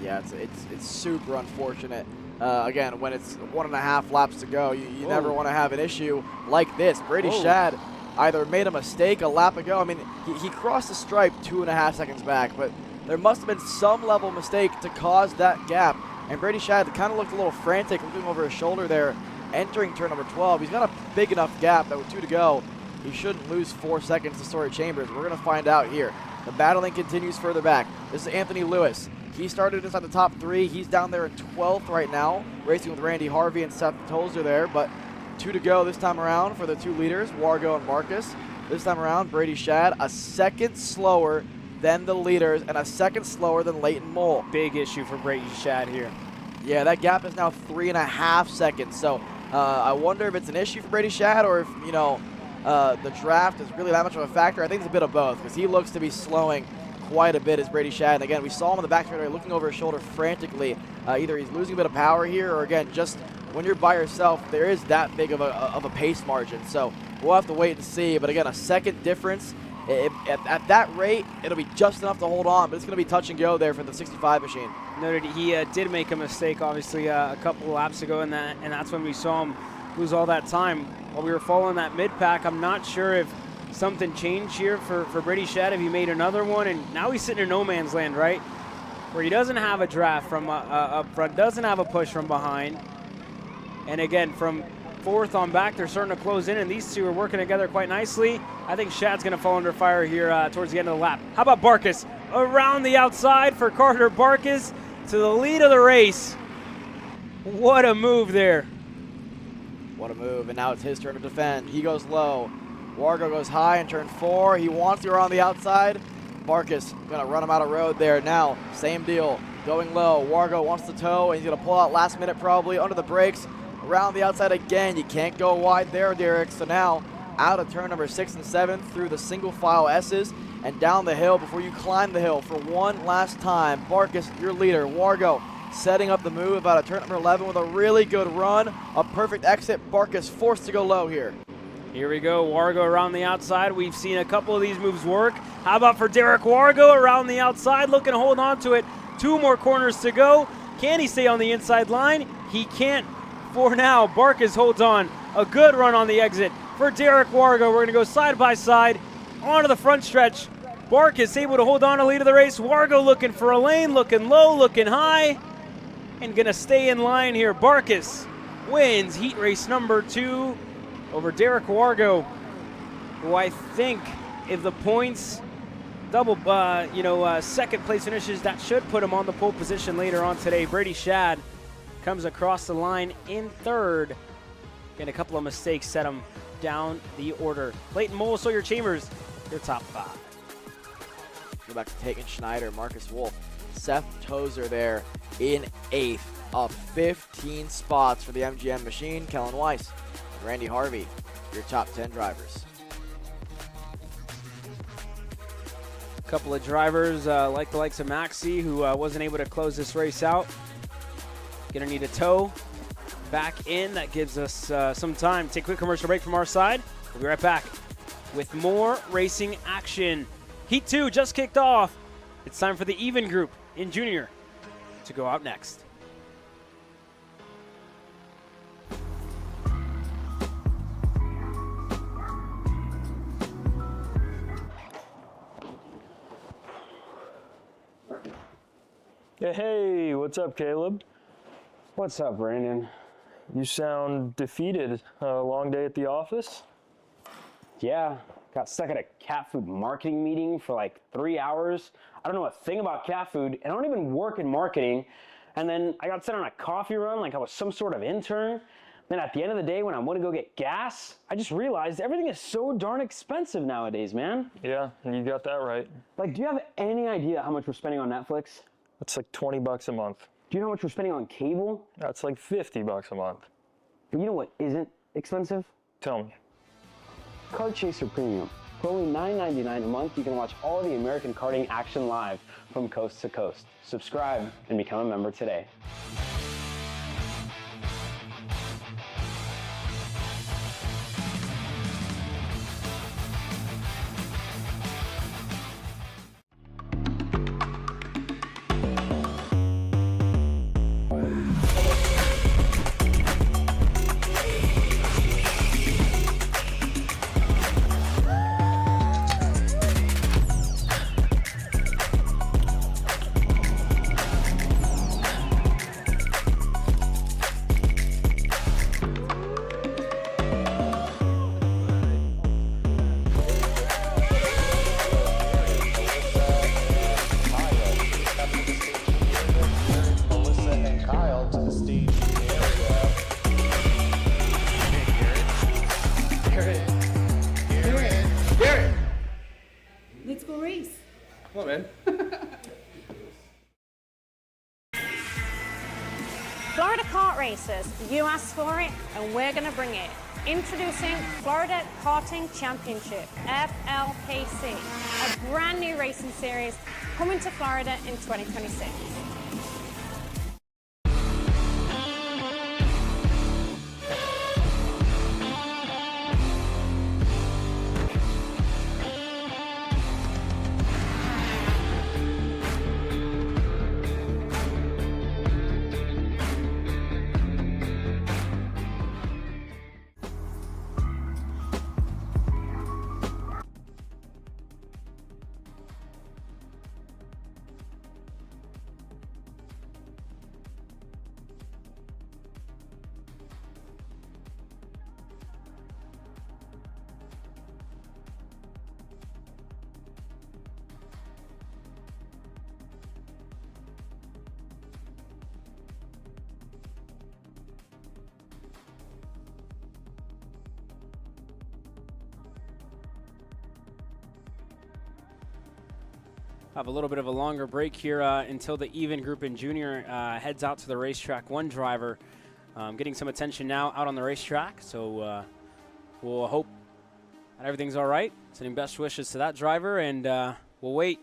Yeah, it's super unfortunate. Again, when it's 1.5 laps to go, you never want to have an issue like this. Brady Shad either made a mistake a lap ago. I mean, he crossed the stripe 2.5 seconds back, but there must have been some level of mistake to cause that gap. And Brady Shad kind of looked a little frantic, looking over his shoulder there, entering turn number 12. He's got a big enough gap that with 2 to go, he shouldn't lose 4 seconds to Sawyer Chambers. We're going to find out here. The battling continues further back. This is Anthony Lewis. He started inside the top 3. He's down there in 12th right now, racing with Randy Harvey and Seth Tozer there, but 2 to go this time around for the 2 leaders, Wargo and Barkus. This time around, Brady Shad, a second slower than the leaders and a second slower than Leighton Mole. Big issue for Brady Shad here. Yeah, that gap is now 3.5 seconds. So I wonder if it's an issue for Brady Shad or if, the draft is really that much of a factor. I think it's a bit of both because he looks to be slowing quite a bit as Brady Shad. And again, we saw him on the back straightaway looking over his shoulder frantically. Either he's losing a bit of power here or, again, just when you're by yourself, there is that big of a pace margin. So we'll have to wait and see. But again, a second difference. At that rate, it'll be just enough to hold on, but it's going to be touch and go there for the 65 machine. Noted he did make a mistake, obviously, a couple of laps ago, and that's when we saw him lose all that time. While we were following that mid-pack, I'm not sure if something changed here for Brady Shad, if he made another one, and now he's sitting in no man's land, right? Where he doesn't have a draft from up front, doesn't have a push from behind. And again, from fourth on back, they're starting to close in, and these two are working together quite nicely. I think Shad's going to fall under fire here towards the end of the lap. How about Barkas? Around the outside for Carter Barkas to the lead of the race. What a move there. What a move, and now it's his turn to defend. He goes low. Wargo goes high in turn 4. He wants to go around the outside. Barkas going to run him out of road there. Now, same deal, going low. Wargo wants to tow, and he's going to pull out last minute probably under the brakes. Around the outside again. You can't go wide there, Derek. So now out of turn number 6 and 7 through the single file S's and down the hill before you climb the hill for one last time. Barkas, your leader. Wargo setting up the move out of turn number 11 with a really good run. A perfect exit. Barkas forced to go low here. Here we go, Wargo around the outside. We've seen a couple of these moves work. How about for Derek Wargo around the outside, looking to hold on to it. 2 more corners to go. Can he stay on the inside line? He can't for now. Barkas holds on. A good run on the exit for Derek Wargo. We're going to go side by side onto the front stretch. Barkas able to hold on to lead of the race. Wargo looking for a lane, looking low, looking high, and going to stay in line here. Barkas wins heat race number 2 over Derek Wargo, who I think if the points double, second place finishes, that should put him on the pole position later on today. Brady Shad comes across the line in third. And a couple of mistakes set him down the order. Clayton Mole, Sawyer Chambers, your top 5. Go back to Taken Schneider, Marcus Wolf, Seth Tozer there in 8th, up 15 spots for the MGM machine. Kellen Weiss, Randy Harvey, your top 10 drivers. A couple of drivers like the likes of Maxi, who wasn't able to close this race out. Gonna need a tow back in. That gives us some time. Take a quick commercial break from our side. We'll be right back with more racing action. Heat 2 just kicked off. It's time for the even group in junior to go out next. Hey, what's up, Caleb? What's up, Brandon? You sound defeated. A long day at the office? Yeah, got stuck at a cat food marketing meeting for like 3 hours. I don't know a thing about cat food, and I don't even work in marketing. And then I got sent on a coffee run like I was some sort of intern. Then at the end of the day, when I want to go get gas, I just realized everything is so darn expensive nowadays, man. Yeah, you got that right. Like, do you have any idea how much we're spending on Netflix? That's like $20 a month. Do you know how much we're spending on cable? That's like $50 a month. But you know what isn't expensive? Tell me. Kart Chaser Premium. For only $9.99 a month, you can watch all the American karting action live from coast to coast. Subscribe and become a member today. Let's go race. Come on, man. Florida Kart Racers, you asked for it and we're going to bring it. Introducing Florida Karting Championship, FLKC, a brand new racing series coming to Florida in 2026. have a little bit of a longer break here until the even group in junior heads out to the racetrack. One driver getting some attention now out on the racetrack, so we'll hope that everything's all right. Sending best wishes to that driver, and we'll wait.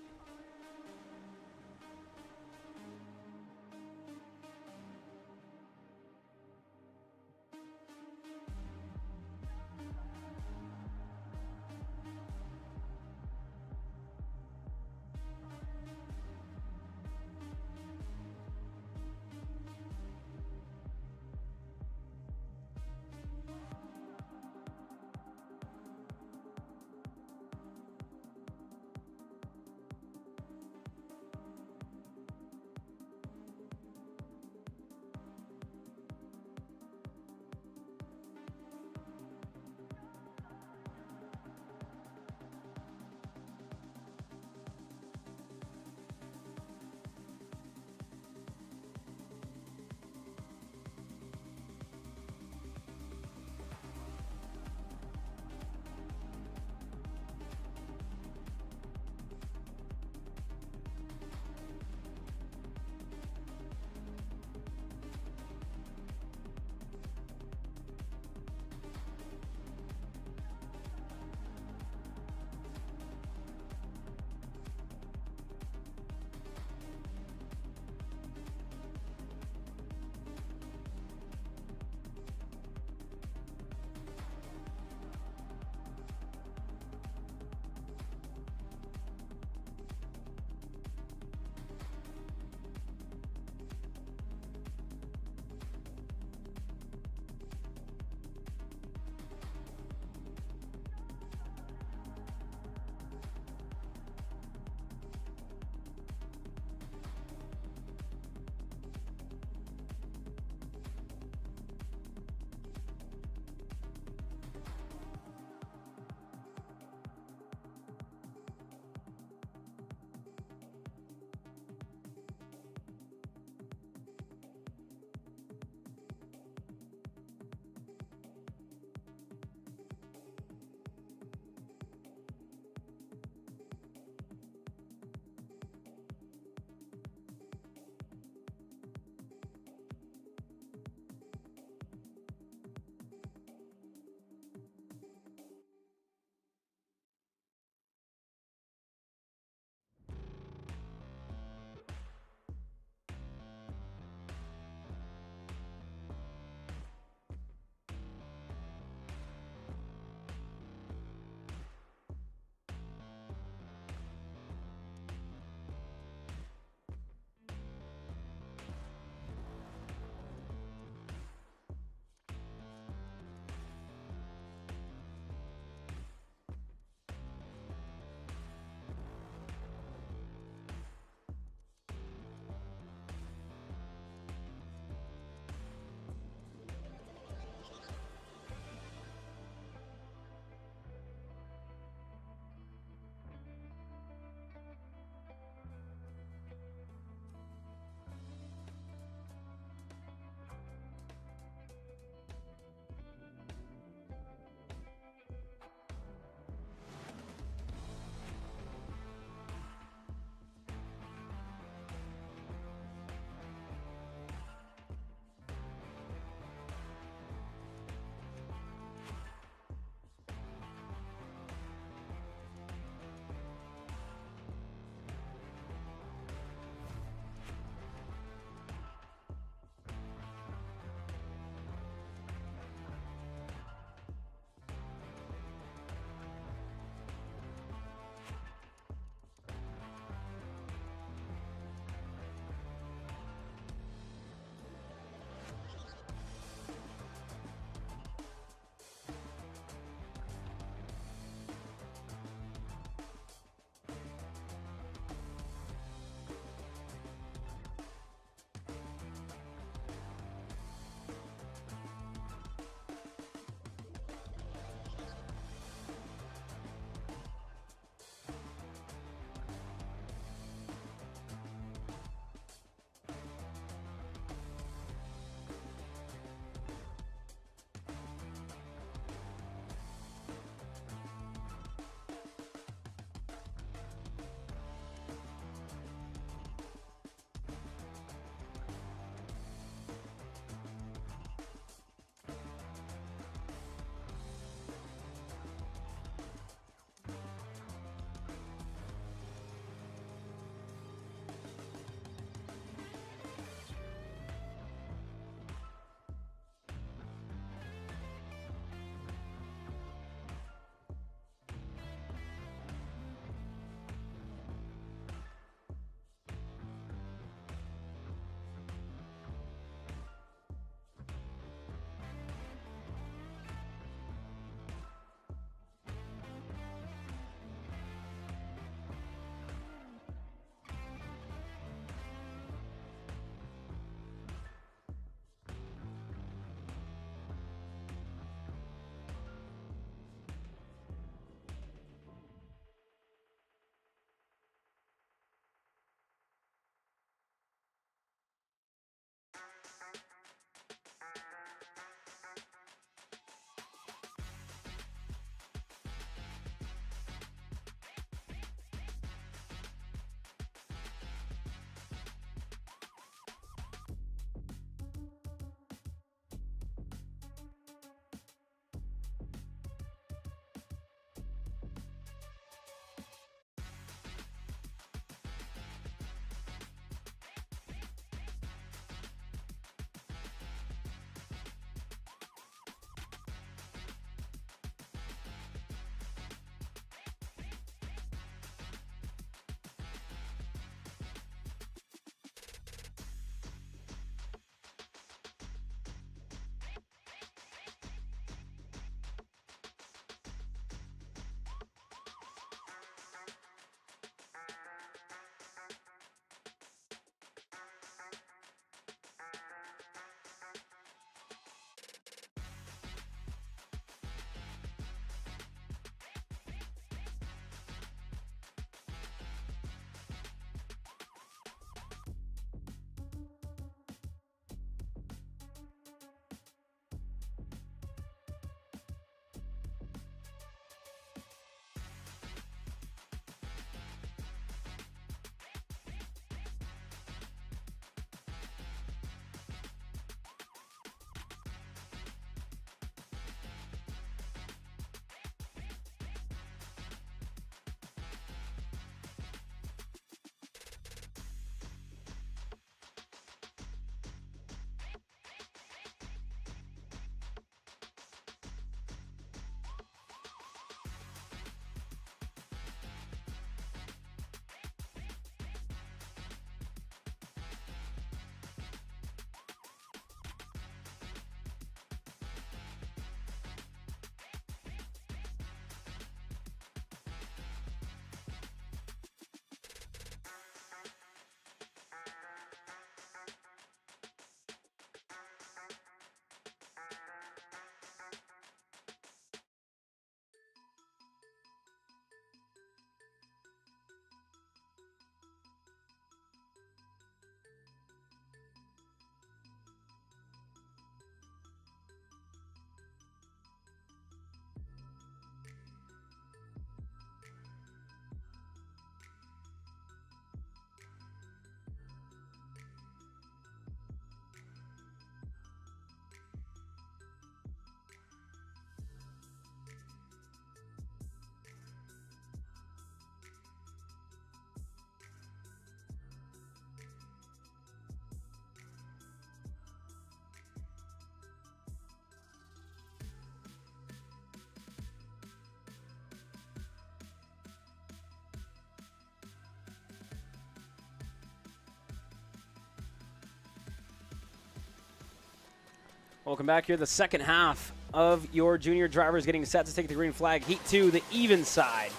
Welcome back here. The second half of your junior drivers getting set to take the green flag. Heat 2, the even side.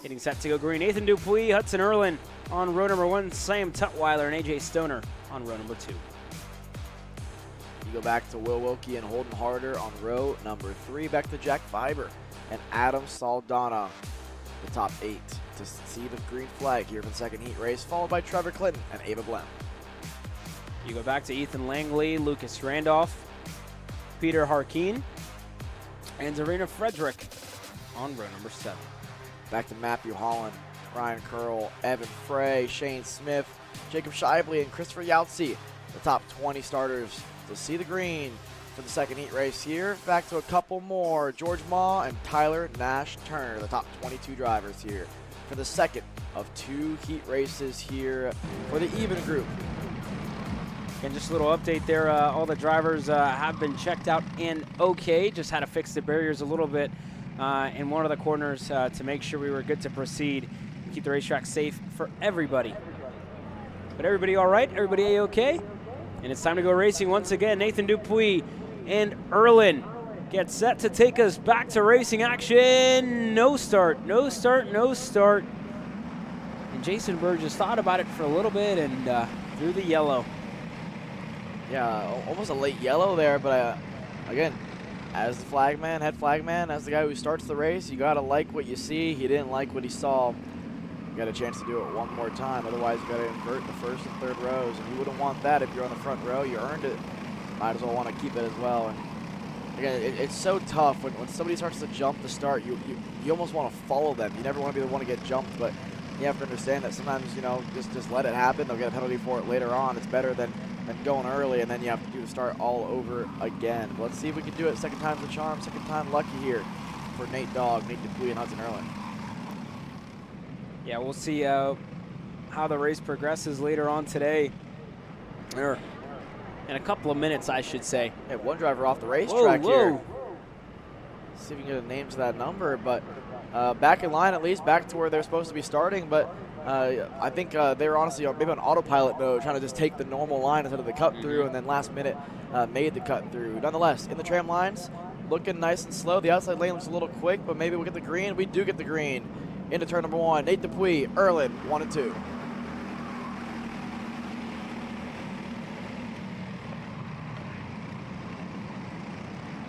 Getting set to go green. Nathan Dupuis, Hudson Erlin on row number 1. Sam Tutwiler and AJ Stoner on row number 2. You go back to Will Wilkie and Holden Harder on row number 3. Back to Jack Fiber and Adam Saldana, the top 8, to see the green flag here for the second heat race, followed by Trevor Clinton and Ava Blem. You go back to Ethan Langley, Lucas Randolph, Peter Harkeen, and Zarina Frederick on row number 7. Back to Matthew Holland, Ryan Curl, Evan Frey, Shane Smith, Jacob Shively, and Christopher Yautsy, the top 20 starters to see the green for the second heat race here. Back to a couple more, George Maw and Tyler Nash Turner, the top 22 drivers here for the second of 2 heat races here for the even group. And just a little update there, all the drivers have been checked out and okay. Just had to fix the barriers a little bit in one of the corners to make sure we were good to proceed and keep the racetrack safe for everybody. But everybody all right? Everybody A-okay? And it's time to go racing once again. Nathan Dupuis and Erlin get set to take us back to racing action. No start, no start, no start. And Jason Berg just thought about it for a little bit and threw the yellow. Yeah, almost a late yellow there, but again, as the flagman, head flagman, as the guy who starts the race, you gotta like what you see. He didn't like what he saw. You got a chance to do it one more time. Otherwise, you gotta invert the first and third rows, and you wouldn't want that if you're on the front row. You earned it. Might as well want to keep it as well. And again, it's so tough when somebody starts to jump to start. You almost want to follow them. You never want to be the one to get jumped, but you have to understand that sometimes, just let it happen. They'll get a penalty for it later on. It's better than going early, and then you have to do the start all over again. But let's see if we can do it. Second time's the charm. Second time lucky here for Nate Dogg, Nate Dupuis, and Hudson Erlin. Yeah, we'll see how the race progresses later on today. Or in a couple of minutes, I should say. Yeah, one driver off the racetrack here. See if we can get a name to that number, but back in line at least, back to where they're supposed to be starting. But I think they were honestly maybe on autopilot mode, trying to just take the normal line instead of the cut through, and then last minute made the cut through. Nonetheless, in the tram lines, looking nice and slow. The outside lane looks a little quick, but maybe we'll get the green. We do get the green into turn number 1. Nate Dupuis, Erlin, 1 and 2.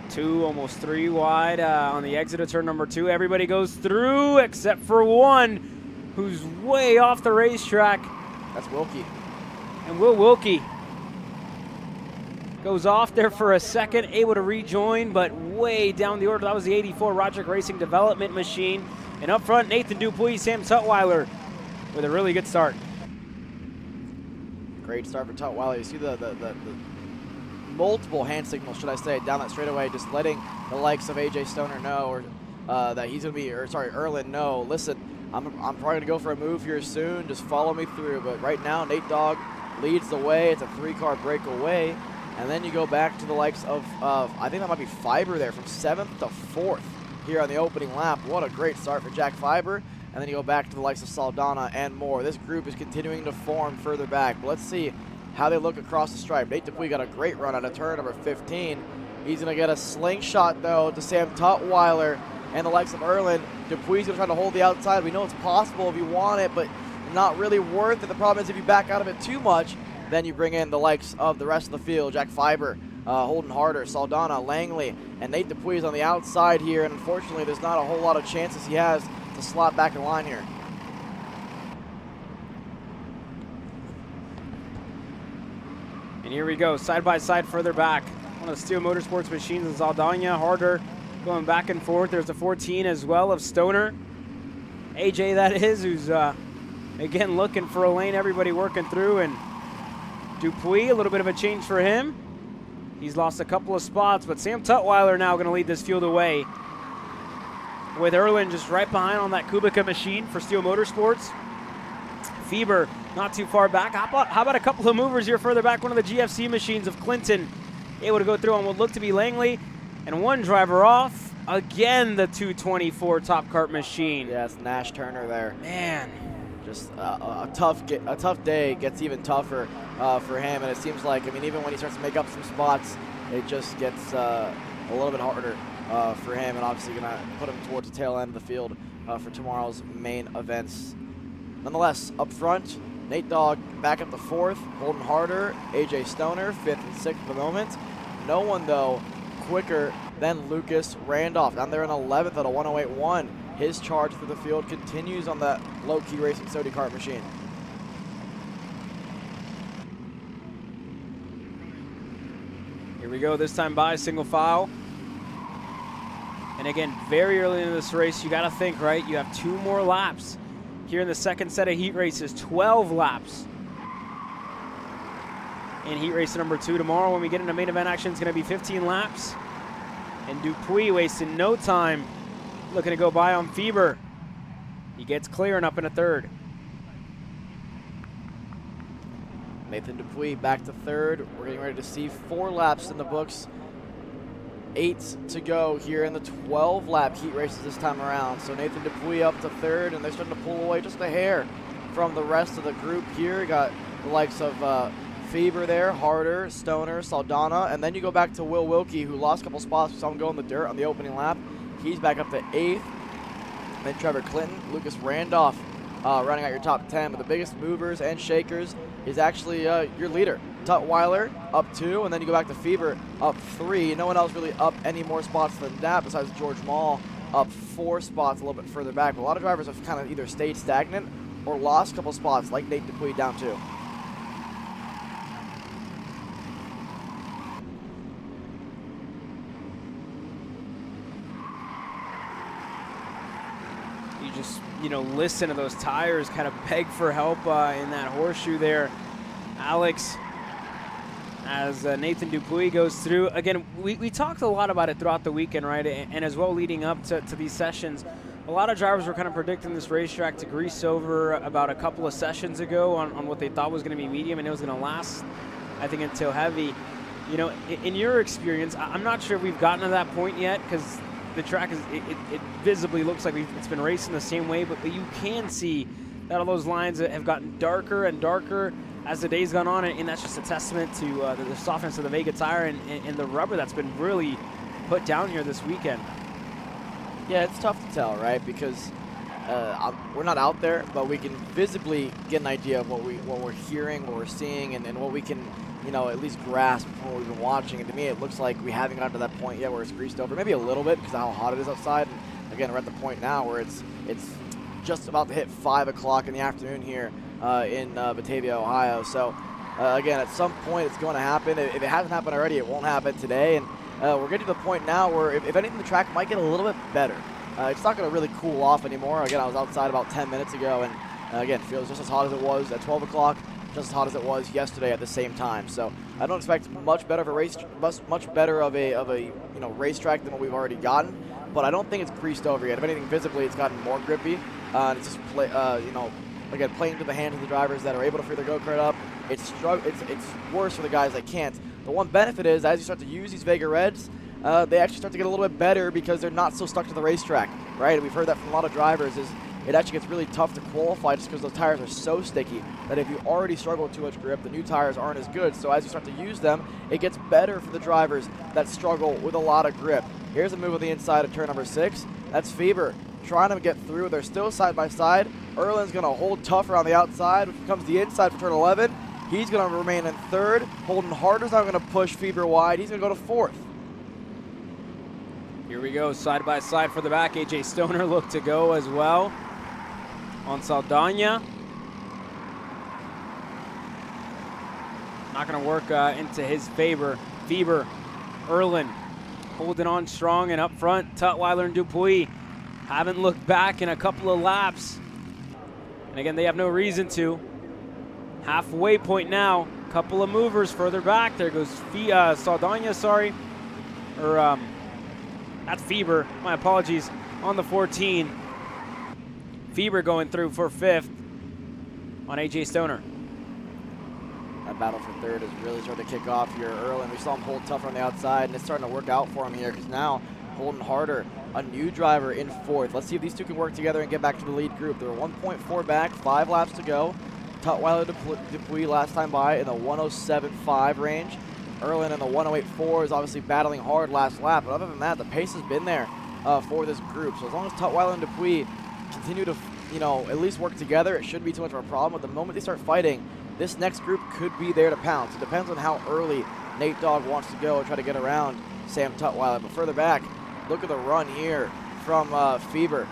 Two, almost 3 wide on the exit of turn number 2. Everybody goes through except for one who's way off the racetrack. That's Wilkie. And Will Wilkie goes off there for a second, able to rejoin, but way down the order. That was the 84 Roderick Racing Development Machine. And up front, Nathan Dupuis, Sam Tutwiler with a really good start. Great start for Tutwiler. You see the multiple hand signals, should I say, down that straightaway, just letting the likes of AJ Stoner know, or that he's going to be, or sorry, Erlin know, listen, I'm probably going to go for a move here soon, just follow me through. But right now, Nate Dogg leads the way. It's a 3-car break away. And then you go back to the likes of I think that might be Fiber there, from 7th to 4th here on the opening lap. What a great start for Jack Fiber. And then you go back to the likes of Saldana and more. This group is continuing to form further back. But let's see how they look across the stripe. Nate Dupuis got a great run out of turn number 15. He's going to get a slingshot, though, to Sam Tutwiler and the likes of Erlin. Dupuis going to try to hold the outside. We know it's possible if you want it, but not really worth it. The problem is if you back out of it too much, then you bring in the likes of the rest of the field. Jack Fiber, Holden Harder, Saldana, Langley, and Nate Dupuis on the outside here. And unfortunately, there's not a whole lot of chances he has to slot back in line here. And here we go, side by side further back. One of the Steel Motorsports machines is Aldana, Harder going back and forth. There's the 14 as well of Stoner. AJ, that is, who's again looking for a lane. Everybody working through, and Dupuis, a little bit of a change for him. He's lost a couple of spots, but Sam Tutwiler now going to lead this field away, with Erlin just right behind on that Kubica machine for Steel Motorsports. Fieber not too far back. How about a couple of movers here further back? One of the GFC machines of Clinton able to go through on what looked to be Langley, and one driver off. Again, the 224 Top Kart machine. Yeah, it's Nash Turner there. Man. Just a tough day. Gets even tougher for him, and it seems like, I mean, even when he starts to make up some spots, it just gets a little bit harder for him, and obviously going to put him towards the tail end of the field for tomorrow's main events. Nonetheless, up front, Nate Dogg back up to 4th, Holden Harder, AJ Stoner, 5th and 6th at the moment. No one, though, quicker than Lucas Randolph. Down there in 11th at a 108.1. His charge through the field continues on that low-key racing Sodi kart machine. Here we go, this time by single file. And again, very early in this race, you got to think, right? You have 2 more laps here in the second set of heat races, 12 laps. In heat race number 2 tomorrow, when we get into main event action, it's going to be 15 laps. And Dupuis wasting no time, looking to go by on Fieber. He gets clear and up in a 3rd. Nathan Dupuis back to 3rd. We're getting ready to see 4 laps in the books. 8 to go here in the 12-lap heat races this time around. So Nathan Dupuis up to 3rd, and they're starting to pull away just a hair from the rest of the group here. You got the likes of Fieber there, Harder, Stoner, Saldana, and then you go back to Will Wilkie, who lost a couple spots. We saw him go in the dirt on the opening lap. He's back up to 8th. Then Trevor Clinton, Lucas Randolph running out your top 10. But the biggest movers and shakers is actually your leader, Tutwiler, up 2, and then you go back to Fieber, up 3. No one else really up any more spots than that besides George Mall, up 4 spots a little bit further back. But a lot of drivers have kind of either stayed stagnant or lost a couple spots, like Nate Dupuis down 2. Just, listen to those tires kind of beg for help in that horseshoe there. Alex, as Nathan Dupuis goes through. Again, we talked a lot about it throughout the weekend, right? And as well leading up to these sessions. A lot of drivers were kind of predicting this racetrack to grease over about a couple of sessions ago on what they thought was going to be medium, and it was going to last, I think, until heavy. In your experience, I'm not sure if we've gotten to that point yet, because the track it visibly looks like it's been racing the same way, but you can see that all those lines have gotten darker and darker as the day's gone on, and that's just a testament to the softness of the Vega tire and the rubber that's been really put down here this weekend. Yeah, it's tough to tell, right? Because we're not out there, but we can visibly get an idea of what we're hearing, what we're seeing, and what we can at least grasp from what we've been watching. And to me, it looks like we haven't gotten to that point yet where it's greased over. Maybe a little bit because of how hot it is outside. And again, we're at the point now where it's just about to hit 5 o'clock in the afternoon here in Batavia, Ohio. So again, at some point it's going to happen. If it hasn't happened already, it won't happen today. And we're getting to the point now where if anything, the track might get a little bit better. It's not going to really cool off anymore. Again, I was outside about 10 minutes ago, and again, feels just as hot as it was at 12 o'clock. Just as hot as it was yesterday at the same time. So I don't expect much better of a racetrack than what we've already gotten. But I don't think it's greased over yet. If anything, visibly, it's gotten more grippy. And it's just again, playing to the hands of the drivers that are able to free their go-kart up. It's worse for the guys that can't. The one benefit is, as you start to use these Vega Reds, they actually start to get a little bit better because they're not so stuck to the racetrack, right? And we've heard that from a lot of drivers. It actually gets really tough to qualify just because those tires are so sticky that if you already struggle with too much grip, the new tires aren't as good. So as you start to use them, it gets better for the drivers that struggle with a lot of grip. Here's a move on the inside of turn number 6. That's Fieber trying to get through. They're still side by side. Erlin's going to hold tougher on the outside. When it comes to the inside for turn 11, he's going to remain in 3rd. Holden Harder's not going to push Fieber wide. He's going to go to 4th. Here we go, side by side for the back. AJ Stoner looked to go as well on Saldana. Not going to work into his favor. Fieber, Erlin holding on strong, and up front, Tutwiler and Dupuis haven't looked back in a couple of laps. And again, they have no reason to. Halfway point now, couple of movers further back. There goes Saldana, sorry. That's Fieber, my apologies, on the 14. Fieber going through for 5th on AJ Stoner. That battle for 3rd is really starting to kick off here early, and we saw him hold tougher on the outside, and it's starting to work out for him here because now Holden Harder, a new driver, in 4th. Let's see if these two can work together and get back to the lead group. They're 1.4 back, 5 laps to go. Tutwiler Dupuis last time by in the 107.5 range. Erlin in the 108.4 is obviously battling hard last lap, but other than that, the pace has been there for this group. So as long as Tutwiler and Dupuis continue to, at least work together, it shouldn't be too much of a problem. But the moment they start fighting, this next group could be there to pounce. It depends on how early Nate Dogg wants to go and try to get around Sam Tutwiler. But further back, look at the run here from Fieber.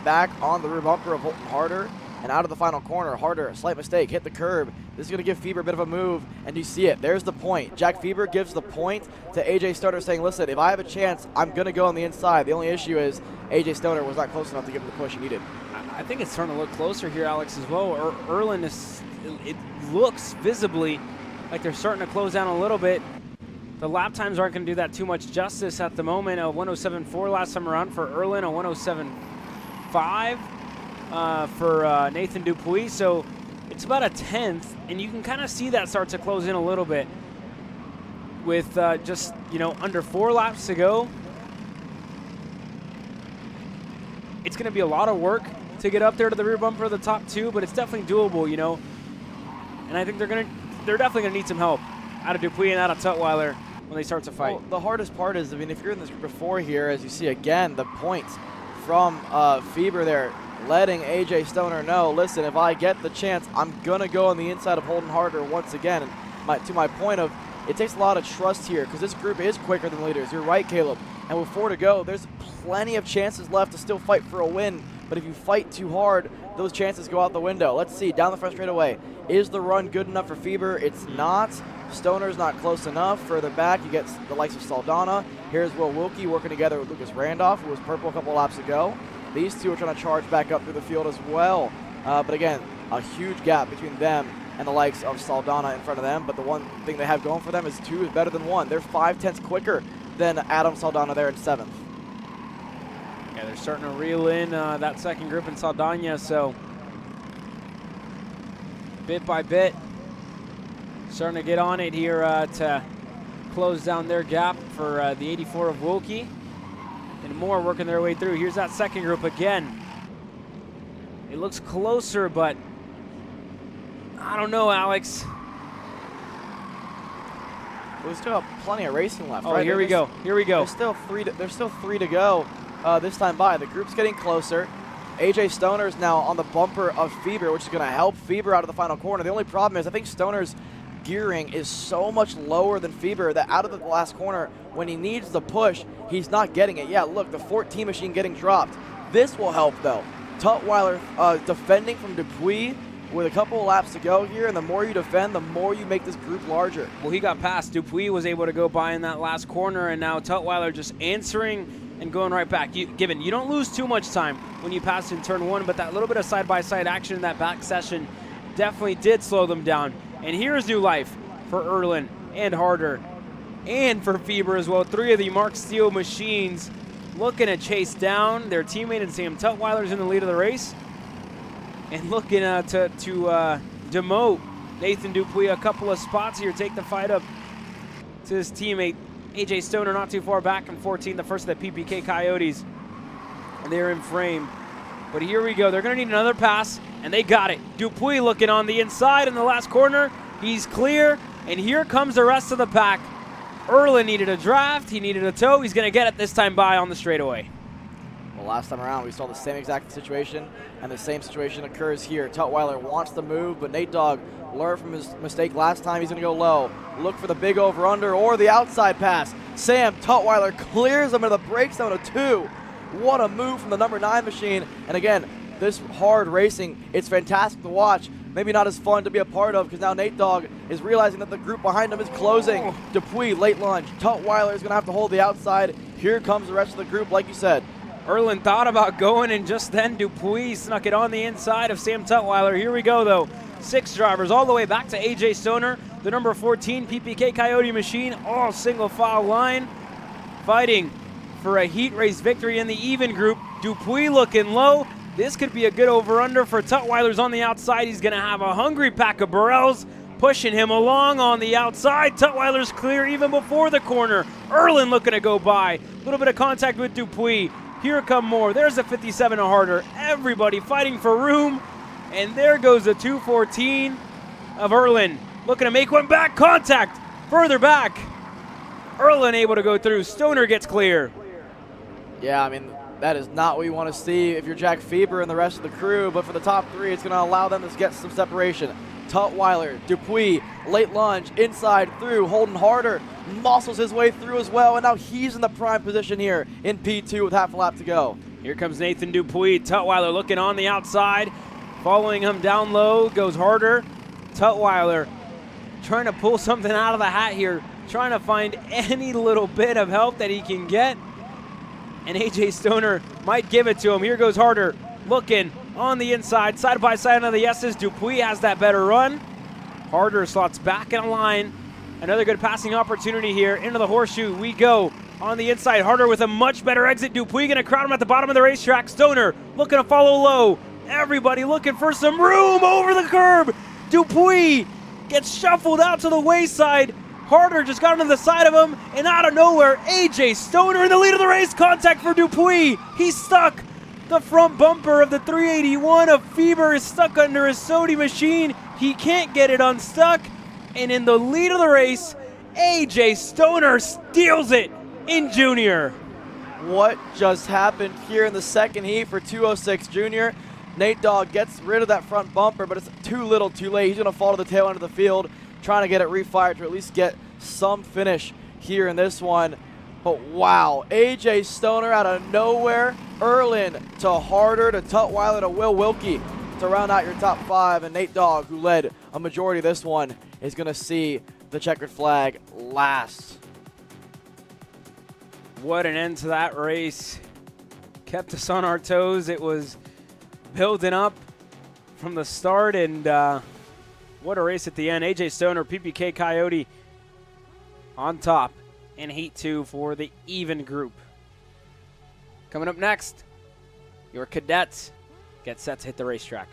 Back on the rear bumper of Holton Harder and out of the final corner. Harder, slight mistake, hit the curb. This is going to give Fieber a bit of a move, and you see it. There's the point. Jack Fieber gives the point to AJ Stoner, saying, listen, if I have a chance, I'm going to go on the inside. The only issue is AJ Stoner was not close enough to give him the push he needed. I think it's starting to look closer here, Alex, as well. Erlin, it looks visibly like they're starting to close down a little bit. The lap times aren't going to do that too much justice at the moment. A 107.4 last time around for Erlin, a 107.5 for Nathan Dupuis. So it's about a 10th, and you can kind of see that start to close in a little bit with just, under 4 laps to go. It's going to be a lot of work to get up there to the rear bumper of the top 2, but it's definitely doable, And I think they're definitely going to need some help out of Dupuis and out of Tutwiler when they start to fight. Well, the hardest part is, if you're in this group before here, as you see again, the points from Fieber there, letting AJ Stoner know, listen, if I get the chance, I'm going to go on the inside of Holton Harder once again. And to my point of, it takes a lot of trust here because this group is quicker than leaders. You're right, Caleb. And with 4 to go, there's plenty of chances left to still fight for a win. But if you fight too hard, those chances go out the window. Let's see, down the front straightaway. Is the run good enough for Fieber? It's not. Stoner's not close enough. Further back, you get the likes of Saldana. Here's Will Wilkie working together with Lucas Randolph, who was purple a couple laps ago. These two are trying to charge back up through the field as well. But again, a huge gap between them and the likes of Saldana in front of them. But the one thing they have going for them is 2 is better than 1. They're 5/10 quicker than Adam Saldana there in 7th. Yeah, they're starting to reel in that second group in Saldana, so bit by bit, starting to get on it here to close down their gap for the 84 of Wilkie. And more working their way through. Here's that second group again. It looks closer, but I don't know, Alex. We still have plenty of racing left. Oh, right? Here we go. There's still three to go this time by. The group's getting closer. AJ Stoner's now on the bumper of Fieber, which is going to help Fieber out of the final corner. The only problem is I think Stoner's gearing is so much lower than Fieber that out of the last corner, when he needs the push, he's not getting it. Yeah, look, the 14 machine getting dropped. This will help, though. Tutwiler defending from Dupuis with a couple of laps to go here, and the more you defend, the more you make this group larger. Well, he got past. Dupuis was able to go by in that last corner, and now Tutwiler just answering and going right back. You don't lose too much time when you pass in turn 1, but that little bit of side-by-side action in that back session definitely did slow them down. And here's new life for Erlin and Harder and for Fieber as well. 3 of the Mark Steele machines looking to chase down their teammate, and Sam Tutwiler's in the lead of the race. And looking to demote Nathan Dupuis a couple of spots here, take the fight up to his teammate AJ Stoner, not too far back in 14th, the first of the PPK Coyotes. And they're in frame. But here we go. They're going to need another pass, and they got it. Dupuis looking on the inside in the last corner. He's clear, and here comes the rest of the pack. Erlin needed a draft. He needed a tow. He's going to get it this time by on the straightaway. Well, last time around, we saw the same exact situation, and the same situation occurs here. Tutwiler wants to move, but Nate Dogg learned from his mistake last time. He's going to go low. Look for the big over-under or the outside pass. Sam Tutwiler clears him into the brake zone of 2. What a move from the number 9 machine. And again, this hard racing, it's fantastic to watch. Maybe not as fun to be a part of because now Nate Dogg is realizing that the group behind him is closing. Dupuis, late lunge. Tutwiler is going to have to hold the outside. Here comes the rest of the group, like you said. Erlin thought about going, and just then Dupuis snuck it on the inside of Sam Tutwiler. Here we go, though. 6 drivers all the way back to AJ Stoner, the number 14 PPK Coyote machine, all single file line, fighting for a heat race victory in the even group. Dupuis looking low. This could be a good over-under for Tutwiler's on the outside. He's going to have a hungry pack of Burrells pushing him along on the outside. Tutwiler's clear even before the corner. Erlin looking to go by. A little bit of contact with Dupuis. Here come more. There's a 57 or harder. Everybody fighting for room. And there goes the 214 of Erlin. Looking to make one back. Contact. further back. Erlin able to go through. Stoner gets clear. Yeah, I mean, that is not what you want to see if you're Jack Feber and the rest of the crew, but for the top three, it's going to allow them to get some separation. Tutwiler, Dupuis, late lunge, inside, through, holding harder, muscles his way through as well, and now he's in the prime position here in P2 with half a lap to go. Here comes Nathan Dupuis. Tutwiler looking on the outside, following him down low, goes harder. Tutwiler trying to pull something out of the hat here, trying to find any little bit of help that he can get, and AJ Stoner might give it to him. Here goes harder, looking on the inside, side by side on the S's. Dupuis has that better run. Harder slots back in a line. Another good passing opportunity here. Into the horseshoe we go. On the inside, Harder with a much better exit. Dupuis gonna crowd him at the bottom of the racetrack. Stoner looking to follow low. Everybody looking for some room over the curb. Dupuis gets shuffled out to the wayside. Harder just got onto the side of him, and out of nowhere, AJ Stoner in the lead of the race. Contact for Dupuis. He's stuck. The front bumper of the 381 of Feber is stuck under his Sodi machine. He can't get it unstuck. And in the lead of the race, AJ Stoner steals it in junior. What just happened here in the second heat for 206 Junior? Nate Dogg gets rid of that front bumper, but it's too little too late. He's going to fall to the tail end of the field, trying to get it refired to at least get some finish here in this one. But wow, AJ Stoner out of nowhere. Erlin to Harder to Tutwiler to Will Wilkie to round out your top five. And Nate Dogg, who led a majority of this one, is going to see the checkered flag last. What an end to that race. Kept us on our toes. It was building up from the start, and what a race at the end. AJ Stoner, PPK Coyote on top in Heat 2 for the even group. Coming up next, your cadets get set to hit the racetrack.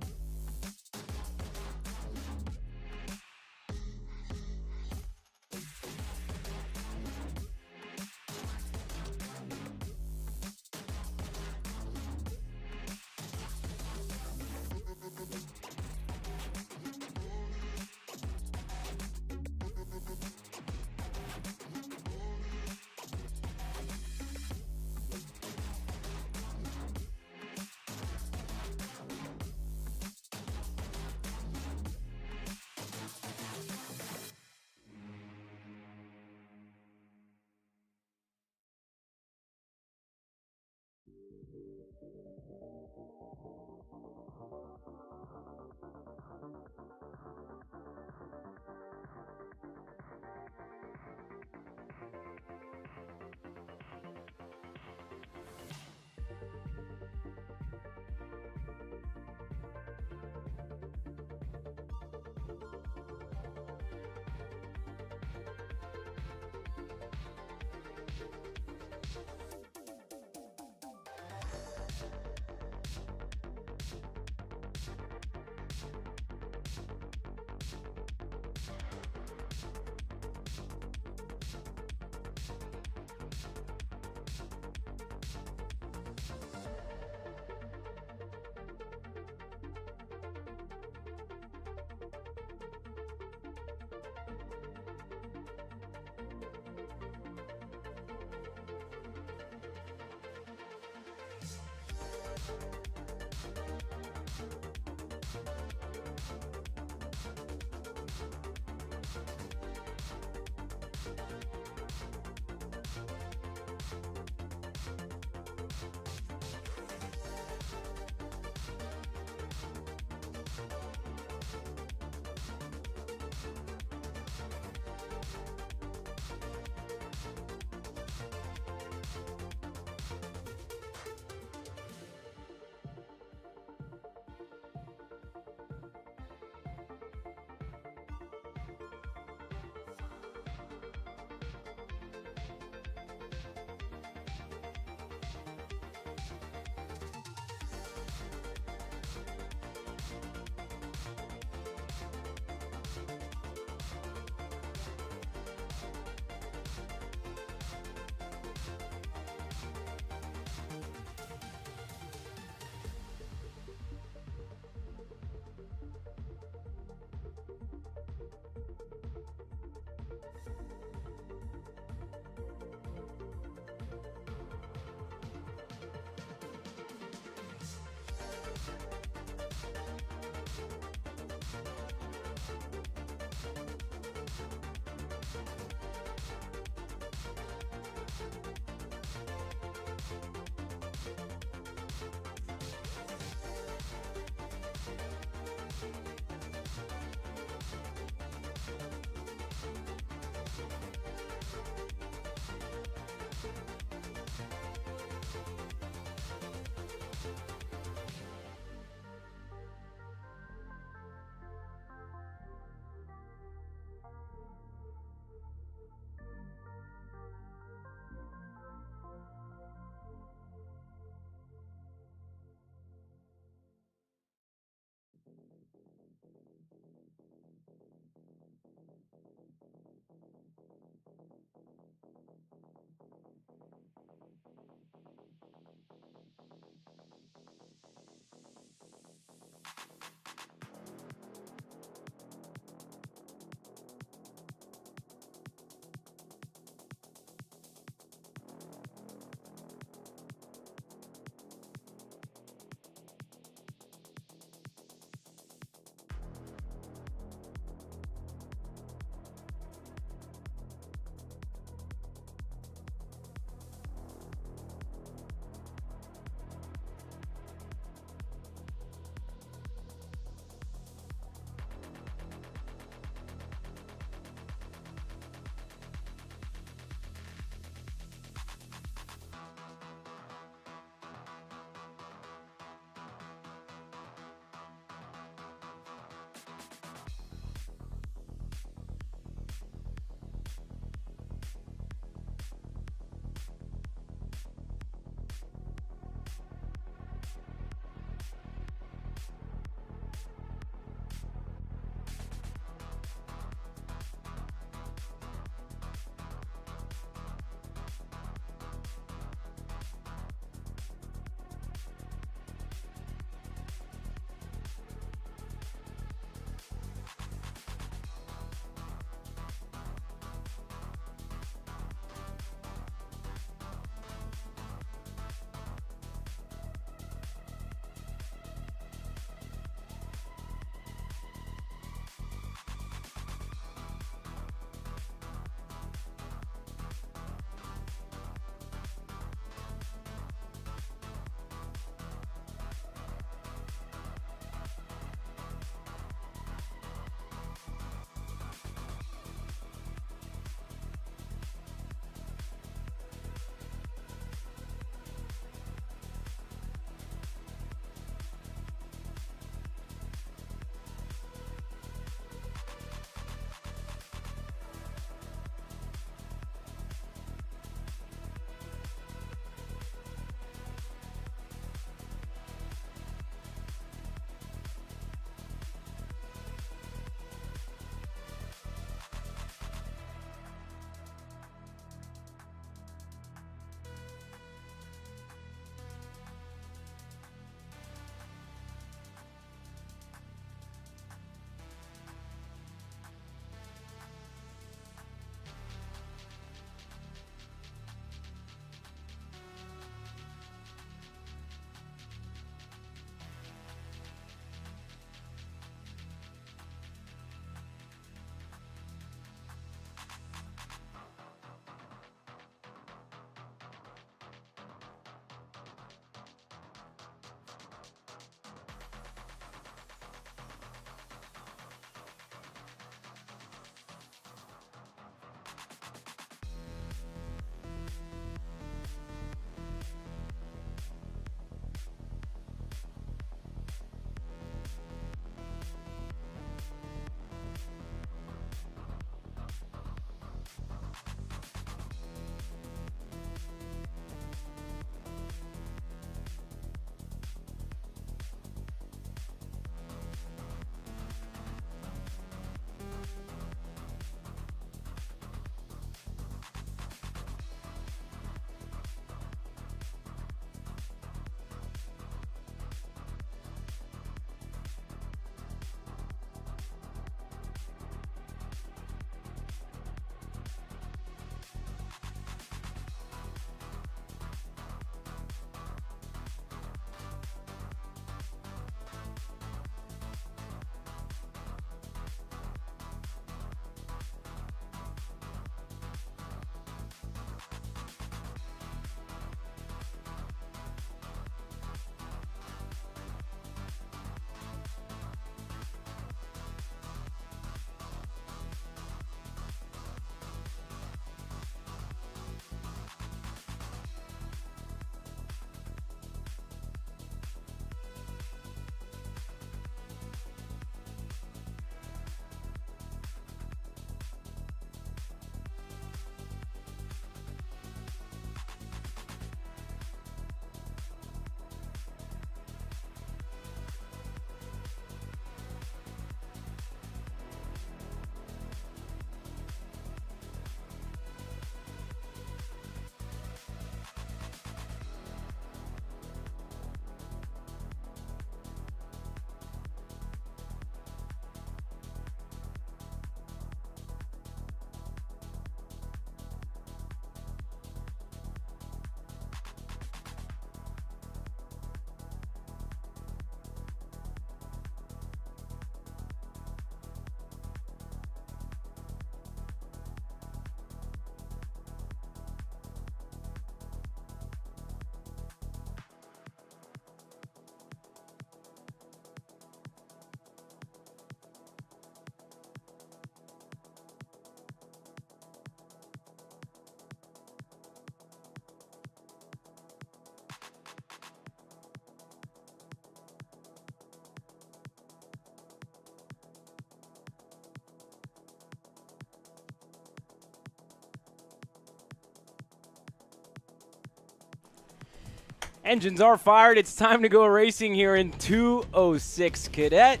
Engines are fired. It's time to go racing here in 206 Cadet.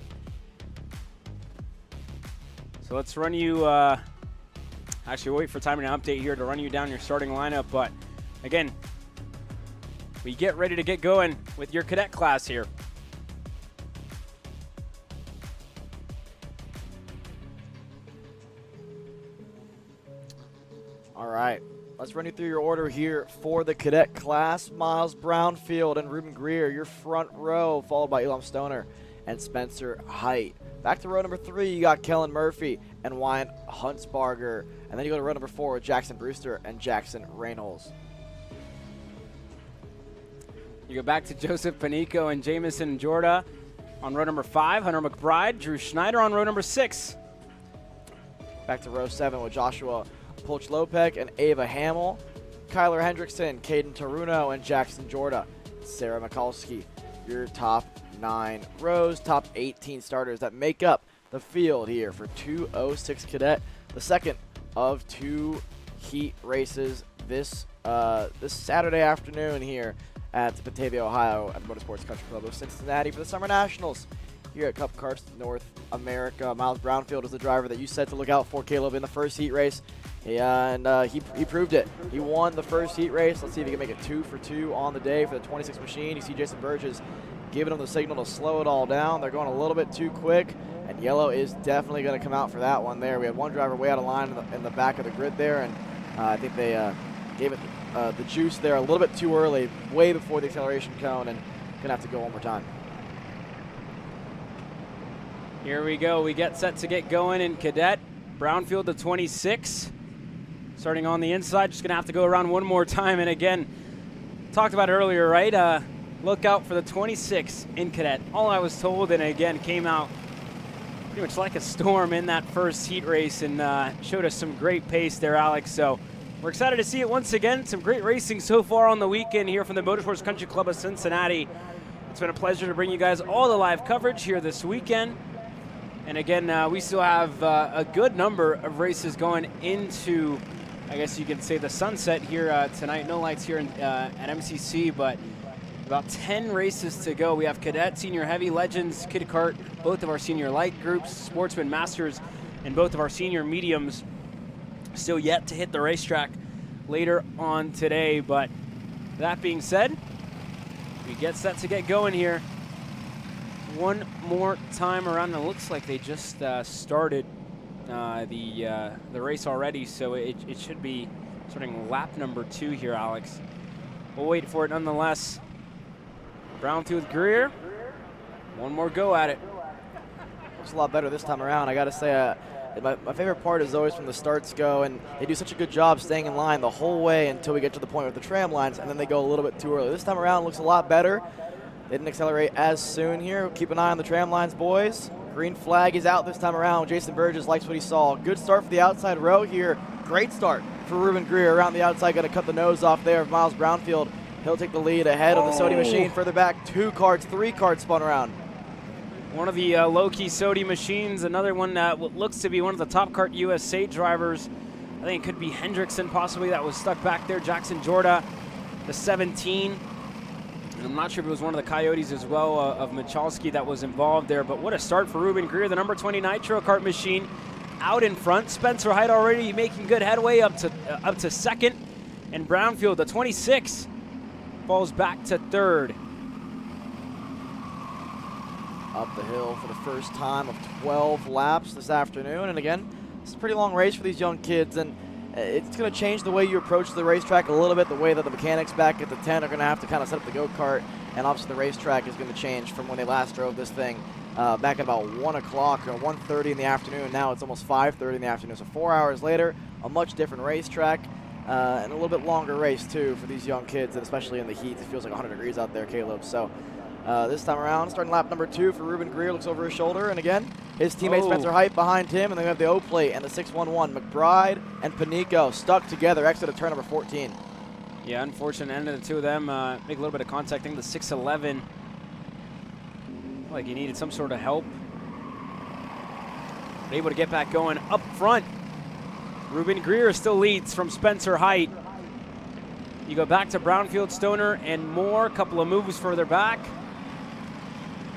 So let's run you, actually wait for timing and update here to run you down your starting lineup. But again, we get ready to get going with your cadet class here. All right, let's run you through your order here for the cadet class. Miles Brownfield and Ruben Greer, your front row, followed by Elam Stoner and Spencer Height. Back to row number 3, you got Kellen Murphy and Wyatt Huntsbarger. And then you go to row number 4 with Jackson Brewster and Jackson Reynolds. You go back to Joseph Panico and Jamison Jorda on row number 5. Hunter McBride, Drew Schneider on row number 6. Back to row 7 with Joshua Polch-Lopek and Ava Hamill. Kyler Hendrickson, Caden Taruno, and Jackson Jorda. Sarah Mikulski, your top 9 rows, top 18 starters that make up the field here for 206 Cadet, the second of 2 heat races this Saturday afternoon here at Batavia, Ohio at the Motorsports Country Club of Cincinnati for the Summer Nationals here at Cup Karts North America. Miles Brownfield is the driver that you said to look out for, Caleb, in the first heat race. Yeah, and he proved it. He won the first heat race. Let's see if he can make it 2 for 2 on the day for the 26 machine. You see Jason Burgess giving them the signal to slow it all down. They're going a little bit too quick, and yellow is definitely going to come out for that one there. We had one driver way out of line in the back of the grid there, and I think they gave it the juice there a little bit too early, way before the acceleration cone, and going to have to go one more time. Here we go. We get set to get going in Cadet. Brownfield to 26. Starting on the inside, just going to have to go around one more time. And again, talked about it earlier, right? Look out for the 26 in Cadet. All I was told, and again, came out pretty much like a storm in that first heat race and showed us some great pace there, Alex. So we're excited to see it once again. Some great racing so far on the weekend here from the Motorsports Country Club of Cincinnati. It's been a pleasure to bring you guys all the live coverage here this weekend. And again, we still have a good number of races going into, I guess you could say, the sunset here tonight. No lights here at MCC, but about 10 races to go. We have Cadet, Senior Heavy, Legends, Kid Kart, both of our Senior Light groups, Sportsman Masters, and both of our Senior Mediums still yet to hit the racetrack later on today. But that being said, we get set to get going here. One more time around, and it looks like they just started the race already, so it should be starting lap number 2 here, Alex. We'll wait for it nonetheless. Brownfield Greer, one more go at it. Looks a lot better this time around. I got to say, my favorite part is always when the starts go, and they do such a good job staying in line the whole way until we get to the point with the tram lines, and then they go a little bit too early. This time around, it looks a lot better. They didn't accelerate as soon here. Keep an eye on the tram lines, boys. Green flag is out this time around. Jason Burgess likes what he saw. Good start for the outside row here. Great start for Ruben Greer around the outside. Going to cut the nose off there of Miles Brownfield. He'll take the lead ahead of the Sodi machine. Further back, 2 karts, 3 karts spun around. One of the low-key Sodi machines. Another one that looks to be one of the Top Kart USA drivers. I think it could be Hendrickson possibly that was stuck back there. Jackson Jorda, the 17. And I'm not sure if it was one of the Coyotes as well of Michalski that was involved there. But what a start for Ruben Greer, the number 20 Nitro Kart machine out in front. Spencer Height already making good headway up to second. And Brownfield, the 26, falls back to third. Up the hill for the first time of 12 laps this afternoon. And again, it's a pretty long race for these young kids, and it's going to change the way you approach the racetrack a little bit, the way that the mechanics back at the tent are going to have to kind of set up the go-kart, and obviously the racetrack is going to change from when they last drove this thing back at about 1 o'clock or 1:30 in the afternoon. Now it's almost 5:30 in the afternoon, so 4 hours later, a much different racetrack, and a little bit longer race too for these young kids, and especially in the heat. It feels like 100 degrees out there, Caleb. So this time around, starting lap number 2 for Ruben Greer, looks over his shoulder, and again, his teammate Spencer Height behind him, and then we have the O-plate and the 611. McBride and Panico stuck together, exit at turn number 14. Yeah, unfortunate end of the two of them. Make a little bit of contact. I think the 611, like he needed some sort of help. But able to get back going up front. Ruben Greer still leads from Spencer Height. You go back to Brownfield, Stoner, and more. A couple of moves further back.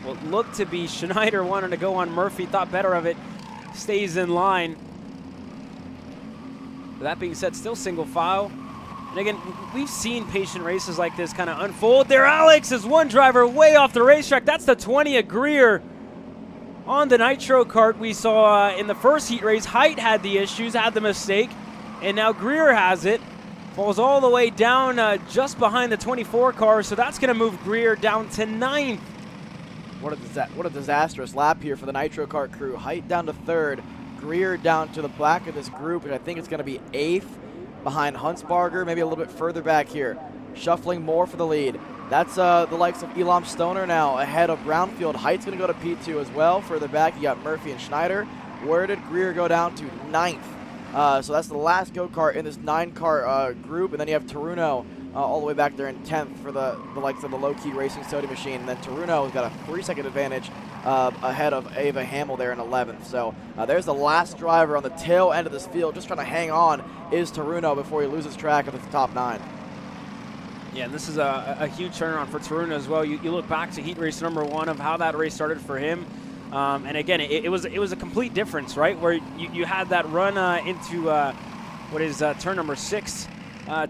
What looked to be Schneider wanting to go on Murphy, thought better of it, stays in line. That being said, still single file. And again, we've seen patient races like this kind of unfold. There, Alex is one driver way off the racetrack. That's the 20 of Greer on the Nitro kart. We saw in the first heat race, Height had the issues, had the mistake, and now Greer has it. Falls all the way down just behind the 24 car, so that's going to move Greer down to 9th. What a disastrous lap here for the Nitro kart crew. Height down to 3rd, Greer down to the back of this group, and I think it's going to be 8th behind Huntsbarger, maybe a little bit further back here. Shuffling more for the lead. That's the likes of Elam Stoner now ahead of Brownfield. Height's going to go to P2 as well. Further back, you got Murphy and Schneider. Where did Greer go down to? 9th. So that's the last go-kart in this 9-car group. And then you have Taruno all the way back there in 10th for the likes of the low-key racing Sody machine. And then Taruno has got a 3-second advantage ahead of Ava Hamill there in 11th. So there's the last driver on the tail end of this field. Just trying to hang on is Taruno before he loses track of the top 9. Yeah, and this is a huge turnaround for Taruno as well. You look back to heat race number 1 of how that race started for him. And again, it was a complete difference, right? Where you had that run into what is turn number 6.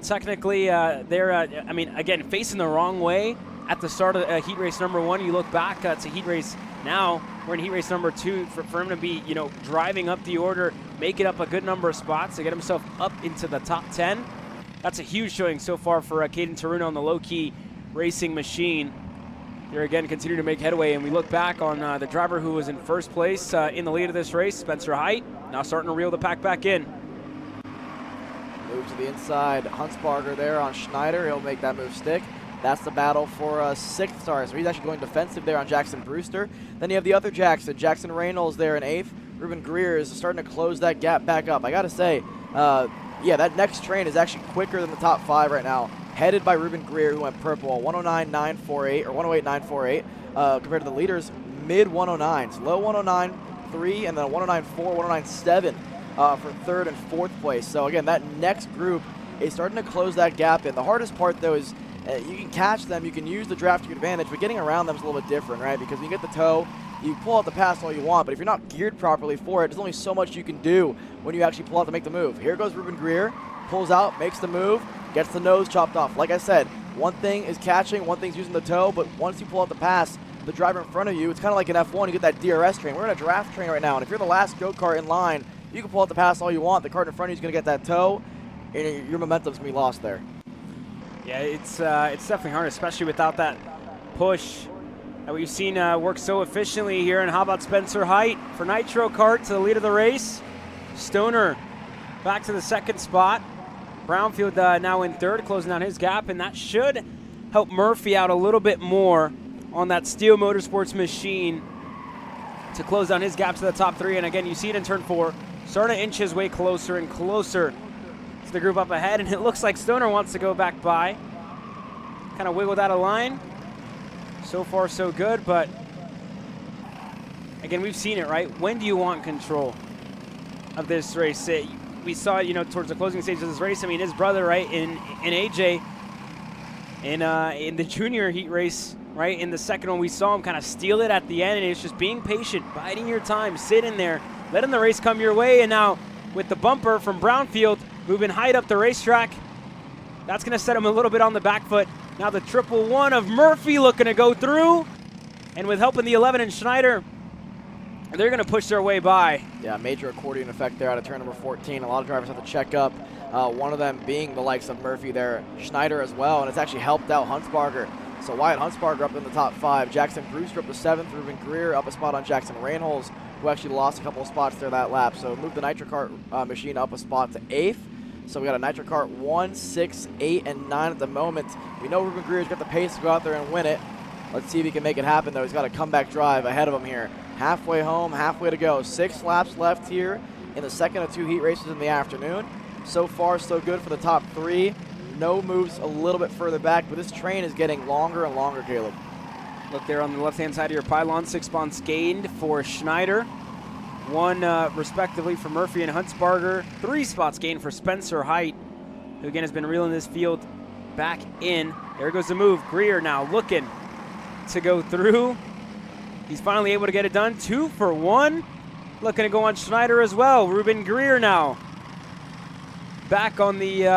Technically, I mean, again, facing the wrong way at the start of heat race number 1. You look back to heat race now. We're in heat race number 2. For him to be, driving up the order, making up a good number of spots to get himself up into the top 10. That's a huge showing so far for Caden Taruno on the low-key racing machine. Here again, continue to make headway, and we look back on the driver who was in first place in the lead of this race, Spencer Height, now starting to reel the pack back in. Move to the inside, Huntsbarger there on Schneider. He'll make that move stick. That's the battle for 6th star, so he's actually going defensive there on Jackson Brewster. Then you have the other Jackson Reynolds there in 8th. Ruben Greer is starting to close that gap back up. I got to say, yeah, that next train is actually quicker than the top 5 right now, headed by Ruben Greer, who went purple, 109.948, or 108.948, compared to the leaders, mid-109s, low 109.3, and then 109.4, 109.7 for 3rd and 4th place. So again, that next group is starting to close that gap in. The hardest part, though, is you can catch them, you can use the draft to your advantage, but getting around them is a little bit different, right? Because when you get the toe, you pull out the pass all you want, but if you're not geared properly for it, there's only so much you can do when you actually pull out to make the move. Here goes Ruben Greer, pulls out, makes the move, gets the nose chopped off. Like I said, one thing is catching, one thing's using the toe, but once you pull out the pass, the driver in front of you, it's kind of like an F1, you get that DRS train. We're in a draft train right now, and if you're the last go-kart in line, you can pull out the pass all you want. The kart in front of you is going to get that toe, and your momentum's going to be lost there. Yeah, it's definitely hard, especially without that push that we've seen work so efficiently here. And how about Spencer Height for Nitro kart to the lead of the race? Stoner back to the 2nd spot. Brownfield now in 3rd, closing down his gap, and that should help Murphy out a little bit more on that Steel Motorsports machine to close down his gap to the top 3. And again, you see it in turn 4, starting to inch his way closer and closer to the group up ahead, and it looks like Stoner wants to go back by. Kind of wiggled out of line. So far, so good, but again, we've seen it, right? When do you want control of this race? We saw it, towards the closing stage of this race. I mean, his brother, right, in AJ, in the junior heat race, right, in the second one, we saw him kind of steal it at the end, and it's just being patient, biding your time, sitting there, letting the race come your way. And now with the bumper from Brownfield, moving Height up the racetrack, that's going to set him a little bit on the back foot. Now the 111 of Murphy looking to go through, and with help in the 11 and Schneider, they're going to push their way by. Yeah, major accordion effect there out of turn number 14. A lot of drivers have to check up, one of them being the likes of Murphy there, Schneider as well, and it's actually helped out Huntsbarger. So Wyatt Huntsbarger up in the top 5. Jackson Brewster up to 7th. Ruben Greer up a spot on Jackson Reynolds, who actually lost a couple of spots there that lap. So moved the Nitro kart machine up a spot to 8th. So we got a Nitro kart 1, 6, 8, and 9 at the moment. We know Ruben Greer's got the pace to go out there and win it. Let's see if he can make it happen, though. He's got a comeback drive ahead of him here. Halfway home, halfway to go. 6 laps left here in the second of 2 heat races in the afternoon. So far, so good for the top 3. No moves a little bit further back, but this train is getting longer and longer, Caleb. Look there on the left-hand side of your pylon. 6 spots gained for Schneider. 1 respectively for Murphy and Huntsbarger. 3 spots gained for Spencer Height, who again has been reeling this field back in. There goes the move. Greer now looking to go through. He's finally able to get it done. 2 for 1. Looking to go on Schneider as well. Ruben Greer now back on the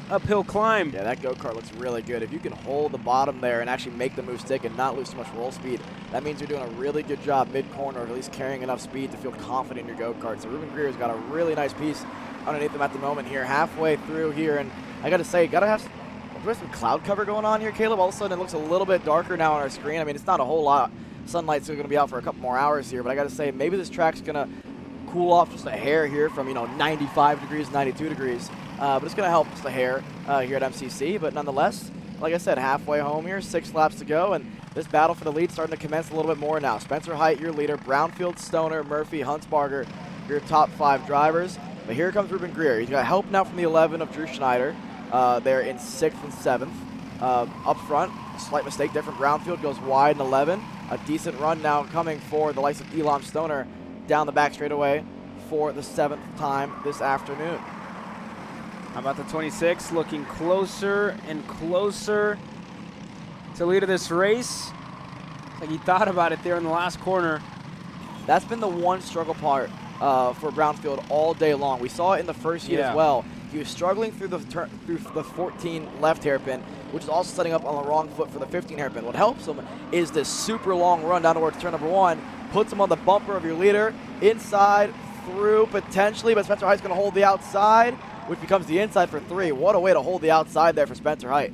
uphill climb. Yeah, that go-kart looks really good. If you can hold the bottom there and actually make the move stick and not lose too much roll speed, that means you're doing a really good job mid-corner, or at least carrying enough speed to feel confident in your go-kart. So Ruben Greer's got a really nice piece underneath him at the moment here, halfway through here. And I got to say, got to have some cloud cover going on here, Caleb. All of a sudden, it looks a little bit darker now on our screen. I mean, it's not a whole lot. Sunlight's still going to be out for a couple more hours here, but I got to say, maybe this track's going to cool off just a hair here from, 95 degrees, 92 degrees. But it's going to help just a hair here at MCC. But nonetheless, like I said, halfway home here, 6 laps to go, and this battle for the lead starting to commence a little bit more now. Spencer Height, your leader. Brownfield, Stoner, Murphy, Huntsbarger, your top 5 drivers. But here comes Ruben Greer. He's got help now from the 11 of Drew Schneider. They're in 6th and 7th. Up front, slight mistake there from Brownfield, goes wide in 11. A decent run now coming for the likes of Elam Stoner down the back straightaway for the 7th time this afternoon. How about the 26 looking closer and closer to lead of this race? Like he thought about it there in the last corner. That's been the one struggle part for Brownfield all day long. We saw it in the first heat as well. He was struggling through the 14 left hairpin, which is also setting up on the wrong foot for the 15 hairpin. What helps him is this super long run down towards turn number 1, puts him on the bumper of your leader, inside, through potentially, but Spencer Height's going to hold the outside, which becomes the inside for 3. What a way to hold the outside there for Spencer Height.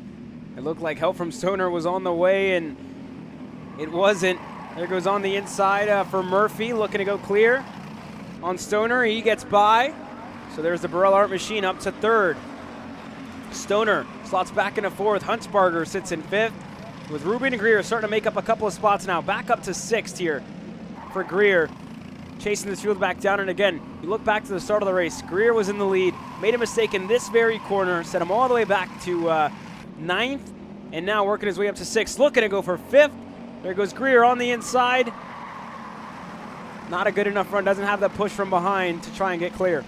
It looked like help from Stoner was on the way, and it wasn't. There goes on the inside for Murphy, looking to go clear. On Stoner, he gets by. So there's the Burrell Art Machine up to 3rd. Stoner slots back into 4th. Huntsbarger sits in 5th. With Ruben and Greer starting to make up a couple of spots now. Back up to 6th here for Greer. Chasing this field back down, and again, you look back to the start of the race. Greer was in the lead, made a mistake in this very corner, sent him all the way back to 9th, and now working his way up to 6th. Looking to go for 5th. There goes Greer on the inside. Not a good enough run, doesn't have that push from behind to try and get clear.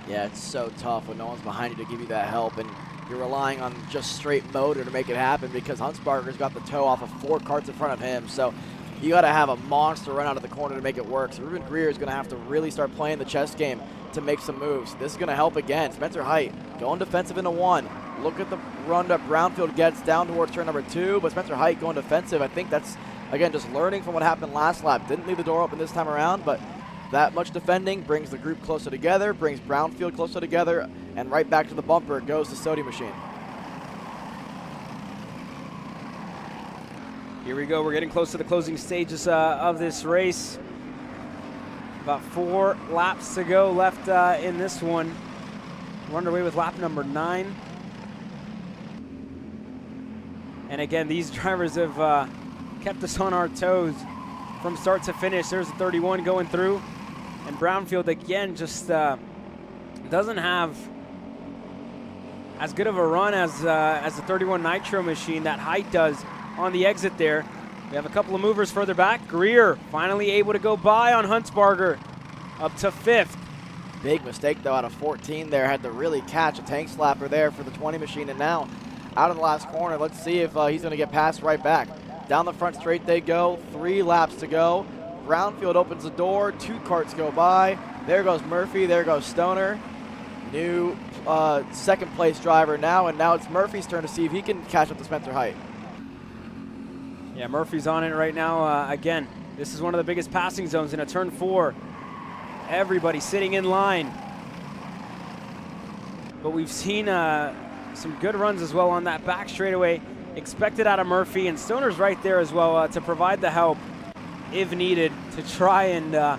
Yeah, it's so tough when no one's behind you to give you that help, and you're relying on just straight motor to make it happen because Huntsbarger's got the toe off of 4 carts in front of him. So you got to have a monster run out of the corner to make it work. So Ruben Greer is going to have to really start playing the chess game to make some moves. This is going to help again. Spencer Height going defensive into 1. Look at the run that Brownfield gets down towards turn number 2, but Spencer Height going defensive. I think that's, again, just learning from what happened last lap. Didn't leave the door open this time around, but that much defending brings the group closer together, brings Brownfield closer together, and right back to the bumper goes the Sody machine. Here we go. We're getting close to the closing stages of this race. About 4 laps to go left in this one. We're underway with lap number 9. And again, these drivers have kept us on our toes from start to finish. There's a 31 going through. And Brownfield, again, just doesn't have as good of a run as the 31 Nitro machine that Height does on the exit there. We have a couple of movers further back. Greer finally able to go by on Huntsbarger up to 5th. Big mistake, though, out of 14 there. Had to really catch a tank slapper there for the 20 machine. And now out of the last corner, let's see if he's going to get passed right back. Down the front straight they go. 3 laps to go. Brownfield opens the door. 2 carts go by. There goes Murphy. There goes Stoner. New second place driver now. And now it's Murphy's turn to see if he can catch up to Spencer Height. Yeah, Murphy's on it right now. Again, this is one of the biggest passing zones in a turn 4. Everybody sitting in line. But we've seen some good runs as well on that back straightaway. Expected out of Murphy, and Stoner's right there as well to provide the help if needed to try and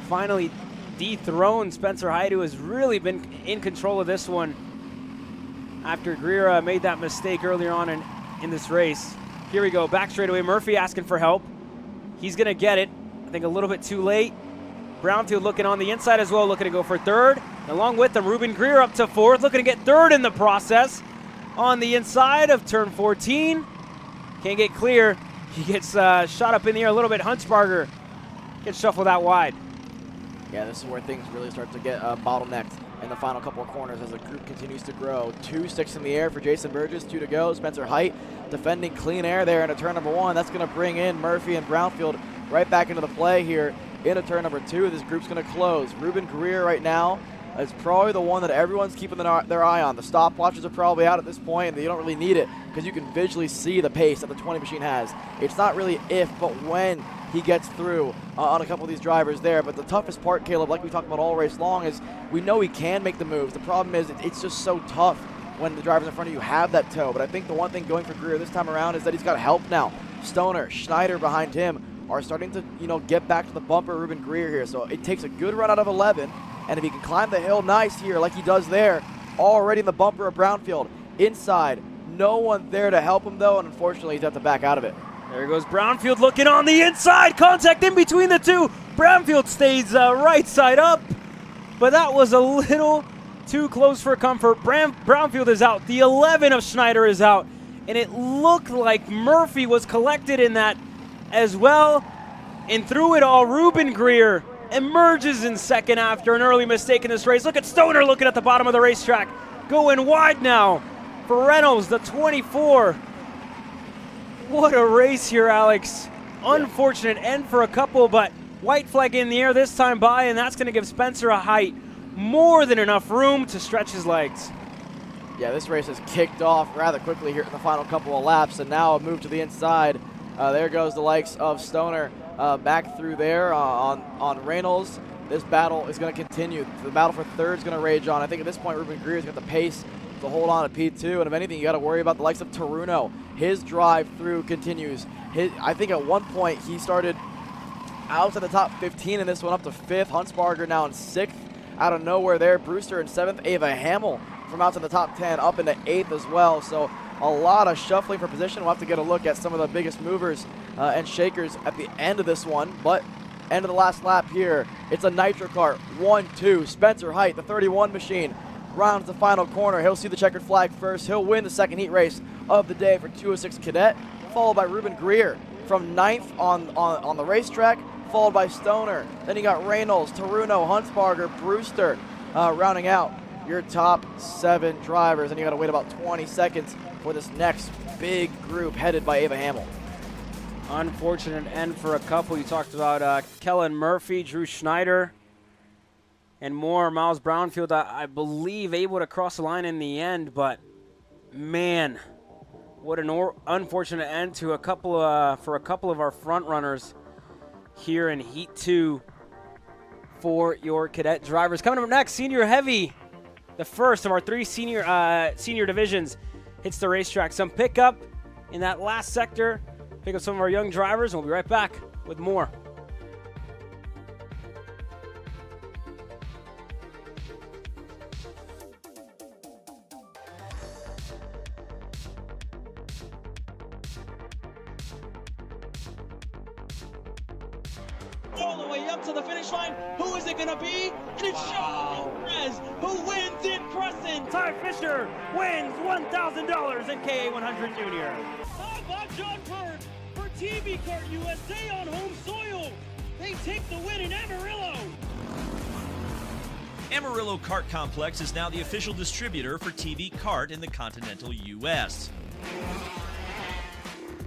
finally dethrone Spencer Height, who has really been in control of this one after Greer made that mistake earlier on in this race. Here we go, back straightaway. Murphy asking for help. He's going to get it. I think a little bit too late. Brownfield looking on the inside as well, looking to go for 3rd. Along with them, Ruben Greer up to 4th, looking to get 3rd in the process. On the inside of turn 14. Can't get clear. He gets shot up in the air a little bit. Huntsbarger gets shuffled out wide. Yeah, this is where things really start to get bottlenecked. in the final couple of corners as the group continues to grow. 2 sticks in the air for Jason Burgess, 2 to go. Spencer Height defending clean air there into turn number 1. That's going to bring in Murphy and Brownfield right back into the play here into turn number 2. This group's going to close. Ruben Greer right now is probably the one that everyone's keeping their eye on. The stopwatches are probably out at this point, and you don't really need it because you can visually see the pace that the 20 machine has. It's not really if, but when he gets through on a couple of these drivers there. But the toughest part, Caleb, like we talked about all race long, is we know he can make the moves. The problem is it's just so tough when the drivers in front of you have that toe. But I think the one thing going for Greer this time around is that he's got help now. Stoner, Schneider behind him are starting to, get back to the bumper Ruben Greer here. So it takes a good run out of 11. And if he can climb the hill nice here like he does there, already in the bumper of Brownfield. Inside, no one there to help him though, and unfortunately he's have to back out of it. There goes Brownfield looking on the inside. Contact in between the two. Brownfield stays right side up, but that was a little too close for comfort. Brownfield is out. The 11 of Schneider is out, and it looked like Murphy was collected in that as well. And through it all, Ruben Greer emerges in second after an early mistake in this race. Look at Stoner looking at the bottom of the racetrack. Going wide now for Reynolds, the 24. What a race here, Alex. Unfortunate end for a couple, but white flag in the air this time by, and that's going to give Spencer a Height more than enough room to stretch his legs. Yeah, this race has kicked off rather quickly here in the final couple of laps, and now a move to the inside. There goes the likes of Stoner back through there on Reynolds. This battle is going to continue. The battle for third is going to rage on. I think at this point, Ruben Greer's got the pace to hold on to P2, and if anything, you got to worry about the likes of Taruno. His drive through continues. I think at one point he started out to the top 15 in this one, up to 5th. Huntsbarger now in 6th. Out of nowhere there, Brewster in 7th. Ava Hamill from out to the top 10 up into 8th as well. So a lot of shuffling for position. We'll have to get a look at some of the biggest movers and shakers at the end of this one. But end of the last lap here, it's a Nitro Kart 1-2. Spencer Height, the 31 machine, rounds the final corner. He'll see the checkered flag first. He'll win the second heat race of the day for 206 Cadet, followed by Ruben Greer from 9th on the racetrack, followed by Stoner. Then you got Reynolds, Taruno, Huntsbarger, Brewster rounding out your top 7 drivers. And you got to wait about 20 seconds for this next big group headed by Ava Hamill. Unfortunate end for a couple. You talked about Kellen Murphy, Drew Schneider, and more. Miles Brownfield, I believe, able to cross the line in the end, but man, what an unfortunate end to for a couple of our front runners here in Heat 2 for your cadet drivers. Coming up next, Senior Heavy, the first of our 3 senior divisions, hits the racetrack. Some pickup in that last sector. Pick up some of our young drivers, and we'll be right back with more. All the way up to the finish line. Who is it going to be? And it's Sean Perez who wins in Crescent. Ty Fisher wins $1,000 in KA100 Junior. How about John Bird for TV Kart USA on home soil? They take the win in Amarillo. Amarillo Kart Complex is now the official distributor for TV Kart in the continental U.S.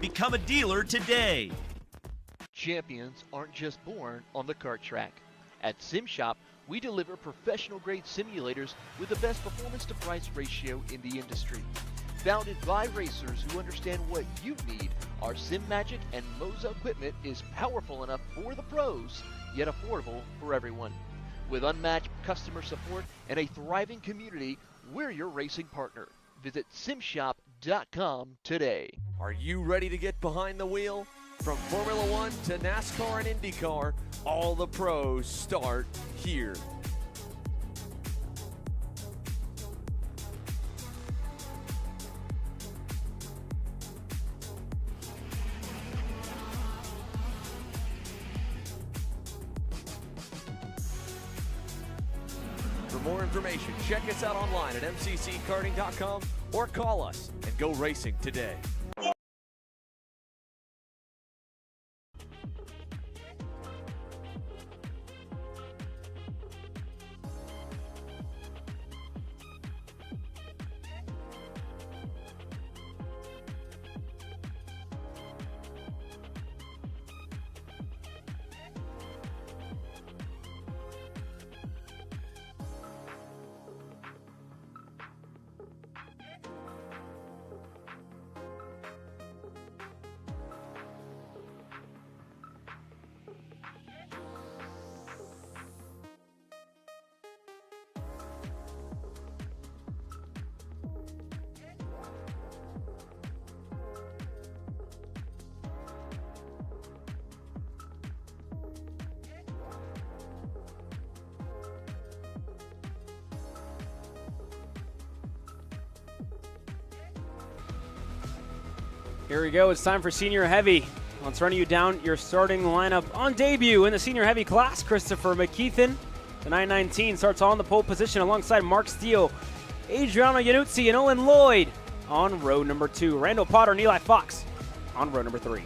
Become a dealer today. Champions aren't just born on the kart track. At SimShop, we deliver professional-grade simulators with the best performance-to-price ratio in the industry. Founded by racers who understand what you need, our SimMagic and Moza equipment is powerful enough for the pros, yet affordable for everyone. With unmatched customer support and a thriving community, we're your racing partner. Visit simshop.com today. Are you ready to get behind the wheel? From Formula One to NASCAR and IndyCar, all the pros start here. For more information, check us out online at mcckarting.com or call us and go racing today. Here we go. It's time for Senior Heavy. Let's run you down your starting lineup on debut in the Senior Heavy class. Christopher McKeithen, the 919, starts on the pole position alongside Mark Steele, Adriano Iannuzzi, and Owen Lloyd on row number 2. Randall Potter and Eli Fox on row number 3.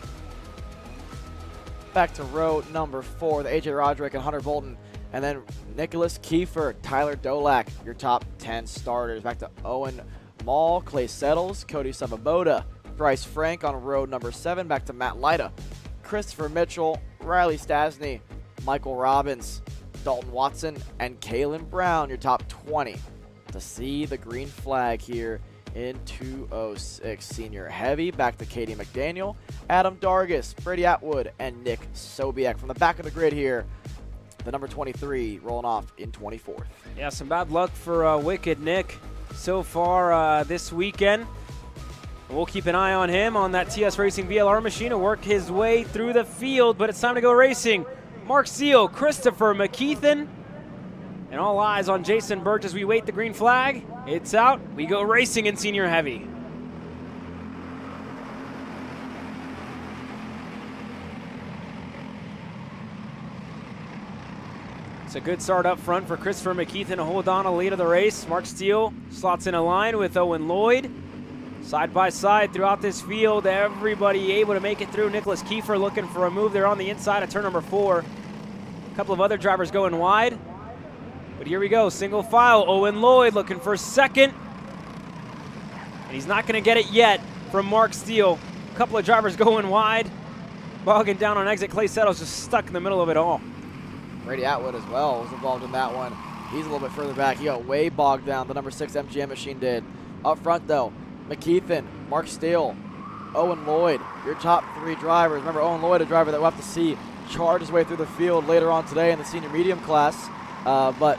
Back to row number 4, the AJ Roderick and Hunter Bolton. And then Nicholas Kiefer, Tyler Dolak, your top 10 starters. Back to Owen Mall, Clay Settles, Cody Savaboda, Bryce Frank on row number 7. Back to Matt Lyda, Christopher Mitchell, Riley Stasny, Michael Robbins, Dalton Watson, and Kalen Brown, your top 20. To see the green flag here in 206 Senior Heavy. Back to Katie McDaniel, Adam Dargis, Brady Atwood, and Nick Sobiek. From the back of the grid here, the number 23 rolling off in 24th. Yeah, some bad luck for Wicked Nick so far this weekend. We'll keep an eye on him on that TS Racing VLR machine and work his way through the field, but it's time to go racing. Mark Steele, Christopher McKeithen, and all eyes on Jason Birch as we wait the green flag. It's out. We go racing in Senior Heavy. It's a good start up front for Christopher McKeithen to hold on a lead of the race. Mark Steele slots in a line with Owen Lloyd. Side by side throughout this field, everybody able to make it through. Nicholas Kiefer looking for a move there on the inside of turn number 4. A couple of other drivers going wide. But here we go, single file. Owen Lloyd looking for second. And he's not going to get it yet from Mark Steele. A couple of drivers going wide. Bogging down on exit. Clay Settles just stuck in the middle of it all. Brady Atwood as well was involved in that one. He's a little bit further back. He got way bogged down, the number 6 MGM machine did. Up front though, McKeithen, Mark Steele, Owen Lloyd, your top 3 drivers. Remember, Owen Lloyd, a driver that we'll have to see charge his way through the field later on today in the senior medium class. But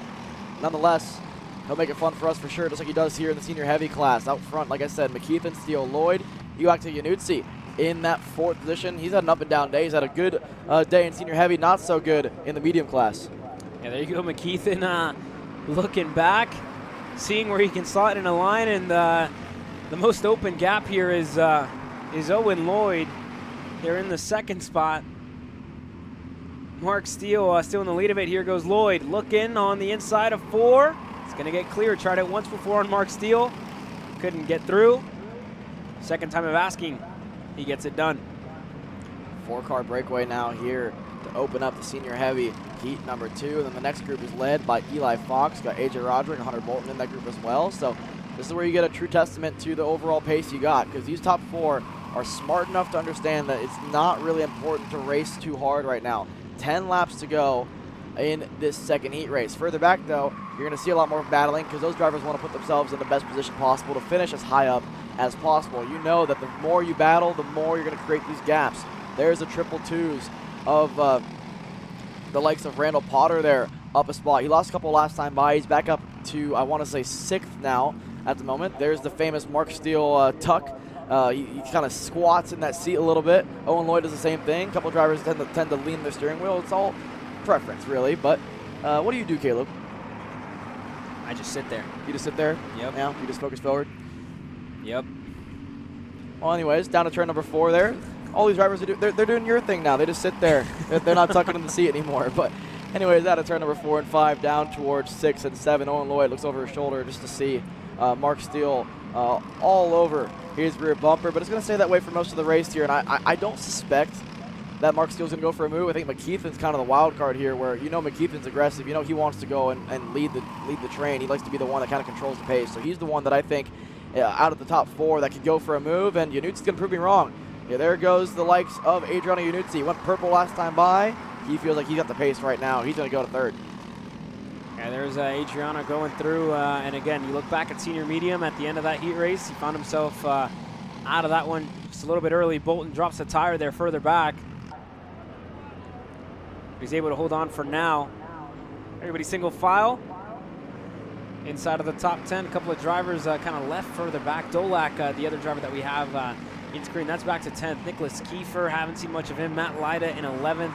nonetheless, he'll make it fun for us for sure, just like he does here in the senior heavy class. Out front, like I said, McKeithen, Steele, Lloyd, Uakta Iannuzzi in that 4th position. He's had an up and down day. He's had a good day in senior heavy, not so good in the medium class. Yeah, there you go, McKeithen looking back, seeing where he can slot in a line, and the most open gap here is Owen Lloyd. They're in the 2nd spot. Mark Steele still in the lead of it. Here goes Lloyd, looking on the inside of 4. It's going to get clear. Tried it once before on Mark Steele. Couldn't get through. Second time of asking, he gets it done. 4-car breakaway now here to open up the senior heavy heat number 2. And then the next group is led by Eli Fox. Got AJ Roderick and Hunter Bolton in that group as well. So this is where you get a true testament to the overall pace you got, because these top 4 are smart enough to understand that it's not really important to race too hard right now. 10 laps to go in this 2nd heat race. Further back though, you're going to see a lot more battling, because those drivers want to put themselves in the best position possible to finish as high up as possible. You know that the more you battle, the more you're going to create these gaps. There's the triple 2s of the likes of Randall Potter there up a spot. He lost a couple last time by. He's back up to, I want to say, 6th now at the moment. There's the famous Mark Steele tuck. He kind of squats in that seat a little bit. Owen Lloyd does the same thing. A couple drivers tend to lean their steering wheel. It's all preference, really. But what do you do, Caleb? I just sit there. You just sit there? Yep. Yeah, you just focus forward? Yep. Well, anyways, down to turn number 4 there. All these drivers, they're doing your thing now. They just sit there. They're not tucking in the seat anymore. But anyways, out of turn number 4 and 5, down towards 6 and 7. Owen Lloyd looks over his shoulder just to see Mark Steele all over his rear bumper. But it's going to stay that way for most of the race here. And I don't suspect that Mark Steele's going to go for a move. I think McKeithen's kind of the wild card here, where you know McKeithen's aggressive. You know he wants to go and lead the train. He likes to be the one that kind of controls the pace. So he's the one that I think out of the top 4 that could go for a move. And Iannuzzi's going to prove me wrong. Yeah, there goes the likes of Adriano Iannuzzi. Went purple last time by. He feels like he's got the pace right now. He's going to go to 3rd. Yeah, there's Adriano going through. And again, you look back at senior medium at the end of that heat race. He found himself out of that one just a little bit early. Bolton drops a tire there further back. He's able to hold on for now. Everybody single file. Inside of the top 10, a couple of drivers kind of left further back. Dolak, the other driver that we have in screen, that's back to 10th. Nicholas Kiefer, haven't seen much of him. Matt Lyda in 11th.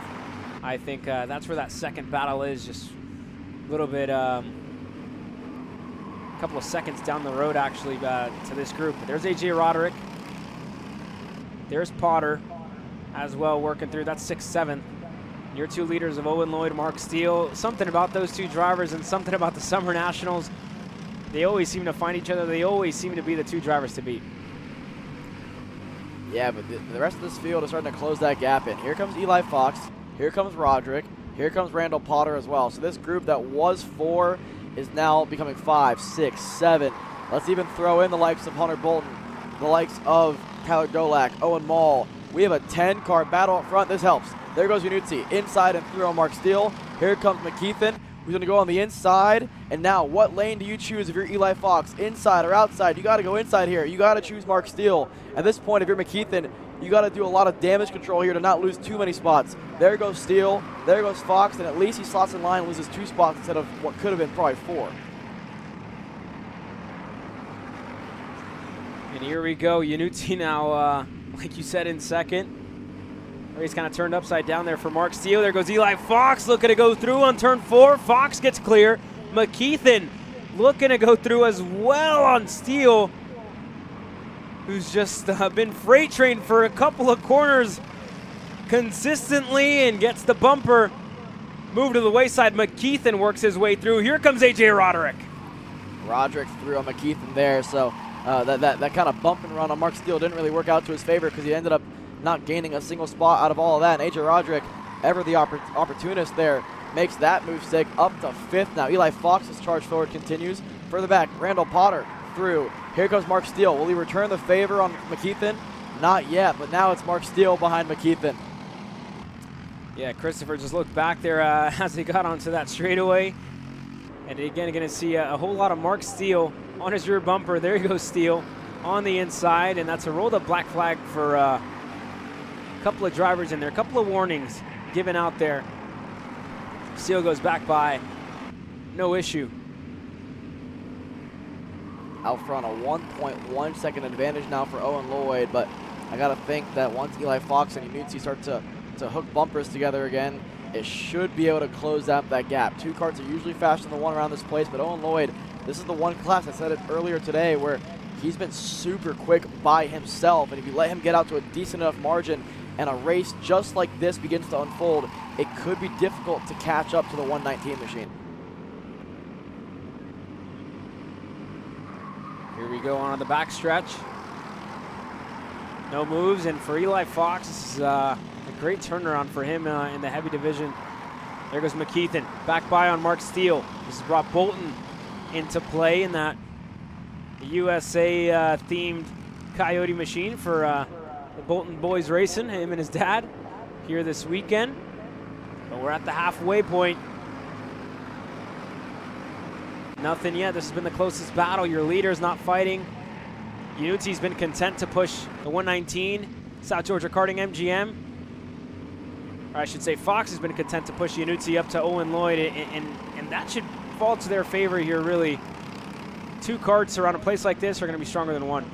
I think that's where that 2nd battle is, just a little bit, a couple of seconds down the road actually to this group. But there's AJ Roderick. There's Potter as well working through. That's 6th, 7th. Your two leaders of Owen Lloyd, Mark Steele. Something about those two drivers and something about the Summer Nationals. They always seem to find each other. They always seem to be the two drivers to beat. Yeah, but the rest of this field is starting to close that gap in. Here comes Eli Fox. Here comes Roderick. Here comes Randall Potter as well. So this group that was 4 is now becoming 5, 6, 7. Let's even throw in the likes of Hunter Bolton, the likes of Tyler Dolak, Owen Mall. We have a 10-car battle up front. This helps. There goes Yanuzzi inside and through on Mark Steele. Here comes McKeithen, who's going to go on the inside. And now, what lane do you choose if you're Eli Fox? Inside or outside? You got to go inside here. You got to choose Mark Steele. At this point, if you're McKeithen, you got to do a lot of damage control here to not lose too many spots. There goes Steele. There goes Fox. And at least he slots in line and loses 2 spots instead of what could have been probably 4. And here we go. Yanuzzi now, like you said, in 2nd. Race kind of turned upside down there for Mark Steele. There goes Eli Fox looking to go through on turn 4. Fox gets clear. McKeithen looking to go through as well on Steele, who's just been freight trained for a couple of corners consistently and gets the bumper. Move to the wayside. McKeithen works his way through. Here comes AJ Roderick. Roderick threw on McKeithen there, so that kind of bump and run on Mark Steele didn't really work out to his favor because he ended up not gaining a single spot out of all of that. And AJ Roderick, ever the opportunist there, makes that move stick up to 5th now. Eli Fox's charge forward continues. Further back, Randall Potter through. Here comes Mark Steele. Will he return the favor on McKeithen? Not yet, but now it's Mark Steele behind McKeithen. Yeah, Christopher just looked back there as he got onto that straightaway. And again, going to see a whole lot of Mark Steele on his rear bumper. There goes Steele on the inside, and that's a rolled up black flag for a couple of drivers in there. A couple of warnings given out there. Steele goes back by. No issue. Out front, a 1.1 second advantage now for Owen Lloyd, but I got to think that once Eli Fox and Yanuzzi start to hook bumpers together again, it should be able to close out that gap. 2 carts are usually faster than the one around this place, but Owen Lloyd, this is the one class, I said it earlier today, where he's been super quick by himself, and if you let him get out to a decent enough margin and a race just like this begins to unfold, it could be difficult to catch up to the 119 machine. Here we go on the back stretch. No moves, and for Eli Fox, this is a great turnaround for him in the heavy division. There goes McKeithen, back by on Mark Steele. This has brought Bolton into play in that USA-themed Coyote machine for the Bolton boys racing, him and his dad, here this weekend. But we're at the halfway point. Nothing yet. This has been the closest battle. Your leader's not fighting. Yanuzzi's been content to push the 119, South Georgia Karting MGM. Or I should say Fox has been content to push Yanuzzi up to Owen Lloyd, and that should fall to their favor here, really. 2 carts around a place like this are going to be stronger than 1.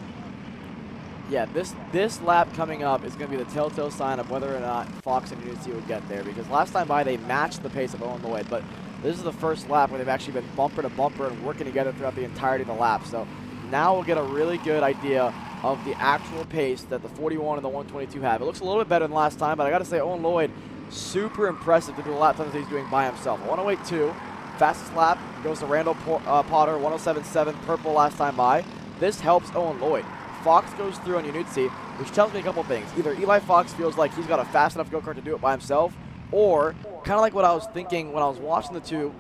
Yeah, this lap coming up is going to be the telltale sign of whether or not Fox and Yanuzzi would get there, because last time by they matched the pace of Owen Lloyd, but this is the first lap where they've actually been bumper to bumper and working together throughout the entirety of the lap. So now we'll get a really good idea of the actual pace that the 41 and the 122 have. It looks a little bit better than last time, but I got to say Owen Lloyd, super impressive to do the lap times he's doing by himself. 108.2, fastest lap goes to Randall Potter, 107.7, purple last time by. This helps Owen Lloyd. Fox goes through on Yanuzzi, which tells me a couple things. Either Eli Fox feels like he's got a fast enough go-kart to do it by himself, or kind of like what I was thinking when I was watching the two,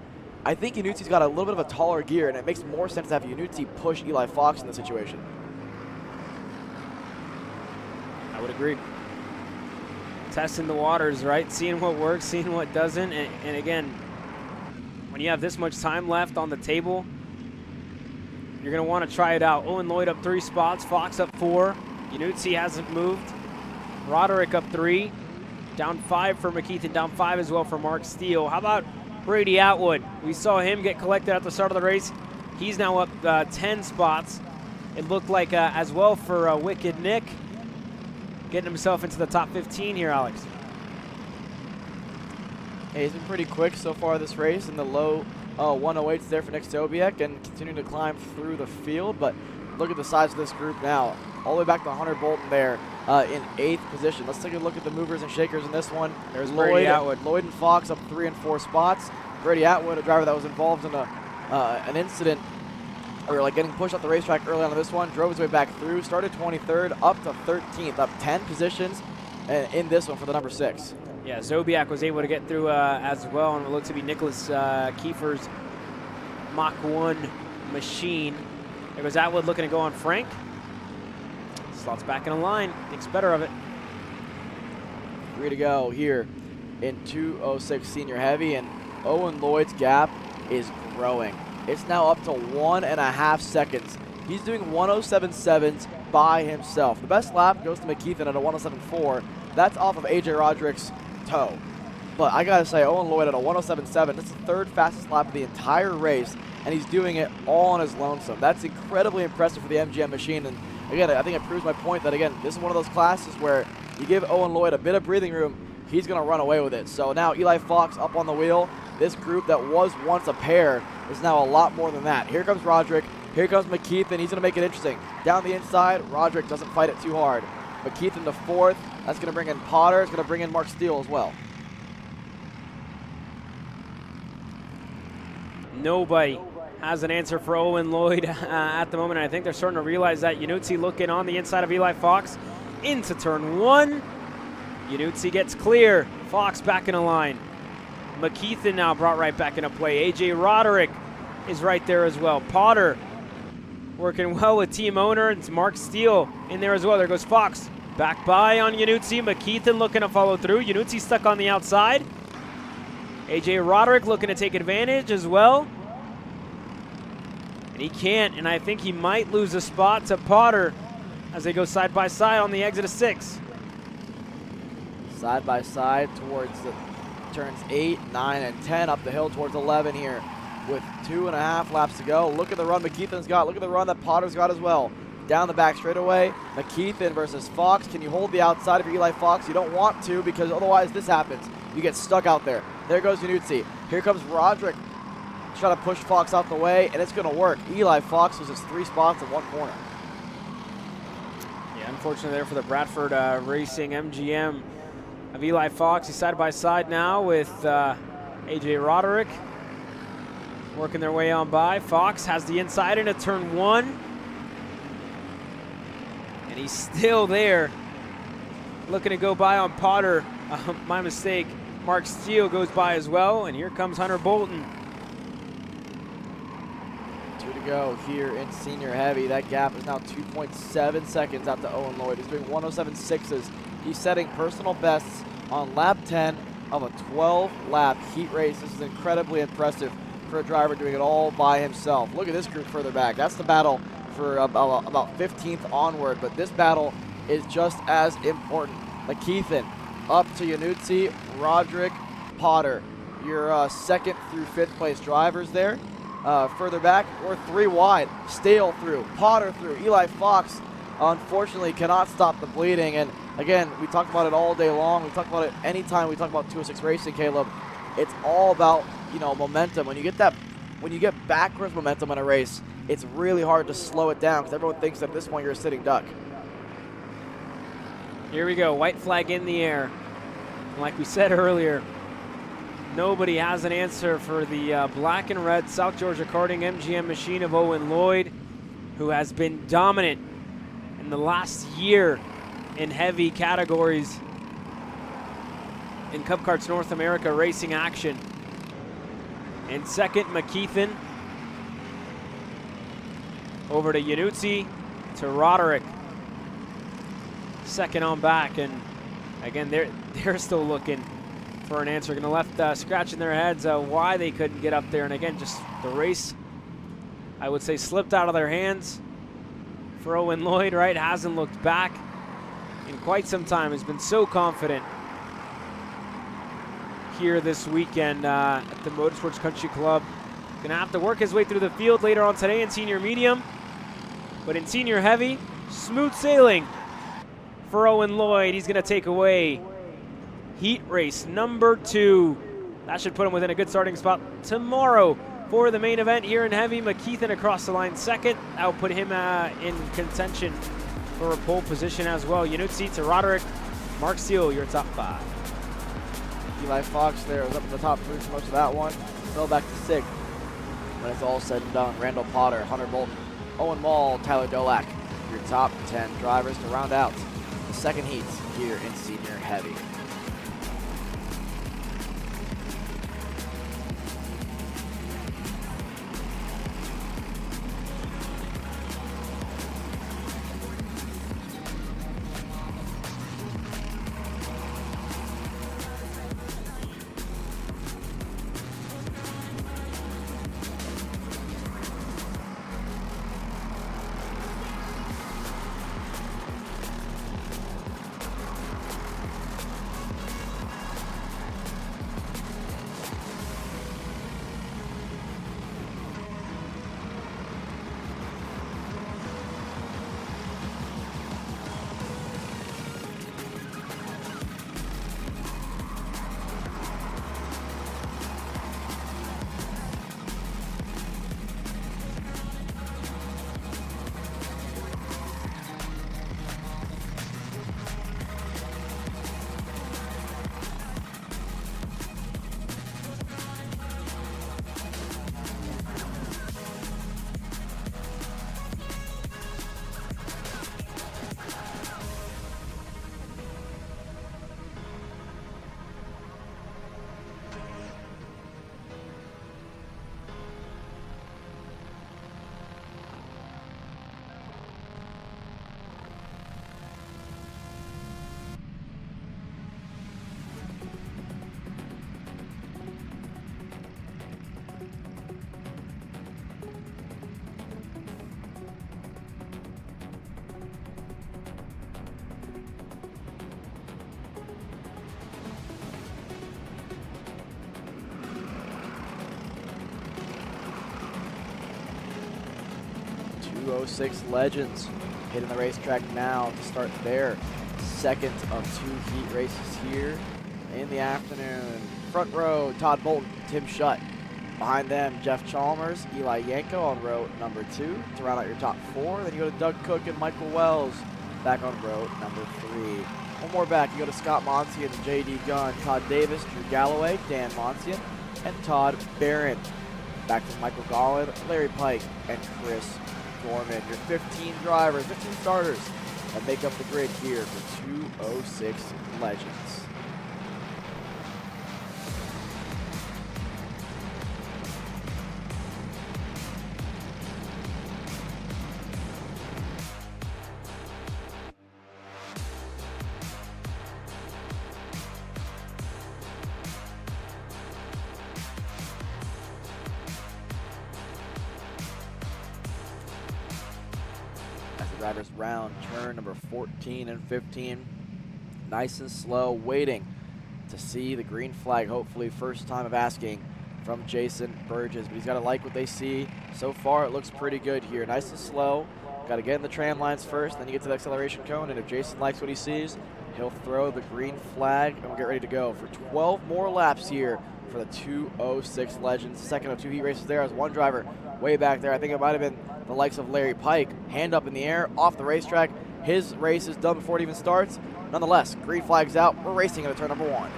I think Yanuzzi's got a little bit of a taller gear, and it makes more sense to have Yanuzzi push Eli Fox in this situation. I would agree. Testing the waters, right? Seeing what works, seeing what doesn't. And again, when you have this much time left on the table, you're going to want to try it out. Owen Lloyd up 3 spots, Fox up 4. Yanuzzi hasn't moved. Roderick up 3. Down 5 for McKeithen, down 5 as well for Mark Steele. How about Brady Atwood? We saw him get collected at the start of the race. He's now up 10 spots. It looked like as well for Wicked Nick, getting himself into the top 15 here, Alex. Hey, he's been pretty quick so far this race in the low 108s there for Nick Stobiek and continuing to climb through the field. But look at the size of this group now. All the way back to Hunter Bolton there. in 8th position. Let's take a look at the movers and shakers in this one. There's Brady Atwood. Lloyd and Fox up 3 and 4 spots. Brady Atwood, a driver that was involved in an incident, or like getting pushed off the racetrack early on in this one, drove his way back through, started 23rd, up to 13th, up 10 positions in this one for the number 6. Yeah, Zobiak was able to get through as well, and it looks to be Nicholas Kiefer's Mach 1 machine. There goes Atwood looking to go on Frank. Slots back in a line, thinks better of it. 3 to go here in 2:06 senior heavy, and Owen Lloyd's gap is growing. It's now up to 1.5 seconds. He's doing 1:07.7s by himself. The best lap goes to McKeithen at a 1:07.4. That's off of AJ Roderick's toe. But I gotta say, Owen Lloyd at a 1:07.7, that's the 3rd fastest lap of the entire race, and he's doing it all on his lonesome. That's incredibly impressive for the MGM machine. And again, I think it proves my point that, again, this is one of those classes where you give Owen Lloyd a bit of breathing room, he's going to run away with it. So now Eli Fox up on the wheel. This group that was once a pair is now a lot more than that. Here comes Roderick. Here comes McKeithen. He's going to make it interesting. Down the inside, Roderick doesn't fight it too hard. McKeithen to 4th. That's going to bring in Potter. It's going to bring in Mark Steele as well. Nobody has an answer for Owen Lloyd at the moment. I think they're starting to realize that. Yanutzi looking on the inside of Eli Fox into turn 1. Yanutzi gets clear. Fox back in a line. McKeithen now brought right back into play. AJ Roderick is right there as well. Potter working well with team owner. It's Mark Steele in there as well. There goes Fox. Back by on Yanutzi. McKeithen looking to follow through. Yanutzi stuck on the outside. AJ Roderick looking to take advantage as well. And he can't, and I think he might lose a spot to Potter as they go side by side on the exit of 6. Side by side towards the turns 8, 9, and 10 up the hill towards 11 here with 2.5 laps to go. Look at the run McKeithen's got. Look at the run that Potter's got as well. Down the back straightaway, McKeithen versus Fox. Can you hold the outside of Eli Fox? You don't want to, because otherwise this happens. You get stuck out there. There goes Yanutzi. Here comes Roderick. Try to push Fox out the way, and it's going to work. Eli Fox loses 3 spots in 1 corner. Yeah, unfortunately there for the Bradford Racing MGM of Eli Fox. He's side by side now with AJ Roderick. Working their way on by. Fox has the inside into turn 1. And he's still there. Looking to go by on Potter. My mistake. Mark Steele goes by as well. And here comes Hunter Bolton. 2 to go here in senior heavy. That gap is now 2.7 seconds out to Owen Lloyd. He's doing 1:07.6s. He's setting personal bests on lap 10 of a 12-lap heat race. This is incredibly impressive for a driver doing it all by himself. Look at this group further back. That's the battle for about 15th onward, but this battle is just as important. McKeithen up to Yanutzi, Roderick, Potter. Your 2nd through 5th place drivers there. Further back, or 3 wide. Stale through, Potter through, Eli Fox unfortunately cannot stop the bleeding. And again, we talk about it all day long. We talk about it anytime we talk about 206 racing, Caleb. It's all about, momentum. When you get backwards momentum in a race, it's really hard to slow it down because everyone thinks that at this point you're a sitting duck. Here we go, white flag in the air. Like we said earlier, nobody has an answer for the black and red South Georgia Karting MGM machine of Owen Lloyd, who has been dominant in the last year in heavy categories in Cup Karts North America racing action. In 2nd, McKeithen. Over to Yanutzi, to Roderick. 2nd on back, and again, they're still looking for an answer. Going to left scratching their heads why they couldn't get up there. And again, just the race, I would say, slipped out of their hands for Owen Lloyd, right? Hasn't looked back in quite some time. Has been so confident here this weekend at the Motorsports Country Club. Going to have to work his way through the field later on today in senior medium. But in senior heavy, smooth sailing for Owen Lloyd. He's going to take away heat race number 2. That should put him within a good starting spot tomorrow for the main event here in heavy. McKeithen across the line 2nd. That will put him in contention for pole position as well. Yanutsi to Roderick. Mark Seal, your top 5. Eli Fox there was up in the top 3 for most of that one. Fell back to 6th. When it's all said and done, Randall Potter, Hunter Bolton, Owen Mall, Tyler Dolak, your top 10 drivers to round out the second heat here in Senior Heavy. '06 Legends hitting the racetrack now to start their second of 2 heat races here in the afternoon. Front row, Todd Bolton, Tim Shutt. Behind them, Jeff Chalmers, Eli Yanko on row number 2 to round out your top 4. Then you go to Doug Cook and Michael Wells back on row number 3. One more back, you go to Scott Monsian, J.D. Gunn, Todd Davis, Drew Galloway, Dan Monsian, and Todd Barron. Back to Michael Gollin, Larry Pike, and Chris Gorman. Your 15 drivers, 15 starters that make up the grid here for 206 Legends. Drivers round turn number 14 and 15. Nice and slow, waiting to see the green flag. Hopefully first time of asking from Jason Burgess, but he's got to like what they see. So far it looks pretty good here. Nice and slow. Got to get in the tram lines first, then you get to the acceleration cone, and if Jason likes what he sees, he'll throw the green flag, and we'll get ready to go for 12 more laps here for the 206 Legends. Second of 2 heat races there as one driver way back there. I think it might have been the likes of Larry Pike. Hand up in the air, off the racetrack. His race is done before it even starts. Nonetheless, green flag's out. We're racing into turn number 1.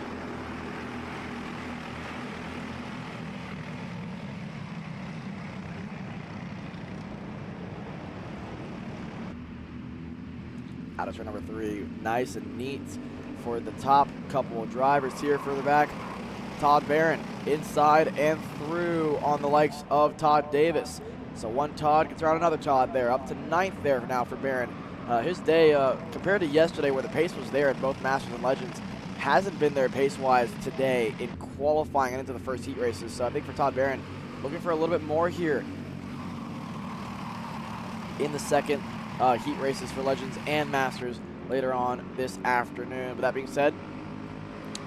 Out of turn number 3. Nice and neat for the top couple of drivers here further back. Todd Barron inside and through on the likes of Todd Davis. So one Todd gets around another Todd there, up to 9th there now for Barron. His day, compared to yesterday where the pace was there at both Masters and Legends, hasn't been there pace-wise today in qualifying and into the first heat races. So I think for Todd Barron, looking for a little bit more here in the second heat races for Legends and Masters later on this afternoon. But that being said,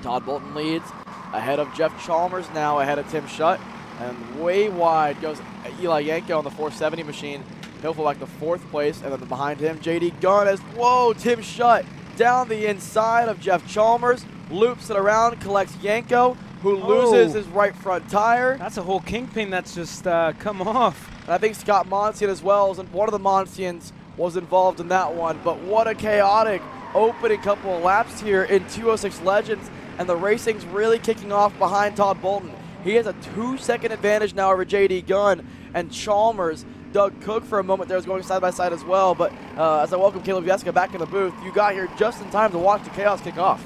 Todd Bolton leads ahead of Jeff Chalmers, now ahead of Tim Shutt. And way wide goes Eli Yanko on the 470 machine. He'll fall back to 4th place, and then behind him, J.D. Gunn as, whoa, Tim Shutt down the inside of Jeff Chalmers, loops it around, collects Yanko, who loses his right front tire. That's a whole kingpin that's just come off. And I think Scott Monsian as well is one of the Monsians was involved in that one. But what a chaotic opening couple of laps here in 206 Legends, and the racing's really kicking off behind Todd Bolton. He has a 2-second advantage now over JD Gunn, and Chalmers, Doug Cook for a moment there was going side by side as well. But as I welcome Caleb Vieska back in the booth, you got here just in time to watch the chaos kick off.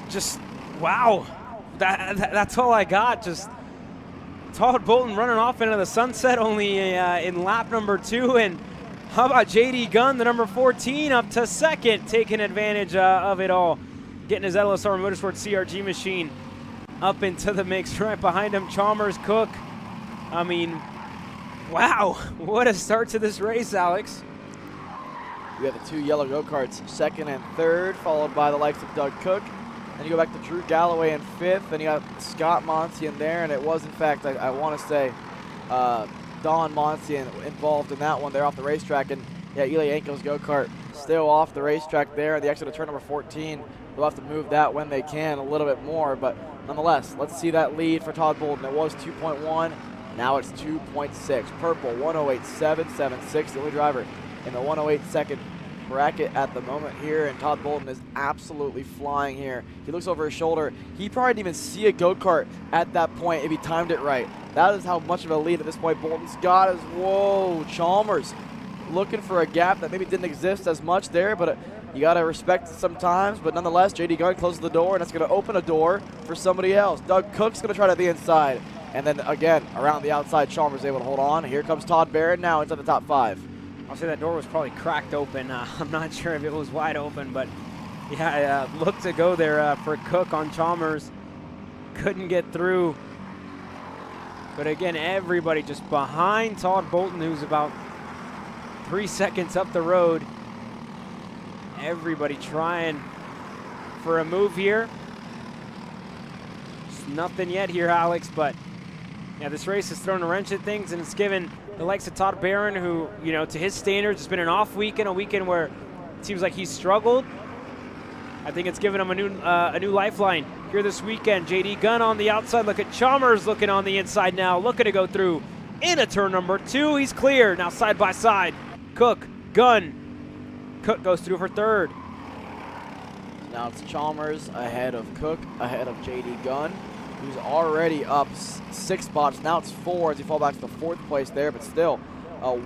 Just, wow. That's all I got. Just Todd Bolton running off into the sunset only in lap number 2. And how about JD Gunn, the number 14, up to second, taking advantage of it all. Getting his LSR Motorsports CRG machine up into the mix. Right behind him, Chalmers, Cook. I mean, wow, what a start to this race, Alex. We have the 2 yellow go-karts, second and third, followed by the likes of Doug Cook. Then you go back to Drew Galloway in 5th, then you got Scott Monsian there, and it was, in fact, I want to say, Don Monsian involved in that one there off the racetrack. And yeah, Eli Yanko's go-kart still off the racetrack there, the exit of turn number 14. They'll have to move that when they can a little bit more, but nonetheless, let's see that lead for Todd Bolton. It was 2.1, now it's 2.6. Purple, 108.776, the only driver in the 108 second bracket at the moment here, and Todd Bolton is absolutely flying here. He looks over his shoulder. He probably didn't even see a go-kart at that point if he timed it right. That is how much of a lead at this point Bolton's got. Is whoa, Chalmers looking for a gap that maybe didn't exist as much there, but you got to respect it sometimes. But nonetheless, JD Gunn closes the door, and that's going to open a door for somebody else. Doug Cook's going to try to the inside, and then again around the outside, Chalmers able to hold on. Here comes Todd Barron now into the top 5. I'll say that door was probably cracked open. I'm not sure if it was wide open, but yeah, looked to go there for Cook on Chalmers. Couldn't get through. But again, everybody just behind Todd Bolton, who's about 3 seconds up the road. Everybody trying for a move here. Just nothing yet here, Alex, but yeah, this race has thrown a wrench at things, and it's given the likes of Todd Barron, who, you know, to his standards, it's been an off weekend, a weekend where it seems like he's struggled. I think it's given him a new lifeline here this weekend. JD Gunn on the outside. Look at Chalmers looking on the inside now, looking to go through into turn number 2. He's clear. Now side by side. Cook, Gunn. Cook goes through for third. Now it's Chalmers ahead of Cook, ahead of JD Gunn, who's already up 6 spots. Now it's 4 as he falls back to the 4th place there, but still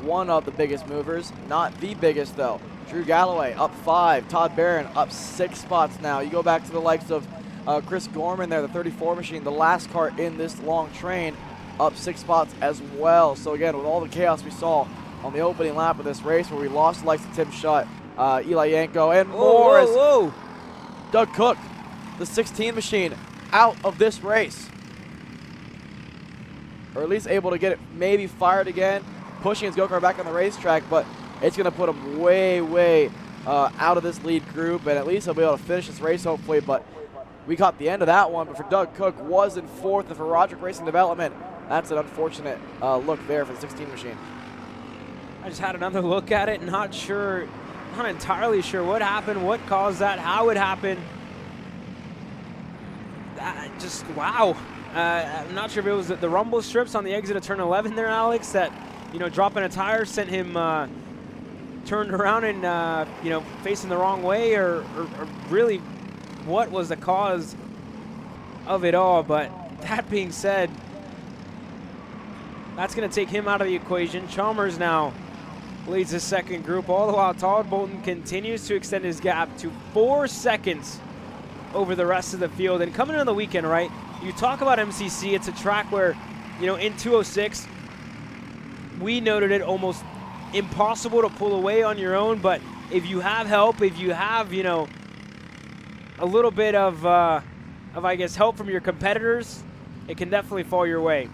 one of the biggest movers. Not the biggest, though. Drew Galloway up 5. Todd Barron up 6 spots now. You go back to the likes of Chris Gorman there, the 34 machine, the last kart in this long train, up 6 spots as well. So again, with all the chaos we saw on the opening lap of this race, where we lost the likes of Tim Schutt, Eli Yanko, and more, as Doug Cook, the 16 machine, out of this race. Or at least able to get it maybe fired again, pushing his go-kart back on the racetrack, but it's going to put him way out of this lead group, and at least he'll be able to finish this race hopefully. But we caught the end of that one, but for Doug Cook was in 4th, and for Roderick Racing Development, that's an unfortunate look there for the 16 machine. I just had another look at it, not entirely sure what happened, what caused that, how it happened. Just wow. I'm not sure if it was the rumble strips on the exit of turn 11 there, Alex, that, you know, dropping a tire sent him turned around and, you know, facing the wrong way, or really what was the cause of it all. But that being said, that's going to take him out of the equation. Chalmers now leads the second group, all the while Todd Bolton continues to extend his gap to 4 seconds over the rest of the field. And coming into the weekend, right, you talk about MCC, it's a track where, you know, in 206, we noted it almost impossible to pull away on your own, but if you have help, if you have, you know, a little bit of I guess, help from your competitors, it can definitely fall your way.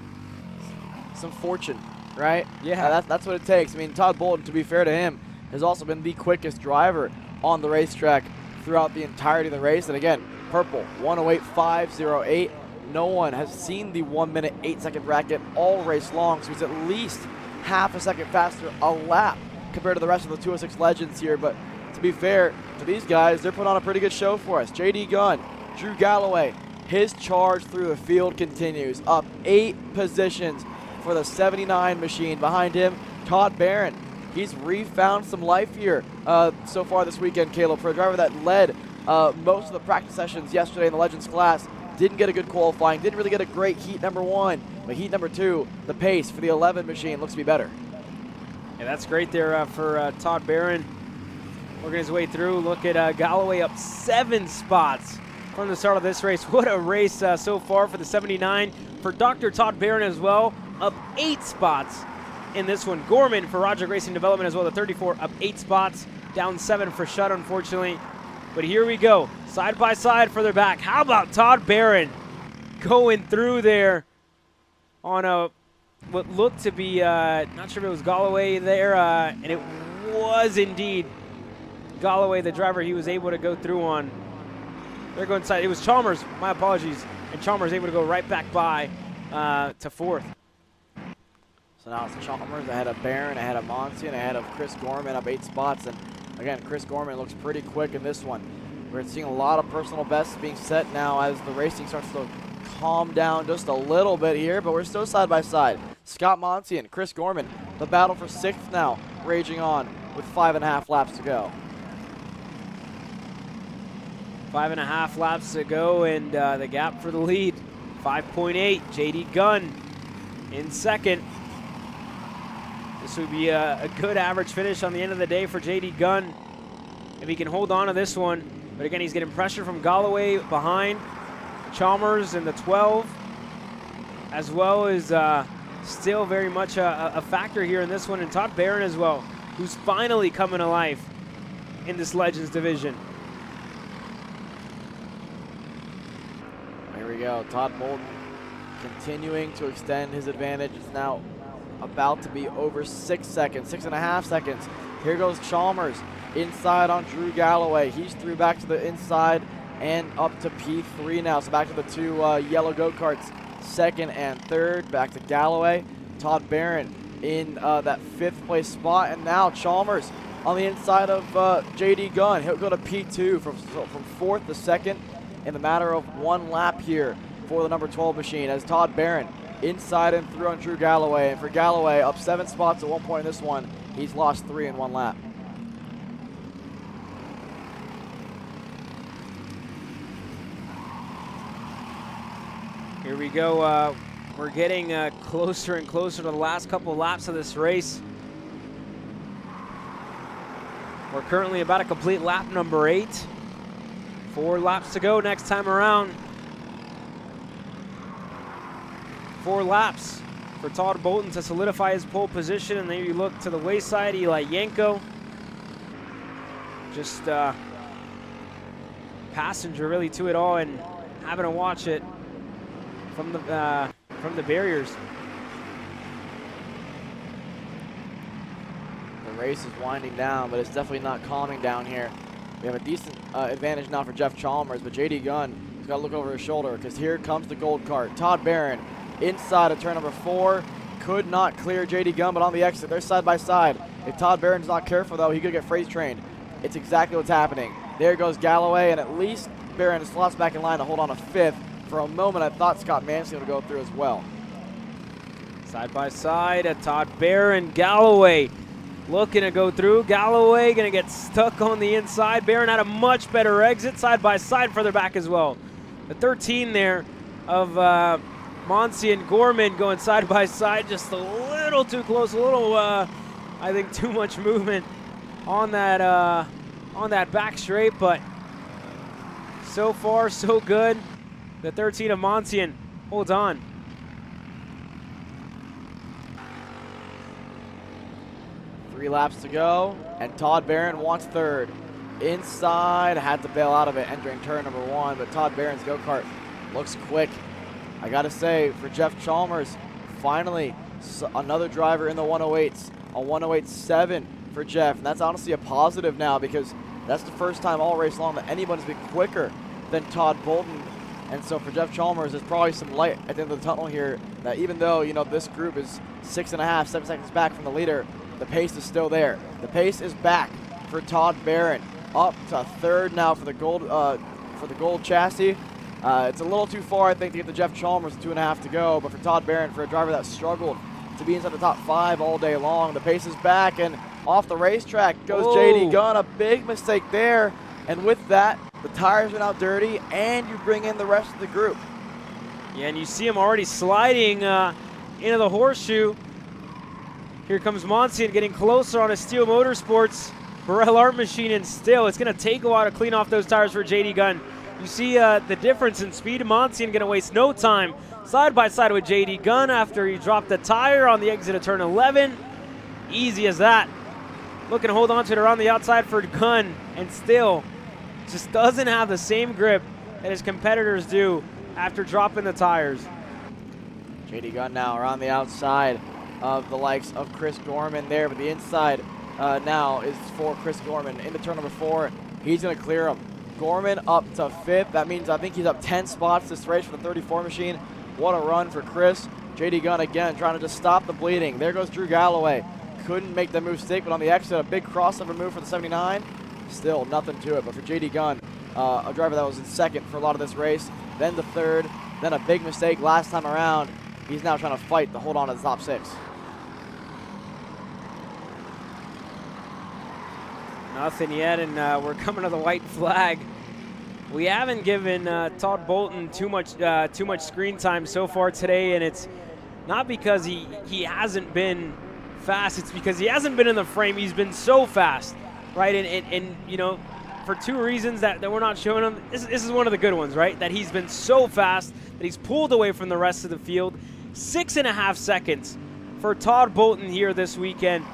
Some fortune, right? Yeah. That's what it takes. I mean, Todd Bolton, to be fair to him, has also been the quickest driver on the racetrack throughout the entirety of the race. And again, purple, 108.508. No one has seen the 1 minute 8 second bracket all race long, so he's at least half a second faster a lap compared to the rest of the 206 legends here. But to be fair to these guys, they're putting on a pretty good show for us. JD Gunn, Drew Galloway, his charge through the field continues, up 8 positions for the 79 machine. Behind him, Todd Barron he's refound some life here so far this weekend, Caleb. For a driver that led most of the practice sessions yesterday in the Legends class, didn't get a good qualifying, didn't really get a great heat number 1, but heat number 2, the pace for the 11 machine looks to be better. Yeah, that's great there for Todd Barron. Working his way through. Look at Galloway up 7 spots from the start of this race. What a race so far for the 79. For Dr. Todd Barron as well, up 8 spots in this one. Gorman for Roger Racing Development as well, the 34, up 8 spots. Down 7 for Shutt, unfortunately. But here we go, side by side further back. How about Todd Barron going through there on what looked to be, not sure if it was Galloway there, and it was indeed Galloway, the driver he was able to go through on. They're going inside. It was Chalmers, my apologies, and Chalmers able to go right back by to 4th. So now it's Chalmers ahead of Barron, ahead of Monsian, ahead of Chris Gorman, up 8 spots. And again, Chris Gorman looks pretty quick in this one. We're seeing a lot of personal bests being set now as the racing starts to calm down just a little bit here, but we're still side by side. Scott Monsian, Chris Gorman, the battle for 6th now raging on with 5.5 laps to go. 5.5 laps to go, and the gap for the lead, 5.8. JD Gunn in 2nd. This would be a good average finish on the end of the day for JD Gunn if he can hold on to this one. But again, he's getting pressure from Galloway behind, Chalmers in the 12, as well as still very much a factor here in this one, and Todd Barron as well, who's finally coming to life in this Legends division. Here we go, Todd Bolton continuing to extend his advantage. It's now about to be over 6 seconds, 6.5 seconds. Here goes Chalmers inside on Drew Galloway. He's through back to the inside and up to P3 now. So back to the 2 yellow go-karts, 2nd and 3rd. Back to Galloway. Todd Barron in that 5th place spot. And now Chalmers on the inside of JD Gunn. He'll go to P2 from 4th to 2nd in the matter of 1 lap here for the number 12 machine, as Todd Barron inside and through on Drew Galloway. And for Galloway, up 7 spots at one point in this one. He's lost 3 in 1 lap. Here we go. We're getting closer and closer to the last couple laps of this race. We're currently about to complete lap number 8. 4 laps to go next time around. 4 laps for Todd Bolton to solidify his pole position, and then you look to the wayside, Eli Yanko. Just passenger really to it all, and having to watch it from the barriers. The race is winding down, but it's definitely not calming down here. We have a decent advantage now for Jeff Chalmers, but JD Gunn has got to look over his shoulder because here comes the gold cart. Todd Barron inside of turn number 4. Could not clear JD Gunn, but on the exit, they're side by side. If Todd Barron's not careful, though, he could get freight trained. It's exactly what's happening. There goes Galloway, and at least Barron slots back in line to hold on to 5th. For a moment, I thought Scott Manson would go through as well. Side by side at Todd Barron. Galloway looking to go through. Galloway going to get stuck on the inside. Barron had a much better exit, side by side further back as well. The 13 there of Monsi and Gorman going side by side, just a little too close, a little, I think, too much movement on that back straight, but so far so good. The 13 of Monsian holds on. Three laps to go, and Todd Barron wants 3rd. Inside, had to bail out of it entering turn number 1, but Todd Barron's go-kart looks quick. I gotta say, for Jeff Chalmers, finally another driver in the 108s, a 108.7 for Jeff, and that's honestly a positive now because that's the first time all race long that anybody's been quicker than Todd Bolton. And so for Jeff Chalmers, there's probably some light at the end of the tunnel here, that even though, you know, this group is 6.5, 7 seconds back from the leader, the pace is still there. The pace is back for Todd Barron, up to 3rd now for the gold chassis. It's a little too far, I think, to get to Jeff Chalmers, 2.5 to go, but for Todd Barron, for a driver that struggled to be inside the top 5 all day long, the pace is back, and Off the racetrack goes Whoa. JD Gunn. A big mistake there. And with that, the tires went out dirty, and you bring in the rest of the group. Yeah, and you see him already sliding into the horseshoe. Here comes Monsian getting closer on a Steel Motorsports Burrell Art machine, and still it's going to take a while to clean off those tires for JD Gunn. You see the difference in speed. Monsian going to waste no time side by side with JD Gunn after he dropped the tire on the exit of turn 11. Easy as that. Looking to hold on to it around the outside for Gunn, and still just doesn't have the same grip that his competitors do after dropping the tires. JD Gunn now around the outside of the likes of Chris Gorman there, but the inside now is for Chris Gorman into turn number 4. He's going to clear him. Gorman up to 5th. That means I think he's up 10 spots this race for the 34 machine. What a run for Chris. JD Gunn again trying to just stop the bleeding. There goes Drew Galloway. Couldn't make the move stick, but on the exit, a big crossover move for the 79. Still nothing to it, but for JD Gunn, a driver that was in 2nd for a lot of this race, then the 3rd, then a big mistake last time around. He's now trying to fight to hold on to the top 6. Nothing yet, and we're coming to the white flag. We haven't given Todd Bolton too much screen time so far today, and it's not because he hasn't been fast. It's because he hasn't been in the frame. He's been so fast, right? And you know, for 2 reasons that we're not showing him. This is one of the good ones, right? That he's been so fast that he's pulled away from the rest of the field. 6.5 seconds for Todd Bolton here this weekend.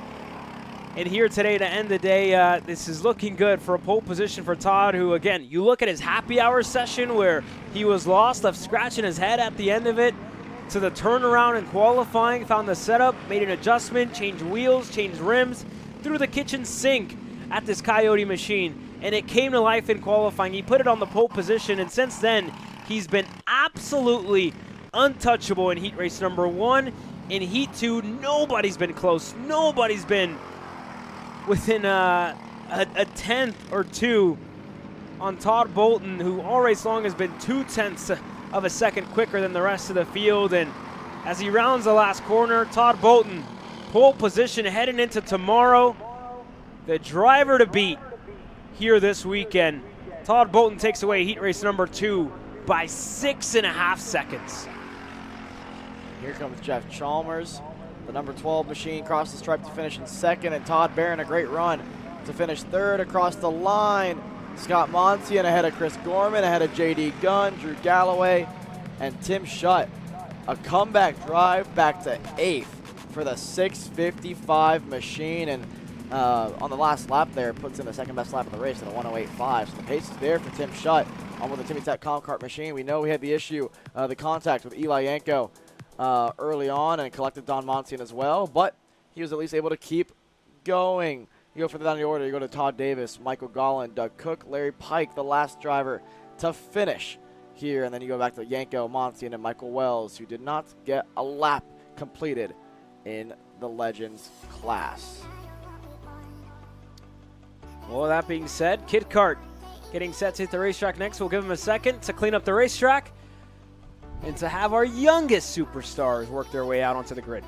And here today to end the day, this is looking good for a pole position for Todd, who, again, you look at his happy hour session where he was lost, left scratching his head at the end of it, to the turnaround in qualifying, found the setup, made an adjustment, changed wheels, changed rims, threw the kitchen sink at this Coyote machine, and it came to life in qualifying. He put it on the pole position, and since then, he's been absolutely untouchable in heat race number 1. In heat 2, nobody's been close. Nobody's been within a 10th or 2 on Todd Bolton, who all race long has been 0.2 of a second quicker than the rest of the field. And as he rounds the last corner, Todd Bolton, pole position heading into tomorrow. The driver to beat here this weekend. Todd Bolton takes away heat race number 2 by 6.5 seconds. Here comes Jeff Chalmers. The number 12 machine crossed the stripe to finish in 2nd, and Todd Barron a great run to finish 3rd across the line. Scott Monsian ahead of Chris Gorman, ahead of JD Gunn, Drew Galloway, and Tim Schutt. A comeback drive back to 8th for the 6:55 machine, and on the last lap there, puts in the 2nd best lap of the race at a 1:08.5. So the pace is there for Tim Schutt on with the Timmy Tech Comp Kart machine. We know we had the issue, the contact with Eli Yanko early on, and collected Don Monsian as well, but he was at least able to keep going. You go further down the order, you go to Todd Davis, Michael Gollin, Doug Cook, Larry Pike, the last driver to finish here, and then you go back to Yanko, Monsian, and Michael Wells, who did not get a lap completed in the Legends class. Well, that being said, Kid Kart getting set to hit the racetrack next. We'll give him a second to clean up the racetrack and to have our youngest superstars work their way out onto the grid.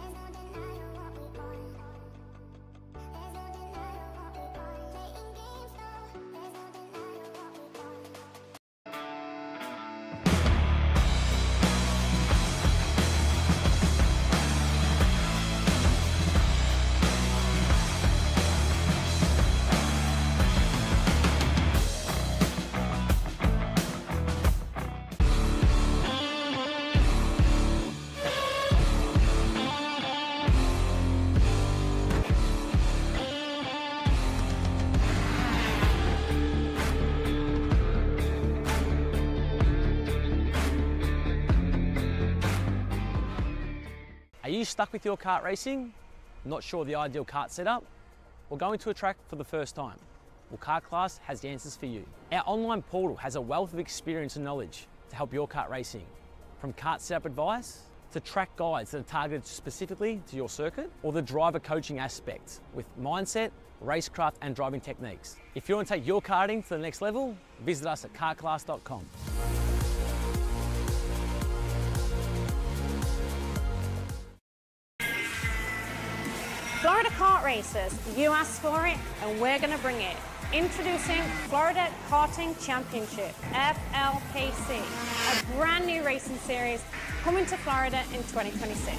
Are you stuck with your kart racing? Not sure of the ideal kart setup? Or going to a track for the first time? Well, Kart Class has the answers for you. Our online portal has a wealth of experience and knowledge to help your kart racing. From kart setup advice to track guides that are targeted specifically to your circuit, or the driver coaching aspect with mindset, racecraft and driving techniques. If you want to take your karting to the next level, visit us at kartclass.com. Florida kart racers, you asked for it, and we're going to bring it. Introducing Florida Karting Championship, FLKC, a brand new racing series coming to Florida in 2026.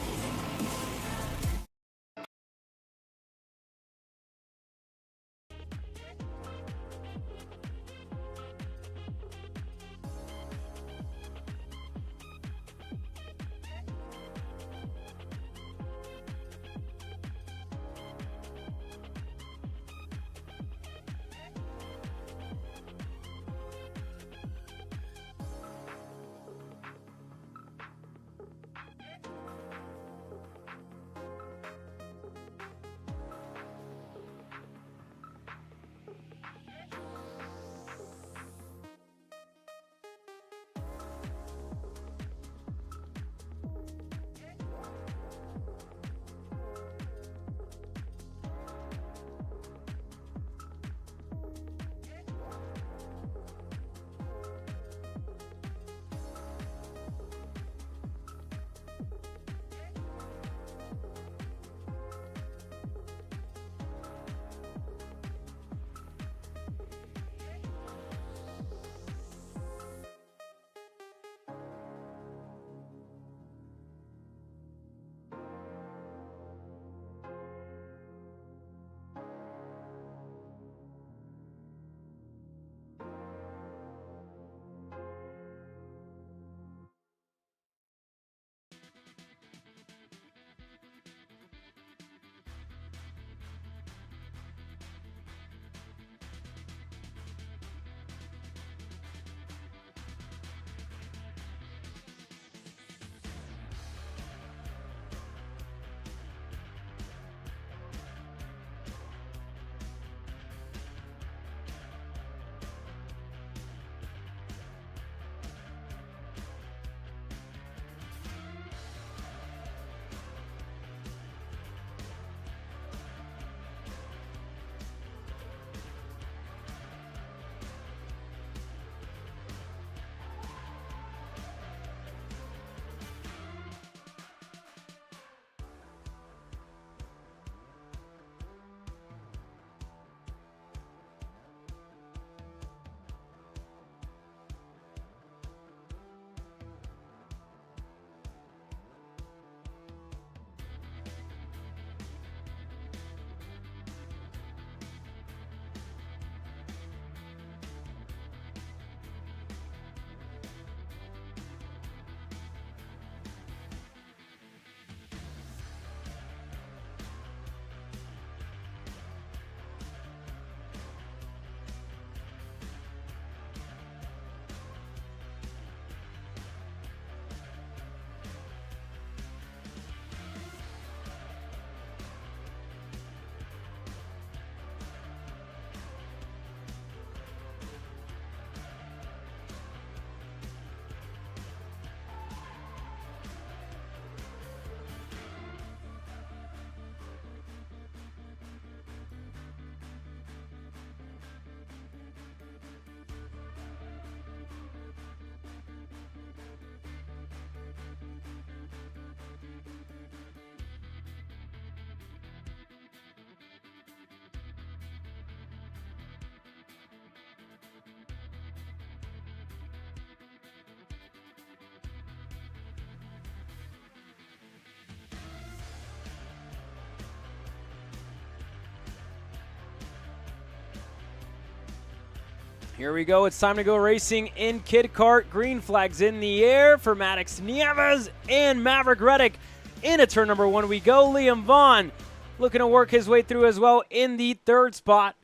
Here we go. It's time to go racing in Kid Kart. Green flags in the air for Maddox Nieves and Maverick Reddick. Into turn number one we go. Liam Vaughn looking to work his way through as well in the third spot.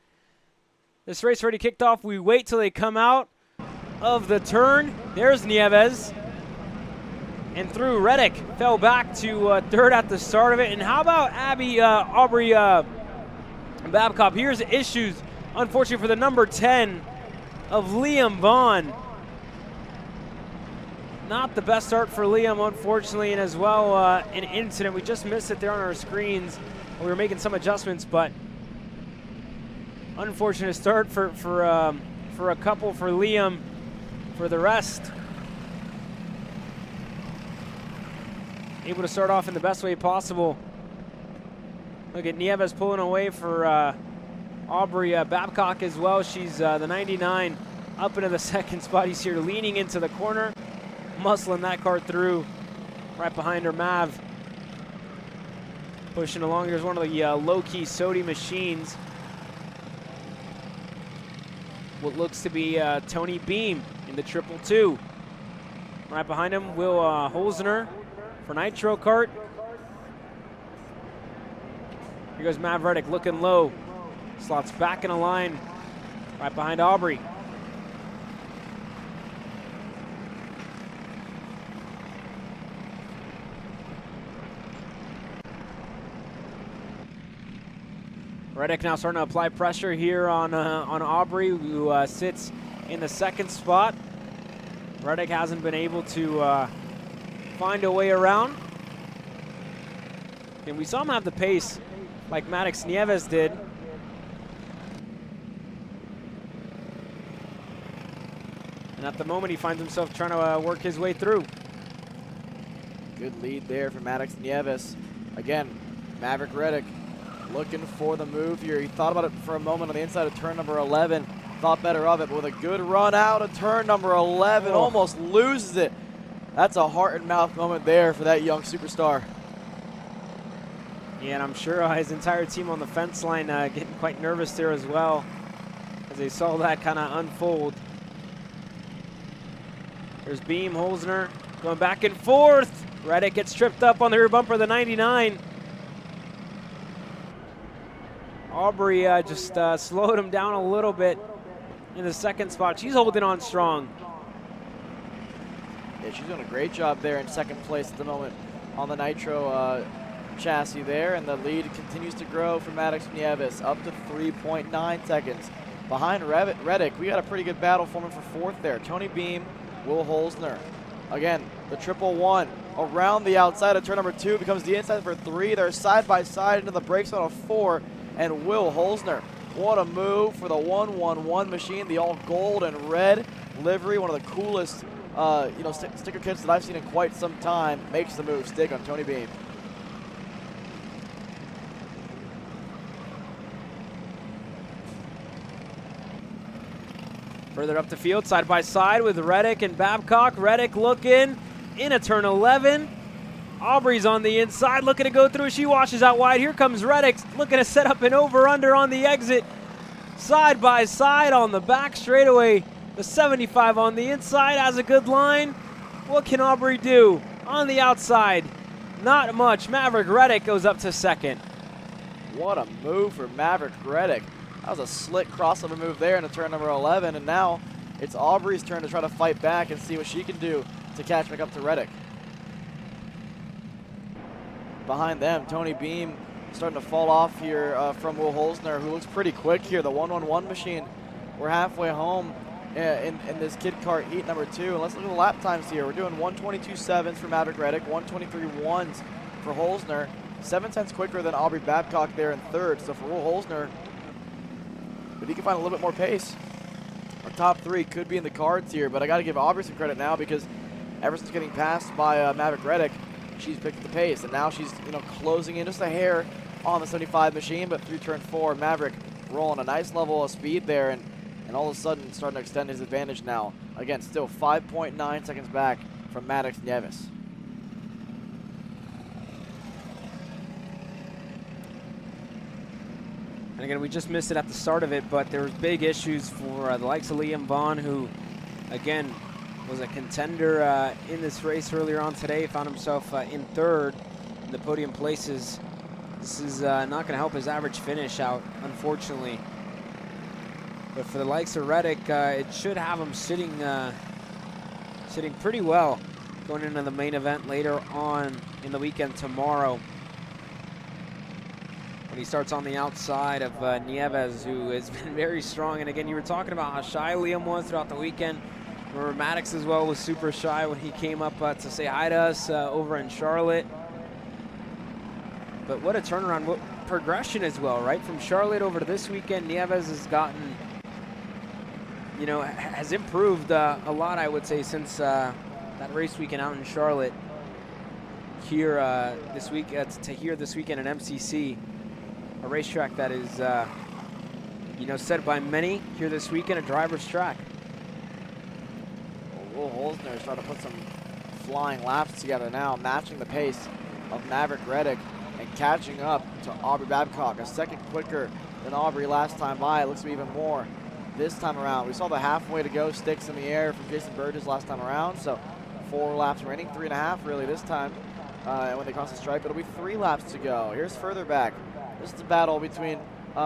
This race already kicked off. We wait till they come out of the turn. There's Nieves. And through Reddick. Fell back to third at the start of it. And how about Aubrey Babcock? Here's issues, unfortunately, for the number 10 of Liam Vaughn. Not the best start for Liam, unfortunately, and as well an incident. We just missed it there on our screens. We were making some adjustments, but unfortunate start for a couple for Liam. For the rest, able to start off in the best way possible. Look at Nieves pulling away for Aubrey Babcock as well. She's the 99 up into the second spot. He's here leaning into the corner, muscling that cart through. Right behind her, Mav. Pushing along. There's one of the low-key Sodi machines. What looks to be Tony Beam in the 222. Right behind him, Will Holzner for Nitro Kart. Here goes Mav Reddick looking low. Slots back in a line right behind Aubrey. Reddick now starting to apply pressure here on Aubrey, who sits in the second spot. Reddick hasn't been able to find a way around. And we saw him have the pace like Maddox Nieves did. And at the moment, he finds himself trying to work his way through. Good lead there for Maddox Nieves. Again, Maverick Reddick looking for the move here. He thought about it for a moment on the inside of turn number 11. Thought better of it, but with a good run out of turn number 11, almost loses it. That's a heart and mouth moment there for that young superstar. Yeah, and I'm sure his entire team on the fence line getting quite nervous there as well as they saw that kind of unfold. There's Beam, Holzner going back and forth. Reddick gets tripped up on the rear bumper of the 99. Aubrey just slowed him down a little bit in the second spot. She's holding on strong. Yeah, she's doing a great job there in second place at the moment on the Nitro chassis there, and the lead continues to grow for Maddox Nieves, up to 3.9 seconds. Behind Reddick, we got a pretty good battle forming for fourth there. Tony Beam, Will Holzner. Again, the 111 around the outside of turn number 2 becomes the inside for 3. They're side by side into the brakes on a 4. And Will Holzner, what a move for the 111 machine, the all gold and red livery, one of the coolest sticker kits that I've seen in quite some time, makes the move stick on Tony Beam. Further up the field, side by side with Reddick and Babcock. Reddick looking in a turn 11. Aubrey's on the inside, looking to go through. She washes out wide. Here comes Reddick, looking to set up an over-under on the exit. Side by side on the back straightaway. The 75 on the inside has a good line. What can Aubrey do? On the outside, not much. Maverick Reddick goes up to second. What a move for Maverick Reddick. That was a slick crossover move there into turn number 11, and now it's Aubrey's turn to try to fight back and see what she can do to catch back up to Reddick. Behind them, Tony Beam starting to fall off here from Will Holzner, who looks pretty quick here. The 111 machine. We're halfway home in this Kid Kart Heat number 2. And let's look at the lap times here. We're doing 1:22.7s for Maverick Reddick, 1:23.1s for Holzner. 7/10 quicker than Aubrey Babcock there in third. So for Will Holzner, if he can find a little bit more pace, our top 3 could be in the cards here. But I got to give Aubrey some credit now, because ever since getting passed by Maverick Reddick, she's picked up the pace, and now she's closing in just a hair on the 75 machine. But through turn 4, Maverick rolling a nice level of speed there, and all of a sudden starting to extend his advantage now. Again, still 5.9 seconds back from Maddox Nieves. And again, we just missed it at the start of it, but there was big issues for the likes of Liam Vaughn, who, again, was a contender in this race earlier on today, found himself in third in the podium places. This is not going to help his average finish out, unfortunately. But for the likes of Reddick, it should have him sitting pretty well going into the main event later on in the weekend tomorrow, when he starts on the outside of Nieves, who has been very strong. And again, you were talking about how shy Liam was throughout the weekend. Remember, Maddox as well was super shy when he came up to say hi to us over in Charlotte. But what a turnaround, what progression as well, right? From Charlotte over to this weekend, Nieves has gotten, has improved a lot, I would say, since that race weekend out in Charlotte. Here this week, to here this weekend at MCC. a racetrack that is, said by many here this weekend, a driver's track. Will Holzner is trying to put some flying laps together now, matching the pace of Maverick Reddick and catching up to Aubrey Babcock. A second quicker than Aubrey last time by. It looks to be even more this time around. We saw the halfway to go sticks in the air from Jason Burgess last time around, so 4 laps remaining, 3.5 really this time. And when they cross the stripe, it'll be 3 laps to go. Here's further back. This is a battle between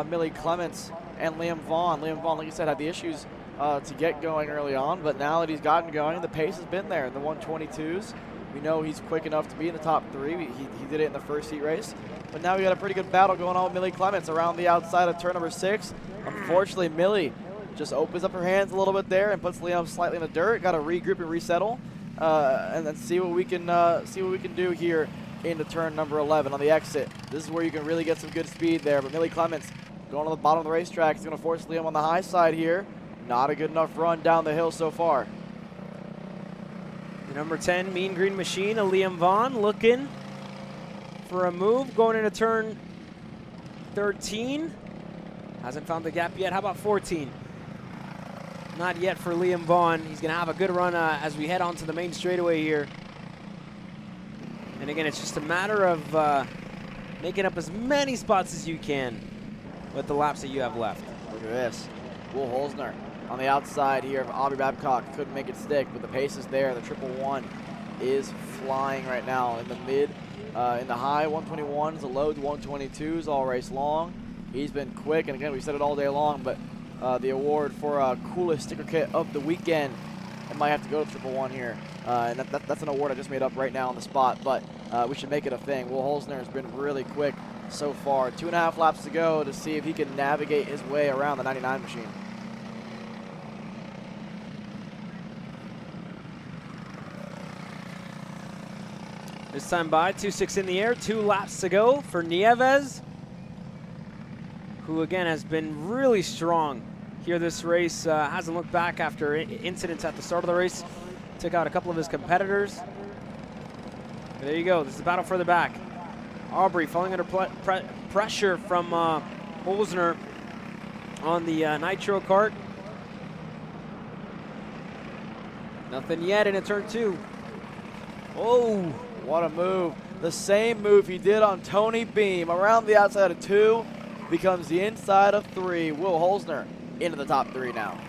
Millie Clements and Liam Vaughn. Liam Vaughn, like you said, had the issues to get going early on, but now that he's gotten going, the pace has been there in the 122s. We know he's quick enough to be in the top 3. He did it in the first heat race, but now we got a pretty good battle going on with Millie Clements around the outside of turn number 6. Unfortunately, Millie just opens up her hands a little bit there and puts Liam slightly in the dirt. Got to regroup and resettle, and then see what we can do here into turn number 11 on the exit. This is where you can really get some good speed there. But Millie Clements going to the bottom of the racetrack. He's going to force Liam on the high side here. Not a good enough run down the hill so far. The number 10 Mean Green Machine, Liam Vaughn, looking for a move going into turn 13. Hasn't found the gap yet. How about 14? Not yet for Liam Vaughn. He's going to have a good run as we head onto the main straightaway here. And again, it's just a matter of making up as many spots as you can with the laps that you have left. Look at this. Will Holzner on the outside here of Aubrey Babcock. Couldn't make it stick, but the pace is there. The 111 is flying right now in the in the high 121s, the low 122s all race long. He's been quick, and again, we said it all day long, but the award for coolest sticker kit of the weekend, it might have to go to 111 here. And that's an award I just made up right now on the spot, but we should make it a thing. Will Holzner has been really quick so far. 2.5 laps to go to see if he can navigate his way around the 99 machine. This time by, 2.6 in the air, 2 laps to go for Nieves, who again has been really strong here this race. Hasn't looked back after incidents at the start of the race. Took out a couple of his competitors. But there you go, this is the battle further back. Aubrey falling under pressure from Holzner on the Nitro kart. Nothing yet into turn 2. Oh, what a move. The same move he did on Tony Beam. Around the outside of 2, becomes the inside of 3. Will Holzner into the top 3 now.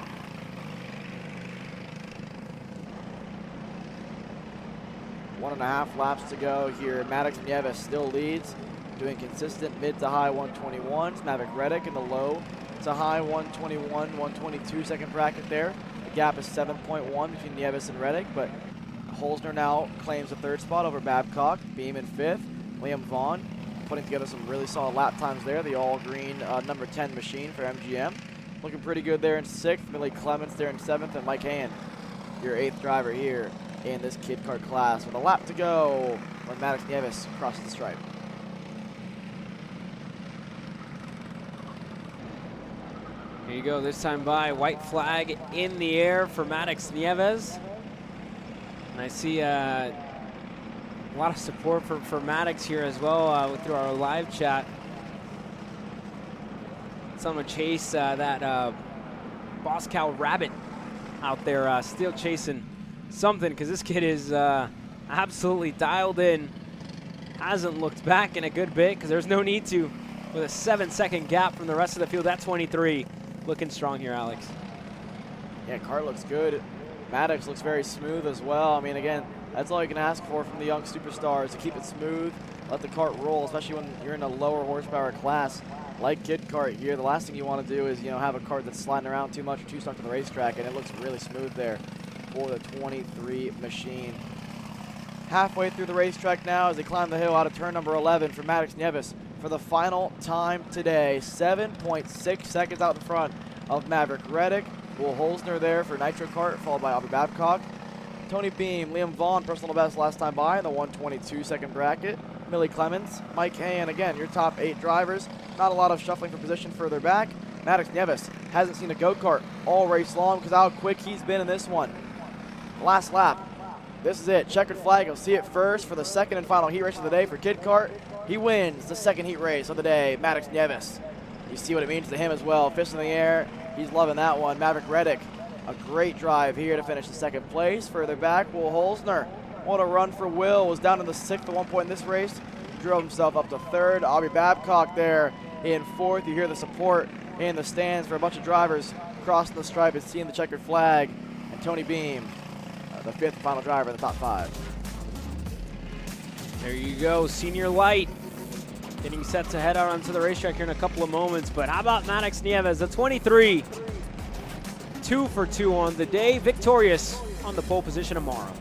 One and a half laps to go here. Maddox Nieves still leads, doing consistent mid to high 121s. Maverick Reddick in the low to high 121, 122 second bracket there. The gap is 7.1 between Nieves and Reddick, but Holzner now claims the 3rd spot over Babcock. Beam in 5th. Liam Vaughn putting together some really solid lap times there. The all-green number 10 machine for MGM. Looking pretty good there in 6th. Millie Clements there in 7th. And Mike Hand, your 8th driver here in this kid kart class. With a lap to go when Maddox Nieves crosses the stripe. Here you go, this time by, white flag in the air for Maddox Nieves. And I see a lot of support for Maddox here as well through our live chat. Someone chase that Boss Cow Rabbit out there, still chasing something, because this kid is absolutely dialed in. Hasn't looked back in a good bit, because there's no need to, with a 7-second gap from the rest of the field. That 23 looking strong here, Alex. Yeah, kart looks good. Maddox looks very smooth as well. I mean, again, that's all you can ask for from the young superstars, to keep it smooth, let the kart roll, especially when you're in a lower horsepower class like kid kart here. The last thing you want to do is, have a kart that's sliding around too much or too stuck to the racetrack, and it looks really smooth there for the 23 machine. Halfway through the racetrack now as they climb the hill out of turn number 11 for Maddox Nieves for the final time today. 7.6 seconds out in front of Maverick Reddick. Will Holzner there for Nitro Kart, followed by Aubrey Babcock. Tony Beam, Liam Vaughn, personal best last time by in the 122 second bracket. Millie Clements, Mike Hayen, again, your top 8 drivers. Not a lot of shuffling for position further back. Maddox Nieves hasn't seen a go-kart all race long because how quick he's been in this one. Last lap, This is it. Checkered flag. You'll see it first for the second and final heat race of the day for Kid Kart. He wins the second heat race of the day, Maddox Nieves. You see what it means to him as well. Fist in the air. He's loving that one. Maverick Reddick, a great drive here to finish the second place. Further back, Will Holzner. What a run for Will. Was down in the 6th at one point in this race. Drove himself up to 3rd. Aubrey Babcock there in 4th. You hear the support in the stands for a bunch of drivers crossing the stripe and seeing the checkered flag. And Tony Beam, the 5th final driver in the top 5. There you go, Senior Light. Getting set to head out onto the racetrack here in a couple of moments. But how about Maddox Nieves, the 23, 2 for 2 on the day, victorious on the pole position tomorrow.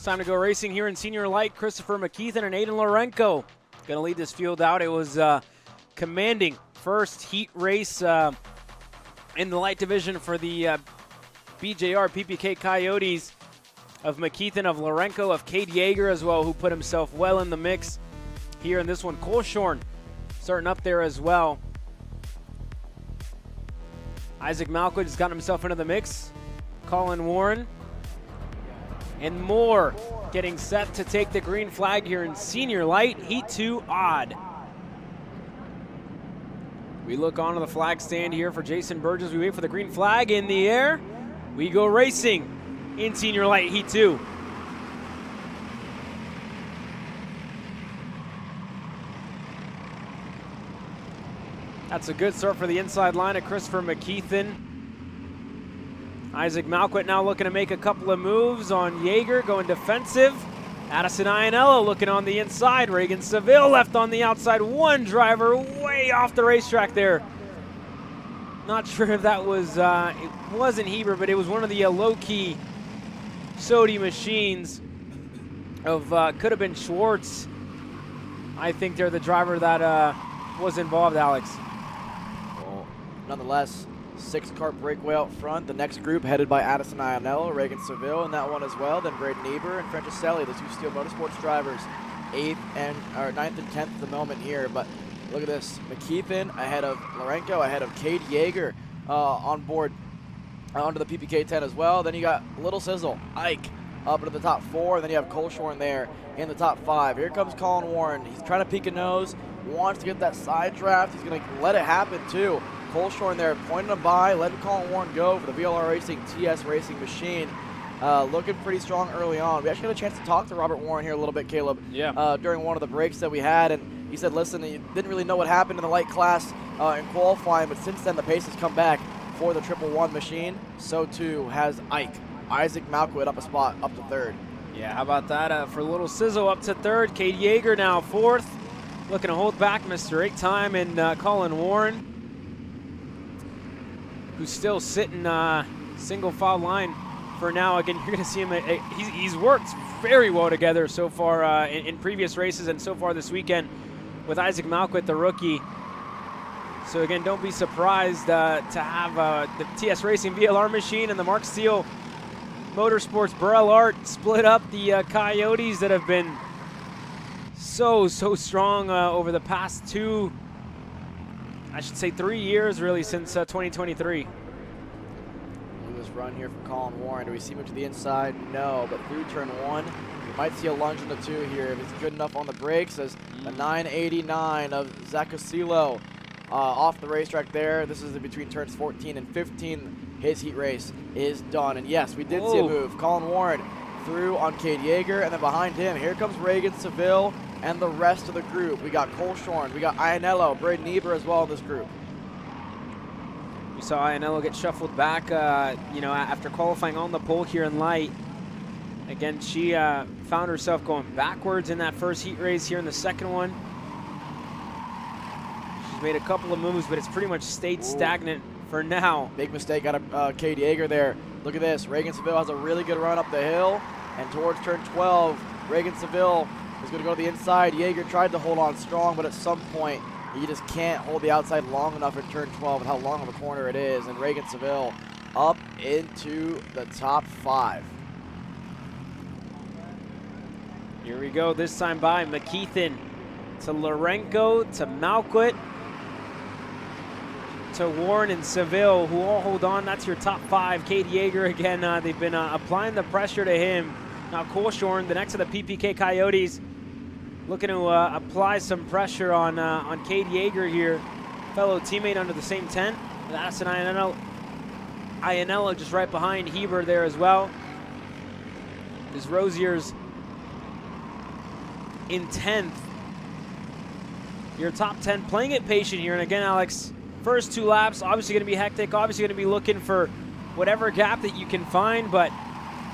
It's time to go racing here in senior light. Christopher McKeithen and Aiden Lorenko going to lead this field out. It was commanding first heat race in the light division for the BJR PPK Coyotes of McKeithen, of Lorenko, of Cade Yeager as well, who put himself well in the mix here in this one. Cole Shorn starting up there as well. Isaac Malquid has gotten himself into the mix. Colin Warren and more getting set to take the green flag here in senior light, heat 2 odd. We look onto the flag stand here for Jason Burgess. We wait for the green flag in the air. We go racing in senior light, heat 2. That's a good start for the inside line of Christopher McKeithen. Isaac Malquit now looking to make a couple of moves on Yeager, going defensive. Addison Iannello looking on the inside. Reagan Seville left on the outside. One driver way off the racetrack there. Not sure if that was, it wasn't Heber, but it was one of the low-key Sodi machines of, could have been Schwartz. I think they're the driver that was involved, Alex. Well, nonetheless, 6-car breakaway out front. The next group headed by Addison Iannello, Reagan Seville in that one as well. Then Braden Eber and Franciselli, the 2 Steel Motorsports drivers, 9th and 10th at the moment here. But look at this, McKeithen ahead of Lorenko, ahead of Cade Yeager on board onto the PPK 10 as well. Then you got Little Sizzle, Ike up into the top 4. And then you have Cole Shorn there in the top 5. Here comes Colin Warren. He's trying to peek a nose, wants to get that side draft. He's going to let it happen too. Cole Shorn there pointing him by, letting Colin Warren go for the VLR Racing TS Racing machine. Looking pretty strong early on. We actually had a chance to talk to Robert Warren here a little bit, Caleb, during one of the breaks that we had. And he said, listen, he didn't really know what happened in the light class in qualifying, but since then the pace has come back for the 111 machine. So too has Isaac Malquid up a spot, up to 3rd. Yeah, how about that for Little Sizzle up to 3rd. Cade Yeager now 4th. Looking to hold back Mr. 8-time and Colin Warren, who's still sitting single file line for now. Again, you're going to see him, he's worked very well together so far in previous races and so far this weekend with Isaac Malquit, the rookie. So again, don't be surprised to have the TS Racing VLR machine and the Mark Steele Motorsports Burrell Art split up the Coyotes that have been so strong over the past 3 years really, since 2023. Look at this run here from Colin Warren. Do we see him to the inside? No, but through turn 1, we might see a lunge in the 2 here if he's good enough on the brakes, as the 989 of Zacosilo off the racetrack there. This is between turns 14 and 15. His heat race is done. And yes, we did see a move. Colin Warren through on Cade Yeager, and then behind him, here comes Reagan Seville and the rest of the group. We got Cole Shorn, we got Iannello, Braden Eber as well in this group. We saw Iannello get shuffled back, after qualifying on the pole here in light. Again, she found herself going backwards in that first heat race here in the second one. She's made a couple of moves, but it's pretty much stayed stagnant for now. Big mistake out of Cade Yeager there. Look at this. Reagan Seville has a really good run up the hill, and towards turn 12, Reagan Seville is going to go to the inside. Yeager tried to hold on strong, but at some point, you just can't hold the outside long enough in turn 12 with how long of a corner it is. And Reagan Seville up into the top 5. Here we go, this time by McKeithen to Lorenko to Malquit to Warren and Seville, who all hold on. That's your top 5. Cade Yeager again, they've been applying the pressure to him. Now Cole Shorn, the next of the PPK Coyotes, looking to apply some pressure on Cade Yeager here. Fellow teammate under the same tent. Addison Iannello just right behind Heber there as well. Is Rozier's in 10th. Your top 10 playing it patient here. And again, Alex, first 2 laps, obviously going to be hectic. Obviously going to be looking for whatever gap that you can find. But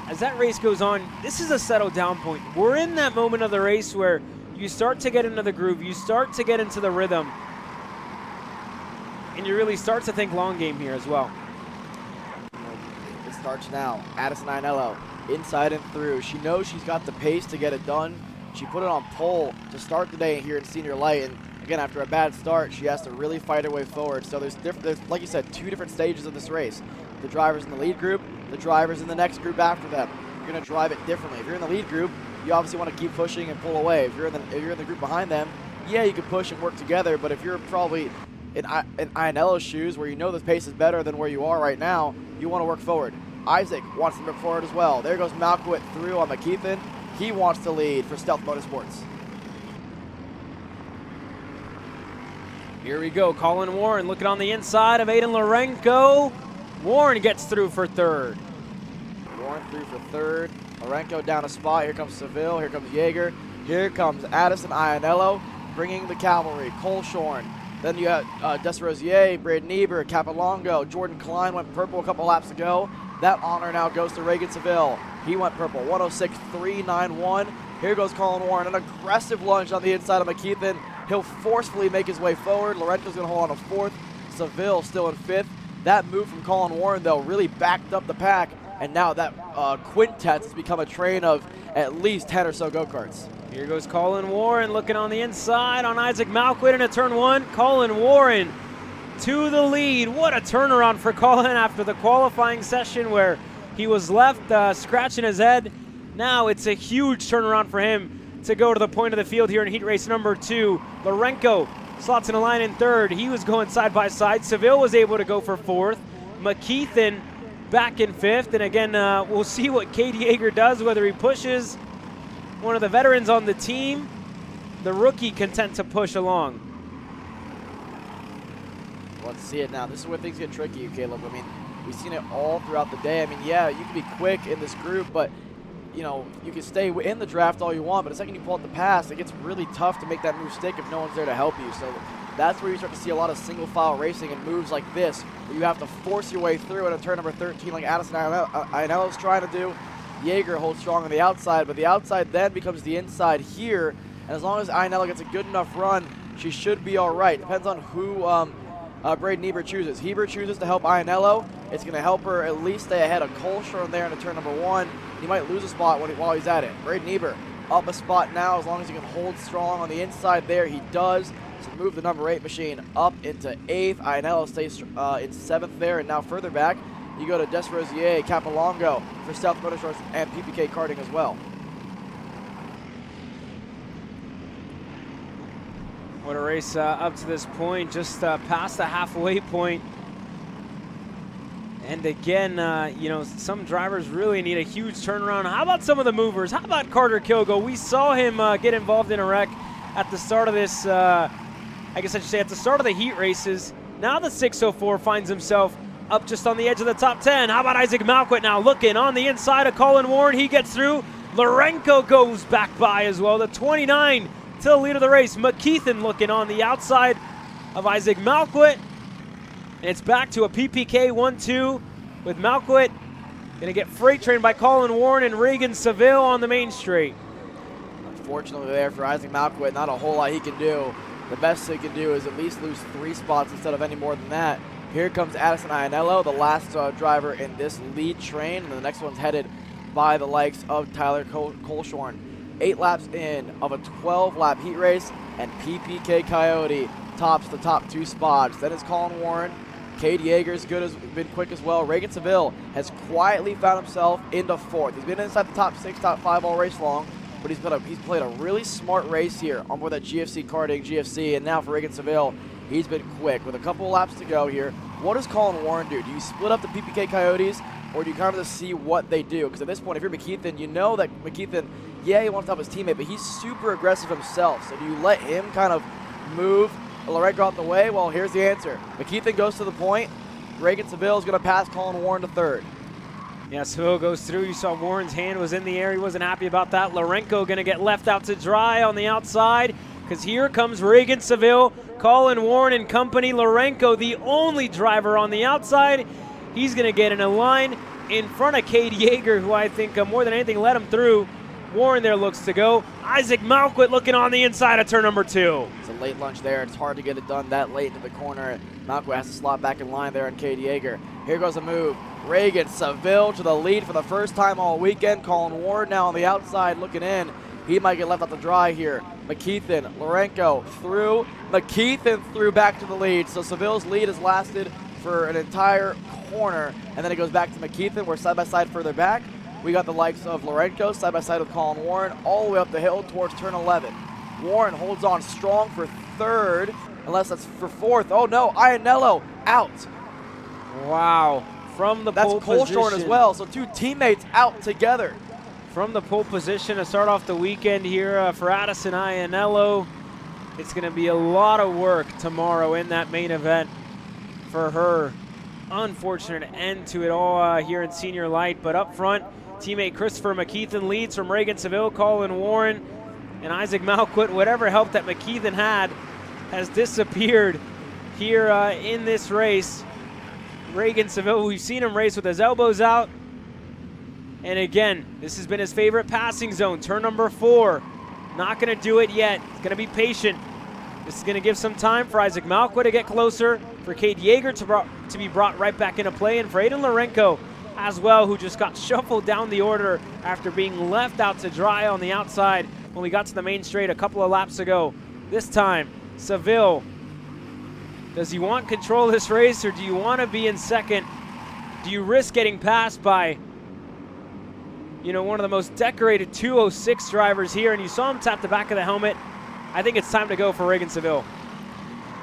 as that race goes on, this is a settle down point. We're in that moment of the race where you start to get into the groove. You start to get into the rhythm. And you really start to think long game here as well. starts now. Addison Ianello, inside and through. She knows she's got the pace to get it done. She put it on pole to start the day here in Senior Light, and again, after a bad start, she has to really fight her way forward. So there's, like you said, 2 different stages of this race. The drivers in the lead group, the drivers in the next group after them. You're going to drive it differently. If you're in the lead group, you obviously want to keep pushing and pull away. If you're in the group behind them, yeah, you can push and work together. But if you're probably in Ianello's shoes, where you know the pace is better than where you are right now, you want to work forward. Isaac wants to move forward as well. There goes Malkowit through on McKeithen. He wants to lead for Stealth Motorsports. Here we go, Colin Warren looking on the inside of Aiden Lorenko. Warren gets through for third. Warren through for third. Lorenko down a spot. Here comes Seville. Here comes Yeager. Here comes Addison Ianello bringing the cavalry. Cole Shorn. Then you have Desrosier, Braden Niebuhr, Capilongo. Jordan Klein went purple a couple laps ago. That honor now goes to Reagan Seville. He went purple, 106.391. Here goes Colin Warren, an aggressive lunge on the inside of McKeithen. He'll forcefully make his way forward. Lorenzo's going to hold on to 4th. Seville still in 5th. That move from Colin Warren, though, really backed up the pack. And now that quintet has become a train of at least 10 or so go-karts. Here goes Colin Warren looking on the inside on Isaac Malquit into turn 1. Colin Warren to the lead. What a turnaround for Colin after the qualifying session where he was left scratching his head. Now it's a huge turnaround for him to go to the point of the field here in heat race number 2. Lorenko slots in a line in 3rd. He was going side by side. Seville was able to go for 4th. McKeithen back in 5th. And again, we'll see what Cade Yeager does, whether he pushes one of the veterans on the team, the rookie content to push along. Let's see it now. This is where things get tricky, Caleb. I mean, we've seen it all throughout the day. I mean, yeah, you can be quick in this group, but you know, you can stay in the draft all you want, but the second you pull out the pass, it gets really tough to make that move stick if no one's there to help you. So that's where you start to see a lot of single file racing and moves like this, where you have to force your way through at a turn number 13 like Addison Ianello's trying to do. Yeager holds strong on the outside, but the outside then becomes the inside here. And as long as Ianello gets a good enough run, she should be all right. Depends on who Braden Niebuhr chooses. Heber chooses to help Ianello. It's going to help her at least stay ahead of Cole Shorn there into turn number 1. He might lose a spot while he's at it. Braden Niebuhr up a spot now as long as he can hold strong on the inside there. He does. So move the number 8 machine up into 8th. Ianello stays in 7th there, and now further back, you go to Desrosier, Capilongo for Stealth Motorsports and PPK Karting as well. What a race up to this point, just past the halfway point. And again, you know, some drivers really need a huge turnaround. How about some of the movers? How about Carter Kilgo? We saw him get involved in a wreck at the start of this, I guess I should say at the start of the heat races. Now the 604 finds himself up just on the edge of the top 10. How about Isaac Malquit now looking on the inside of Colin Warren? He gets through. Lorenko goes back by as well. The 29 to the lead of the race. McKeithen looking on the outside of Isaac Malquit. And it's back to a PPK 1-2 with Malquit going to get freight trained by Colin Warren and Reagan Seville on the main straight. Unfortunately there for Isaac Malquit, not a whole lot he can do. The best he can do is at least lose 3 spots instead of any more than that. Here comes Addison Ianello, the last driver in this lead train, and the next one's headed by the likes of Tyler Coleshorn. 8 laps in of a 12-lap heat race, and PPK Coyote tops the top 2 spots. Then it's Colin Warren. Cade Yeager's been quick as well. Reagan Seville has quietly found himself into 4th. He's been inside the top 6, top 5 all race long, but he's played a really smart race here on board that GFC Karting, GFC, and now for Reagan Seville, he's been quick. With a couple of laps to go here, what does Colin Warren do? Do you split up the PPK Coyotes, or do you kind of just see what they do? Because at this point, if you're McKeithen, you know that McKeithen, yeah, he wants to help his teammate, but he's super aggressive himself. So do you let him kind of move Lorenko out the way? Well, here's the answer. McKeithen goes to the point. Reagan Seville is going to pass Colin Warren to 3rd. Yeah, Seville goes through. You saw Warren's hand was in the air. He wasn't happy about that. Lorenko going to get left out to dry on the outside because here comes Reagan Seville, Colin Warren and company. Lorenko, the only driver on the outside. He's going to get in a line in front of Cade Yeager, who I think more than anything let him through. Warren there looks to go. Isaac Malquit looking on the inside of turn number 2. It's a late lunge there. It's hard to get it done that late into the corner. Malquit has to slot back in line there on Cade Yeager. Here goes a move. Reagan Seville to the lead for the first time all weekend. Colin Ward now on the outside looking in. He might get left out to dry here. McKeithen, Lorenko through. McKeithen through back to the lead. So Seville's lead has lasted for an entire corner. And then it goes back to McKeithen. We're side by side further back. We got the likes of Lorenko side by side with Colin Warren all the way up the hill towards turn 11. Warren holds on strong for third, unless that's for fourth. Oh no, Iannello out. Wow. From the pole position. That's Colshorn as well, so two teammates out together. From the pole position to start off the weekend here for Addison Iannello. It's going to be a lot of work tomorrow in that main event for her. Unfortunate end to it all here in Senior Light, but up front, teammate Christopher McKeithen leads from Reagan Seville, Colin Warren, and Isaac Malquit. Whatever help that McKeithen had has disappeared here in this race. Reagan Seville, we've seen him race with his elbows out. And again, this has been his favorite passing zone, turn number 4. Not going to do it yet. He's going to be patient. This is going to give some time for Isaac Malquit to get closer, for Cade Yeager to be brought right back into play, and for Aiden Lorenko as well, who just got shuffled down the order after being left out to dry on the outside when we got to the main straight a couple of laps ago. This time, Seville, does he want control of this race, or do you want to be in second? Do you risk getting passed by, you know, one of the most decorated 206 drivers here, and you saw him tap the back of the helmet? I think it's time to go for Reagan Seville.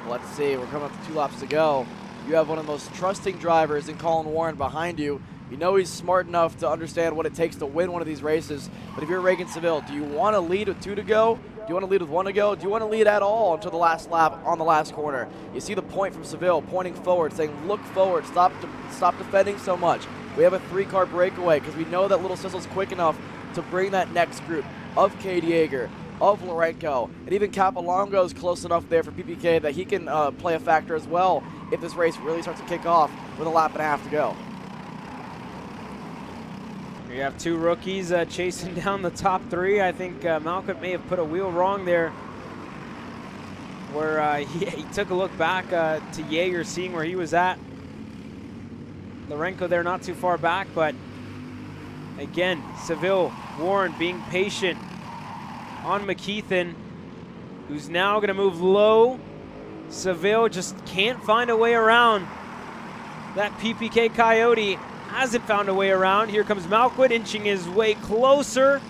Let's see, we're coming up to 2 laps to go. You have one of the most trusting drivers in Colin Warren behind you. You know he's smart enough to understand what it takes to win one of these races. But if you're Reagan Seville, do you want to lead with 2 to go? Do you want to lead with 1 to go? Do you want to lead at all until the last lap on the last corner? You see the point from Seville pointing forward, saying look forward, stop defending so much. We have a 3-car breakaway because we know that Little Sizzle's quick enough to bring that next group of Cade Yeager, of Lorenko, and even Capilongo's close enough there for PPK that he can play a factor as well if this race really starts to kick off with a lap and a half to go. You have 2 rookies chasing down the top 3. I think Malcolm may have put a wheel wrong there, where he took a look back to Yeager, seeing where he was at. Lorenko there not too far back, but again, Seville, Warren being patient on McKeithen, who's now going to move low. Seville just can't find a way around. That PPK Coyote hasn't found a way around. Here comes Malquit inching his way closer.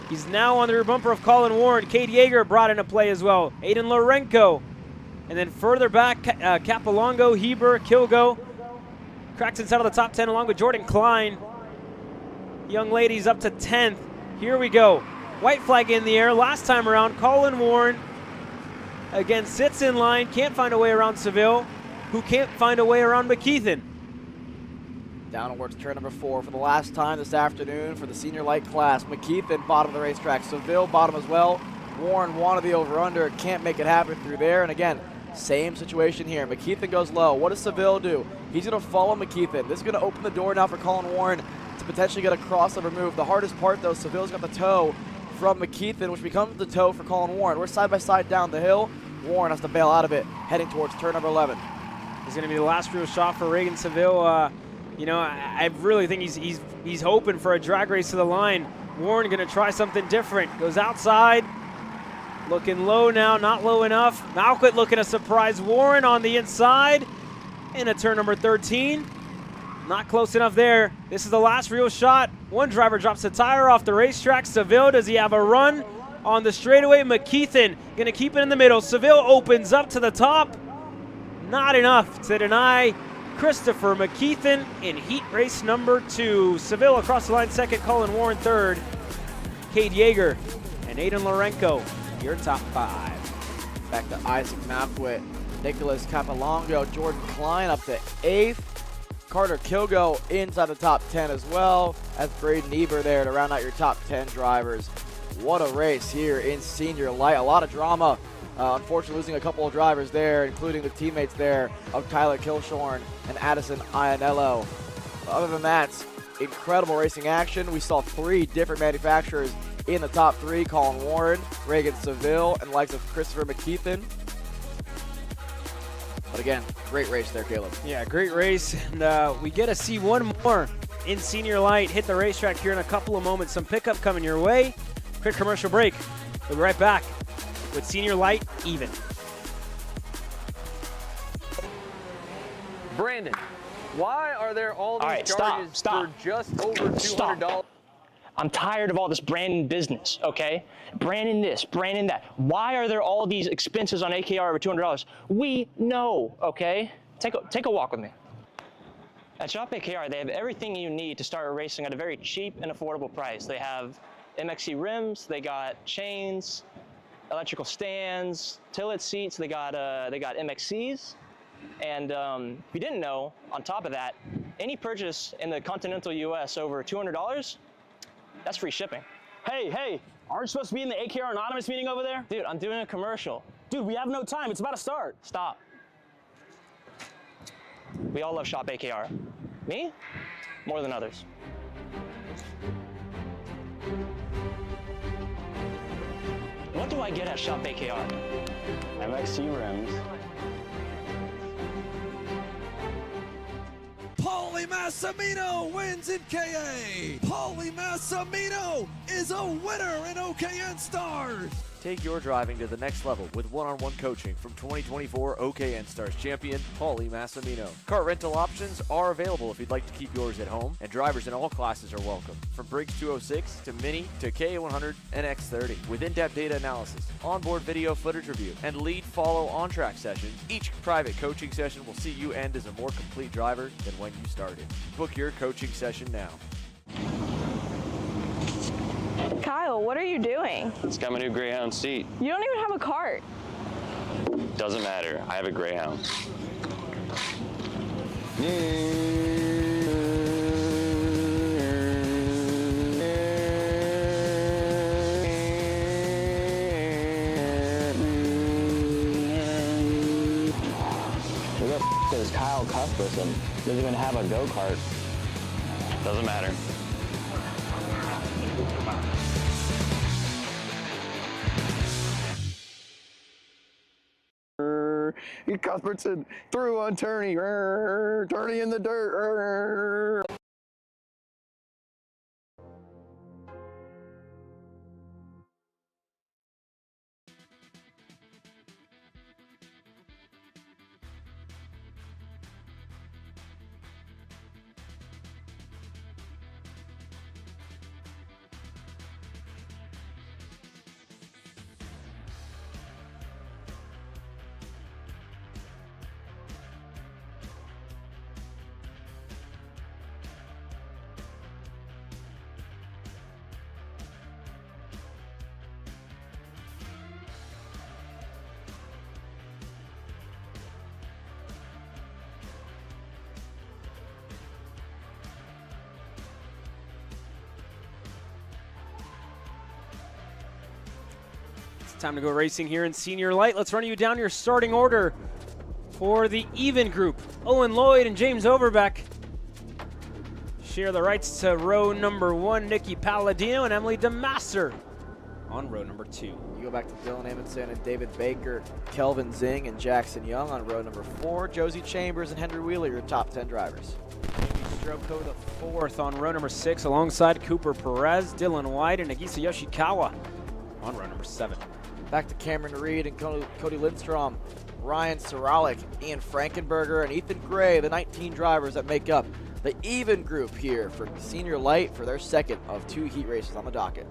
He's now on the rear bumper of Colin Warren. Cade Yeager brought into play as well. Aiden Lorenko. And then further back, Capilongo, Heber, Kilgo. Cracks inside of the top 10 along with Jordan Klein. Young ladies up to 10th. Here we go. White flag in the air. Last time around, Colin Warren again sits in line. Can't find a way around Seville, who can't find a way around McKeithen. Down towards turn number 4 for the last time this afternoon for the senior light class. McKeithen bottom of the racetrack. Seville bottom as well. Warren wanted the over-under. Can't make it happen through there. And again, same situation here. McKeithen goes low. What does Seville do? He's going to follow McKeithen. This is going to open the door now for Colin Warren to potentially get a crossover move. The hardest part, though, Seville's got the toe from McKeithen, which becomes the toe for Colin Warren. We're side by side down the hill. Warren has to bail out of it, heading towards turn number 11. It's going to be the last real shot for Reagan Seville. You know, I really think he's hoping for a drag race to the line. Warren going to try something different. Goes outside. Looking low now, not low enough. Malquit looking to surprise Warren on the inside into turn number 13. Not close enough there. This is the last real shot. One driver drops the tire off the racetrack. Seville, does he have a run on the straightaway? McKeithen going to keep it in the middle. Seville opens up to the top. Not enough to deny Christopher McKeithen in heat race number 2. Seville across the line second, Colin Warren third. Cade Yeager and Aiden Lorenko, your top 5. Back to Isaac Malquit, Nicholas Capilongo, Jordan Klein up to 8th. Carter Kilgo inside the top 10 as well, as Braden Eber there to round out your top 10 drivers. What a race here in senior light. A lot of drama. Unfortunately, losing a couple of drivers there, including the teammates there of Tyler Kilshorn and Addison Iannello. Other than that, incredible racing action. We saw 3 different manufacturers in the top 3, Colin Warren, Reagan Seville, and the likes of Christopher McKeithen. But again, great race there, Caleb. Yeah, great race. And we get to see one more in Senior Light hit the racetrack here in a couple of moments. Some pickup coming your way. Quick commercial break. We'll be right back with Senior Light even. Brandon, why are there all these charges for just over $200? I'm tired of all this branding business, okay? Branding this, branding that. Why are there all these expenses on AKR over $200? We know, okay? Take a walk with me. At Shop AKR, they have everything you need to start racing at a very cheap and affordable price. They have MXC rims, they got chains, electrical stands, tilt seats, they got MXCs. And if you didn't know, on top of that, any purchase in the continental US over $200, that's free shipping. Hey, aren't you supposed to be in the AKR Anonymous meeting over there? Dude, I'm doing a commercial. Dude, we have no time. It's about to start. Stop. We all love Shop AKR. Me? More than others. What do I get at Shop AKR? MXC rims. Paulie Massimino wins in KA. Paulie Massimino is a winner in OKN Stars. Take your driving to the next level with one-on-one coaching from 2024 OKN Stars champion Paulie Massimino. Kart rental options are available if you'd like to keep yours at home, and drivers in all classes are welcome, from Briggs 206 to Mini to K100 and X30. With in-depth data analysis, onboard video footage review, and lead follow on-track sessions, each private coaching session will see you end as a more complete driver than when you started. Book your coaching session now. Kyle, what are you doing? It's got my new Greyhound seat. You don't even have a cart. Doesn't matter. I have a Greyhound. Who the f is Kyle Cuthbertson? Doesn't even have a go-kart. Doesn't matter. Cuthbertson through on Turney. Turney in the dirt. Time to go racing here in Senior Light. Let's run you down your starting order for the even group. Owen Lloyd and James Overbeck share the rights to row number 1. Nikki Palladino and Emily DeMaster on row number 2. You go back to Dylan Amundsen and David Baker, Kelvin Zing and Jackson Young on row number 4. Josie Chambers and Henry Wheeler, your top 10 drivers. Stroko the 4th on row number 6 alongside Cooper Perez, Dylan White, and Nagisa Yoshikawa on row number 7. Back to Cameron Reed and Cody Lindstrom, Ryan Soralik, Ian Frankenberger, and Ethan Gray, the 19 drivers that make up the even group here for Senior Light for their second of 2 heat races on the docket.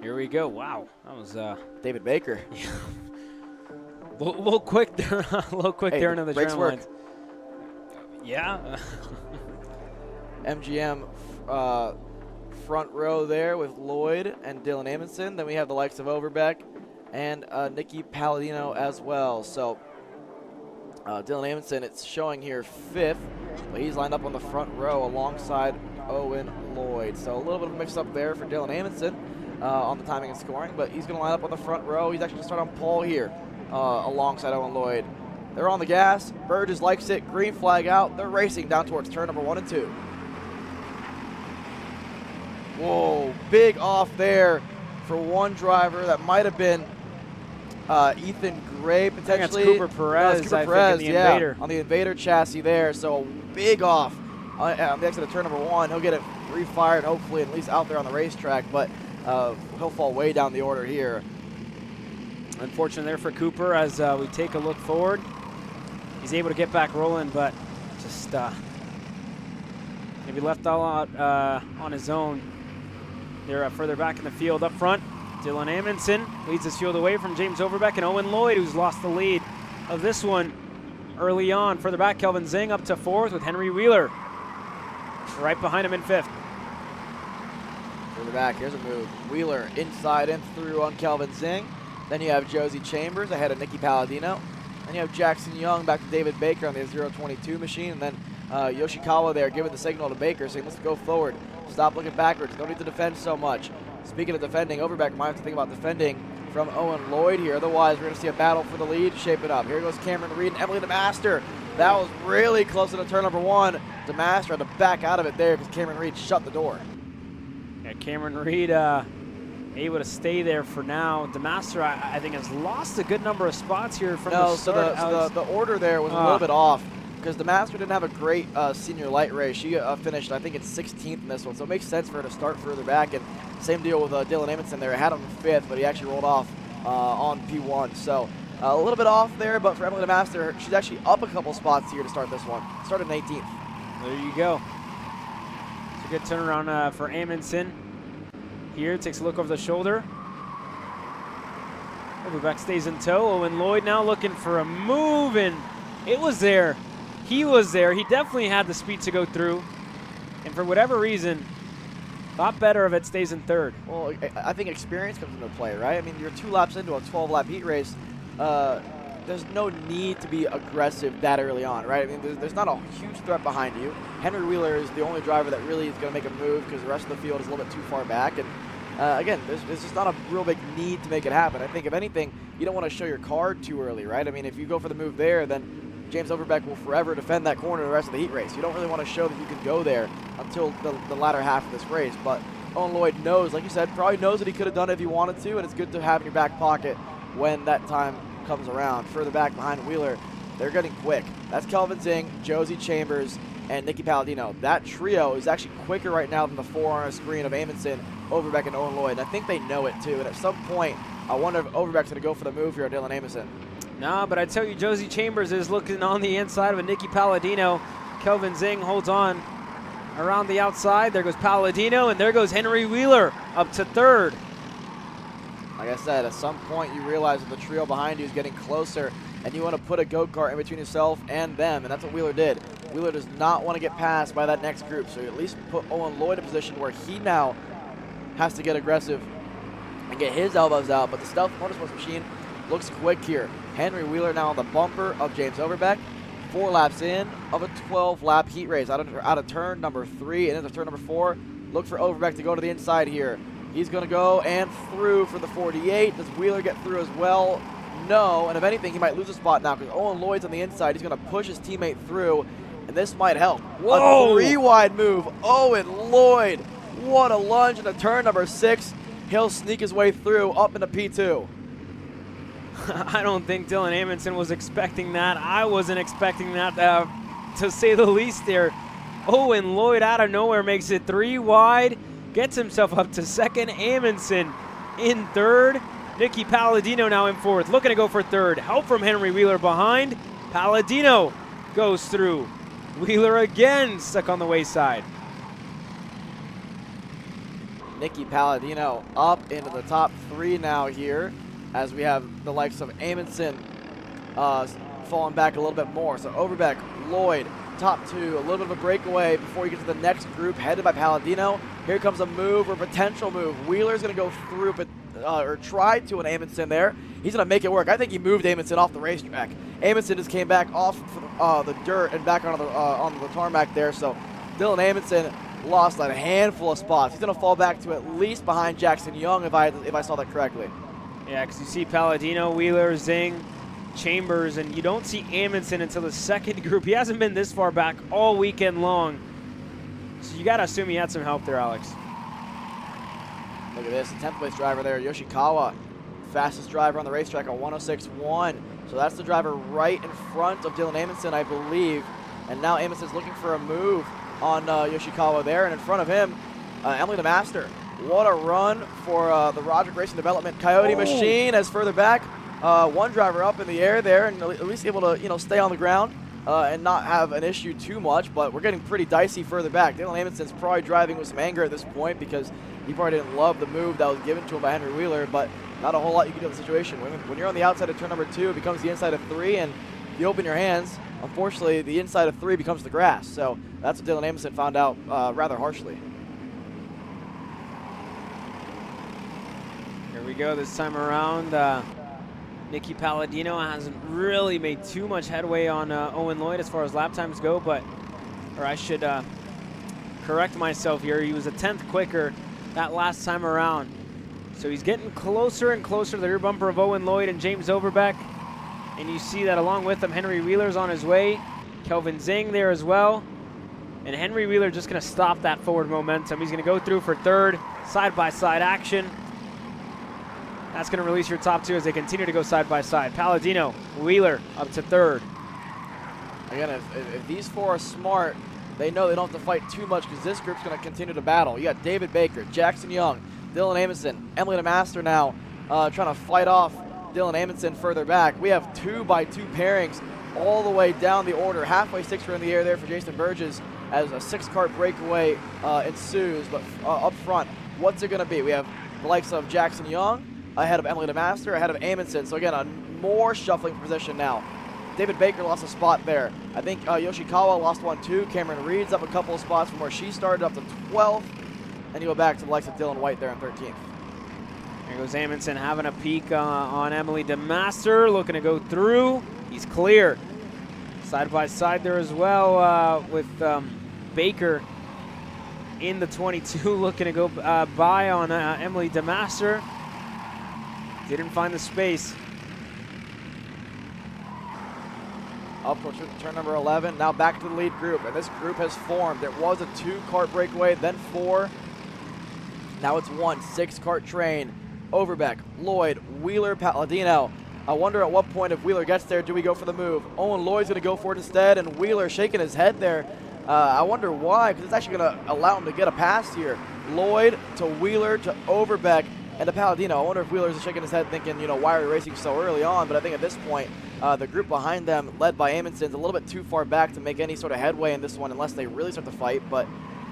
Here we go. Wow, that was David Baker. Yeah. a little quick there. A little quick there into the brakes tram work. lines. Yeah. MGM front row there with Lloyd and Dylan Amundsen. Then we have the likes of Overbeck and Nikki Palladino as well. So Dylan Amundsen, it's showing here 5th, but he's lined up on the front row alongside Owen Lloyd. So a little bit of a mix-up there for Dylan Amundsen on the timing and scoring, but he's going to line up on the front row. He's actually going to start on pole here alongside Owen Lloyd. They're on the gas. Burgess likes it. Green flag out. They're racing down towards turn number 1 and 2. Whoa, big off there for one driver. That might have been Ethan Gray potentially. I think it's Cooper Perez, Cooper I Perez, think, in the Invader. On the Invader chassis there. So big off on the exit of turn number 1. He'll get it refired, hopefully, at least out there on the racetrack, but he'll fall way down the order here. Unfortunate there for Cooper as we take a look forward. He's able to get back rolling, but just maybe left all out on his own. They're further back in the field up front. Dylan Amundsen leads his field away from James Overbeck and Owen Lloyd, who's lost the lead of this one early on. Further back, Kelvin Zing up to 4th with Henry Wheeler right behind him in 5th. Further back, here's a move. Wheeler inside and through on Kelvin Zing. Then you have Josie Chambers ahead of Nicky Palladino. Then you have Jackson Young back to David Baker on the 022 machine. And then Yoshikawa there giving the signal to Baker saying, let's go forward. Stop looking backwards. Don't need to defend so much. Speaking of defending, Overbeck might have to think about defending from Owen Lloyd here. Otherwise, we're going to see a battle for the lead shaping up. Here goes Cameron Reed and Emily DeMaster. That was really close to turn number 1. DeMaster had to back out of it there because Cameron Reed shut the door. Yeah, Cameron Reed able to stay there for now. DeMaster, I think, has lost a good number of spots here from the start. So the order there was a little bit off because DeMaster didn't have a great senior light race. She finished, I think, it's 16th in this one, so it makes sense for her to start further back. And same deal with Dylan Amundsen there. Had him 5th, but he actually rolled off on P1. So a little bit off there, but for Emily DeMaster, she's actually up a couple spots here to start this one. Started in 18th. There you go. It's a good turnaround for Amundsen. Here, takes a look over the shoulder. Overbeck stays in tow. Owen Lloyd now looking for a move, and it was there. He was there. He definitely had the speed to go through, and for whatever reason, thought better of it, stays in 3rd. Well, I think experience comes into play, right? I mean, you're 2 laps into a 12-lap heat race. There's no need to be aggressive that early on, right? I mean, there's not a huge threat behind you. Henry Wheeler is the only driver that really is going to make a move because the rest of the field is a little bit too far back. And again, there's just not a real big need to make it happen. I think, if anything, you don't want to show your card too early, right? I mean, if you go for the move there, then James Overbeck will forever defend that corner the rest of the heat race. You don't really want to show that you can go there until the latter half of this race. But Owen Lloyd knows, like you said, probably knows that he could have done it if he wanted to, and it's good to have in your back pocket when that time comes around. Further back behind Wheeler, they're getting quick. That's Kelvin Zing, Josie Chambers, and Nicky Palladino. That trio is actually quicker right now than the 4 on our screen of Amundsen, Overbeck, and Owen Lloyd. And I think they know it too. And at some point, I wonder if Overbeck's going to go for the move here on Dylan Amundsen. No, but I tell you, Josie Chambers is looking on the inside with Nicky Palladino. Kelvin Zing holds on around the outside. There goes Palladino, and there goes Henry Wheeler up to 3rd. Like I said, at some point you realize that the trio behind you is getting closer and you want to put a go-kart in between yourself and them, and that's what Wheeler did. Wheeler does not want to get passed by that next group, so you at least put Owen Lloyd in a position where he now has to get aggressive and get his elbows out, but the Stealth Motorsports machine looks quick here. Henry Wheeler now on the bumper of James Overbeck, 4 laps in of a 12-lap heat race. Out of turn number 3 and into turn number 4, look for Overbeck to go to the inside here. He's going to go and through for the 48. Does Wheeler get through as well? No, and if anything, he might lose a spot now because Owen Lloyd's on the inside. He's going to push his teammate through, and this might help. Whoa. A 3-wide move. Owen Lloyd, what a lunge into turn number 6. He'll sneak his way through up into P2. I don't think Dylan Amundsen was expecting that. I wasn't expecting that, to say the least there. Owen Lloyd out of nowhere makes it 3 wide. Gets himself up to 2nd. Amundsen in 3rd. Nicky Palladino now in 4th. Looking to go for 3rd. Help from Henry Wheeler behind. Palladino goes through. Wheeler again stuck on the wayside. Nicky Palladino up into the top 3 now here as we have the likes of Amundsen falling back a little bit more. So Overbeck, Lloyd, top 2, a little bit of a breakaway before you get to the next group headed by Palladino. Here comes a move or potential move. Wheeler's going to go through, but or try to an Amundsen there. He's going to make it work. I think he moved Amundsen off the racetrack. Amundsen just came back off the dirt and back on the tarmac there. So Dylan Amundsen lost a handful of spots. He's going to fall back to at least behind Jackson Young if I saw that correctly. Yeah, because you see Palladino, Wheeler, Zing, Chambers, and you don't see Amundsen until the 2nd group. He hasn't been this far back all weekend long. So you got to assume he had some help there, Alex. Look at this, the 10th place driver there, Yoshikawa. Fastest driver on the racetrack at 106.1. So that's the driver right in front of Dylan Amundsen, I believe. And now Amundsen's looking for a move on Yoshikawa there. And in front of him, Emily the Master. What a run for the Roderick Racing Development Coyote Machine as further back. One driver up in the air there and at least able to stay on the ground and not have an issue too much. But we're getting pretty dicey further back. Dylan Amundsen's probably driving with some anger at this point because he probably didn't love the move that was given to him by Henry Wheeler. But not a whole lot you can do in the situation. When you're on the outside of turn number 2, it becomes the inside of 3, and if you open your hands, unfortunately, the inside of 3 becomes the grass. So that's what Dylan Amundsen found out rather harshly. Here we go this time around. Nicky Palladino hasn't really made too much headway on Owen Lloyd as far as lap times go, or I should correct myself here. He was a 10th quicker that last time around. So he's getting closer and closer to the rear bumper of Owen Lloyd and James Overbeck. And you see that along with him, Henry Wheeler's on his way. Kelvin Zing there as well. And Henry Wheeler just going to stop that forward momentum. He's going to go through for third, side-by-side action. That's going to release your top 2 as they continue to go side-by-side. Palladino, Wheeler up to third. Again, if these 4 are smart, they know they don't have to fight too much because this group's going to continue to battle. You got David Baker, Jackson Young, Dylan Amundsen, Emily the Master now trying to fight off Dylan Amundsen further back. We have 2x2 pairings all the way down the order. Halfway 6er in the air there for Jason Burgess as a 6-kart breakaway ensues. But up front, what's it going to be? We have the likes of Jackson Young ahead of Emily the Master, ahead of Amundsen. So again, a more shuffling position now. David Baker lost a spot there. I think Yoshikawa lost one too. Cameron Reed's up a couple of spots from where she started, up to 12th. And you go back to the likes of Dylan White there in 13th. There goes Amundsen having a peek on Emily DeMaster, looking to go through. He's clear. Side by side there as well with Baker in the 22, looking to go by on Emily DeMaster. Didn't find the space. Up to turn number 11, now back to the lead group, and this group has formed. It was a 2-kart breakaway, then 4. Now it's 1 6-kart train. Overbeck, Lloyd, Wheeler, Palladino. I wonder at what point, if Wheeler gets there, do we go for the move? Owen Lloyd's going to go for it instead, and Wheeler shaking his head there. I wonder why, because it's actually going to allow him to get a pass here. Lloyd to Wheeler to Overbeck and to Palladino. I wonder if Wheeler's shaking his head thinking, why are we racing so early on? But I think at this point, the group behind them, led by Amundsen's, a little bit too far back to make any sort of headway in this one unless they really start to fight. But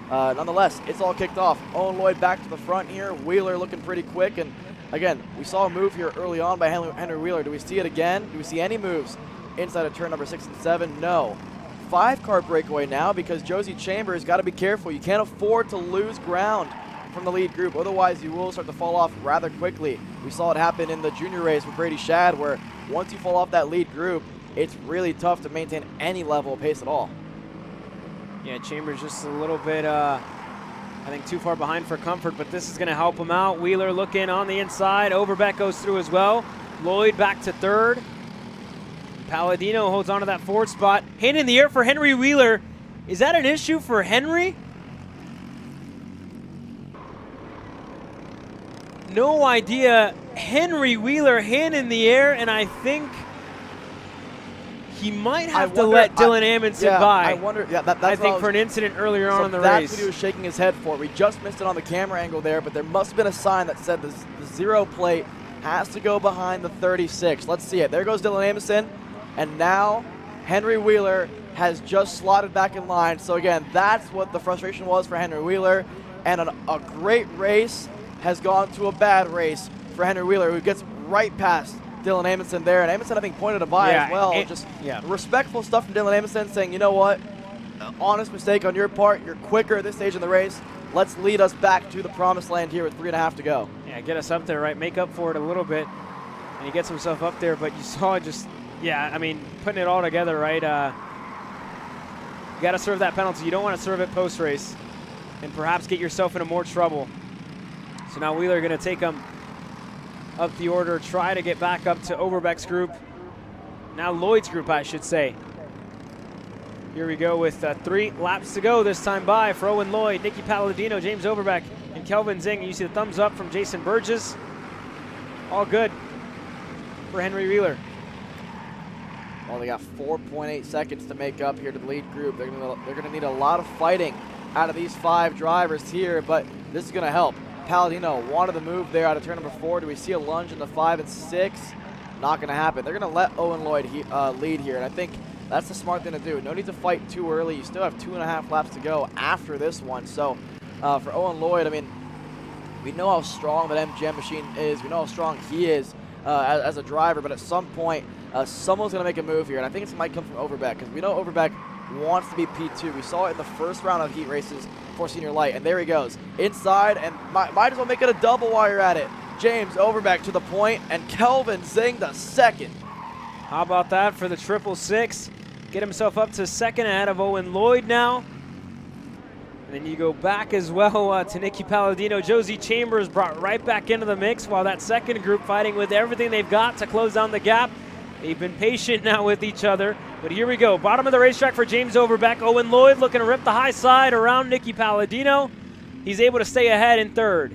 nonetheless, it's all kicked off. Owen Lloyd back to the front here. Wheeler looking pretty quick. And again, we saw a move here early on by Henry Wheeler. Do we see it again? Do we see any moves inside of turn number 6 and 7? No. 5-kart breakaway now because Josie Chambers got to be careful. You can't afford to lose ground from the lead group. Otherwise, you will start to fall off rather quickly. We saw it happen in the junior race with Brady Shad, where once you fall off that lead group, it's really tough to maintain any level of pace at all. Yeah, Chambers just a little bit, I think, too far behind for comfort, but this is going to help him out. Wheeler looking on the inside. Overbeck goes through as well. Lloyd back to third. Palladino holds on to that 4th spot. Hand in the air for Henry Wheeler. Is that an issue for Henry? No idea. Henry Wheeler, hand in the air, and I think he might have to let Dylan Amundsen by. I wonder. Yeah, that's I think for an incident earlier on in the race. That's what he was shaking his head for. We just missed it on the camera angle there, but there must have been a sign that said the 0 plate has to go behind the 36. Let's see it. There goes Dylan Amundsen, and now Henry Wheeler has just slotted back in line. So again, that's what the frustration was for Henry Wheeler, and a great race has gone to a bad race for Henry Wheeler, who gets right past Dylan Amundsen there. And Amundsen, I think, pointed a by as well. Just respectful stuff from Dylan Amundsen, saying, you know what, honest mistake on your part. You're quicker at this stage in the race. Let's lead us back to the promised land here with 3.5 to go. Yeah, get us up there, right? Make up for it a little bit. And he gets himself up there, but you saw just, I mean, putting it all together, right? You got to serve that penalty. You don't want to serve it post-race and perhaps get yourself into more trouble. So now Wheeler going to take him up the order, try to get back up to Overbeck's group. Now Lloyd's group, I should say. Here we go with 3 laps to go this time by for Owen Lloyd, Nicky Palladino, James Overbeck, and Kelvin Zing. You see the thumbs up from Jason Burgess. All good for Henry Wheeler. Well, they got 4.8 seconds to make up here to the lead group. They're gonna need a lot of fighting out of these 5 drivers here, but this is gonna help. Palladino wanted the move there out of turn number 4. Do we see a lunge into 5 and 6? Not gonna happen. They're gonna let Owen Lloyd lead here, and I think that's the smart thing to do. No need to fight too early. You still have 2.5 laps to go after this one. So for Owen Lloyd, I mean, we know how strong that MGM machine is. We know how strong he is as a driver, but at some point, someone's going to make a move here, and I think it might come from Overbeck, because we know Overbeck wants to be P2. We saw it in the first round of heat races for Senior Light, and there he goes. Inside, and might as well make it a double while you're at it. James Overbeck to the point, and Kelvin Zing the second. How about that for the 666? Get himself up to second ahead of Owen Lloyd now. And then you go back as well to Nicky Palladino. Josie Chambers brought right back into the mix while that second group fighting with everything they've got to close down the gap. They've been patient now with each other. But here we go. Bottom of the racetrack for James Overbeck. Owen Lloyd looking to rip the high side around Nicky Palladino. He's able to stay ahead in third.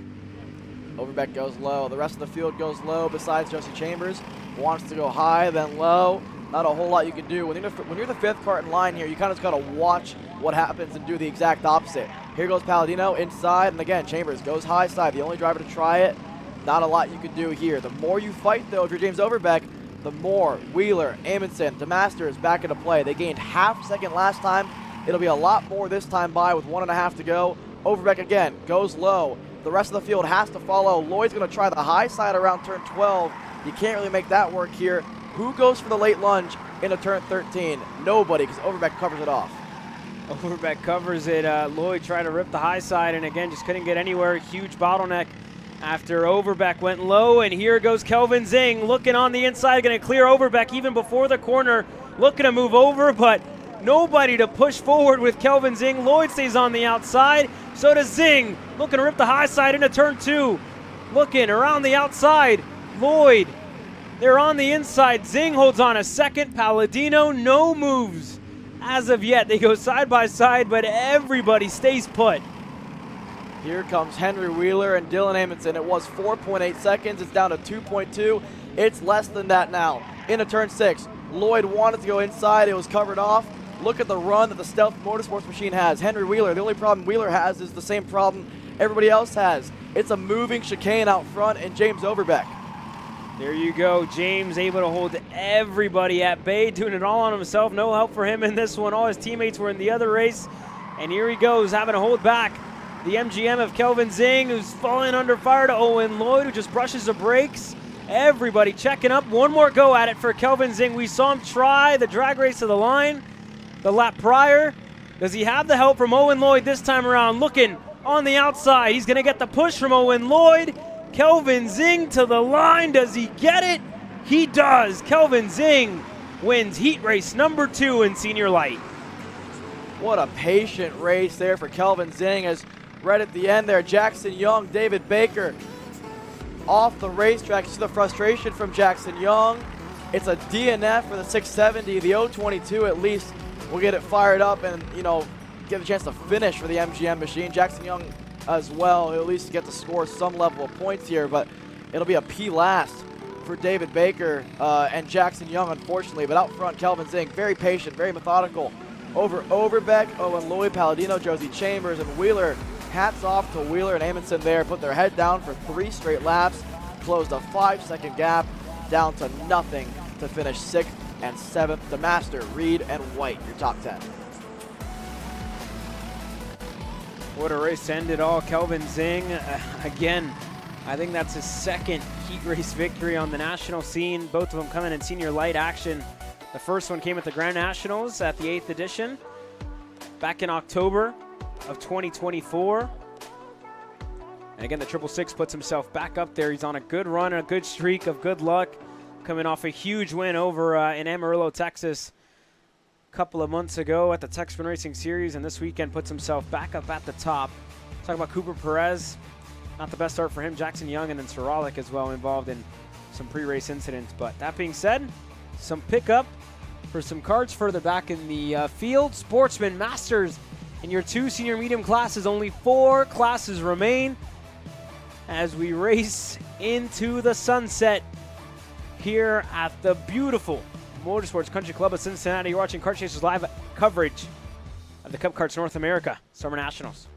Overbeck goes low. The rest of the field goes low besides Josie Chambers. Wants to go high, then low. Not a whole lot you can do. When you're the 5th cart in line here, you kind of just got to watch what happens and do the exact opposite. Here goes Palladino inside, and again, Chambers goes high side. The only driver to try it. Not a lot you can do here. The more you fight, though, if you're James Overbeck, the more Wheeler, Amundsen, DeMaster is back into play. They gained half a second last time. It'll be a lot more this time by with 1.5 to go. Overbeck again goes low. The rest of the field has to follow. Lloyd's going to try the high side around turn 12. You can't really make that work here. Who goes for the late lunge into turn 13? Nobody, because Overbeck covers it off. Overbeck covers it. Lloyd tried to rip the high side and again just couldn't get anywhere. Huge bottleneck after Overbeck went low, and here goes Kelvin Zing looking on the inside, going to clear Overbeck even before the corner, looking to move over, but nobody to push forward with Kelvin Zing. Lloyd stays on the outside, so does Zing, looking to rip the high side into turn 2. Looking around the outside, Lloyd, they're on the inside. Zing holds on a second. Palladino, no moves as of yet. They go side by side, but everybody stays put. Here comes Henry Wheeler and Dylan Amundsen. It was 4.8 seconds. It's down to 2.2. It's less than that now. Into turn 6. Lloyd wanted to go inside. It was covered off. Look at the run that the Stealth Motorsports machine has. Henry Wheeler, the only problem Wheeler has is the same problem everybody else has. It's a moving chicane out front, and James Overbeck. There you go. James able to hold everybody at bay, doing it all on himself. No help for him in this one. All his teammates were in the other race. And here he goes, having to hold back the MGM of Kelvin Zing, who's falling under fire, to Owen Lloyd, who just brushes the brakes. Everybody checking up. One more go at it for Kelvin Zing. We saw him try the drag race to the line the lap prior. Does he have the help from Owen Lloyd this time around? Looking on the outside. He's going to get the push from Owen Lloyd. Kelvin Zing to the line. Does he get it? He does. Kelvin Zing wins heat race number 2 in Senior Light. What a patient race there for Kelvin Zing, as right at the end there, Jackson Young, David Baker off the racetrack. You see the frustration from Jackson Young. It's a DNF for the 670. The 022 at least will get it fired up and, you know, get a chance to finish for the MGM machine. Jackson Young as well. He'll at least get to score some level of points here, but it'll be a P last for David Baker and Jackson Young, unfortunately. But out front, Kelvin Zing, very patient, very methodical. Over Overbeck, Owen Lloyd, Palladino, Josie Chambers, and Wheeler. Hats off to Wheeler and Amundsen there. Put their head down for 3 straight laps. Closed a 5-second gap down to nothing to finish 6th and 7th. DeMaster, Reed, and White, your top 10. What a race to end it all. Kelvin Zing, again, I think that's his second heat race victory on the national scene. Both of them coming in Senior Light action. The first one came at the Grand Nationals at the 8th edition back in October of 2024. And again, the 666 puts himself back up there. He's on a good run and a good streak of good luck, coming off a huge win over in Amarillo, Texas a couple of months ago at the Texman Racing Series, and this weekend puts himself back up at the top. Talk about Cooper Perez, not the best start for him. Jackson Young and then Soralik as well involved in some pre-race incidents. But that being said, some pickup for some cards further back in the field. Sportsman Masters In your 2 senior medium classes, only 4 classes remain as we race into the sunset here at the beautiful Motorsports Country Club of Cincinnati. You're watching Kart Chasers live coverage of the Cup Karts North America Summer Nationals.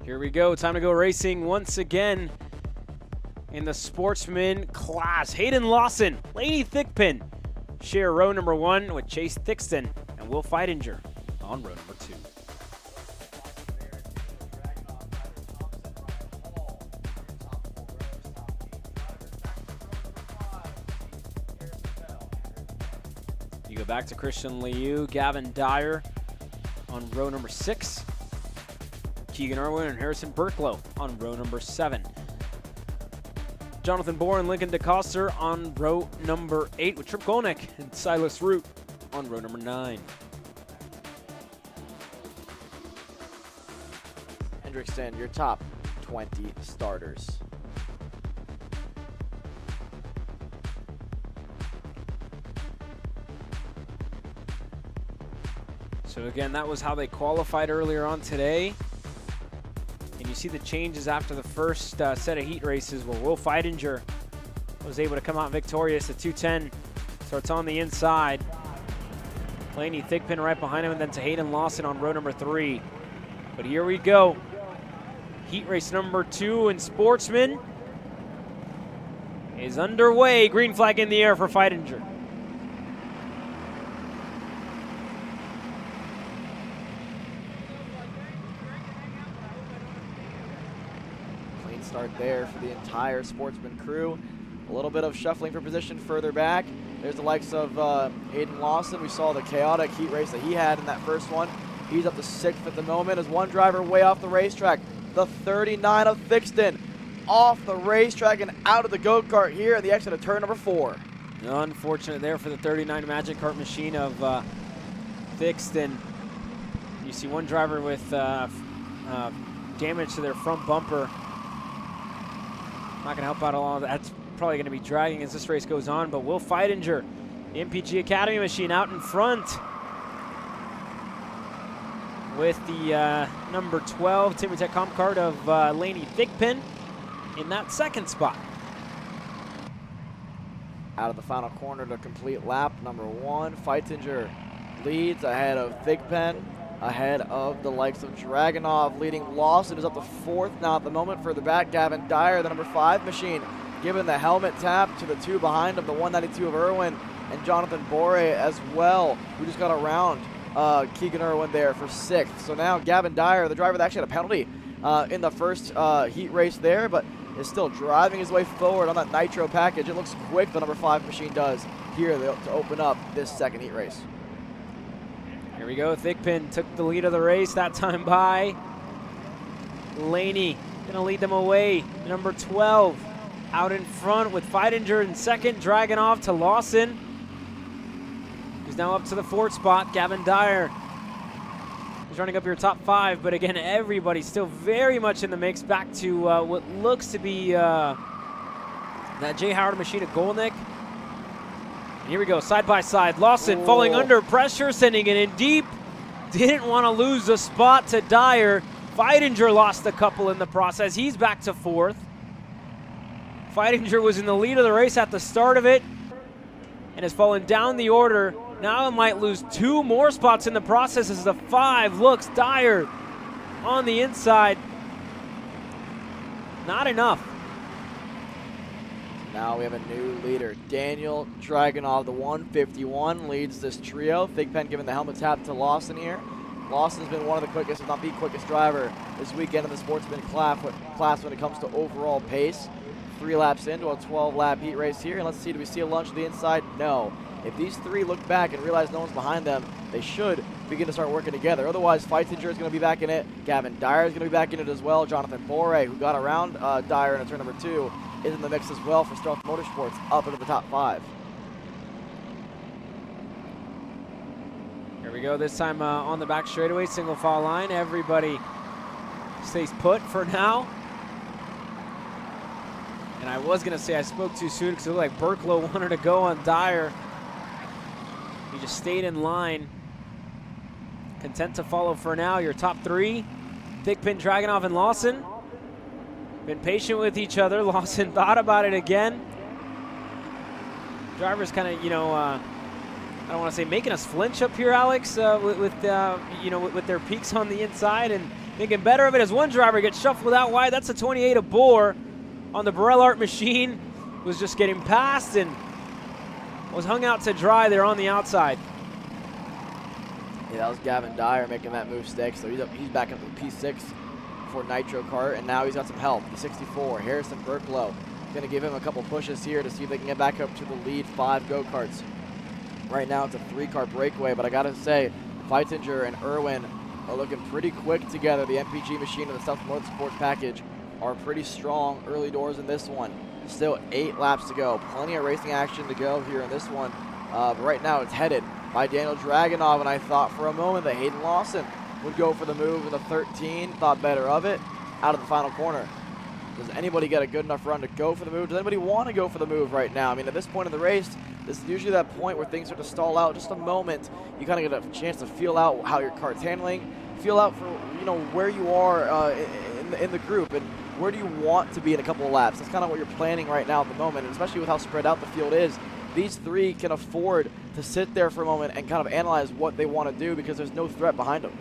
Here we go, time to go racing once again in the Sportsman class. Hayden Lawson, Laney Thigpen share row number 1 with Chase Thixton and Will Feidinger on row number 2. You go back to Christian Liu, Gavin Dyer on row number 6. Keegan Irwin and Harrison Burklow on row number 7. Jonathan Bohr and Lincoln DeCoster on row number 8 with Trip Golnick and Silas Root on row number 9. Hendrickson, your top 20 starters. So again, that was how they qualified earlier on today. And you see the changes after the first set of heat races where Will Feidinger was able to come out victorious at 210. Starts on the inside. Laney Thigpen right behind him, and then to Hayden Lawson on row number 3. But here we go. Heat race number 2 in Sportsman is underway. Green flag in the air for Feidinger. Start there for the entire Sportsman crew. A little bit of shuffling for position further back. There's the likes of Hayden Lawson. We saw the chaotic heat race that he had in that first one. He's up to 6th at the moment as one driver way off the racetrack. The 39 of Thixton off the racetrack and out of the go-kart here at the exit of turn number 4. Unfortunate there for the 39 Magic Kart machine of Thixton. You see one driver with damage to their front bumper. Not going to help out a lot. That's probably going to be dragging as this race goes on. But Will Feidinger, the MPG Academy machine, out in front with the number 12 Timmy Tech Comp card of Laney Thigpen in that second spot. Out of the final corner to complete lap number 1. Feidinger leads ahead of Thigpen. ahead of the likes of Dragunov, leading Lawson, is up to 4th now at the moment. Further back, Gavin Dyer, the number 5 machine, giving the helmet tap to the 2 behind him, the 192 of Irwin, and Jonathan Bore as well, who just got around Keegan Irwin there for 6th. So now Gavin Dyer, the driver that actually had a penalty in the first heat race there, but is still driving his way forward on that nitro package. It looks quick, the number 5 machine does here to open up this second heat race. Here we go. Thigpen took the lead of the race that time by Laney. Gonna lead them away. Number 12 out in front with Feidinger in second, dragging off to Lawson. He's now up to the 4th spot. Gavin Dyer is running up your top 5, but again, everybody's still very much in the mix. Back to what looks to be that Jay Howard machine at Golnick. Here we go, side by side. Lawson falling under pressure, sending it in deep. Didn't want to lose the spot to Dyer. Feidinger lost a couple in the process. He's back to 4th. Feidinger was in the lead of the race at the start of it and has fallen down the order. Now it might lose 2 more spots in the process as the 5 looks. Dyer on the inside. Not enough. Now we have a new leader. Daniel Dragunov, the 151, leads this trio. Thigpen giving the helmet tap to Lawson here. Lawson's been one of the quickest, if not the quickest driver this weekend in the Sportsman class when it comes to overall pace. 3 laps into a 12-lap heat race here. And let's see, do we see a lunge to the inside? No. If these 3 look back and realize no one's behind them, they should begin to start working together. Otherwise, Feidinger is going to be back in it. Gavin Dyer is going to be back in it as well. Jonathan Bore, who got around Dyer in a turn number 2, is in the mix as well for Stealth Motorsports, up into the top 5. Here we go, this time on the back straightaway, single file line. Everybody stays put for now. And I was going to say I spoke too soon because it looked like Burklow wanted to go on Dyer. He just stayed in line. Content to follow for now. Your top 3, Thigpen, Dragunov, and Lawson. Been patient with each other. Lawson thought about it again. Drivers kind of, I don't want to say making us flinch up here, Alex, with their peaks on the inside and thinking better of it as one driver gets shuffled out wide. That's a 28 of Bohr on the Burrell Art machine. Was just getting past and was hung out to dry there on the outside. Yeah, that was Gavin Dyer making that move stick, so he's back up to the P6 for Nitro Kart, and now he's got some help. The 64, Harrison Burklow, going to give him a couple pushes here to see if they can get back up to the lead 5 go-karts. Right now it's a 3-car breakaway, but I got to say, Feidinger and Irwin are looking pretty quick together. The MPG machine and the Stealth Motorsports package are pretty strong early doors in this one. Still 8 laps to go. Plenty of racing action to go here in this one. But right now it's headed by Daniel Dragunov, and I thought for a moment that Hayden Lawson would go for the move in the 13, thought better of it, out of the final corner. Does anybody get a good enough run to go for the move? Does anybody want to go for the move right now? I mean, at this point in the race, this is usually that point where things start to stall out just a moment. You kind of get a chance to feel out how your cart's handling, feel out for, where you are in the group, and where do you want to be in a couple of laps. That's kind of what you're planning right now at the moment, and especially with how spread out the field is. These 3 can afford to sit there for a moment and kind of analyze what they want to do because there's no threat behind them.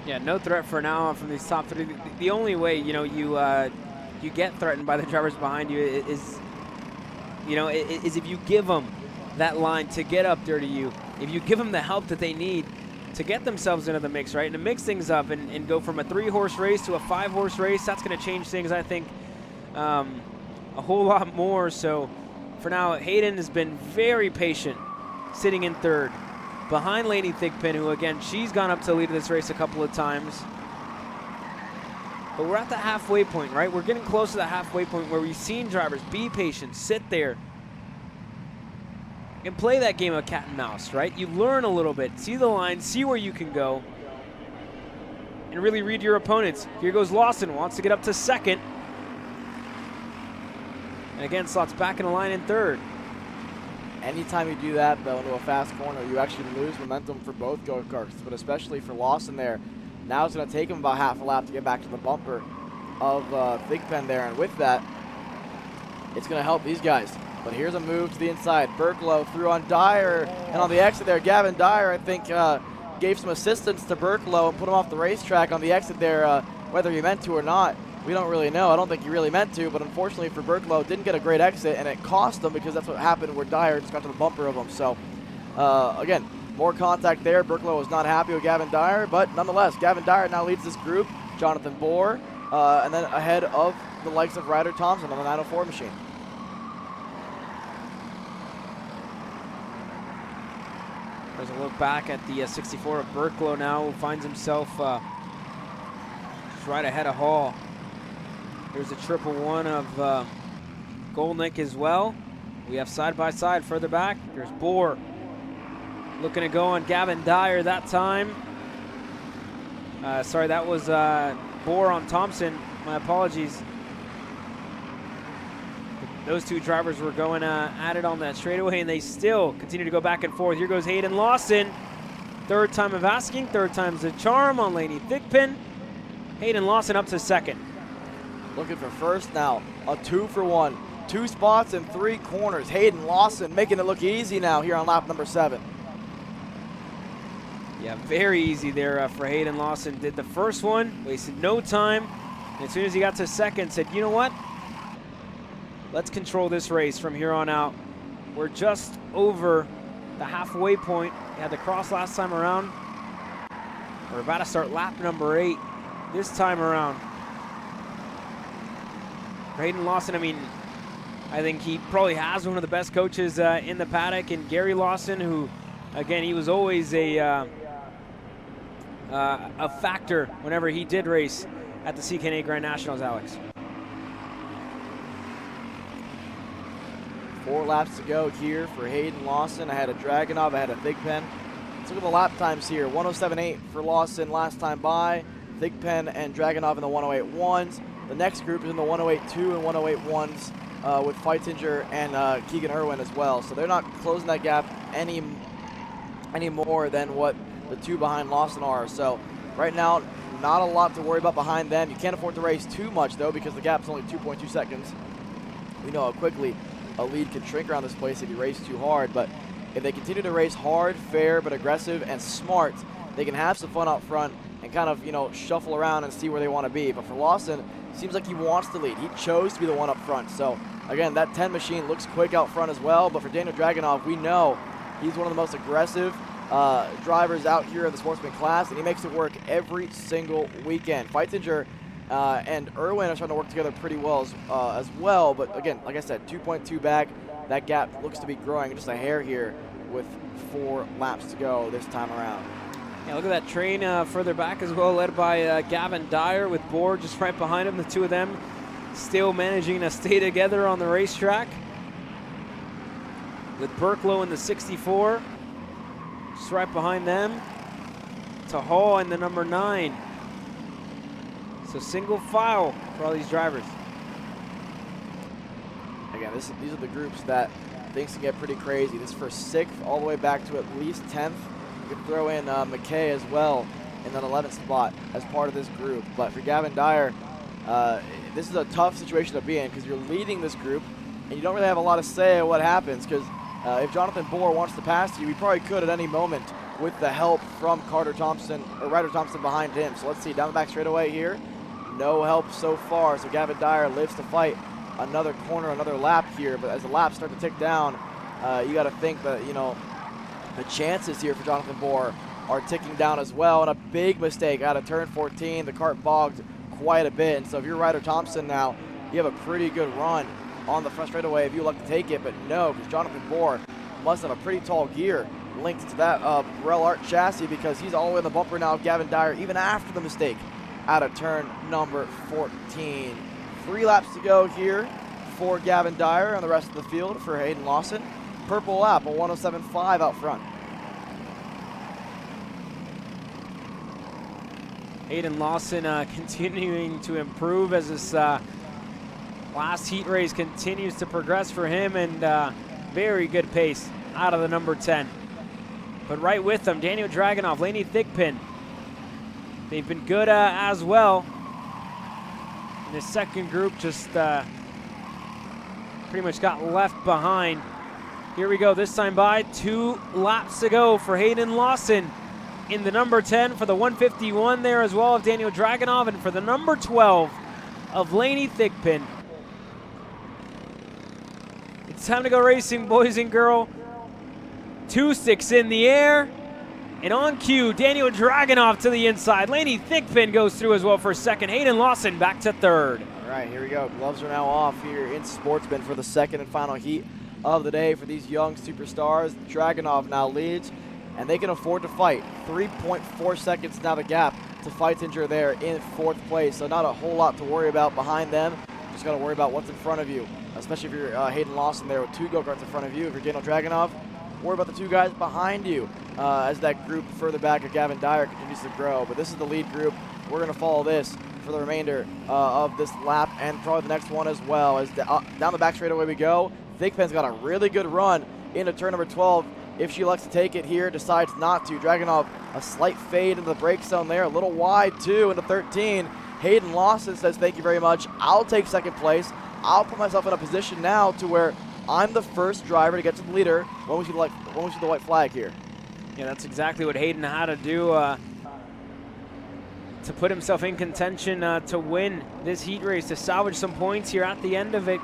Yeah, no threat for now from these top 3. The only way, you get threatened by the drivers behind you is if you give them that line to get up there to you, if you give them the help that they need to get themselves into the mix, right? And to mix things up and go from a 3-horse race to a 5-horse race, that's going to change things, I think, a whole lot more. So for now, Hayden has been very patient, sitting in 3rd. Behind Lady Thigpen, who, again, she's gone up to lead this race a couple of times. But we're at the halfway point, right? We're getting close to the halfway point where we've seen drivers be patient, sit there, and play that game of cat and mouse, right? You learn a little bit, see the line, see where you can go, and really read your opponents. Here goes Lawson, wants to get up to 2nd. And again, slots back in the line in 3rd. Anytime you do that, though, into a fast corner, you actually lose momentum for both go-karts, but especially for Lawson there. Now it's going to take him about half a lap to get back to the bumper of Thigpen there, and with that, it's going to help these guys But here's a move to the inside. Burklow through on Dyer, and on the exit there, Gavin Dyer, I think, gave some assistance to Burklow and put him off the racetrack on the exit there, whether he meant to or not. We don't really know. I don't think he really meant to, but unfortunately for Burklow, didn't get a great exit, and it cost him because that's what happened where Dyer just got to the bumper of him. So, again, more contact there. Burklow was not happy with Gavin Dyer, but nonetheless, Gavin Dyer now leads this group. Jonathan Bohr, and then ahead of the likes of Ryder Thompson on the 904 machine. There's a look back at the 64 of Burklow now, who finds himself just right ahead of Hall. There's a 111 of Golnick as well. We have side by side further back. There's Bohr looking to go on Gavin Dyer that time. Sorry, that was Bohr on Thompson. My apologies. Those two drivers were going at it on that straightaway, and they still continue to go back and forth. Here goes Hayden Lawson. Third time of asking, third time's a charm on Laney Thigpen. Hayden Lawson up to second. Looking for first now, a 2-for-1. 2 spots in 3 corners. Hayden Lawson making it look easy now here on lap number 7. Yeah, very easy there for Hayden Lawson. Did the first one, wasted no time. And as soon as he got to second, said, you know what? Let's control this race from here on out. We're just over the halfway point. We had the cross last time around. We're about to start lap number 8 this time around. Hayden Lawson, I mean, I think he probably has one of the best coaches in the paddock, and Gary Lawson, who, again, he was always a factor whenever he did race at the CKNA Grand Nationals, Alex. 4 laps to go here for Hayden Lawson. I had a Dragunov, I had a Thigpen. Let's look at the lap times here. 107.8 for Lawson last time by. Thigpen and Dragunov in the 108.1s. The next group is in the 108.2 and 108.1s with Feitinger and Keegan Irwin as well. So they're not closing that gap any more than what the 2 behind Lawson are. So right now, not a lot to worry about behind them. You can't afford to race too much, though, because the gap's only 2.2 seconds. We know how quickly a lead can shrink around this place if you race too hard, but if they continue to race hard, fair, but aggressive and smart, they can have some fun up front and kind of, you know, shuffle around and see where they want to be. But for Lawson, seems like he wants to lead. He chose to be the one up front. So again, that 10 machine looks quick out front as well, but for Daniel Dragunov, we know he's one of the most aggressive drivers out here in the Sportsman class, and he makes it work every single weekend. Feitinger and Irwin are starting to work together pretty well as well, but again, like I said, 2.2 back. That gap looks to be growing just a hair here with 4 laps to go this time around. Yeah, look at that train further back as well, led by Gavin Dyer with Bohr just right behind him. The 2 of them still managing to stay together on the racetrack. With Burklow in the 64, just right behind them, to Hall in the number 9. So single file for all these drivers. Again, these are the groups that things can get pretty crazy. This is for 6th all the way back to at least 10th. You can throw in McKay as well in that 11th spot as part of this group. But for Gavin Dyer, this is a tough situation to be in because you're leading this group and you don't really have a lot to say what happens, because if Jonathan Bohr wants to pass you, he probably could at any moment with the help from Ryder Thompson behind him. So let's see, down the back straightaway here. No help so far, so Gavin Dyer lives to fight another corner, another lap here. But as the laps start to tick down, you got to think that, you know, the chances here for Jonathan Bohr are ticking down as well. And a big mistake out of turn 14. The cart bogged quite a bit. And so if you're Ryder Thompson now, you have a pretty good run on the front straightaway if you like to take it. But no, because Jonathan Bohr must have a pretty tall gear linked to that Rel Art chassis, because he's all the way in the bumper now of Gavin Dyer, even after the mistake out of turn number 14. 3 laps to go here for Gavin Dyer and the rest of the field for Hayden Lawson. Purple lap, a 107.5 out front. Hayden Lawson continuing to improve as this last heat race continues to progress for him, and very good pace out of the number 10. But right with them, Daniel Dragunov, Laney Thigpen. They've been good as well. In the second group, just pretty much got left behind. Here we go, this time by 2 laps to go for Hayden Lawson in the number 10 for the 151 there as well of Daniel Dragunov, and for the number 12 of Laney Thigpen. It's time to go racing, boys and girls. 2 sticks in the air, and on cue, Daniel Dragunov to the inside. Laney Thigpen goes through as well for second. Hayden Lawson back to third. All right, here we go. Gloves are now off here in Sportsman for the second and final heat of the day for these young superstars. Dragunov now leads, and they can afford to fight. 3.4 seconds now the gap to Feitinger there in 4th place, so not a whole lot to worry about behind them. Just got to worry about what's in front of you, especially if you're Hayden Lawson there with 2 go-karts in front of you. If you're Daniel Dragunov, worry about the 2 guys behind you as that group further back of Gavin Dyer continues to grow. But this is the lead group. We're going to follow this for the remainder of this lap and probably the next one as well. As down the back straightaway we go. Thigpen's got a really good run into turn number 12. If she elects to take it here, decides not to. Dragunov, a slight fade into the brake zone there, a little wide too into 13. Hayden Lawson says, thank you very much. I'll take second place. I'll put myself in a position now to where I'm the first driver to get to the leader when we see the white flag here. Yeah, that's exactly what Hayden had to do to put himself in contention to win this heat race, to salvage some points here at the end of it.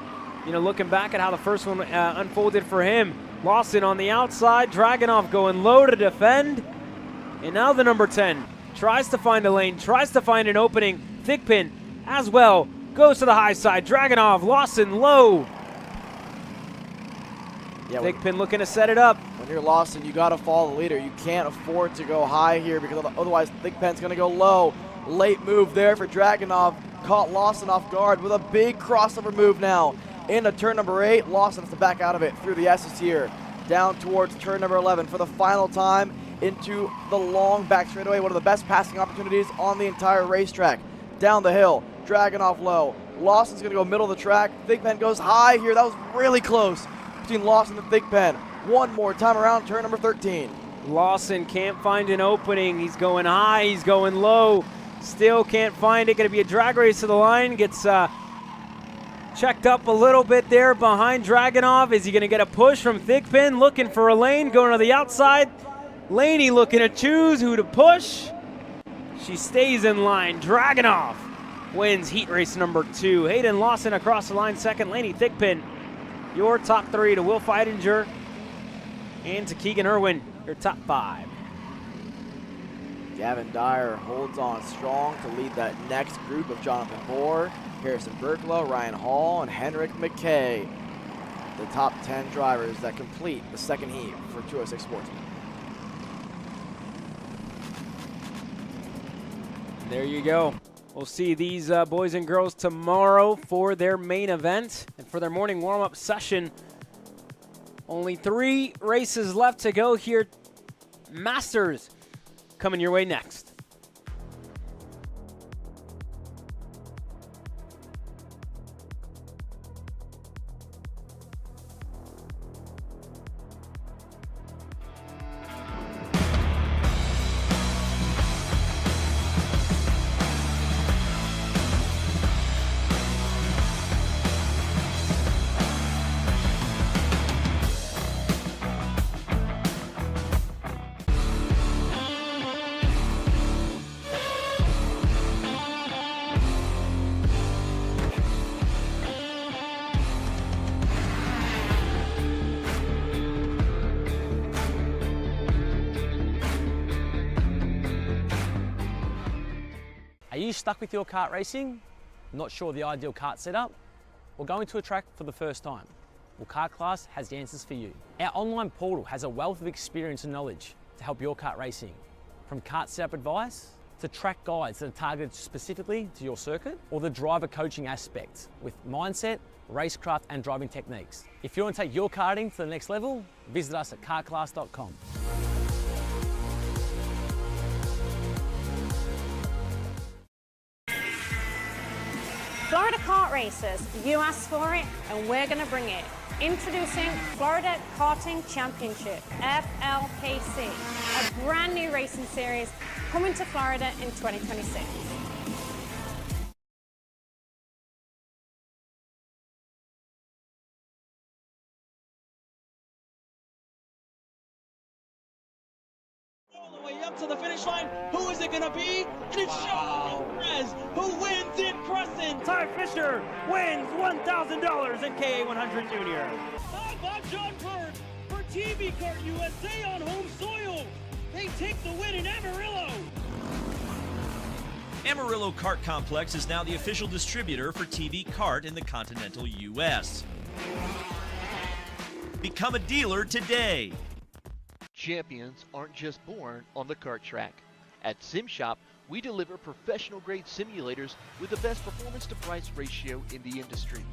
You know, looking back at how the first one unfolded for him. Lawson on the outside, Dragunov going low to defend. And now the number 10 tries to find a lane, tries to find an opening. Thigpen as well goes to the high side. Dragunov, Lawson low. Yeah, Thigpen looking to set it up. When you're Lawson, you got to follow the leader. You can't afford to go high here because otherwise Thigpen's going to go low. Late move there for Dragunov. Caught Lawson off guard with a big crossover move now. Into turn number 8, Lawson has to back out of it through the S's here. Down towards turn number 11 for the final time into the long back straightaway. One of the best passing opportunities on the entire racetrack. Down the hill, Dragunov low. Lawson's going to go middle of the track. Thigpen goes high here. That was really close between Lawson and Thigpen. One more time around turn number 13. Lawson can't find an opening. He's going high, he's going low. Still can't find it. Going to be a drag race to the line. Gets checked up a little bit there behind Dragunov. Is he going to get a push from Thigpen? Looking for a lane, going to the outside. Laney looking to choose who to push. She stays in line. Dragunov wins heat race number 2. Hayden Lawson across the line second. Laney Thigpen, your top 3 to Will Feitinger and to Keegan Irwin, your top 5. Gavin Dyer holds on strong to lead that next group of Jonathan Bohr, Harrison Berklow, Ryan Hall, and Henrik McKay. The top 10 drivers that complete the second heat for 206 Sportsman. There you go. We'll see these boys and girls tomorrow for their main event and for their morning warm-up session. Only 3 races left to go here. Masters coming your way next. Are you stuck with your kart racing? Not sure the ideal kart setup? Or going to a track for the first time? Well, Kart Class has the answers for you. Our online portal has a wealth of experience and knowledge to help your kart racing. From kart setup advice to track guides that are targeted specifically to your circuit, or the driver coaching aspect with mindset, racecraft and driving techniques. If you want to take your karting to the next level, visit us at kartclass.com. Florida Kart Racers, you asked for it and we're going to bring it. Introducing Florida Karting Championship, FLKC, a brand new racing series coming to Florida in 2026. way up to the finish line. Who is it going to be? And it's Sean Perez who wins in Crescent. Ty Fisher wins $1,000 in KA100 Junior. How about John Bird for TV Kart USA on home soil? They take the win in Amarillo. Amarillo Kart Complex is now the official distributor for TV Kart in the continental U.S. Become a dealer today. Champions aren't just born on the kart track. At SimShop, we deliver professional-grade simulators with the best performance-to-price ratio in the industry.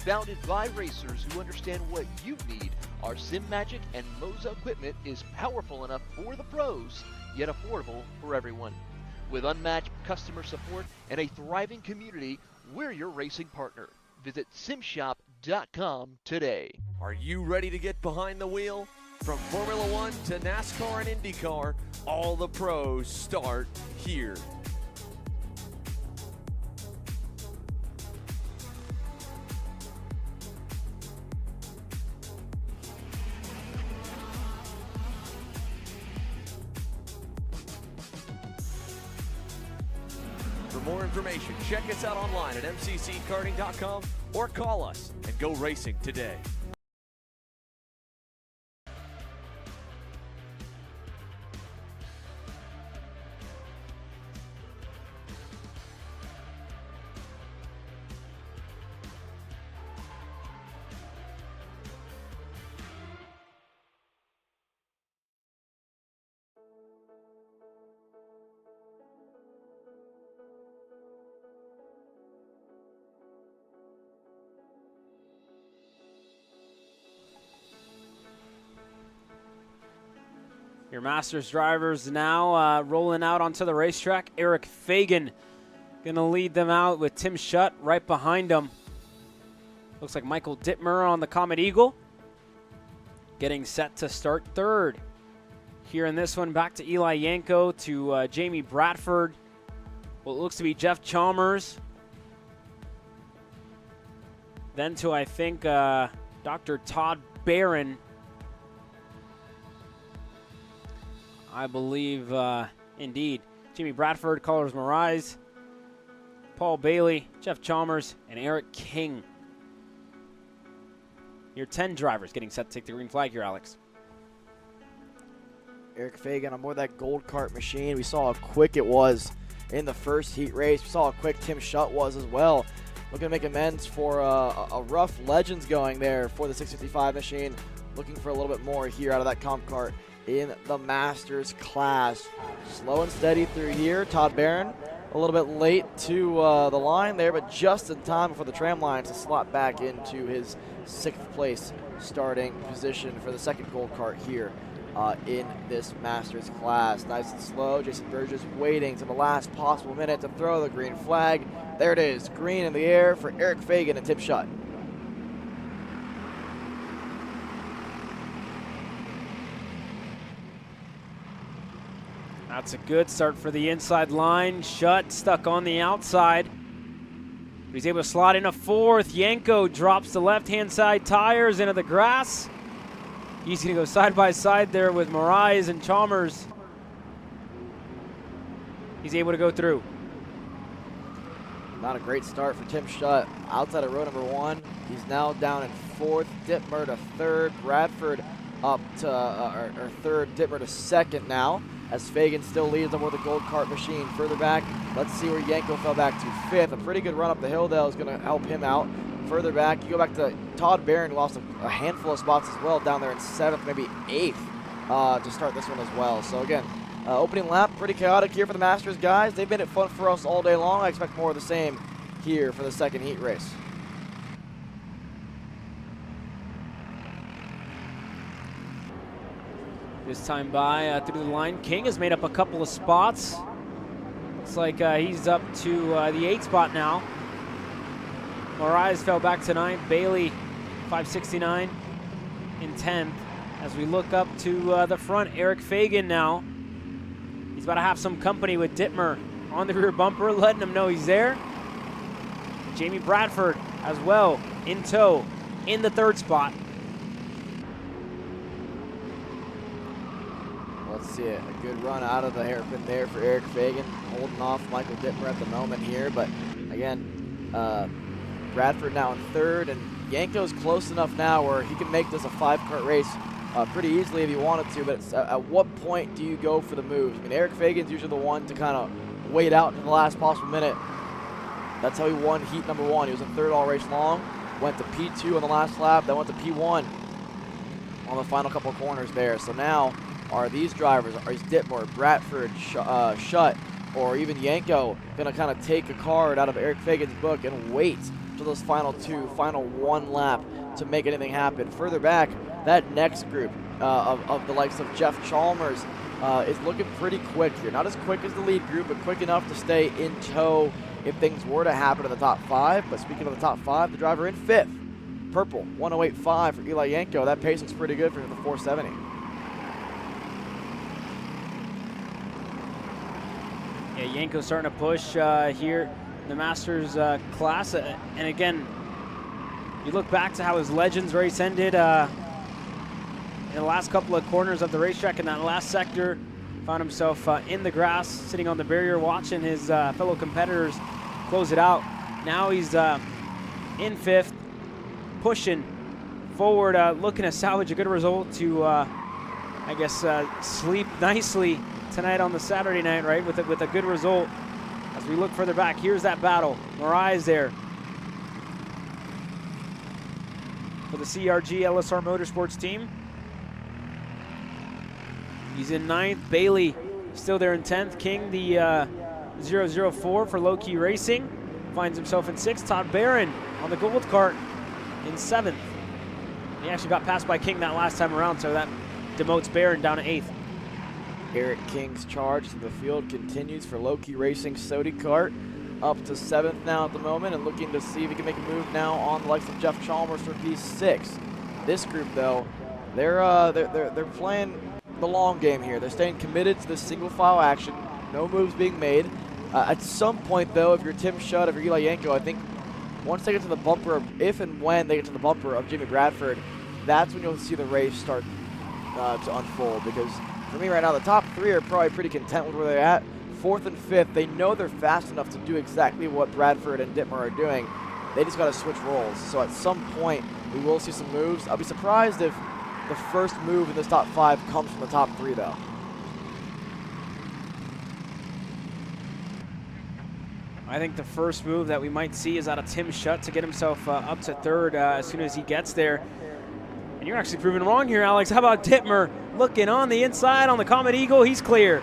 Founded by racers who understand what you need, our SimMagic and Moza equipment is powerful enough for the pros, yet affordable for everyone. With unmatched customer support and a thriving community, we're your racing partner. Visit simshop.com today. Are you ready to get behind the wheel? From Formula One to NASCAR and IndyCar, all the pros start here. For more information, check us out online at mcckarting.com or call us and go racing today. Your Masters drivers now rolling out onto the racetrack. Eric Fagan going to lead them out with Tim Schutt right behind him. Looks like Michael Dittmer on the Comet Eagle getting set to start third. Here in this one, back to Eli Yanko, to Jamie Bradford. What looks to be Jeff Chalmers. Then to, I think, Dr. Todd Barron. I believe, indeed, Jimmy Bradford, Carlos Moraes, Paul Bailey, Jeff Chalmers, and Eric King. Your 10 drivers getting set to take the green flag here, Alex. Eric Fagan on board that gold kart machine. We saw how quick it was in the first heat race. We saw how quick Tim Schutt was as well. Looking to make amends for a rough Legends going there for the 655 machine. Looking for a little bit more here out of that comp kart in the Masters class. Slow and steady through here. Todd Barron a little bit late to the line there, but just in time before the tram line to slot back into his 6th place starting position for the second gold kart here in this Masters class. Nice and slow. Jason Burgess waiting to the last possible minute to throw the green flag. There it is, green in the air for Eric Fagan and Tim Schutt. That's a good start for the inside line. Schutt stuck on the outside. But he's able to slot in a 4th. Yanko drops the left-hand side tires into the grass. He's going to go side by side there with Moraes and Chalmers. He's able to go through. Not a great start for Tim Schutt. Outside of row number 1, he's now down in 4th. Dittmer to 3rd. Bradford up to or 3rd. Dittmer to 2nd now, as Fagan still leads on board the gold kart machine. Further back, let's see where Yanko fell back to 5th. A pretty good run up the hill, though, is going to help him out. Further back, you go back to Todd Barron, who lost a handful of spots as well, down there in 7th, maybe 8th to start this one as well. So again, opening lap, pretty chaotic here for the Masters guys. They've made it fun for us all day long. I expect more of the same here for the second heat race. This time by through the line. King has made up a couple of spots. Looks like he's up to the 8th spot now. Moraes fell back to 9th. Bailey, 569 in 10th. As we look up to the front, Eric Fagan now. He's about to have some company with Dittmer on the rear bumper, letting him know he's there. Jamie Bradford as well in tow in the 3rd spot. Let's see it. A good run out of the hairpin there for Eric Fagan, holding off Michael Dittmer at the moment here. But again, Bradford now in third, and Yanko's close enough now where he can make this a 5-kart race pretty easily if he wanted to. But it's, at what point do you go for the moves? I mean, Eric Fagan's usually the one to kind of wait out to the last possible minute. That's how he won heat number 1. He was in third all race long, went to P2 on the last lap, then went to P1 on the final couple of corners there. So now, are these drivers, is Dittmer, Bradford, Schutt, or even Yanko going to kind of take a card out of Eric Fagan's book and wait to those final one lap to make anything happen? Further back, that next group of the likes of Jeff Chalmers is looking pretty quick here. Not as quick as the lead group, but quick enough to stay in tow if things were to happen in the top 5. But speaking of the top 5, the driver in 5th, purple, 108.5 for Eli Yanko. That pace looks pretty good for the 470. Yeah, Yanko's starting to push here in the Masters class. And again, you look back to how his Legends race ended in the last couple of corners of the racetrack in that last sector. Found himself in the grass, sitting on the barrier, watching his fellow competitors close it out. Now he's in 5th, pushing forward, looking to salvage a good result to, I guess, sleep nicely tonight on the Saturday night, right, with a good result. As we look further back, here's that battle. Mariah's there for the CRG LSR Motorsports team. He's in 9th. Bailey still there in 10th. King, the 004 for Low Key Racing, finds himself in 6th. Todd Barron on the gold cart in 7th. He actually got passed by King that last time around, so that demotes Barron down to 8th. Eric King's charge to the field continues for Low Key Racing Sody Kart, up to 7th now at the moment, and looking to see if he can make a move now on the likes of Jeff Chalmers for P6. This group, though, they're playing the long game here. They're staying committed to this single file action, no moves being made. At some point, though, if you're Tim Schutt, if you're Eli Yanko, I think once they get to the bumper, if and when they get to the bumper of Jimmy Bradford, that's when you'll see the race start to unfold. Because for me right now, the top 3 are probably pretty content with where they're at. 4th and 5th, they know they're fast enough to do exactly what Bradford and Dittmer are doing. They just got to switch roles. So at some point, we will see some moves. I'll be surprised if the first move in this top 5 comes from the top 3, though. I think the first move that we might see is out of Tim Schutt to get himself up to 3rd as soon as he gets there. And you're actually proving wrong here, Alex. How about Dittmer looking on the inside on the Comet Eagle? He's clear.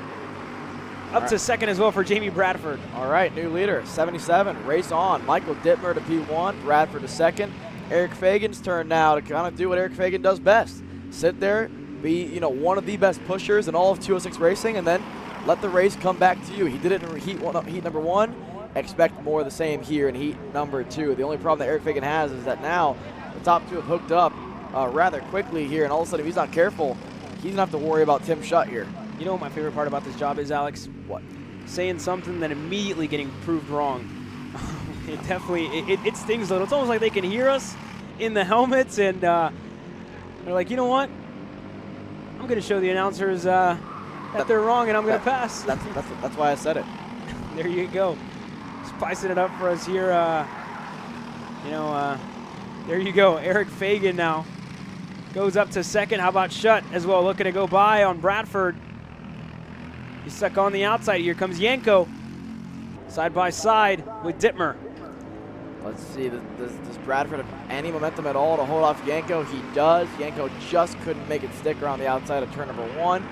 Up to 2nd as well for Jamie Bradford. All right, new leader, 77. Race on. Michael Dittmer to P1, Bradford to 2nd. Eric Fagan's turn now to kind of do what Eric Fagan does best. Sit there, be one of the best pushers in all of 206 racing, and then let the race come back to you. He did it in heat number 1. Expect more of the same here in heat number 2. The only problem that Eric Fagan has is that now the top 2 have hooked up rather quickly here, and all of a sudden if he's not careful, he's gonna have to worry about Tim Schutt here. You know what my favorite part about this job is, Alex? What? Saying something, then immediately getting proved wrong. It definitely, it stings a little. It's almost like they can hear us in the helmets, and they're like, you know what? I'm going to show the announcers that they're wrong, and I'm going to pass. That's why I said it. There you go. Spicing it up for us here. There you go. Eric Fagan now goes up to 2nd. How about Schutt as well, looking to go by on Bradford. He's stuck on the outside. Here comes Yanko, side by side with Dittmer. Let's see, does Bradford have any momentum at all to hold off Yanko? He does. Yanko just couldn't make it stick around the outside of turn number 1.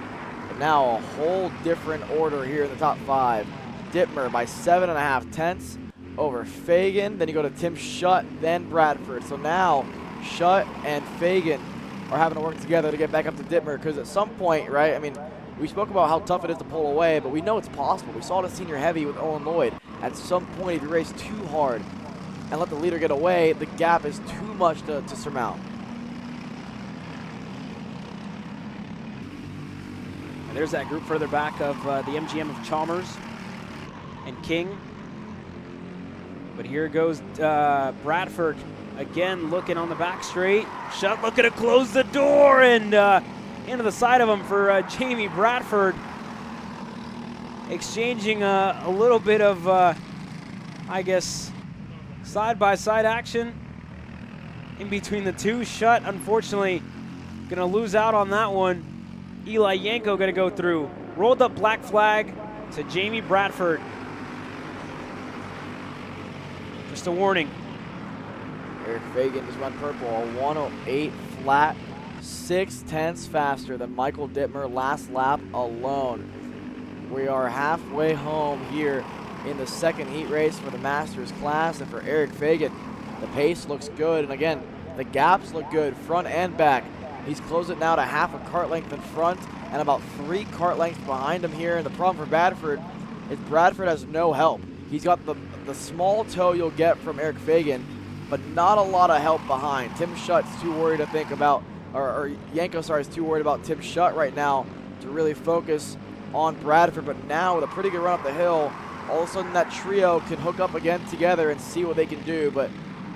But now a whole different order here in the top 5. Dittmer by 7.5 tenths over Fagan. Then you go to Tim Schutt, then Bradford. So now Schutt and Fagan are having to work together to get back up to Dittmer, because at some point, right, I mean, we spoke about how tough it is to pull away, but we know it's possible. We saw it at senior heavy with Owen Lloyd. At some point, if you race too hard and let the leader get away, the gap is too much to surmount. And there's that group further back of the MGM of Chalmers and King. But here goes Bradford again, looking on the back straight. Schutt looking to close the door, and into the side of him for Jamie Bradford. Exchanging a little bit of, I guess, side-by-side action in between the two. Shutt, unfortunately, going to lose out on that one. Eli Yanko going to go through. Rolled up black flag to Jamie Bradford. Just a warning. Eric Fagan just went purple, a 108 flat, 6/10 faster than Michael Dittmer last lap alone. We are halfway home here in the second heat race for the Masters class, and for Eric Fagan, the pace looks good, and again, the gaps look good, front and back. He's closed it now to half a kart length in front and about 3 kart lengths behind him here, and the problem for Bradford is Bradford has no help. He's got the small toe you'll get from Eric Fagan, but not a lot of help behind. Tim Shutt's too worried to think about, or Yanko, sorry, is too worried about Tim Shutt right now to really focus on Bradford, but now with a pretty good run up the hill, all of a sudden that trio can hook up again together and see what they can do. But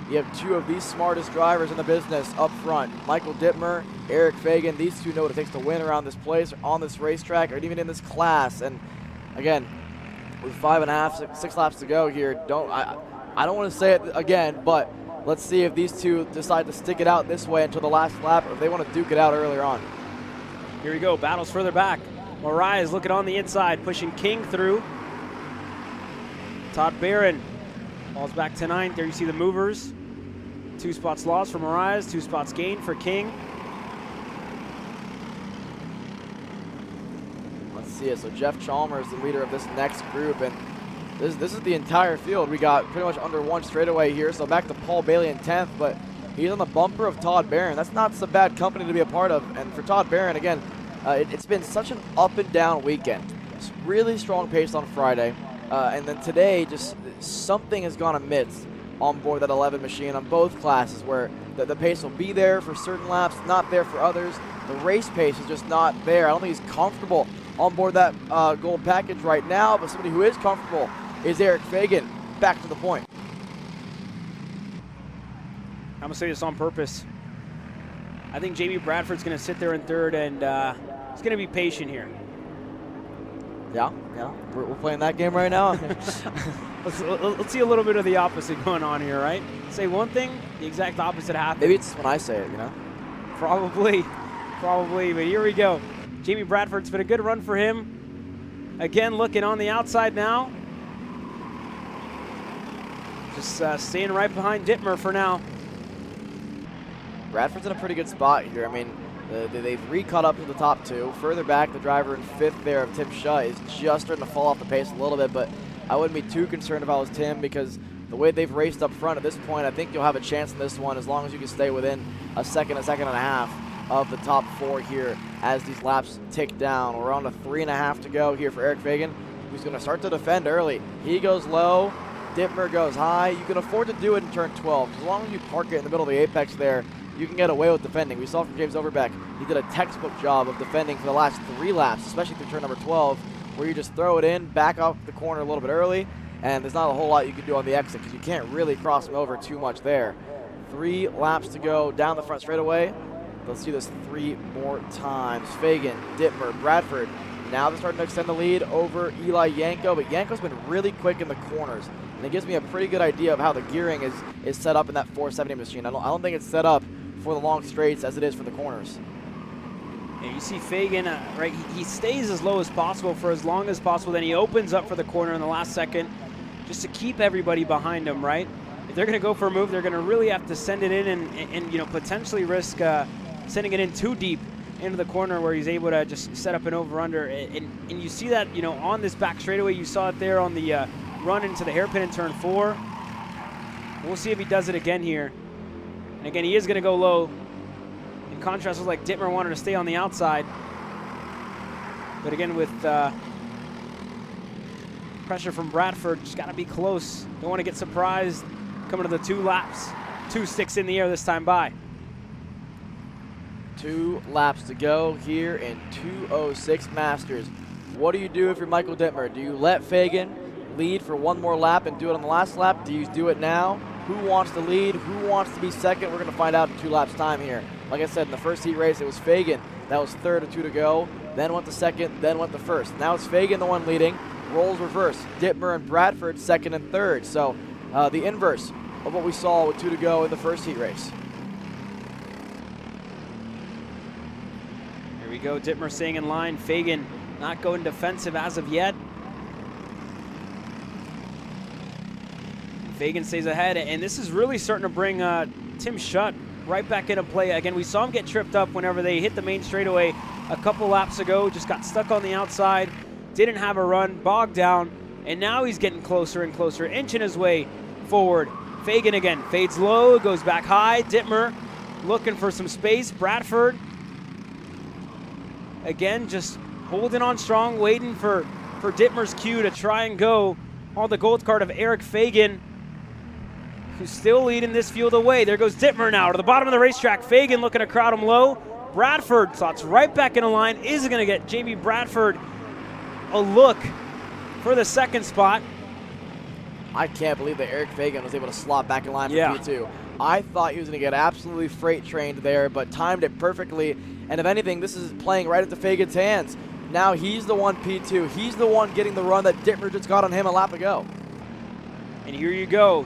you have 2 of the smartest drivers in the business up front. Michael Dittmer, Eric Fagan, these 2 know what it takes to win around this place, on this racetrack, or even in this class. And again, with 5.5, 6 laps to go here, I don't want to say it again, but let's see if these 2 decide to stick it out this way until the last lap, or if they want to duke it out earlier on. Here we go, battles further back. Mariah is looking on the inside, pushing King through. Todd Barron falls back to 9th. There you see the movers. 2 spots lost for Mariah, 2 spots gained for King. Let's see it. So Jeff Chalmers, the leader of this next group, and this is the entire field. We got pretty much under 1 straightaway here. So back to Paul Bailey in 10th, but he's on the bumper of Todd Barron. That's not some bad company to be a part of. And for Todd Barron, again, it's been such an up and down weekend. It's really strong pace on Friday, and then today just something has gone amiss on board that 11 machine on both classes, where the pace will be there for certain laps, not there for others. The race pace is just not there. I don't think he's comfortable on board that gold package right now, but somebody who is comfortable is Eric Fagan. Back to the point. I'm going to say this on purpose. I think Jamie Bradford's going to sit there in 3rd, and he's going to be patient here. Yeah, we're playing that game right now. Let's see a little bit of the opposite going on here, right? Say one thing, the exact opposite happens. Maybe it's when I say it, you know? Probably, but here we go. Jamie Bradford's been a good run for him. Again, looking on the outside now. Just staying right behind Dittmer for now. Bradford's in a pretty good spot here. I mean, they've re-caught up to the top 2. Further back, the driver in 5th there of Tim Shutt is just starting to fall off the pace a little bit, but I wouldn't be too concerned if I was Tim, because the way they've raced up front at this point, I think you'll have a chance in this one as long as you can stay within a second and a half of the top 4 here as these laps tick down. We're on to 3.5 to go here for Eric Fagan, who's going to start to defend early. He goes low, Dittmer goes high. You can afford to do it in turn 12. As long as you park it in the middle of the apex there, you can get away with defending. We saw from James Overbeck, he did a textbook job of defending for the last 3 laps, especially through turn number 12, where you just throw it in, back off the corner a little bit early, and there's not a whole lot you can do on the exit because you can't really cross them over too much there. 3 laps to go down the front straightaway. Let's see this 3 more times. Fagan, Dittmer, Bradford. Now they're starting to extend the lead over Eli Yanko, but Yanko's been really quick in the corners, and it gives me a pretty good idea of how the gearing is set up in that 470 machine. I don't think it's set up for the long straights as it is for the corners. Yeah, you see Fagan, right? He stays as low as possible for as long as possible. Then he opens up for the corner in the last second, just to keep everybody behind him, right? If they're going to go for a move, they're going to really have to send it in and potentially risk sending it in too deep into the corner where he's able to just set up an over-under. And you see that, on this back straightaway. You saw it there on the run into the hairpin in turn 4. We'll see if he does it again here. And again, he is going to go low. In contrast, it was like Dittmer wanted to stay on the outside. But again, with pressure from Bradford, just got to be close. Don't want to get surprised coming to the 2 laps. 2 sticks in the air this time by. 2 laps to go here in 2:06 Masters. What do you do if you're Michael Dittmer? Do you let Fagan lead for 1 more lap and do it on the last lap? Do you do it now? Who wants to lead? Who wants to be second? We're going to find out in 2 laps time here. Like I said, in the first heat race, it was Fagan That was third with 2 to go. Then went to second, then went to first. Now it's Fagan the one leading. Roles reverse. Dittmer and Bradford second and third. So the inverse of what we saw with 2 to go in the first heat race. Here we go, Dittmer staying in line. Fagan not going defensive as of yet. Fagan stays ahead, and this is really starting to bring Tim Schutt right back into play. Again, we saw him get tripped up whenever they hit the main straightaway a couple laps ago, just got stuck on the outside, didn't have a run, bogged down, and now he's getting closer and closer, inching his way forward. Fagan again, fades low, goes back high. Dittmer looking for some space. Bradford, again, just holding on strong, waiting for Dittmer's cue to try and go on the gold card of Eric Fagan, who's still leading this field away. There goes Dittmer now to the bottom of the racetrack. Fagan looking to crowd him low. Bradford slots right back in a line. Is going to get Jamie Bradford a look for the second spot. I can't believe that Eric Fagan was able to slot back in line for P2. I thought he was going to get absolutely freight trained there, but timed it perfectly. And if anything, this is playing right into Fagan's hands. Now he's the one P2. He's the one getting the run that Dittmer just got on him a lap ago. And here you go.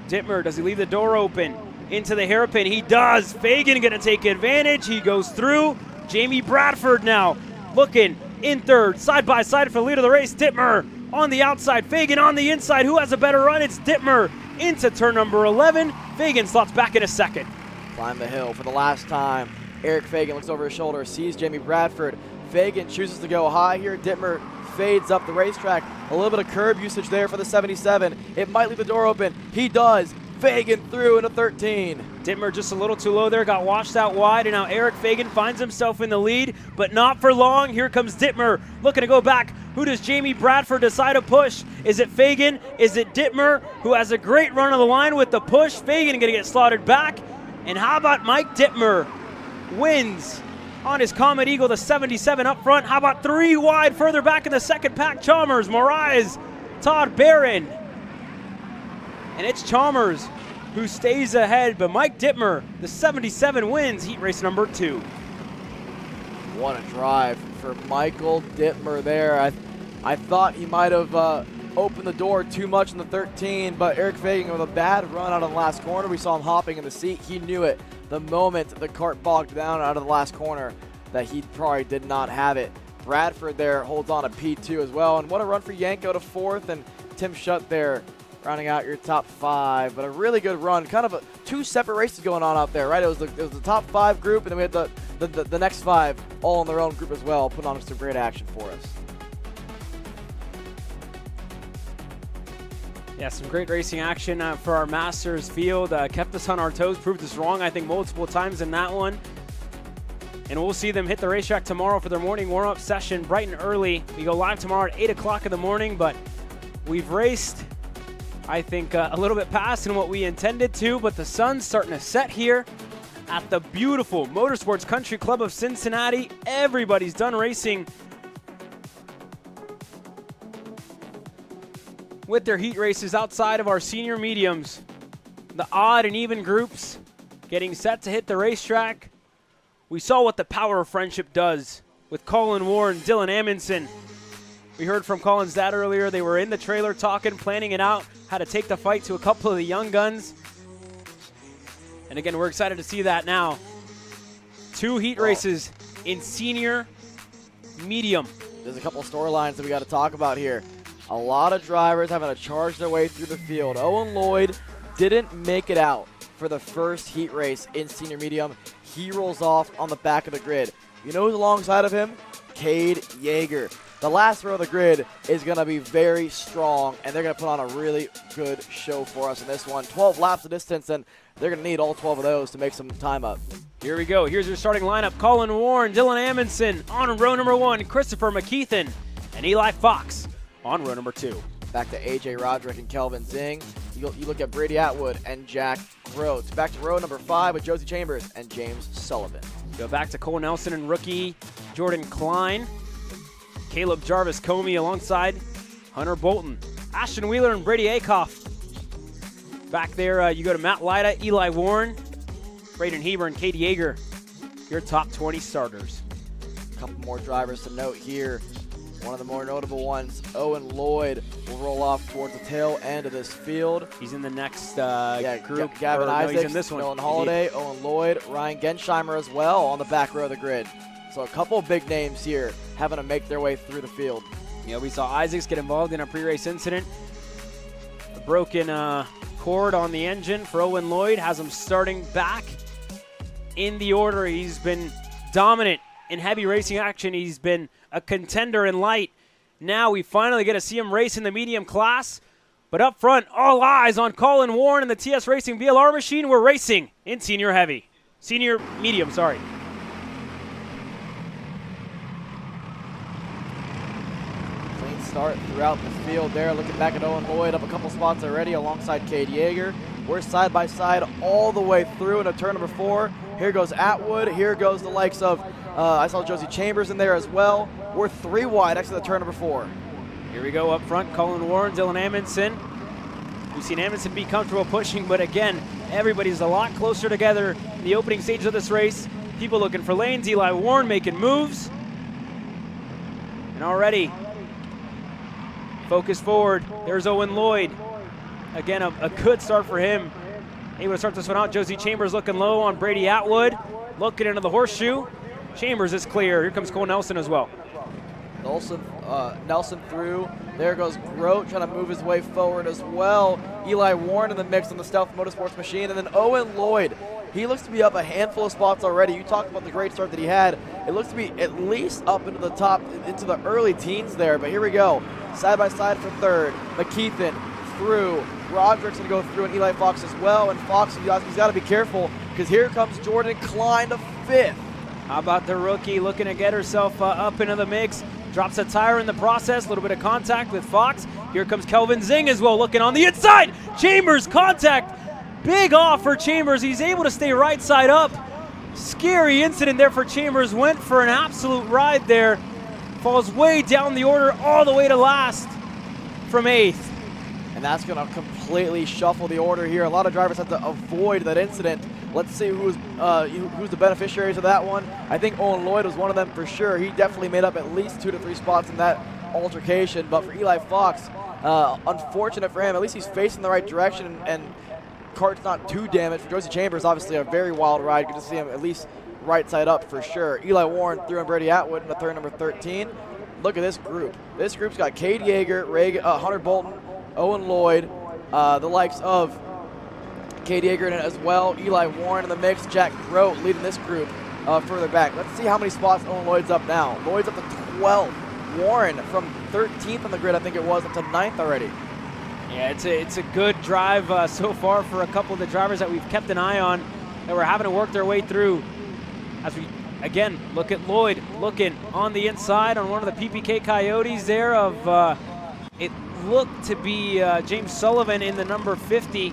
Dittmer, does he leave the door open into the hairpin? He does. Fagan going to take advantage. He goes through. Jamie Bradford now looking in third, side by side for the lead of the race. Dittmer on the outside, Fagan on the inside. Who has a better run? It's Dittmer into turn number 11. Fagan slots back into second. Climb the hill for the last time. Eric Fagan looks over his shoulder, sees Jamie Bradford. Fagan chooses to go high here. Dittmer fades up the racetrack. A little bit of curb usage there for the 77. It might leave the door open. He does. Fagan through into 13. Dittmer just a little too low there, got washed out wide, and now Eric Fagan finds himself in the lead, but not for long. Here comes Dittmer looking to go back. Who does Jamie Bradford decide to push? Is it Fagan? Is it Dittmer, who has a great run on the line with the push? Fagan going to get slaughtered back. And how about Mike Dittmer wins on his Comet Eagle, the 77 up front. How about 3 wide further back in the second pack? Chalmers, Moraes, Todd Barron. And it's Chalmers who stays ahead, but Mike Dittmer, the 77, wins heat race number 2. What a drive for Michael Dittmer there. I thought he might have opened the door too much in the 13, but Eric Fagan with a bad run out of the last corner. We saw him hopping in the seat. He knew it the moment the cart bogged down out of the last corner that he probably did not have it. Bradford there holds on to P2 as well, and what a run for Yanko to 4th, and Tim Schutt there rounding out your top 5. But a really good run, kind of 2 separate races going on out there, right? It was the top 5 group, and then we had the next 5 all in their own group as well, putting on some great action for us. Yeah, some great racing action for our Masters field. Kept us on our toes, proved us wrong, I think, multiple times in that one. And we'll see them hit the racetrack tomorrow for their morning warm-up session bright and early. We go live tomorrow at 8 o'clock in the morning, but we've raced, I think, a little bit past than what we intended to, but the sun's starting to set here at the beautiful Motorsports Country Club of Cincinnati. Everybody's done racing with their heat races outside of our senior mediums. The odd and even groups getting set to hit the racetrack. We saw what the power of friendship does with Colin Warren, Dylan Amundsen. We heard from Colin's dad earlier. They were in the trailer talking, planning it out, how to take the fight to a couple of the young guns. And again, we're excited to see that now. 2 heat races in senior medium. There's a couple storylines that we got to talk about here. A lot of drivers having to charge their way through the field. Owen Lloyd didn't make it out for the first heat race in senior medium. He rolls off on the back of the grid. You know who's alongside of him? Cade Yeager. The last row of the grid is going to be very strong, and they're going to put on a really good show for us in this one. 12 laps of distance, and they're going to need all 12 of those to make some time up. Here we go. Here's your starting lineup. Colin Warren, Dylan Amundsen on row number 1, Christopher McKeithen, and Eli Fox on row number 2. Back to A.J. Roderick and Kelvin Zing. You look at Brady Atwood and Jack Groats. Back to row number 5 with Josie Chambers and James Sullivan. Go back to Cole Nelson and rookie Jordan Klein. Caleb Jarvis Comey alongside Hunter Bolton. Ashton Wheeler and Brady Akoff. Back there, you go to Matt Lyda, Eli Warren, Braden Heber, and Cade Yeager. Your top 20 starters. A couple more drivers to note here. One of the more notable ones, Owen Lloyd, will roll off towards the tail end of this field. He's in the next group. Gavin Isaacs, he's in this one. Nolan Holiday, Owen Lloyd, Ryan Gensheimer as well on the back row of the grid. So a couple of big names here having to make their way through the field. Yeah, we saw Isaacs get involved in a pre-race incident. A broken cord on the engine for Owen Lloyd has him starting back in the order. He's been dominant in heavy racing action. He's been a contender in light. Now we finally get to see him race in the medium class. But up front, all eyes on Colin Warren and the TS Racing VLR machine. We're racing in senior heavy. Senior medium, sorry. Clean start throughout the field there. Looking back at Owen Lloyd, up a couple spots already alongside Cade Yeager. We're side by side all the way through into turn number 4. Here goes Atwood. Here goes the likes of, I saw Josie Chambers in there as well. We're 3 wide next to the turn number 4. Here we go up front. Colin Warren, Dylan Amundsen. We've seen Amundsen be comfortable pushing, but again, everybody's a lot closer together in the opening stages of this race. People looking for lanes. Eli Warren making moves. And already, focus forward. There's Owen Lloyd. Again, a good start for him. Able to start this one out. Josie Chambers looking low on Brady Atwood. Looking into the horseshoe. Chambers is clear. Here comes Cole Nelson as well. Nelson through. There goes Grote trying to move his way forward as well. Eli Warren in the mix on the Stealth Motorsports machine. And then Owen Lloyd. He looks to be up a handful of spots already. You talked about the great start that he had. It looks to be at least up into the top, into the early teens there. But here we go. Side by side for third. McKeithen through. Roderick's going to go through, and Eli Fox as well. And Fox, he's got to be careful because here comes Jordan Klein to 5th. How about the rookie looking to get herself up into the mix? Drops a tire in the process, a little bit of contact with Fox. Here comes Kelvin Zing as well, looking on the inside. Chambers contact. Big off for Chambers. He's able to stay right side up. Scary incident there for Chambers. Went for an absolute ride there. Falls way down the order all the way to last from 8th. And that's going to completely shuffle the order here. A lot of drivers have to avoid that incident. Let's see who's the beneficiaries of that one. I think Owen Lloyd was one of them for sure. He definitely made up at least 2 to 3 spots in that altercation. But for Eli Fox, unfortunate for him. At least he's facing the right direction, and kart's not too damaged. For Josie Chambers, obviously a very wild ride. Good to see him at least right side up for sure. Eli Warren through on Brady Atwood in the turn number 13. Look at this group. This group's got Cade Yeager, Hunter Bolton, Owen Lloyd, the likes of Cade Yeager in it as well, Eli Warren in the mix, Jack Grote leading this group further back. Let's see how many spots Owen Lloyd's up now. Lloyd's up to 12th. Warren from 13th on the grid, I think it was, up to 9th already. Yeah, it's a good drive so far for a couple of the drivers that we've kept an eye on that were having to work their way through. As we, again, look at Lloyd looking on the inside on one of the PPK Coyotes there of, it looked to be James Sullivan in the number 50.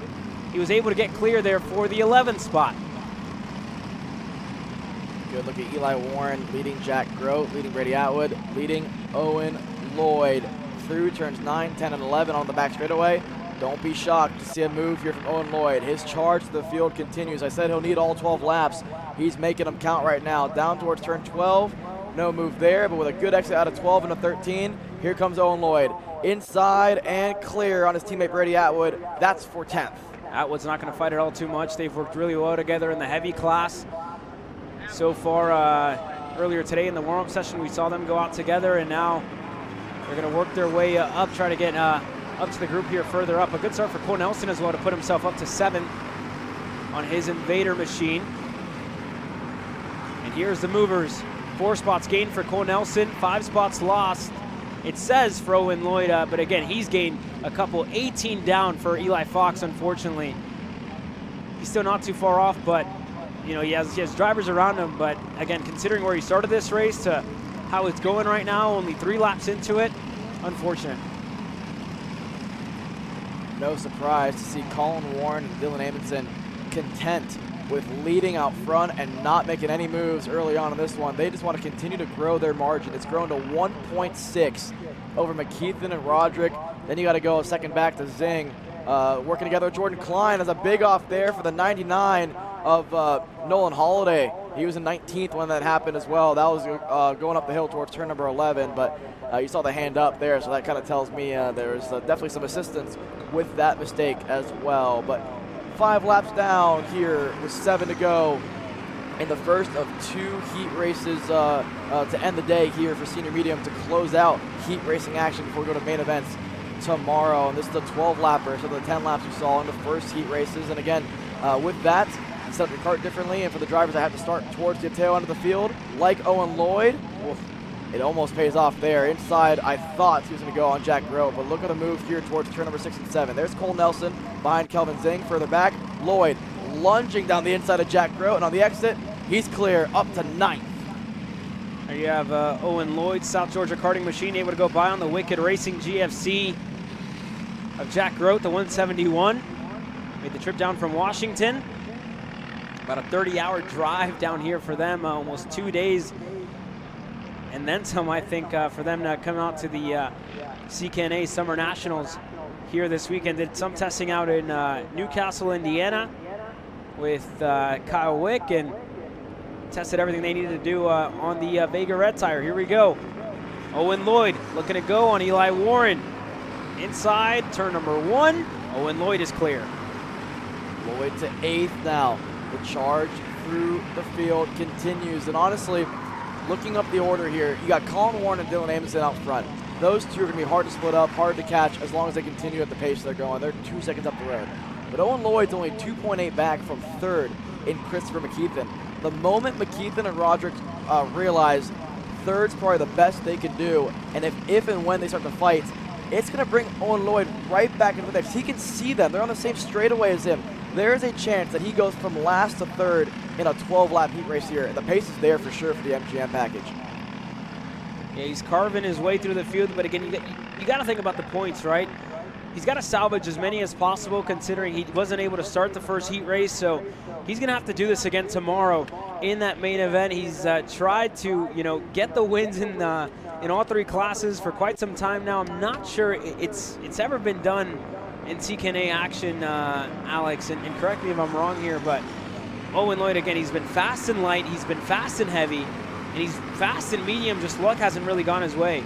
He was able to get clear there for the 11th spot. Good look at Eli Warren leading Jack Grote, leading Brady Atwood, leading Owen Lloyd through turns 9, 10, and 11 on the back straightaway. Don't be shocked to see a move here from Owen Lloyd. His charge to the field continues. I said he'll need all 12 laps. He's making them count right now. Down towards turn 12. No move there, but with a good exit out of 12 into 13. Here comes Owen Lloyd. Inside and clear on his teammate Brady Atwood. That's for 10th. Atwood's not going to fight it all too much. They've worked really well together in the heavy class. So far, earlier today in the warm-up session, we saw them go out together, and now they're going to work their way up, try to get up to the group here further up. A good start for Cole Nelson as well to put himself up to 7th on his Invader machine. And here's the movers. 4 spots gained for Cole Nelson, 5 spots lost. It says for Owen Lloyd, but again, he's gained a couple. 18 down for Eli Fox, unfortunately. He's still not too far off, but you know, he has drivers around him. But again, considering where he started this race to how it's going right now, only 3 laps into it, unfortunate. No surprise to see Colin Warren and Dylan Amundsen content with leading out front and not making any moves early on in this one. They just want to continue to grow their margin. It's grown to 1.6 over McKeithen and Roderick. Then you got to go a second back to Zing. Working together with Jordan Klein as a big off there for the 99 of Nolan Holiday. He was in 19th when that happened as well. That was going up the hill towards turn number 11, but you saw the hand up there, so that kind of tells me there's definitely some assistance with that mistake as well. But 5 laps down here with 7 to go in the first of 2 heat races to end the day here for senior medium to close out heat racing action before we go to main events tomorrow. And this is the 12-lapper, so the 10 laps you saw in the first heat races. And again, with that, you set up your kart differently, and for the drivers that have to start towards the tail end of the field, like Owen Lloyd, it almost pays off there. Inside, I thought he was going to go on Jack Grote, but look at the move here towards turn number 6 and 7. There's Cole Nelson behind Kelvin Zing. Further back, Lloyd lunging down the inside of Jack Grote, and on the exit, he's clear up to 9th. There you have Owen Lloyd, South Georgia karting machine, able to go by on the Wicked Racing GFC of Jack Grote, the 171. Made the trip down from Washington. About a 30-hour drive down here for them, almost 2 days. And then some, I think, for them to come out to the CKNA Summer Nationals here this weekend. Did some testing out in Newcastle, Indiana with Kyle Wick, and tested everything they needed to do on the Vega Red tire. Here we go. Owen Lloyd looking to go on Eli Warren. Inside, turn number 1. Owen Lloyd is clear. Lloyd to 8th now. The charge through the field continues. And honestly, looking up the order here, you got Colin Warren and Dylan Amundsen out front. Those two are going to be hard to split up, hard to catch, as long as they continue at the pace they're going. They're 2 seconds up the road. But Owen Lloyd's only 2.8 back from 3rd in Christopher McKeithen. The moment McKeithen and Roderick realize 3rd's probably the best they can do, and if and when they start to fight, it's going to bring Owen Lloyd right back into the mix. He can see them. They're on the same straightaway as him. There is a chance that he goes from last to 3rd in a 12-lap heat race here, and the pace is there for sure for the MGM package. Yeah, he's carving his way through the field, but again, you got to think about the points, right? He's got to salvage as many as possible, considering he wasn't able to start the first heat race, so he's going to have to do this again tomorrow in that main event. He's tried to, get the wins in all 3 classes for quite some time now. I'm not sure it's ever been done in CKNA action, Alex, and correct me if I'm wrong here, but Owen Lloyd, again, he's been fast and light, he's been fast and heavy, and he's fast and medium, just luck hasn't really gone his way.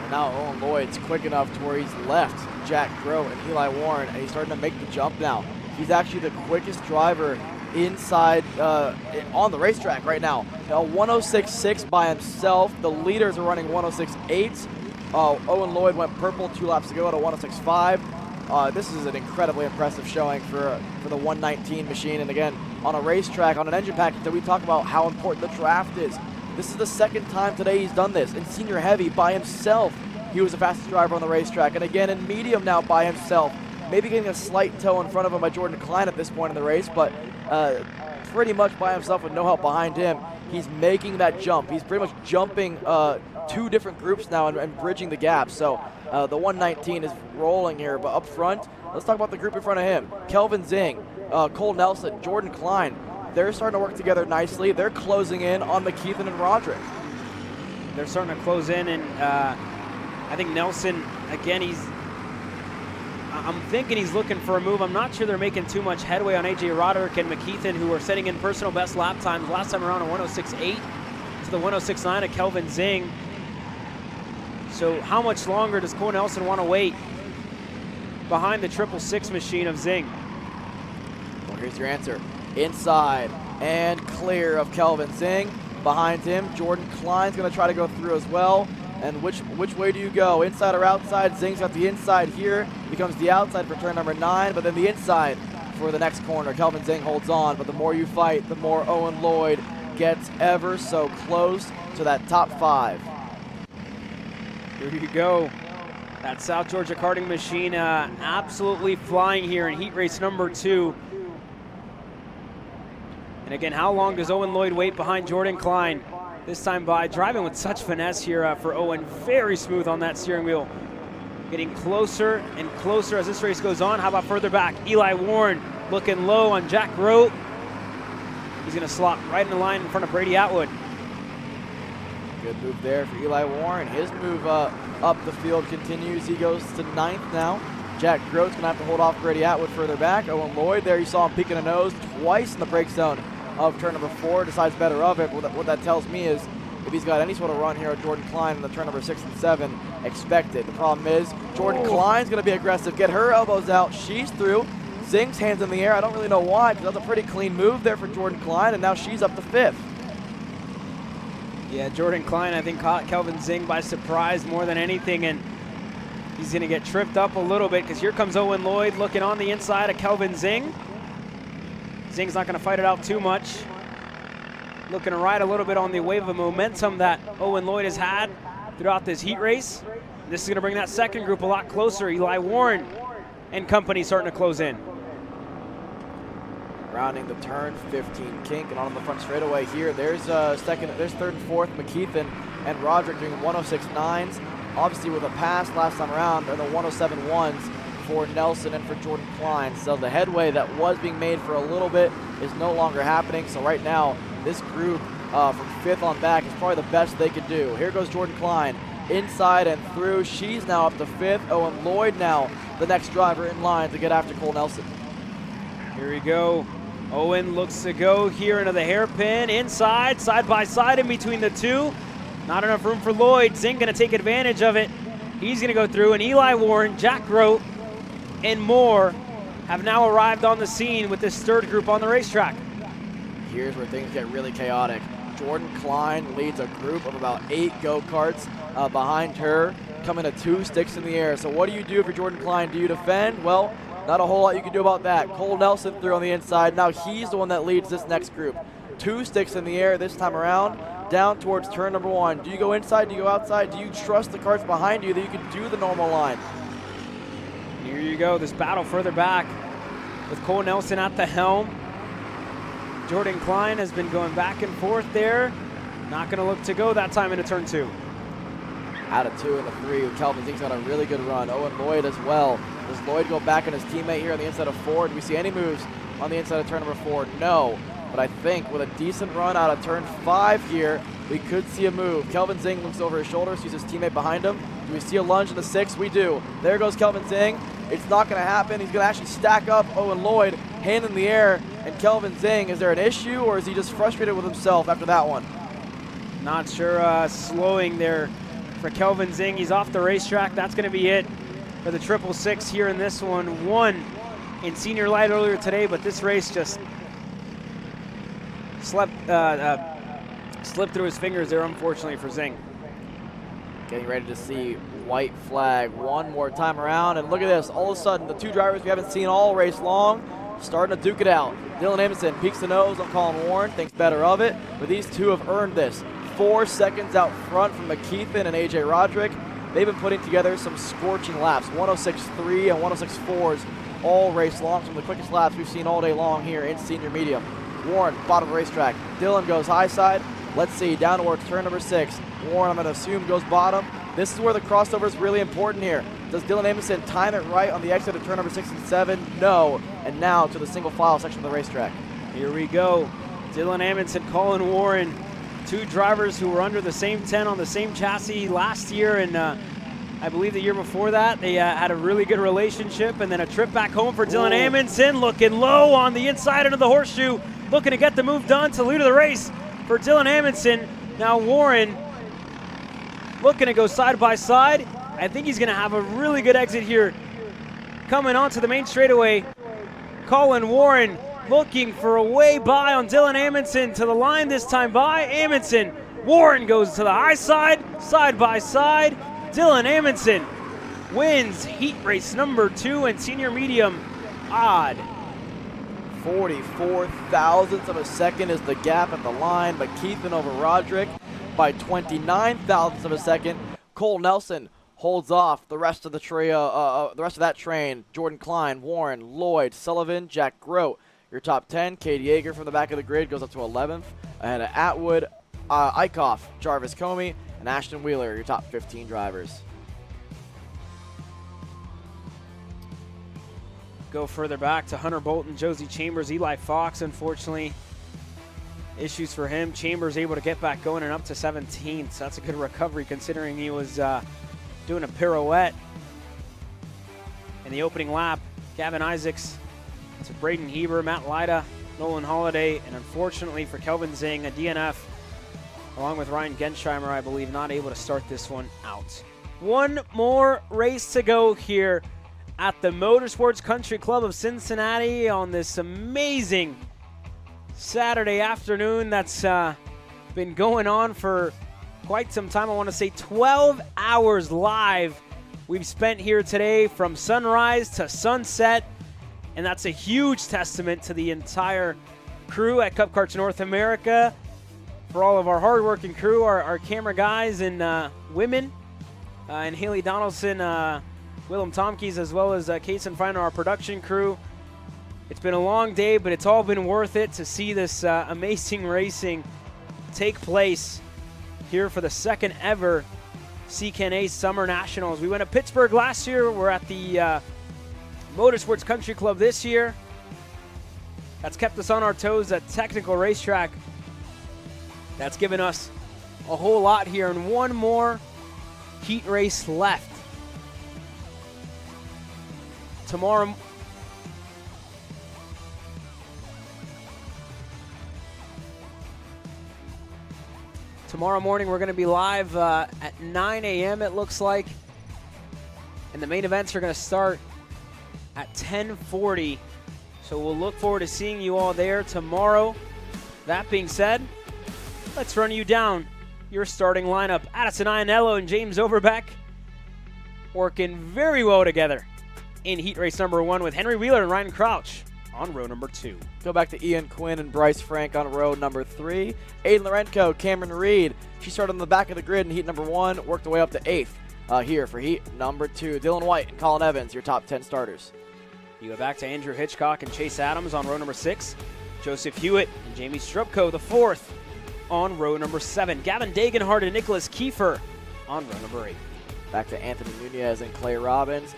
And now Owen Lloyd's quick enough to where he's left Jack Grote and Eli Warren, and he's starting to make the jump now. He's actually the quickest driver inside on the racetrack right now. 106.6 by himself. The leaders are running 106.8. Owen Lloyd went purple 2 laps ago at a 106.5. This is an incredibly impressive showing for the 119 machine. And again, on a racetrack, on an engine package that we talk about how important the draft is. This is the 2nd time today he's done this. In senior heavy by himself, he was the fastest driver on the racetrack. And again, in medium now by himself. Maybe getting a slight toe in front of him by Jordan Klein at this point in the race, but pretty much by himself with no help behind him. He's making that jump. He's pretty much jumping 2 different groups now and bridging the gap. So the 119 is rolling here. But up front, let's talk about the group in front of him. Kelvin Zing, Cole Nelson, Jordan Klein. They're starting to work together nicely. They're closing in on McKeithen and Roderick. They're starting to close in, and I think Nelson, again, I'm thinking he's looking for a move. I'm not sure they're making too much headway on A.J. Roderick and McKeithen, who are setting in personal best lap times. Last time around a 106.8 to the 106.9 of Kelvin Zing. So how much longer does Cole Nelson want to wait behind the 666 machine of Zing? Well, here's your answer. Inside and clear of Kelvin Zing. Behind him, Jordan Klein's going to try to go through as well. And which way do you go? Inside or outside? Zing's got the inside here. Becomes the outside for turn number 9, but then the inside for the next corner. Kelvin Zing holds on, but the more you fight, the more Owen Lloyd gets ever so close to that top 5. Here you go. That South Georgia karting machine absolutely flying here in heat race number 2. And again, how long does Owen Lloyd wait behind Jordan Klein? This time by driving with such finesse here for Owen. Very smooth on that steering wheel. Getting closer and closer as this race goes on. How about further back? Eli Warren looking low on Jack Grote. He's going to slot right in the line in front of Brady Atwood. Good move there for Eli Warren. His move up the field continues. He goes to 9th now. Jack Grote's going to have to hold off Grady Atwood further back. Owen Lloyd there, you saw him peeking a nose twice in the break zone of turn number 4, decides better of it. What that tells me is if he's got any sort of run here at Jordan Klein in the turn number 6 and 7, expect it. The problem is Jordan Klein's going to be aggressive, get her elbows out, she's through. Zing's hands in the air, I don't really know why, because that's a pretty clean move there for Jordan Klein, and now she's up to 5th. Yeah, Jordan Klein, I think, caught Kelvin Zing by surprise more than anything, and he's going to get tripped up a little bit because here comes Owen Lloyd looking on the inside of Kelvin Zing. Zing's not going to fight it out too much. Looking to ride a little bit on the wave of momentum that Owen Lloyd has had throughout this heat race. This is going to bring that second group a lot closer. Eli Warren and company starting to close in. Rounding the turn, 15 Kink, and on the front straightaway here, there's third and fourth, McKeithen and Roderick doing 106.9s. Obviously with a pass last time around, they're the 107.1s for Nelson and for Jordan Klein. So the headway that was being made for a little bit is no longer happening. So right now, this group from 5th on back is probably the best they could do. Here goes Jordan Klein, inside and through. She's now up to 5th. Owen Lloyd now the next driver in line to get after Cole Nelson. Here we go. Owen looks to go here into the hairpin, inside, side by side in between the two. Not enough room for Lloyd. Zing going to take advantage of it. He's going to go through, and Eli Warren, Jack Grote, and more have now arrived on the scene with this third group on the racetrack. Here's where things get really chaotic. Jordan Klein leads a group of about 8 go-karts behind her, coming to 2 sticks in the air. So what do you do if you're Jordan Klein? Do you defend? Well, not a whole lot you can do about that. Cole Nelson through on the inside. Now he's the one that leads this next group. 2 sticks in the air this time around, down towards turn number 1. Do you go inside? Do you go outside? Do you trust the carts behind you that you can do the normal line? Here you go, this battle further back with Cole Nelson at the helm. Jordan Klein has been going back and forth there. Not going to look to go that time into turn 2. Out of 2 and the 3. Kelvin Zing's got a really good run. Owen Lloyd as well. Does Lloyd go back on his teammate here on the inside of 4? Do we see any moves on the inside of turn number 4? No. But I think with a decent run out of turn 5 here, we could see a move. Kelvin Zing looks over his shoulder, sees his teammate behind him. Do we see a lunge in the 6? We do. There goes Kelvin Zing. It's not going to happen. He's going to actually stack up Owen Lloyd, hand in the air, and Kelvin Zing. Is there an issue, or is he just frustrated with himself after that one? Not sure. Slowing there for Kelvin Zing. He's off the racetrack. That's going to be it for the 666 here in this one. Won in Senior Light earlier today, but this race just slipped through his fingers there, unfortunately, for Zing. Getting ready to see white flag one more time around, and look at this. All of a sudden, the 2 drivers we haven't seen all race long starting to duke it out. Dylan Amundsen peeks the nose on Colin Warren, thinks better of it, but these 2 have earned this. 4 seconds out front from McKeithen and AJ Roderick. They've been putting together some scorching laps, 106.3 and 106.4s all race long, some of the quickest laps we've seen all day long here in Senior Medium. Warren, bottom of the racetrack. Dylan goes high side. Let's see, down towards turn number 6. Warren, I'm going to assume, goes bottom. This is where the crossover is really important here. Does Dylan Amundsen time it right on the exit of turn number 6 and 7? No. And now to the single file section of the racetrack. Here we go. Dylan Amundsen, Colin Warren, 2 drivers who were under the same 10 on the same chassis last year, and I believe the year before that they had a really good relationship, and then a trip back home for Dylan Amundsen, looking low on the inside into the horseshoe, looking to get the move done to lead of the race for Dylan Amundsen. Now Warren looking to go side by side. I think he's going to have a really good exit here coming onto the main straightaway. Colin Warren looking for a way by on Dylan Amundsen to the line this time by Amundsen. Warren goes to the high side, side by side. Dylan Amundsen wins heat race number 2 in Senior Medium odd. 44 thousandths of a second is the gap at the line, but McKeithen over Roderick by 29 thousandths of a second. Cole Nelson holds off the rest of the trio, the rest of that train. Jordan Klein, Warren, Lloyd, Sullivan, Jack Grote. Your top 10, Katie Yeager from the back of the grid goes up to 11th. Ahead of Atwood, Eichhoff, Jarvis Comey, and Ashton Wheeler, your top 15 drivers. Go further back to Hunter Bolton, Josie Chambers, Eli Fox, unfortunately. Issues for him. Chambers able to get back going and up to 17th. So that's a good recovery considering he was doing a pirouette in the opening lap. Gavin Isaacs to Braden Heber, Matt Lyda, Nolan Holiday, and unfortunately for Kelvin Zing, a DNF, along with Ryan Gensheimer, I believe, not able to start this one out. One more race to go here at the Motorsports Country Club of Cincinnati on this amazing Saturday afternoon that's been going on for quite some time. I want to say 12 hours live we've spent here today from sunrise to sunset, and that's a huge testament to the entire crew at Cup Karts North America, for all of our hardworking crew, our camera guys and women, and Haley Donaldson, Willem Tomkes, as well as Kason Feiner, our production crew. It's been a long day, but it's all been worth it to see this amazing racing take place here for the second ever CKNA Summer Nationals. We went to Pittsburgh last year. We're at the Motorsports Country Club this year. That's kept us on our toes at technical racetrack. That's given us a whole lot here, and one more heat race left. Tomorrow morning, we're going to be live at 9 a.m., it looks like. And the main events are going to start at 10:40. So we'll look forward to seeing you all there tomorrow. That being said, let's run you down your starting lineup. Addison Iannello and James Overbeck working very well together in heat race number 1 with Henry Wheeler and Ryan Crouch on row number 2. Go back to Ian Quinn and Bryce Frank on row number 3. Aiden Lorenko, Cameron Reed. She started on the back of the grid in heat number 1, worked her way up to 8th here for heat number 2. Dylan White and Colin Evans, your top 10 starters. You go back to Andrew Hitchcock and Chase Adams on row number 6. Joseph Hewitt and Jamie Strupko, the 4th, on row number 7. Gavin Dagenhart and Nicholas Kiefer on row number 8. Back to Anthony Nunez and Clay Robbins.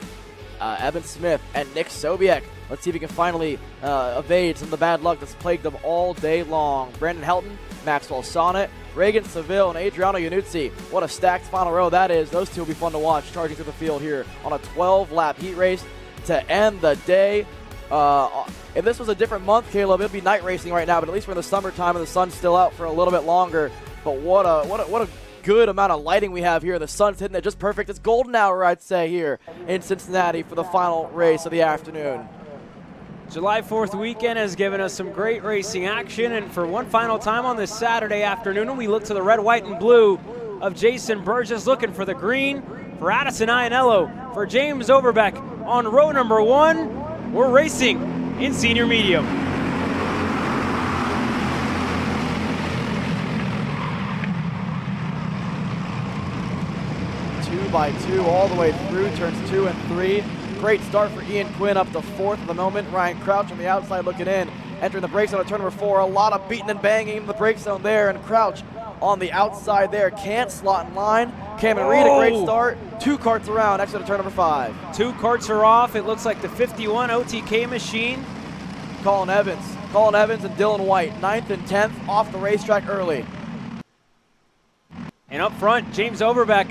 Evan Smith and Nick Sobiek. Let's see if he can finally evade some of the bad luck that's plagued them all day long. Brandon Helton, Maxwell Sonnet, Reagan Seville, and Adriano Iannuzzi. What a stacked final row that is. Those two will be fun to watch charging through the field here on a 12-lap heat race to end the day. If this was a different month, Caleb, it'd be night racing right now, but at least we're in the summertime and the sun's still out for a little bit longer. But what a good amount of lighting we have here. The sun's hitting it just perfect. It's golden hour, I'd say, here in Cincinnati for the final race of the afternoon. July 4th weekend has given us some great racing action, and for one final time on this Saturday afternoon, we look to the red, white, and blue of Jason Burgess, looking for the green for Addison Iannello, for James Overbeck on row number 1. We're racing in senior medium. 2x2 all the way through turns 2 and 3. Great start for Ian Quinn up to 4th at the moment. Ryan Crouch on the outside looking in. Entering the brake zone at turn number 4. A lot of beating and banging in the brake zone there. And Crouch on the outside there. Can't slot in line. Cameron Reed, a great start. 2 karts around. Exit to turn number 5. 2 karts are off. It looks like the 51 OTK machine. Colin Evans and Dylan White, 9th and 10th off the racetrack early. And up front, James Overbeck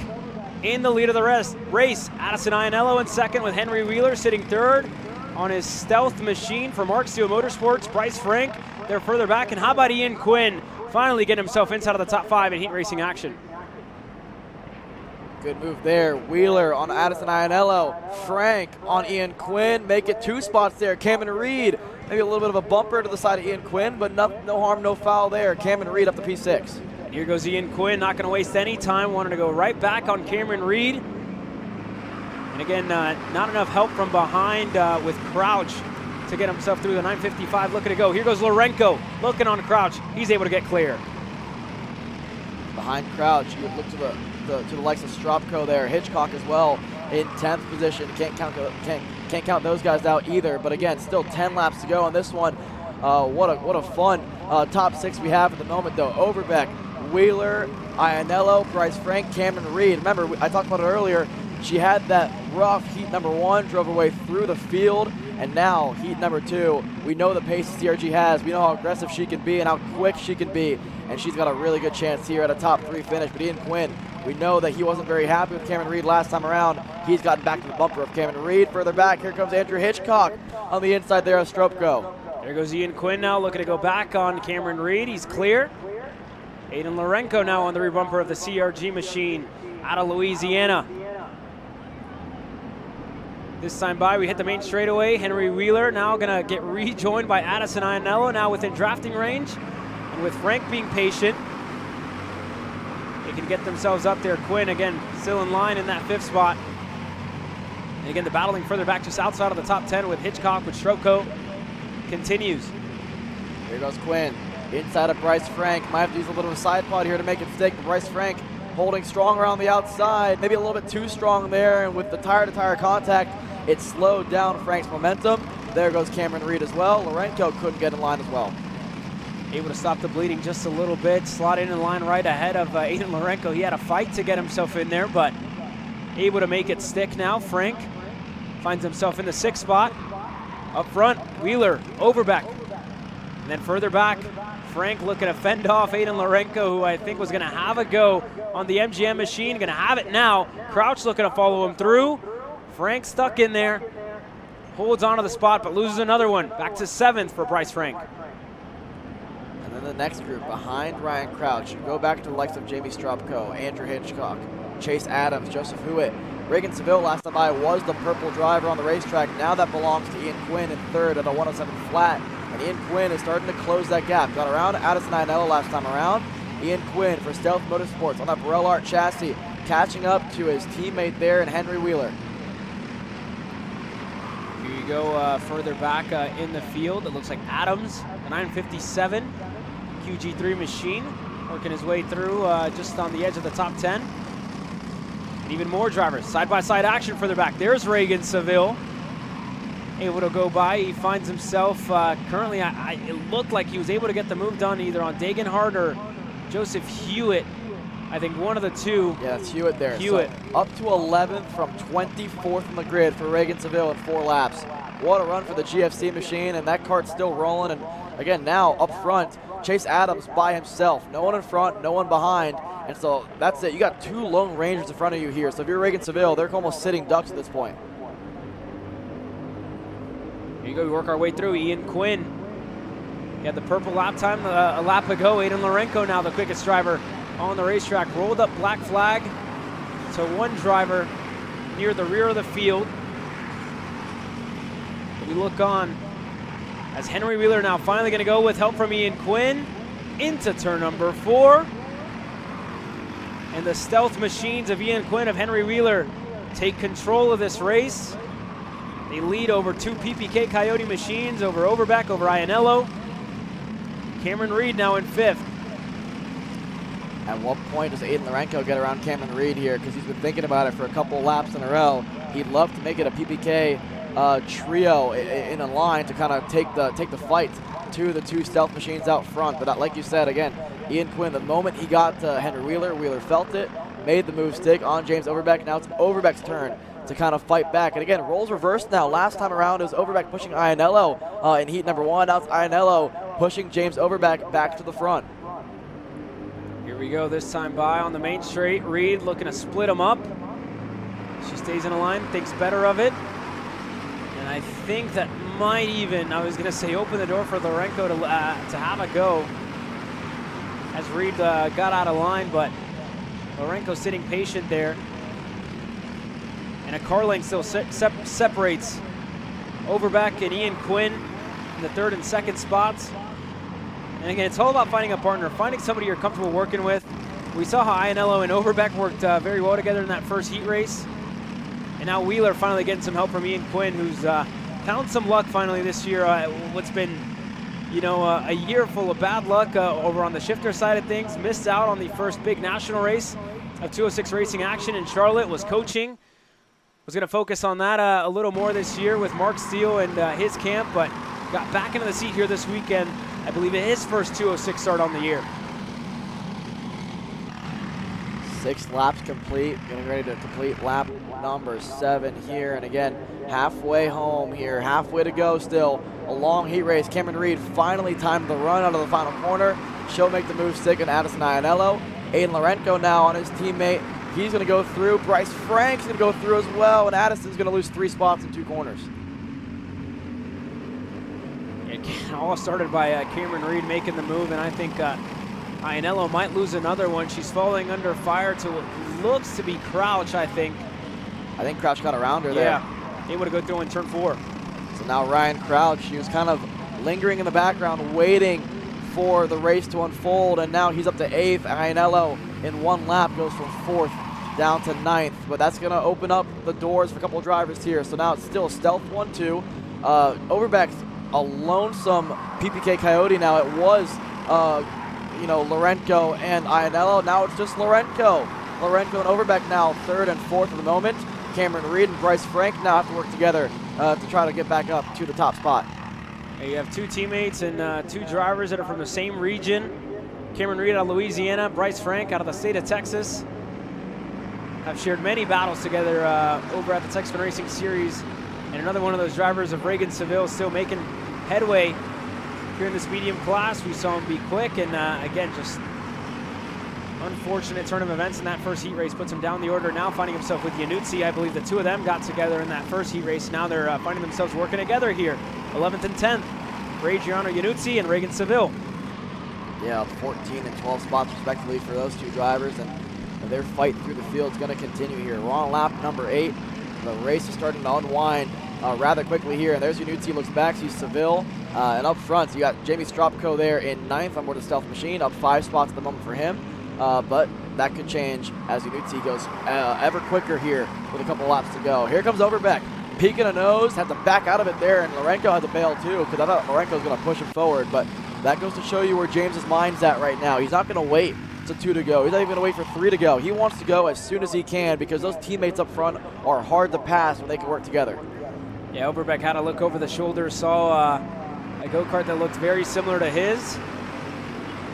in the lead of the race. Addison Iannello in second with Henry Wheeler sitting 3rd on his stealth machine for Mark Steele Motorsports. Bryce Frank, they're further back. And how about Ian Quinn finally getting himself inside of the top 5 in heat racing action? Good move there. Wheeler on Addison Iannello. Frank on Ian Quinn. Make it 2 spots there. Cameron Reed, maybe a little bit of a bumper to the side of Ian Quinn, but no harm, no foul there. Cameron Reed up to P6. Here goes Ian Quinn, not going to waste any time. Wanted to go right back on Cameron Reed. And again, not enough help from behind with Crouch to get himself through the 955. Looking to go. Here goes Lorenko looking on Crouch. He's able to get clear. Behind Crouch, you would look to the likes of Stropko there. Hitchcock as well in 10th position. Can't count those guys out either. But again, still 10 laps to go on this one. What a fun top 6 we have at the moment, though. Overbeck, Wheeler, Iannello, Bryce Frank, Cameron Reed. Remember, I talked about it earlier. She had that rough heat number 1, drove her way through the field, And now, heat number 2, we know the pace CRG has. We know how aggressive she can be and how quick she can be. And she's got a really good chance here at a top 3 finish. But Ian Quinn, we know that he wasn't very happy with Cameron Reed last time around. He's gotten back to the bumper of Cameron Reed. Further back, here comes Andrew Hitchcock on the inside there of Stropko. There goes Ian Quinn now, looking to go back on Cameron Reed. He's clear. Aiden Lorenko now on the rear bumper of the CRG machine out of Louisiana. This time by, we hit the main straightaway. Henry Wheeler now gonna get rejoined by Addison Ianello, now within drafting range. And with Frank being patient, they can get themselves up there. Quinn, again, still in line in that 5th spot. And again, the battling further back just outside of the top 10 with Hitchcock, with Stroko continues. Here goes Quinn, inside of Bryce Frank. Might have to use a little bit of a side pod here to make it stick, but Bryce Frank holding strong around the outside, maybe a little bit too strong there, and with the tire-to-tire contact, it slowed down Frank's momentum. There goes Cameron Reed as well. Lorenko couldn't get in line as well. Able to stop the bleeding just a little bit, slot in line right ahead of Aiden Lorenko. He had a fight to get himself in there, but able to make it stick now. Frank finds himself in the 6th spot. Up front, Wheeler, Overbeck. And then further back, Frank looking to fend off Aiden Lorenko, who I think was going to have a go on the MGM machine. Going to have it now. Crouch looking to follow him through. Frank stuck in there. Holds onto the spot, but loses another one. Back to 7th for Bryce Frank. And then the next group behind Ryan Crouch, you go back to the likes of Jamie Stropko, Andrew Hitchcock, Chase Adams, Joseph Hewitt. Reagan Seville last time by was the purple driver on the racetrack. Now that belongs to Ian Quinn in 3rd at a 107 flat. And Ian Quinn is starting to close that gap. Got around Addison Ianello last time around. Ian Quinn for Stealth Motorsports on that Burrell Art chassis, catching up to his teammate there in Henry Wheeler. Here you go further back in the field. It looks like Adams, the 957 QG3 machine, working his way through just on the edge of the top 10. And even more drivers. Side-by-side action further back. There's Reagan Seville. Able to go by. He finds himself currently, it looked like he was able to get the move done either on Dagenhart or Joseph Hewitt. I think one of the two. Yeah, it's Hewitt there. Hewitt. So up to 11th from 24th on the grid for Reagan Seville in 4 laps. What a run for the GFC machine, and that kart's still rolling. And again, now up front, Chase Adams by himself. No one in front, no one behind. And so that's it. You got 2 Lone Rangers in front of you here. So if you're Reagan Seville, they're almost sitting ducks at this point. Here you go, we work our way through. Ian Quinn. He had the purple lap time a lap ago. Aiden Lorenko now the quickest driver on the racetrack. Rolled up black flag to one driver near the rear of the field. We look on as Henry Wheeler now finally going to go with help from Ian Quinn into turn number 4. And the stealth machines of Ian Quinn of Henry Wheeler take control of this race. They lead over 2 PPK Coyote machines, over Overbeck, over Ianello. Cameron Reed now in 5th. At what point does Aiden Lorenko get around Cameron Reed here? Because he's been thinking about it for a couple laps in a row. He'd love to make it a PPK trio in a line to kind of take the fight to the 2 stealth machines out front. But like you said, again, Ian Quinn, the moment he got to Henry Wheeler, Wheeler felt it, made the move stick on James Overbeck. Now it's Overbeck's turn to kind of fight back. And again, roles reversed now. Last time around it was Overbeck pushing Ianello in heat number 1. Now it's Ianello pushing James Overbeck back to the front. Here we go, this time by on the main straight. Reed looking to split him up. She stays in a line, thinks better of it. And I think that might even, I was going to say, open the door for Lorenko to have a go as Reed got out of line, but Lorenko sitting patient there. And a car lane still separates Overbeck and Ian Quinn in the 3rd and 2nd spots. And again, it's all about finding a partner, finding somebody you're comfortable working with. We saw how Ianello and Overbeck worked very well together in that first heat race. And now Wheeler finally getting some help from Ian Quinn, who's found some luck finally this year. What's been, a year full of bad luck over on the shifter side of things. Missed out on the first big national race of 206 racing action in Charlotte. Was coaching. Was going to focus on that a little more this year with Mark Steele and his camp, but got back into the seat here this weekend. I believe his first 206 start on the year. 6 laps complete, getting ready to complete lap number 7 here. And again, halfway home here, halfway to go still. A long heat race. Cameron Reed finally timed the run out of the final corner. She'll make the move stick on Addison Iannello. Aiden Lorenko now on his teammate. He's going to go through. Bryce Frank's going to go through as well. And Addison's going to lose 3 spots in 2 corners. It all started by Cameron Reed making the move, and I think Iannello might lose another one. She's falling under fire to what looks to be Crouch, I think. I think Crouch got around her there. Yeah, able to go through in turn 4. So now Ryan Crouch, he was kind of lingering in the background, waiting for the race to unfold, and now he's up to 8th. Iannello in 1 lap goes from 4th down to 9th, but that's going to open up the doors for a couple of drivers here. So now it's still stealth 1-2. Overbeck's a lonesome PPK Coyote now. It was, Lorenko and Iannello. Now it's just Lorenko. Lorenko and Overbeck now 3rd and 4th at the moment. Cameron Reed and Bryce Frank now have to work together to try to get back up to the top spot. You have 2 teammates and 2 drivers that are from the same region. Cameron Reed out of Louisiana, Bryce Frank out of the state of Texas. Have shared many battles together over at the Texas Racing Series. And another one of those drivers of Reagan Seville still making headway here in this medium class. We saw him be quick, and again, just unfortunate turn of events in that first heat race puts him down the order. Now finding himself with Iannuzzi. I believe the 2 of them got together in that first heat race. Now they're finding themselves working together here. 11th and 10th. Ray Giano Iannuzzi and Reagan Seville. Yeah, 14 and 12 spots respectively for those 2 drivers, and their fight through the field is going to continue here. We're on lap number 8. The race is starting to unwind rather quickly here, and there's Iannuzzi, looks back, sees Seville, and up front, you got Jamie Stropko there in 9th on board the Stealth Machine, up 5 spots at the moment for him, but that could change as Iannuzzi goes ever quicker here with a couple laps to go. Here comes Overbeck, peeking a nose, had to back out of it there, and Lorenko had to bail too, because I thought Lorenko was going to push him forward, but that goes to show you where James's mind's at right now. He's not going to wait to 2 to go. He's not even going to wait for 3 to go. He wants to go as soon as he can because those teammates up front are hard to pass when they can work together. Yeah, Overbeck had a look over the shoulder, saw a go-kart that looked very similar to his.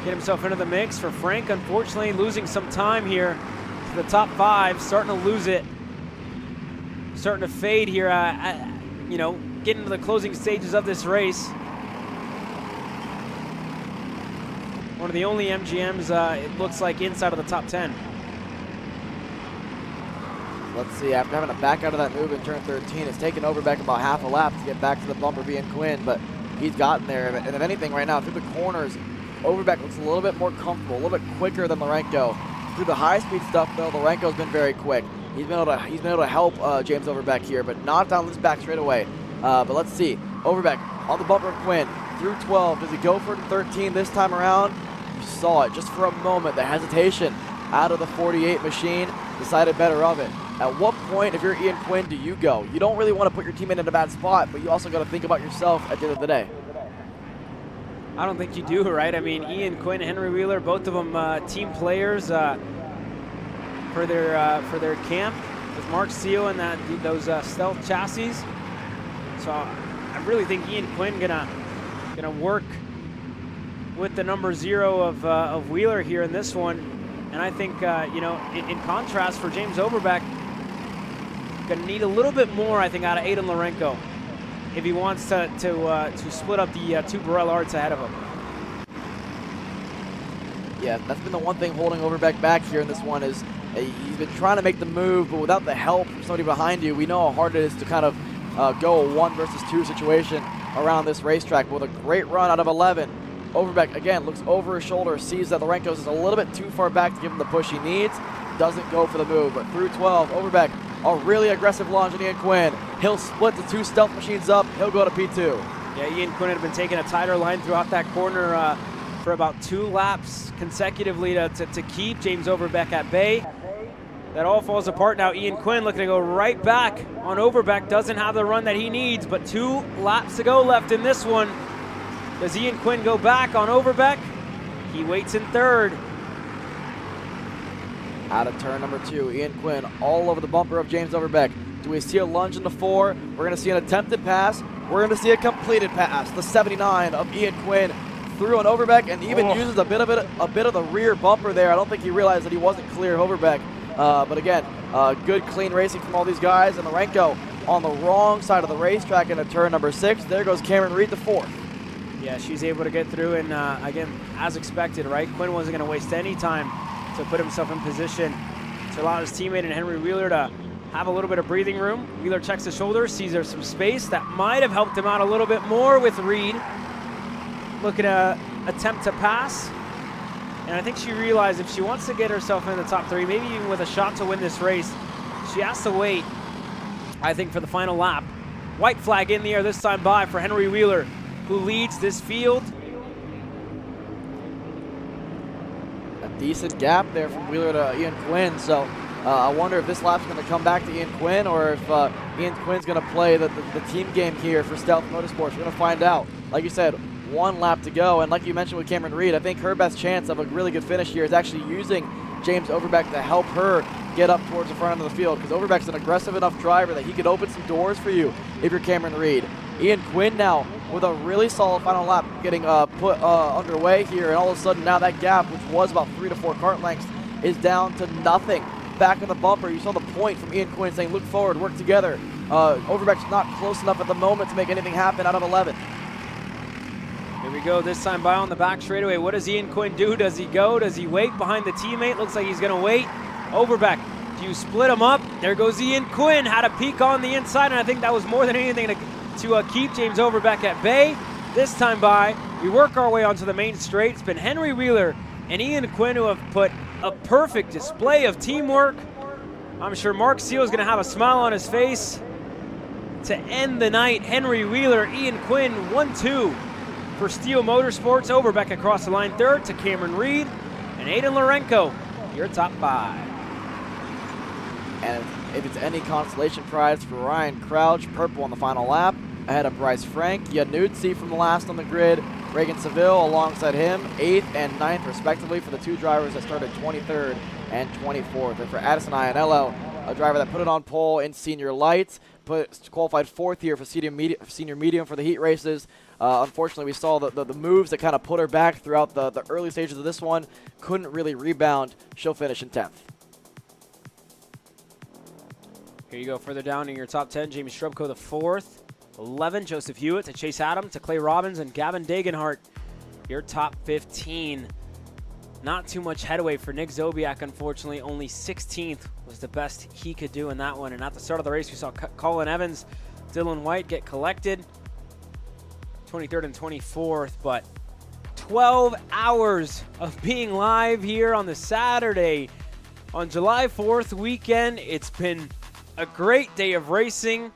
Get himself into the mix. For Frank, unfortunately, losing some time here to the top 5, starting to lose it. Starting to fade here, getting to the closing stages of this race. One of the only MGMs, it looks like, inside of the top 10. Let's see, after having to back out of that move in turn 13, it's taken Overbeck about half a lap to get back to the bumper being Quinn, but he's gotten there. And if anything, right now, through the corners, Overbeck looks a little bit more comfortable, a little bit quicker than Lorenko. Through the high-speed stuff, though, Lorenko's been very quick. He's been able to help James Overbeck here, but not down this back straight away. But let's see, Overbeck on the bumper of Quinn through 12. Does he go for 13 this time around? You saw it just for a moment, the hesitation out of the 48 machine, decided better of it. At what point, if you're Ian Quinn, do you go? You don't really want to put your teammate in a bad spot, but you also got to think about yourself at the end of the day. I don't think you do, right? I mean, Ian Quinn, Henry Wheeler, both of them team players for their camp with Mark Steele and those stealth chassis. So I really think Ian Quinn gonna work with the number 0 of Wheeler here in this one, and I think in contrast for James Overbeck, gonna need a little bit more, I think, out of Aiden Lorenko if he wants to split up the 2 Burrell Arts ahead of him. Yeah, that's been the one thing holding Overbeck back here in this one is he's been trying to make the move, but without the help from somebody behind you, we know how hard it is to kind of go a 1 versus 2 situation around this racetrack. But with a great run out of 11, Overbeck, again, looks over his shoulder, sees that Lorenko's is a little bit too far back to give him the push he needs, doesn't go for the move. But through 12, Overbeck, a really aggressive launch on Ian Quinn. He'll split the 2 stealth machines up. He'll go to P2. Yeah, Ian Quinn had been taking a tighter line throughout that corner for about 2 laps consecutively to keep James Overbeck at bay. That all falls apart now. Ian Quinn looking to go right back on Overbeck. Doesn't have the run that he needs, but 2 laps to go left in this one. Does Ian Quinn go back on Overbeck? He waits in 3rd. Out of turn number 2, Ian Quinn all over the bumper of James Overbeck. Do we see a lunge into 4? We're going to see an attempted pass. We're going to see a completed pass. The 79 of Ian Quinn through on Overbeck and even uses a bit of the rear bumper there. I don't think he realized that he wasn't clear of Overbeck. But again, good clean racing from all these guys. And Lorenko on the wrong side of the racetrack into turn number 6. There goes Cameron Reed, the 4th. Yeah, she's able to get through, and again, as expected, right? Quinn wasn't going to waste any time to put himself in position to allow his teammate and Henry Wheeler to have a little bit of breathing room. Wheeler checks the shoulder, sees there's some space. That might have helped him out a little bit more with Reed looking to attempt to pass. And I think she realized if she wants to get herself in the top 3, maybe even with a shot to win this race, she has to wait, I think, for the final lap. White flag in the air this time by for Henry Wheeler, who leads this field. A decent gap there from Wheeler to Ian Quinn. So I wonder if this lap's going to come back to Ian Quinn or if Ian Quinn's going to play the team game here for Stealth Motorsports. We're going to find out. Like you said, 1 lap to go. And like you mentioned with Cameron Reed, I think her best chance of a really good finish here is actually using James Overbeck to help her get up towards the front end of the field, because Overbeck's an aggressive enough driver that he could open some doors for you if you're Cameron Reed. Ian Quinn now with a really solid final lap getting put underway here, and all of a sudden now that gap, which was about 3 to 4 kart lengths, is down to nothing. Back in the bumper, you saw the point from Ian Quinn saying, look forward, work together. Overbeck's not close enough at the moment to make anything happen out of 11. Here we go, this time by on the back straightaway. What does Ian Quinn do? Does he go? Does he wait behind the teammate? Looks like he's going to wait. Overbeck, do you split him up? There goes Ian Quinn, had a peek on the inside, and I think that was more than anything to keep James Overbeck at bay. This time by, we work our way onto the main straight. It's been Henry Wheeler and Ian Quinn who have put a perfect display of teamwork. I'm sure Mark Seal is going to have a smile on his face to end the night. Henry Wheeler, Ian Quinn, 1-2 for Steel Motorsports. Overbeck across the line 3rd to Cameron Reed and Aiden Lorenko, your top 5. And if it's any consolation prize for Ryan Crouch, purple on the final lap, ahead of Bryce Frank, Yanutsi from the last on the grid, Reagan Seville alongside him, 8th and 9th respectively for the 2 drivers that started 23rd and 24th. And for Addison Ianello, a driver that put it on pole in senior lights, qualified 4th here for senior medium for the heat races. Unfortunately, we saw the moves that kind of put her back throughout the early stages of this one. Couldn't really rebound. She'll finish in 10th. Here you go, further down in your top 10, Jamie Strubko, the 4th. 11, Joseph Hewitt to Chase Adam to Clay Robbins and Gavin Dagenhart, your top 15. Not too much headway for Nick Zobiak, unfortunately. Only 16th was the best he could do in that one. And at the start of the race, we saw Colin Evans, Dylan White get collected. 23rd and 24th, but 12 hours of being live here on the Saturday on July 4th weekend. It's been a great day of racing,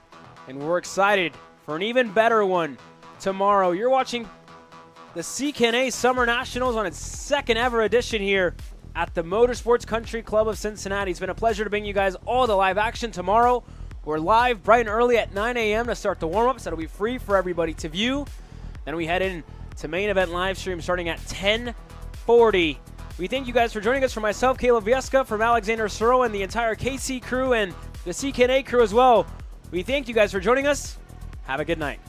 and we're excited for an even better one tomorrow. You're watching the CKNA Summer Nationals on its 2nd ever edition here at the Motorsports Country Club of Cincinnati. It's been a pleasure to bring you guys all the live action tomorrow. We're live bright and early at 9 a.m. to start the warm-ups. That'll be free for everybody to view. Then we head in to main event live stream starting at 10:40. We thank you guys for joining us. For myself, Caleb Vieska, from Alexander Soro and the entire KC crew and the CKNA crew as well. We thank you guys for joining us. Have a good night.